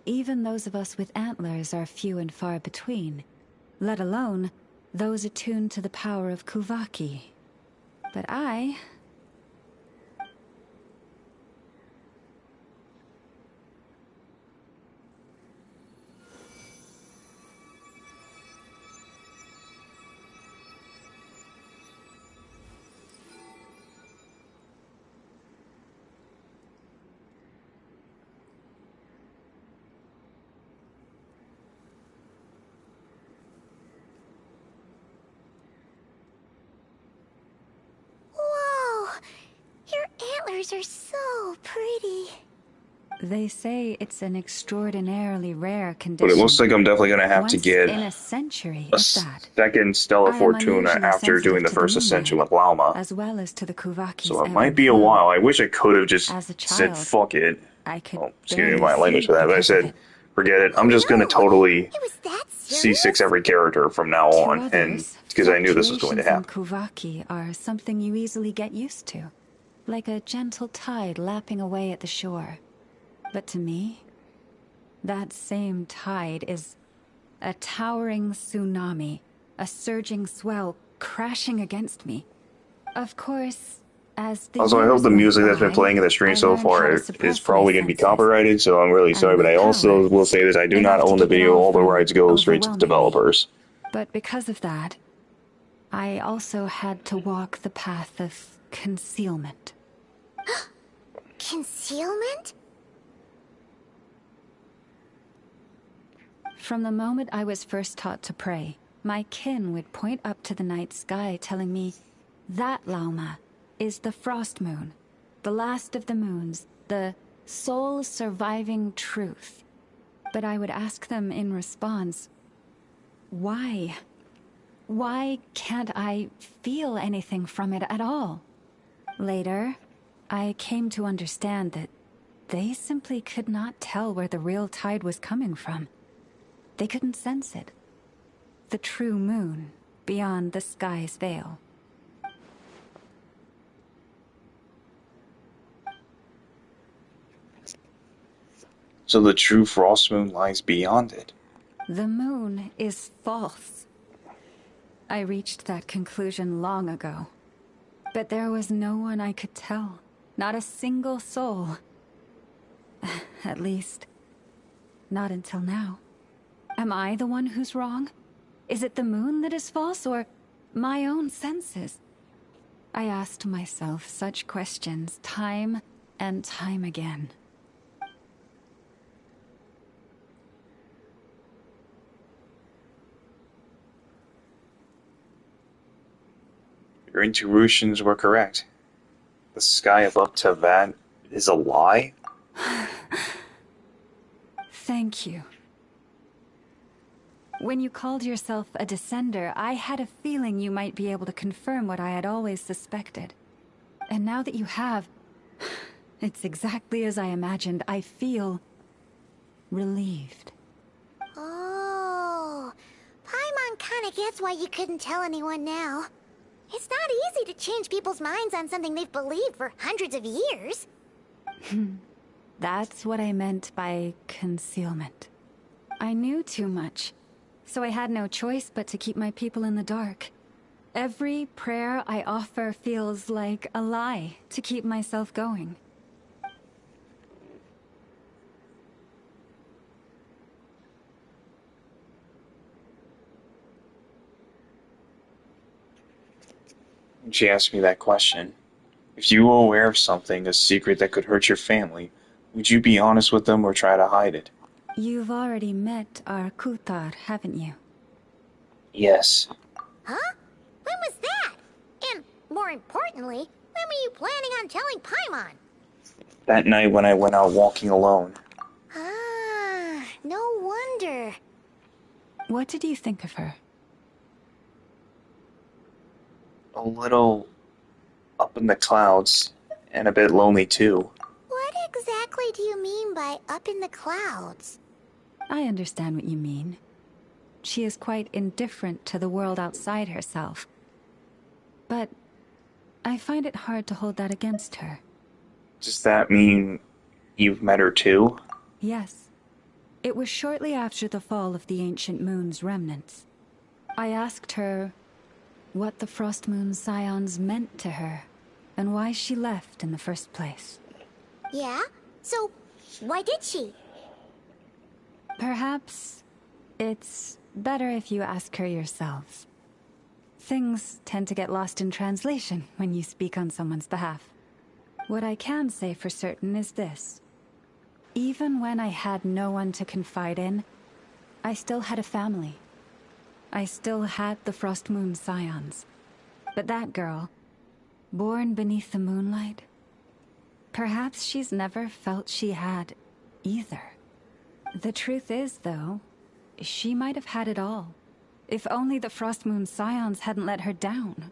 even those of us with antlers are few and far between, let alone those attuned to the power of Kuvaki. But I... Whoa! Your antlers are so pretty. They say it's an extraordinarily rare But condition. it looks like I'm definitely going to have to Once get in a century, a if that. second Stellar I am Fortuna unusually after doing the sensitive to first the ascension moonlight, with Lauma. as well as to the Kuvaki's So it ebb might and be a flow. while. I wish I could have just As a said child, fuck it. I could Excuse me barely my language see for that, but I because of said it. forget it. I'm just going to totally C6 every character from now To on, and others, because I knew this was going to fluctuations in happen. Kuvaki are something you easily get used to, like a gentle tide lapping away at the shore. But to me, that same tide is a towering tsunami, a surging swell crashing against me. Of course, as the Also, I hope years the went music that's been by, playing in the stream I so learned how far to is suppress probably my going to be senses, copyrighted, so I'm really sorry, and but my I also power, will say this, I do not enough to own the keep it video, all the from rights go straight to the overwhelming me. developers. But because of that, I also had to walk the path of concealment. Concealment? From the moment I was first taught to pray, my kin would point up to the night sky telling me, that Lauma is the frost moon, the last of the moons, the sole surviving truth. But I would ask them in response, why? Why can't I feel anything from it at all? Later, I came to understand that they simply could not tell where the real tide was coming from. They couldn't sense it. The true moon beyond the sky's veil. So the true frost moon lies beyond it. The moon is false. I reached that conclusion long ago. But there was no one I could tell. Not a single soul. At least, not until now. Am I the one who's wrong? Is it the moon that is false, or my own senses? I asked myself such questions time and time again. Your intuitions were correct. The sky above Teyvat is a lie? Thank you. When you called yourself a descender, I had a feeling you might be able to confirm what I had always suspected. And now that you have, it's exactly as I imagined. I feel relieved. Oh, Paimon kinda gets why you couldn't tell anyone now. It's not easy to change people's minds on something they've believed for hundreds of years. That's what I meant by concealment. I knew too much, so I had no choice but to keep my people in the dark. Every prayer I offer feels like a lie to keep myself going. When she asked me that question, if you were aware of something, a secret that could hurt your family, would you be honest with them or try to hide it? You've already met our Kutar, haven't you? Yes. Huh? When was that? And, more importantly, when were you planning on telling Paimon? That night when I went out walking alone. Ah, no wonder. What did you think of her? A little up in the clouds, and a bit lonely too. What exactly do you mean by up in the clouds? I understand what you mean. She is quite indifferent to the world outside herself. But I find it hard to hold that against her. Does that mean you've met her too? Yes. It was shortly after the fall of the ancient moon's remnants. I asked her what the Frost Moon Scions meant to her, and why she left in the first place. Yeah? So, why did she? Perhaps it's better if you ask her yourself. Things tend to get lost in translation when you speak on someone's behalf. What I can say for certain is this. Even when I had no one to confide in, I still had a family. I still had the Frost Moon Scions. But that girl, born beneath the moonlight, perhaps she's never felt she had either. The truth is, though, she might have had it all. If only the Frost Moon Scions hadn't let her down.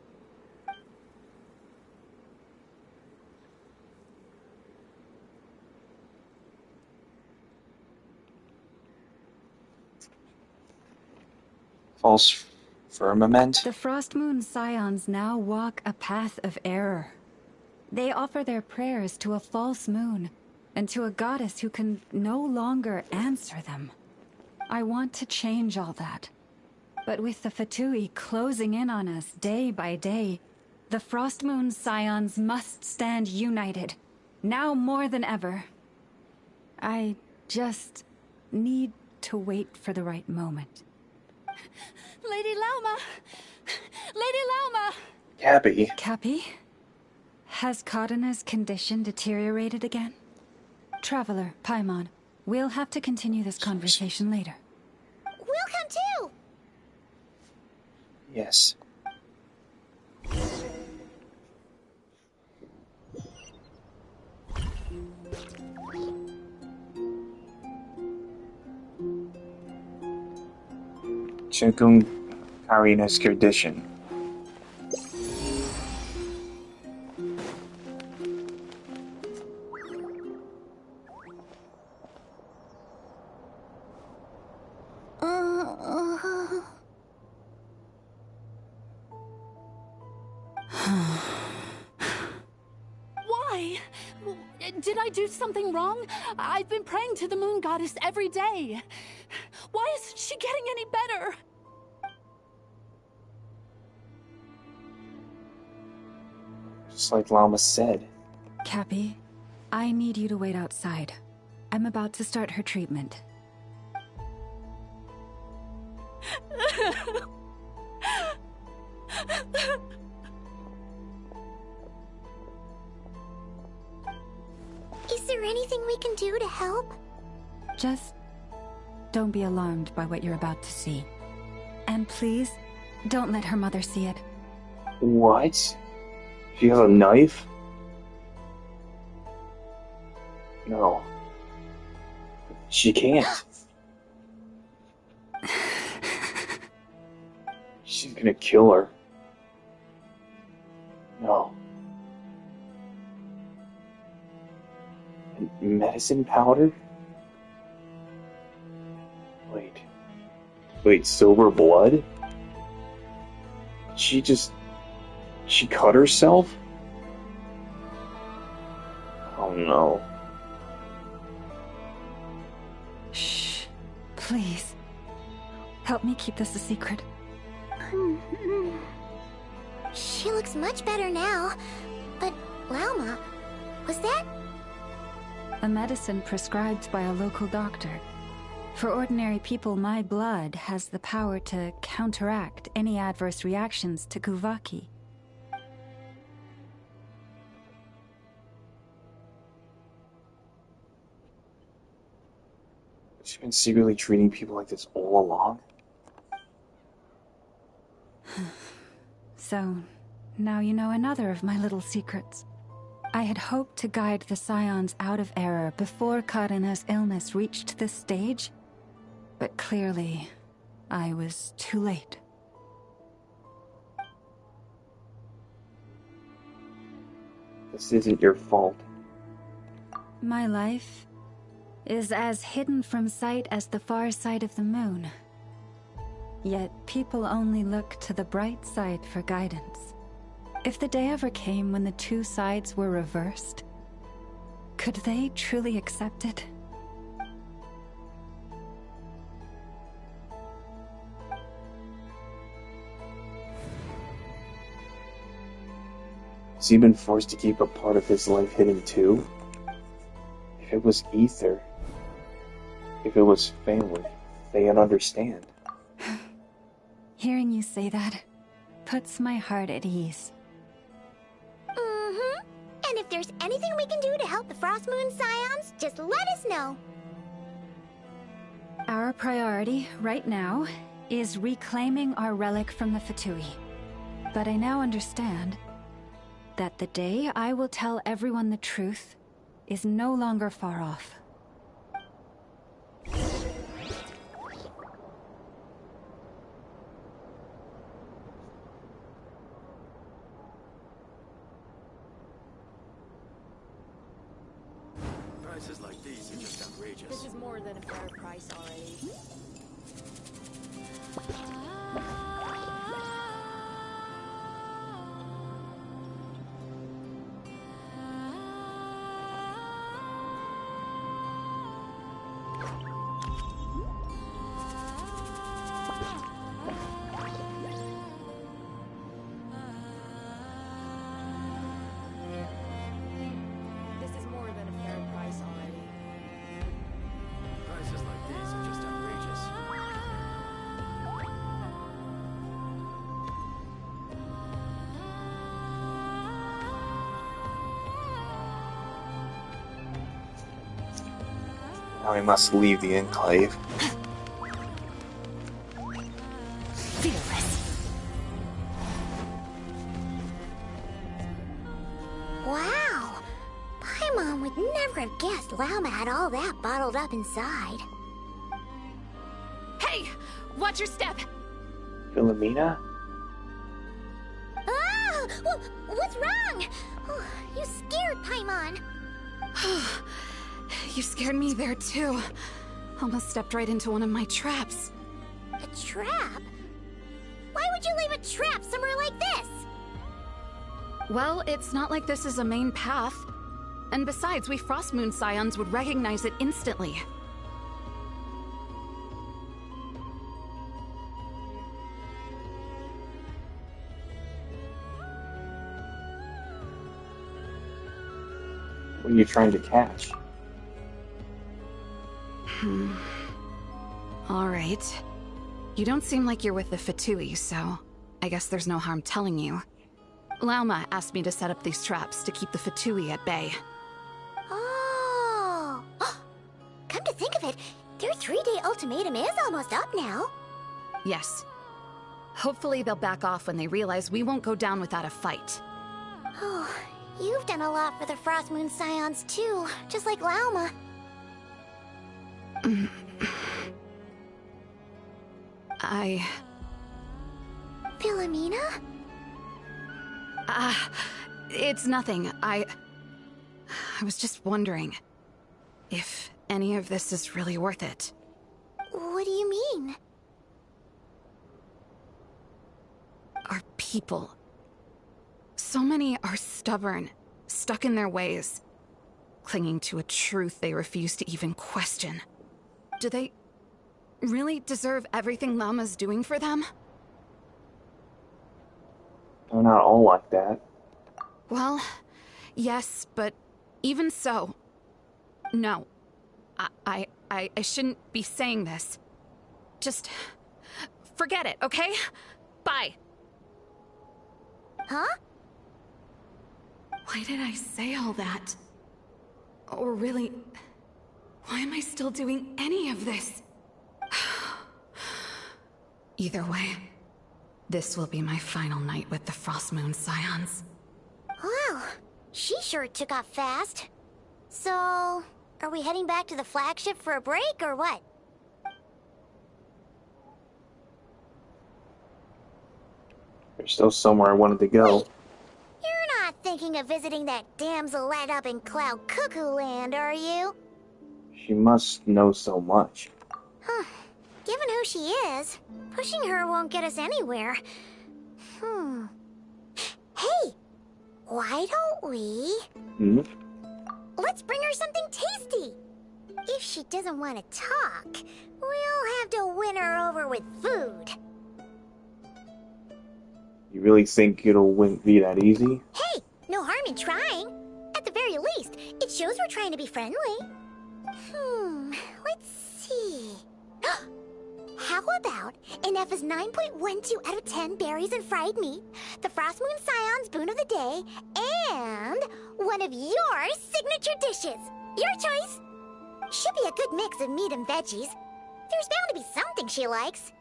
False firmament? The Frost Moon Scions now walk a path of error. They offer their prayers to a false moon, and to a goddess who can no longer answer them. I want to change all that. But with the Fatui closing in on us day by day, the Frost Moon Scions must stand united, now more than ever. I just need to wait for the right moment. Lady Lauma! Lady Lauma! Cappy. Cappy? Has Cardina's condition deteriorated again? Traveler, Paimon, we'll have to continue this conversation later. We'll come too! Yes. Chikung Karina's condition. Why? Did I do something wrong? I've been praying to the moon goddess every day. Why isn't she getting any better? Just like Llama said. Cappy, I need you to wait outside. I'm about to start her treatment. Is there anything we can do to help? Just don't be alarmed by what you're about to see. And please, don't let her mother see it. What? She has a knife? No. She can't. She's gonna kill her. No. And medicine powder? Wait, silver blood? She cut herself? Oh no. Shh. Please. Help me keep this a secret. She looks much better now. But, Lauma, was that? A medicine prescribed by a local doctor. For ordinary people, my blood has the power to counteract any adverse reactions to Kuvaki. She's been secretly treating people like this all along? So, now you know another of my little secrets. I had hoped to guide the Scions out of error before Karina's illness reached this stage, but clearly, I was too late. This isn't your fault. My life is as hidden from sight as the far side of the moon. Yet people only look to the bright side for guidance. If the day ever came when the two sides were reversed, could they truly accept it? Has he been forced to keep a part of his life hidden too? If it was Ether, if it was family, they'd understand. Hearing you say that puts my heart at ease. Mm-hmm. And if there's anything we can do to help the Frost Moon Scions, just let us know. Our priority, right now, is reclaiming our relic from the Fatui. But I now understand that the day I will tell everyone the truth is no longer far off. Prices like these are just outrageous. This is more than a fair price already. Now we must leave the enclave. Wow! Paimon would never have guessed Lauma had all that bottled up inside. Hey! Watch your step! Philomena? Ah! What's wrong? Oh, you scared Paimon. You scared me there too. Almost stepped right into one of my traps. A trap? Why would you leave a trap somewhere like this? Well, it's not like this is a main path. And besides, we Frost Moon Scions would recognize it instantly. What are you trying to catch? Alright. You don't seem like you're with the Fatui, so I guess there's no harm telling you. Lauma asked me to set up these traps to keep the Fatui at bay. Oh! Come to think of it, their 3-day ultimatum is almost up now. Yes. Hopefully they'll back off when they realize we won't go down without a fight. Oh, you've done a lot for the Frost Moon Scions too, just like Lauma. Philomena? It's nothing. I was just wondering if any of this is really worth it. What do you mean? Our people. So many are stubborn, stuck in their ways, clinging to a truth they refuse to even question. Do they really deserve everything Lauma's doing for them? They're not all like that. Well, yes, but even so, no. I shouldn't be saying this. Just forget it, okay? Bye. Huh? Why did I say all that? Or really, why am I still doing any of this? Either way, this will be my final night with the Frost Moon Scions. Wow, she sure took off fast. So, are we heading back to the flagship for a break, or what? There's still somewhere I wanted to go. Wait, you're not thinking of visiting that damselette up in Cloud Cuckoo Land, are you? She must know so much. Huh. Given who she is, pushing her won't get us anywhere. Hey! Why don't we... Let's bring her something tasty! If she doesn't want to talk, we'll have to win her over with food. You really think it'll be that easy? Hey! No harm in trying. At the very least, it shows we're trying to be friendly. Let's see. How about an F is 9.12 out of 10 berries and fried meat, the Frost Moon Scion's boon of the day, and one of your signature dishes. Your choice. Should be a good mix of meat and veggies. There's bound to be something she likes.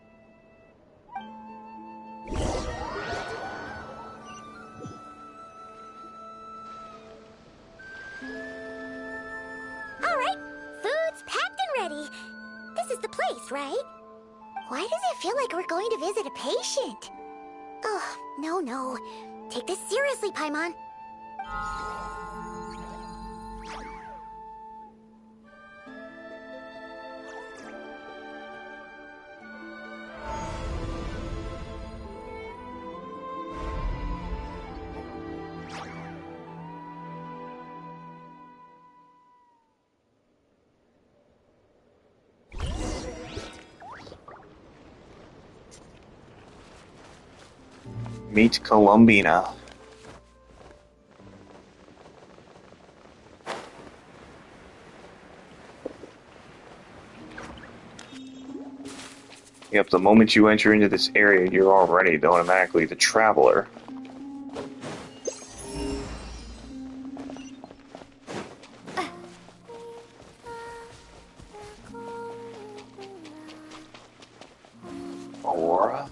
Alright, food's packed and ready. This is the place, right? Why does it feel like we're going to visit a patient? Oh, no. Take this seriously, Paimon. Meet Columbina. Yep, the moment you enter into this area, you're already automatically the traveler. Aurora?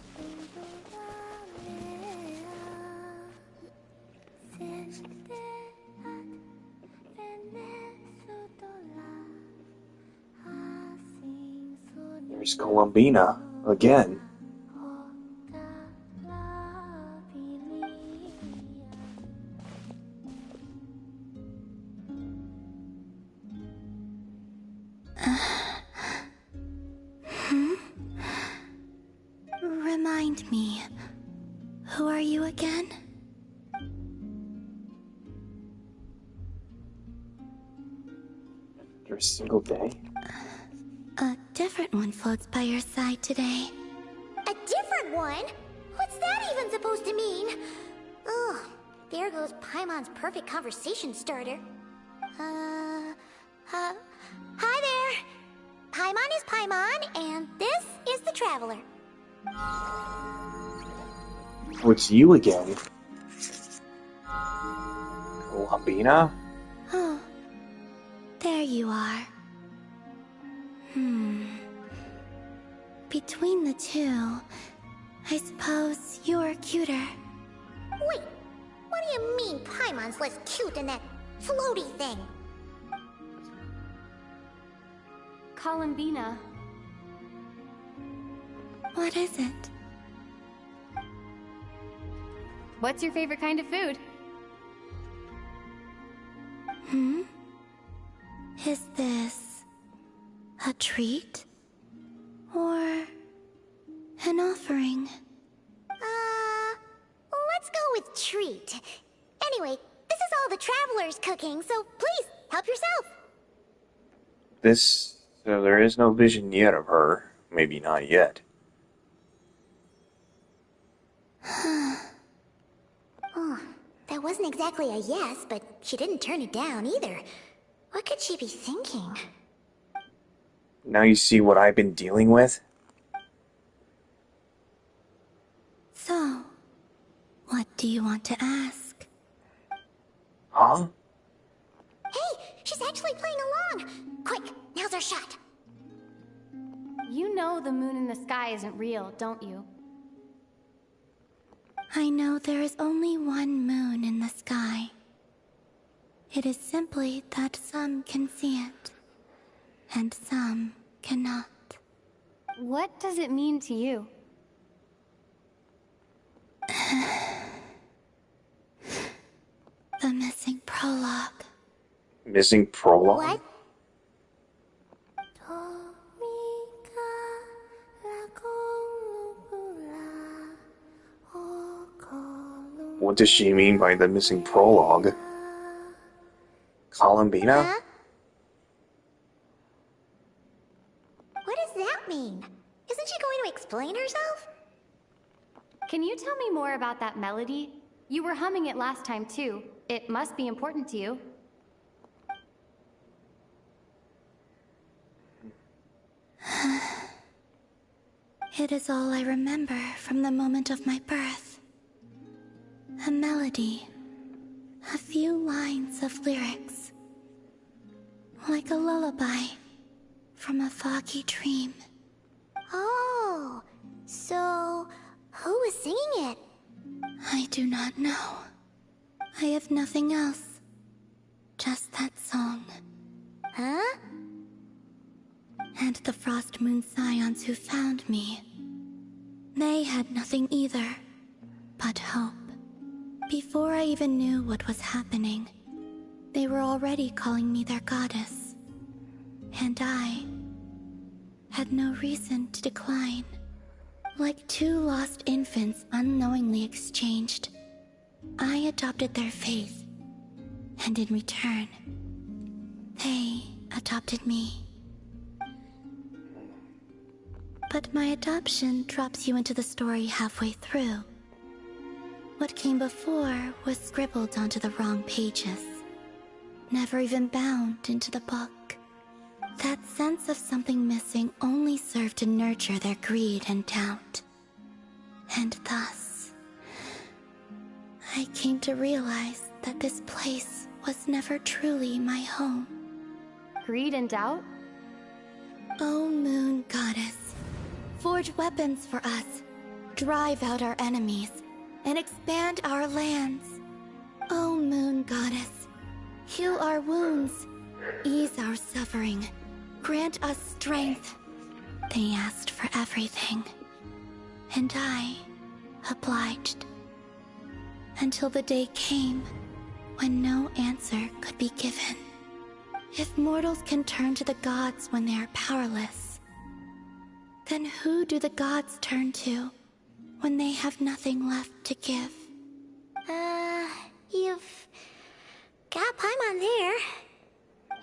There's Columbina again. Remind me, who are you again? After a single day? A different one floats by your side today. A different one? What's that even supposed to mean? Ugh, there goes Paimon's perfect conversation starter. Hi there. Paimon is Paimon, and this is the Traveler. Oh, it's you again. Columbina? Oh, there you are. Between the two, I suppose you're cuter. Wait, what do you mean Paimon's less cute than that floaty thing? Columbina. What is it? What's your favorite kind of food? Is this a treat? Or an offering? Let's go with treat. Anyway, this is all the Traveler's cooking, so please, help yourself. So there is no vision yet of her. Maybe not yet. Oh, that wasn't exactly a yes, but she didn't turn it down either. What could she be thinking? Now you see what I've been dealing with? So, what do you want to ask? Huh? Hey, she's actually playing along! Quick, now's our shot. You know the moon in the sky isn't real, don't you? I know there is only one moon in the sky. It is simply that some can see it, and some cannot. What does it mean to you? The missing prologue. Missing prologue? What? What does she mean by the missing prologue? Columbina? Huh? What does that mean? Isn't she going to explain herself? Can you tell me more about that melody? You were humming it last time too. It must be important to you. It is all I remember from the moment of my birth. A melody. A few lines of lyrics. Like a lullaby from a foggy dream. Oh, so who was singing it? I do not know. I have nothing else. Just that song. Huh? And the Frost Moon Scions who found me. They had nothing either, but hope. Before I even knew what was happening, they were already calling me their goddess. And I had no reason to decline. Like two lost infants unknowingly exchanged, I adopted their faith. And in return, they adopted me. But my adoption drops you into the story halfway through. What came before was scribbled onto the wrong pages, never even bound into the book. That sense of something missing only served to nurture their greed and doubt. And thus, I came to realize that this place was never truly my home. Greed and doubt? Oh, Moon Goddess, forge weapons for us, drive out our enemies, and expand our lands. Oh, Moon Goddess, heal our wounds, ease our suffering, grant us strength. They asked for everything, and I obliged. Until the day came when no answer could be given. If mortals can turn to the gods when they are powerless, then who do the gods turn to when they have nothing left to give? You've got Paimon there.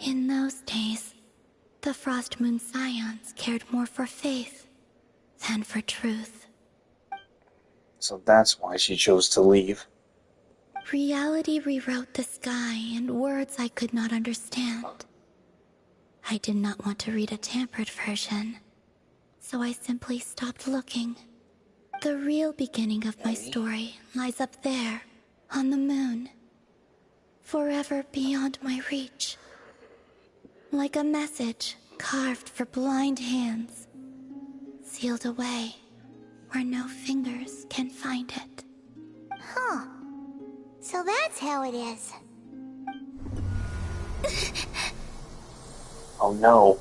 In those days, the Frost Moon Scions cared more for faith than for truth. So that's why she chose to leave. Reality rewrote the sky in words I could not understand. I did not want to read a tampered version, so I simply stopped looking. The real beginning of my story lies up there, on the moon, forever beyond my reach. Like a message carved for blind hands, sealed away where no fingers can find it. Huh. So that's how it is. Oh no.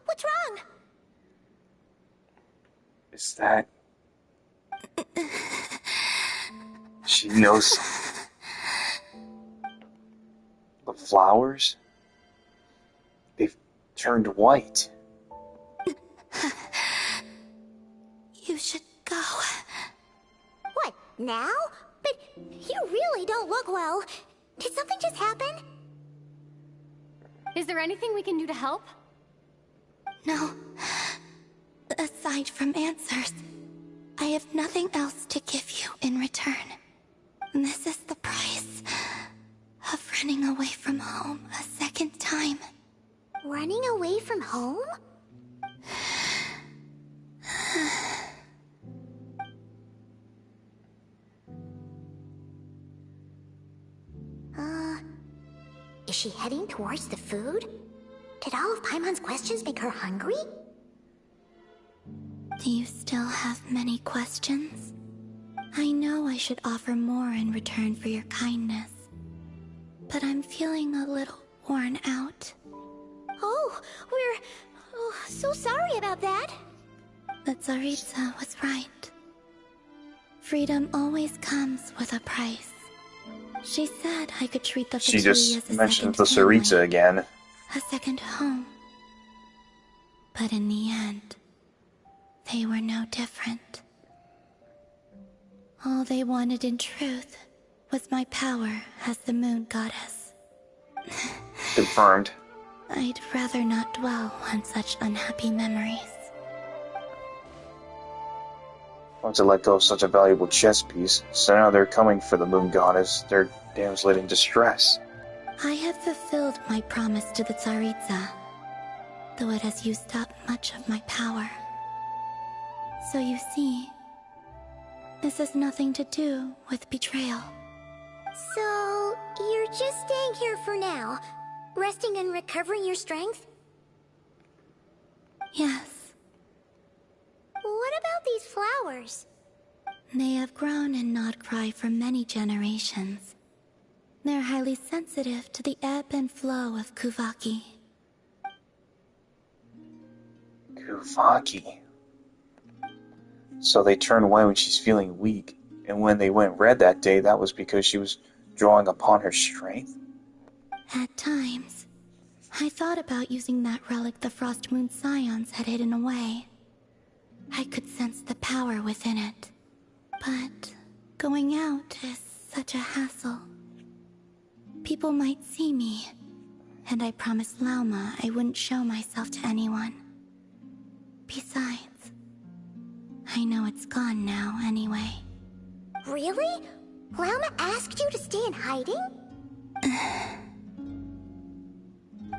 What's wrong? Is that... She knows... The flowers? They've turned white. You should go. What, now? But you really don't look well. Did something just happen? Is there anything we can do to help? No. Aside from answers, I have nothing else to give you in return. This is the price of running away from home a second time. Running away from home? Is she heading towards the food? Did all of Paimon's questions make her hungry? Do you still have many questions? I know I should offer more in return for your kindness, but I'm feeling a little worn out. Oh, we're so sorry about that. The Tsaritsa was right. Freedom always comes with a price. She said I could treat the She facility just as a mentioned second the Tsaritsa family, again. a second home. But in the end, they were no different. All they wanted in truth was my power as the Moon Goddess. confirmed. I'd rather not dwell on such unhappy memories. Want to let go of such a valuable chess piece, so now they're coming for the moon goddess, their damsel in distress. I have fulfilled my promise to the Tsaritsa, though it has used up much of my power. So you see, this has nothing to do with betrayal. So, you're just staying here for now, resting and recovering your strength? Yes. What about these flowers? They have grown in Nod Krai for many generations. They're highly sensitive to the ebb and flow of Kuvaki. Kuvaki. So they turn away when she's feeling weak, and when they went red that day, that was because she was drawing upon her strength? At times, I thought about using that relic the Frost Moon Scions had hidden away. I could sense the power within it. But going out is such a hassle. People might see me, and I promised Lauma I wouldn't show myself to anyone. Besides, I know it's gone now anyway. Really? Lauma asked you to stay in hiding?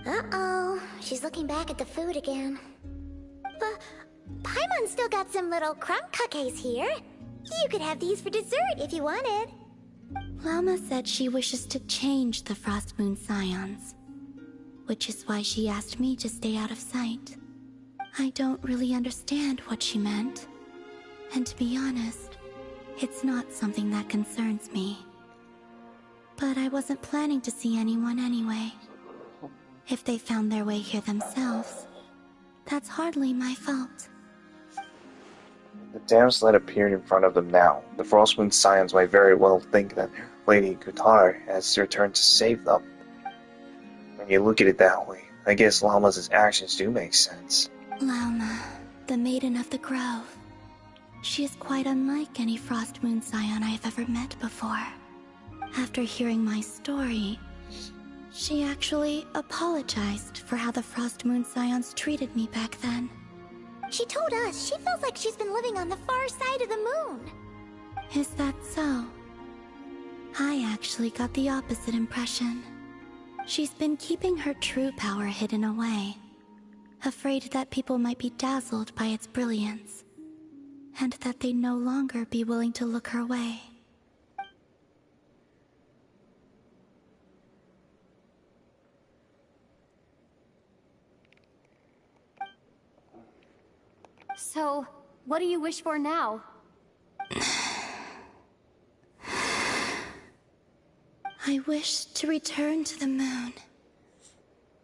Uh-oh, she's looking back at the food again. But Paimon's still got some little crumb cookies here. You could have these for dessert if you wanted. Lauma said she wishes to change the Frost Moon Scions, which is why she asked me to stay out of sight. I don't really understand what she meant, and to be honest, it's not something that concerns me. But I wasn't planning to see anyone anyway. If they found their way here themselves, that's hardly my fault. The damsel had appeared in front of them now. The Frostmoon Scions might very well think that Lady Guitar has returned to save them. When you look at it that way, I guess Lauma's actions do make sense. Lauma, the Maiden of the Grove. She is quite unlike any Frost Moon Scion I have ever met before. After hearing my story, she actually apologized for how the Frost Moon Scions treated me back then. She told us she feels like she's been living on the far side of the moon. Is that so? I actually got the opposite impression. She's been keeping her true power hidden away, afraid that people might be dazzled by its brilliance, and that they'd no longer be willing to look her way. So, what do you wish for now? I wish to return to the moon,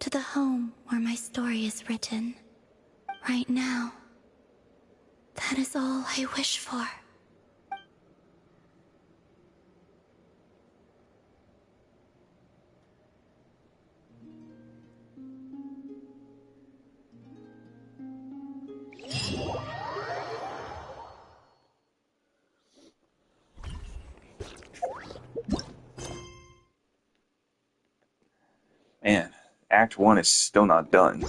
to the home where my story is written. Right now, that is all I wish for. Man, Act 1 is still not done.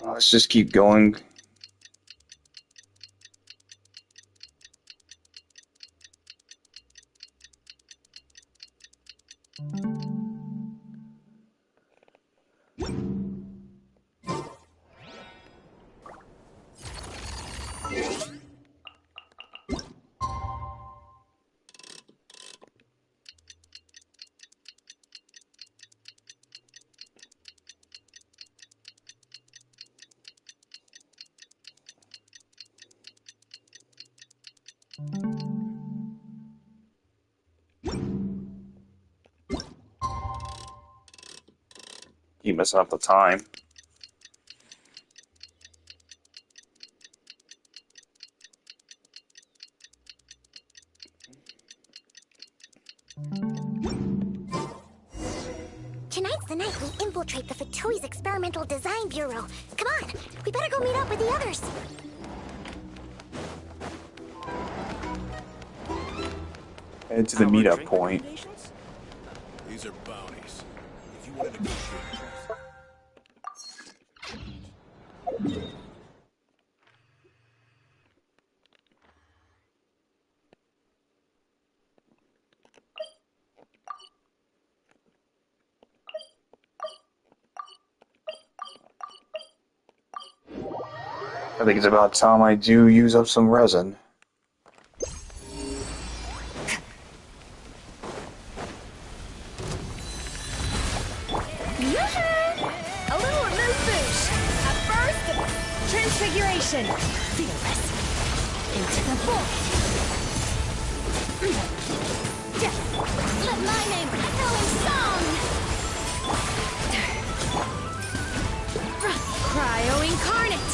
Let's just keep going. Keep messing up the time. Tonight's the night we infiltrate the Fatoi's Experimental Design Bureau. Come on, we better go meet up with the others. Head to the meetup point. These are bounties. If you want to negotiate price. I think it's about time I do use up some resin. A little amuse-bouche. At first, transfiguration. Fearless. Into the void. Let my name echo in song! Cryo incarnate.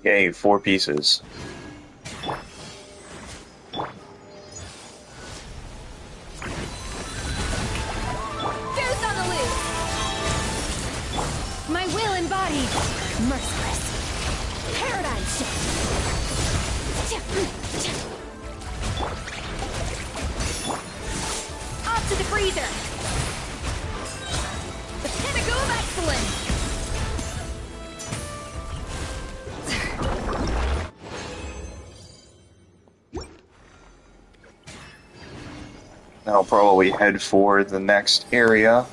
Yay, 4 pieces. Goose on the loose. My will embodied. Merciless. Paradigm shift. Off to the freezer. The pinnacle of excellence. I'll probably head for the next area.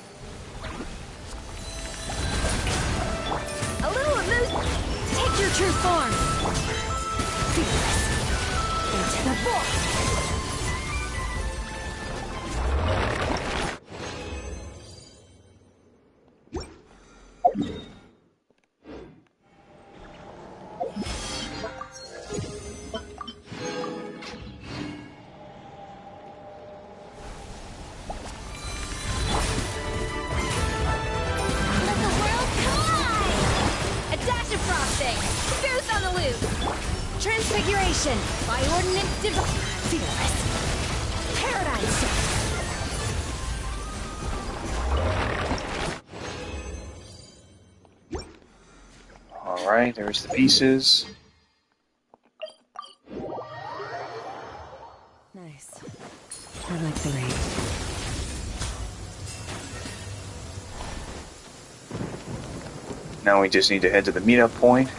A little loose. Take your true form. Fearless. Into the void. Let the world collide! A dash of frosting. Goose on the loose. Transfiguration. By ordinance divine. Fearless. Paradigm shift. Alright, there's the pieces. Nice. I like the rain. Now we just need to head to the meetup point.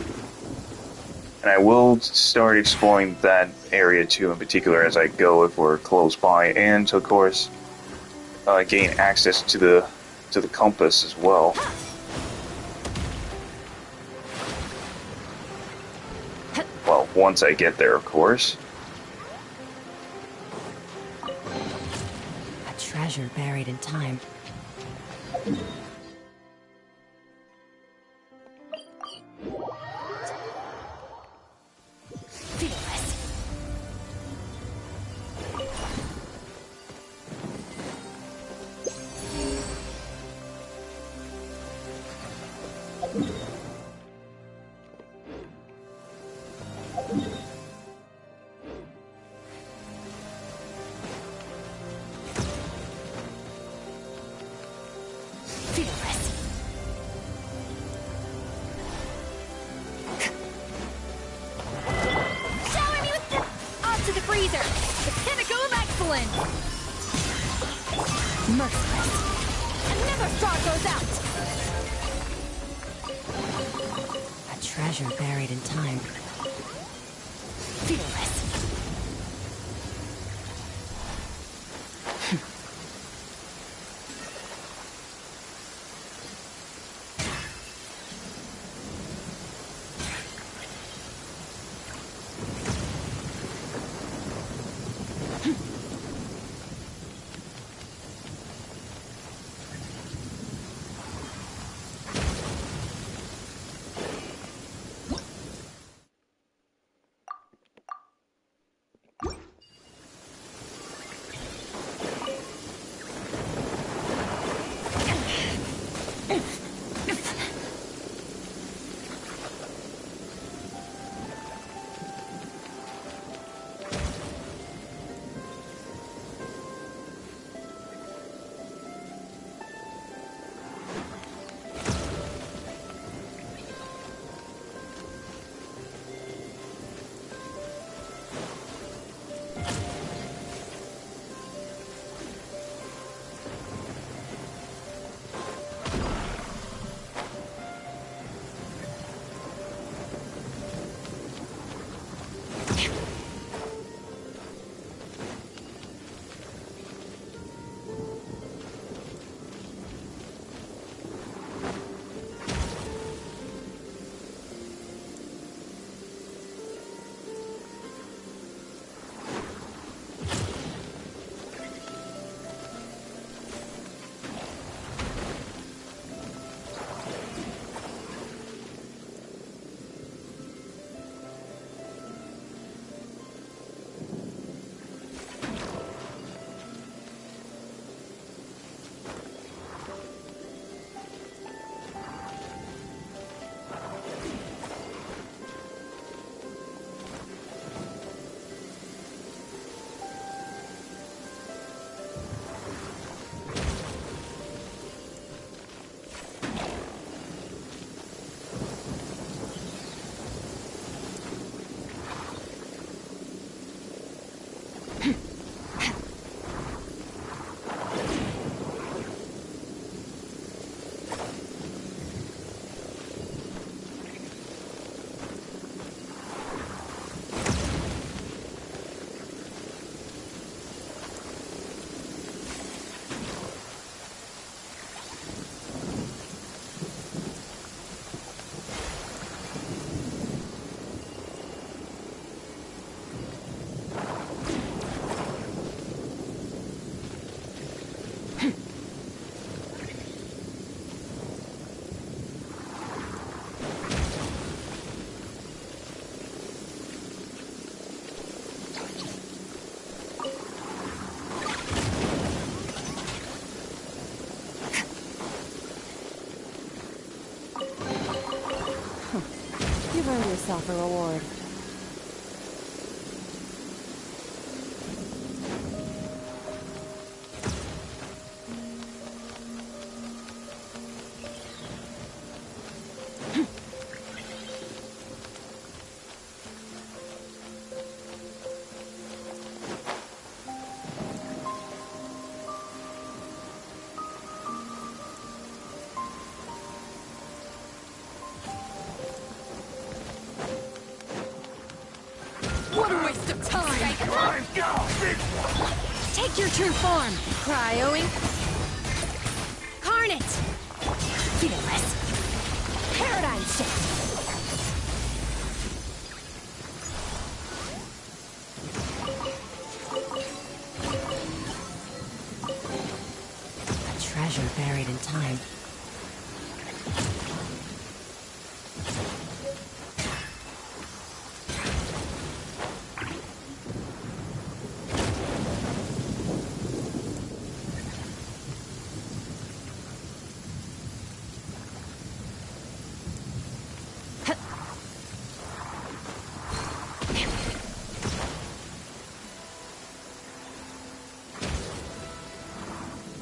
And I will start exploring that area too, in particular, as I go if we're close by, and of course, gain access to the compass as well. Well, once I get there, of course. A treasure buried in time. Fearless. Fearless. Shower me with the... Off to the freezer. The pinnacle of excellence. Merciless. Another straw goes out. A treasure buried in time. Fearless. You've earned yourself a reward. What a waste of time! Take your true form, Cryoing. Carnage! Fearless! Paradigm shift! A treasure buried in time.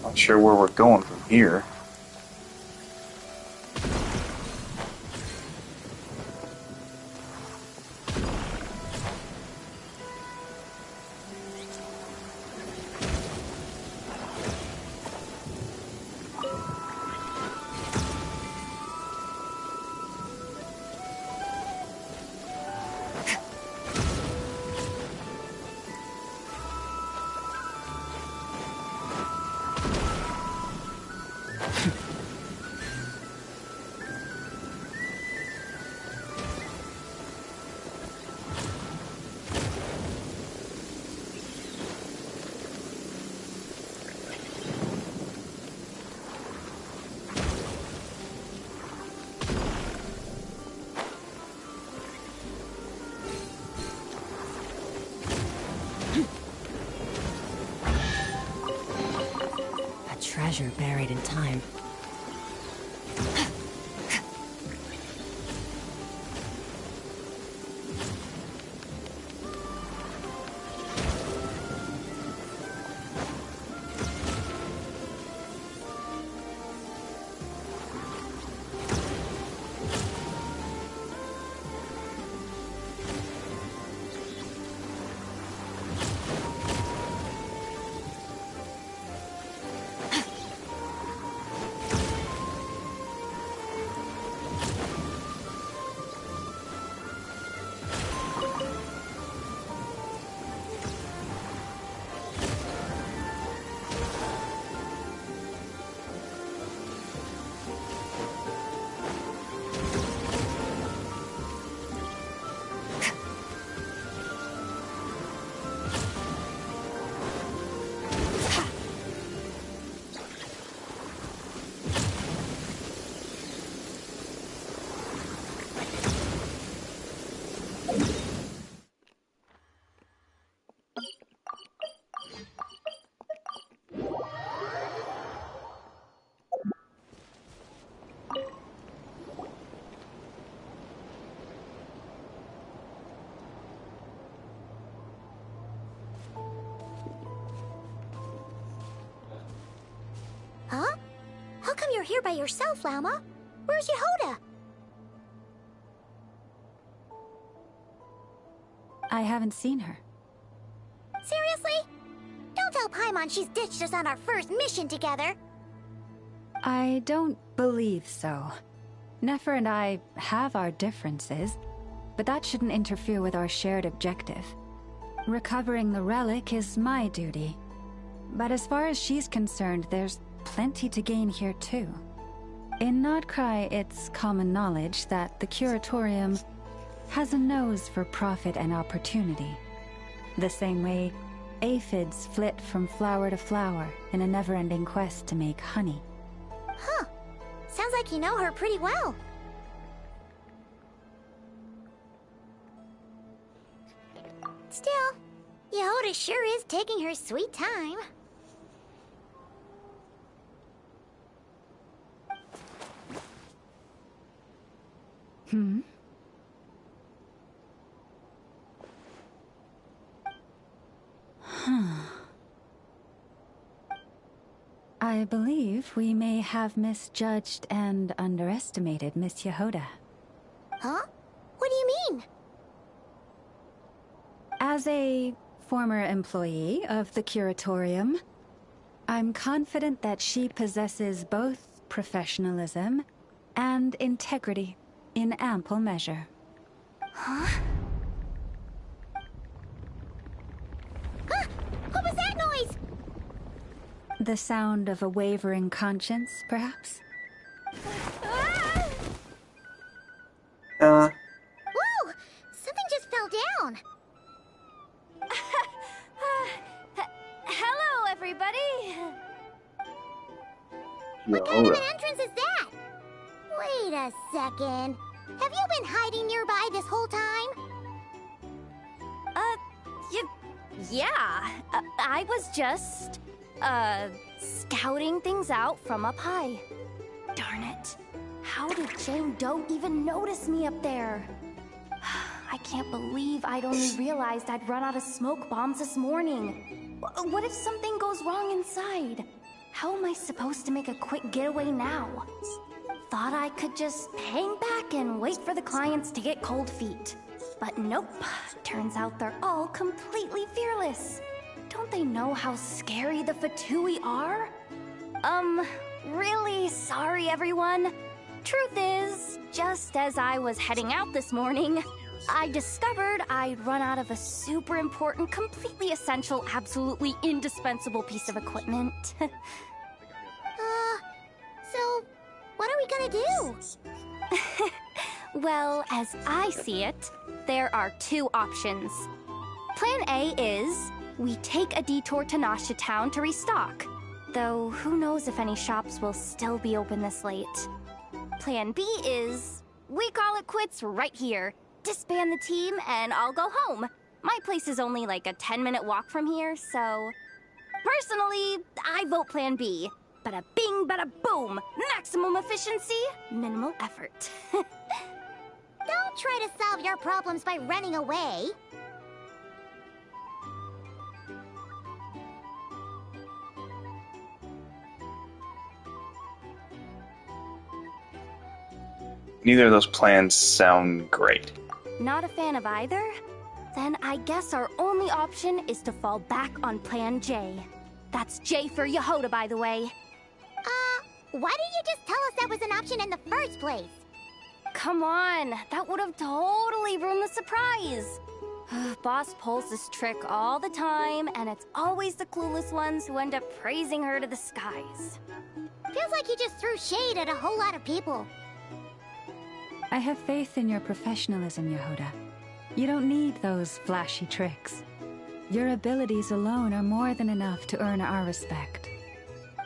Not sure where we're going from here. Treasure buried in time. Huh? How come you're here by yourself, Lama? Where's Yehoda? I haven't seen her. Seriously? Don't tell Paimon she's ditched us on our first mission together. I don't believe so. Nefer and I have our differences, but that shouldn't interfere with our shared objective. Recovering the relic is my duty. But as far as she's concerned, there's plenty to gain here too. In Nod Krai, it's common knowledge that the Curatorium has a nose for profit and opportunity. The same way aphids flit from flower to flower in a never-ending quest to make honey. Huh. Sounds like you know her pretty well. Still, Yehoda sure is taking her sweet time. I believe we may have misjudged and underestimated Miss Yehoda. Huh? What do you mean? As a former employee of the Curatorium, I'm confident that she possesses both professionalism and integrity in ample measure. Huh? Huh? What was that noise? The sound of a wavering conscience, perhaps? Whoa! Something just fell down. Hello, everybody. What kind of an entrance is that? Wait a second. Have you been hiding nearby this whole time? Yeah. I was just, scouting things out from up high. Darn it. How did Jane Doe even notice me up there? I can't believe I'd only realized I'd run out of smoke bombs this morning. What if something goes wrong inside? How am I supposed to make a quick getaway now? Thought I could just hang back and wait for the clients to get cold feet. But nope. Turns out they're all completely fearless. Don't they know how scary the Fatui are? Really sorry, everyone. Truth is, just as I was heading out this morning, I discovered I'd run out of a super important, completely essential, absolutely indispensable piece of equipment. So, what are we gonna do? Well, as I see it, there are two options. Plan A is, we take a detour to Nasha Town to restock. Though, who knows if any shops will still be open this late. Plan B is, we call it quits right here. Disband the team and I'll go home. My place is only like a 10-minute walk from here, so... Personally, I vote Plan B. Bada bing, bada boom! Maximum efficiency, minimal effort. Don't try to solve your problems by running away. Neither of those plans sound great. Not a fan of either? Then I guess our only option is to fall back on Plan J. That's J for Yehoda, by the way. Why didn't you just tell us that was an option in the first place? Come on, that would have totally ruined the surprise. Boss pulls this trick all the time, and it's always the clueless ones who end up praising her to the skies. Feels like you just threw shade at a whole lot of people. I have faith in your professionalism, Yehoda. You don't need those flashy tricks. Your abilities alone are more than enough to earn our respect.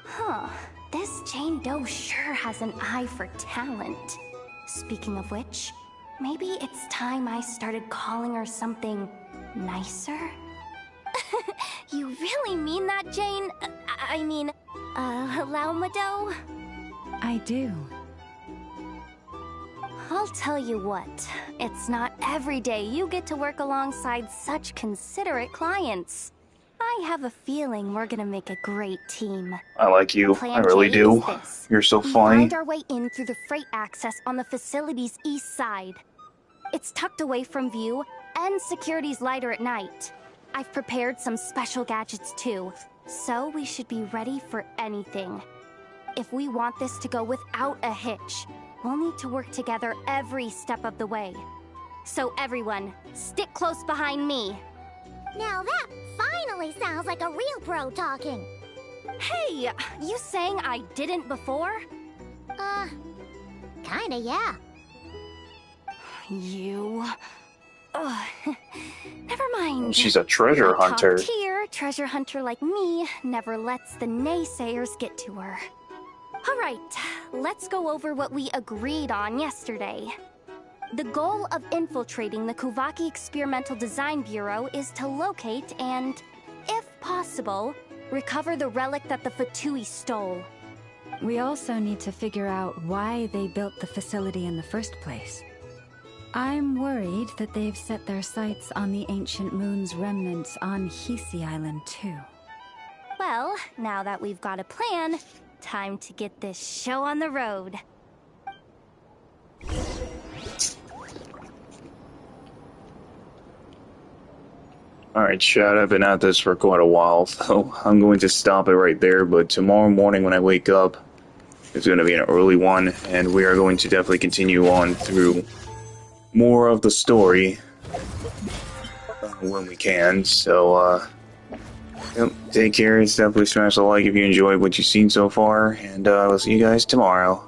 Huh. This Jane Doe sure has an eye for talent. Speaking of which, maybe it's time I started calling her something nicer? You really mean that, Jane? I mean, Laumado? I do. I'll tell you what, it's not every day you get to work alongside such considerate clients. I have a feeling we're gonna make a great team. I like you. Plan I really J do. is this. You're so We funny. found our way in through the freight access on the facility's east side. It's tucked away from view, and security's lighter at night. I've prepared some special gadgets too, so we should be ready for anything. If we want this to go without a hitch, we'll need to work together every step of the way. So everyone, stick close behind me. Now that finally sounds like a real pro talking. Hey, you saying I didn't before? Kinda, yeah. You... Ugh. Never mind. She's a treasure hunter. Top tier treasure hunter like me never lets the naysayers get to her. Alright, let's go over what we agreed on yesterday. The goal of infiltrating the Kuvaki Experimental Design Bureau is to locate and, if possible, recover the relic that the Fatui stole. We also need to figure out why they built the facility in the first place. I'm worried that they've set their sights on the ancient moon's remnants on Hisi Island too. Well, now that we've got a plan, time to get this show on the road. Alright, chat, I've been at this for quite a while, so I'm going to stop it right there, but tomorrow morning when I wake up, it's going to be an early one, and we are going to definitely continue on through more of the story when we can, so, yep, take care, definitely smash the like if you enjoyed what you've seen so far, and I'll see you guys tomorrow.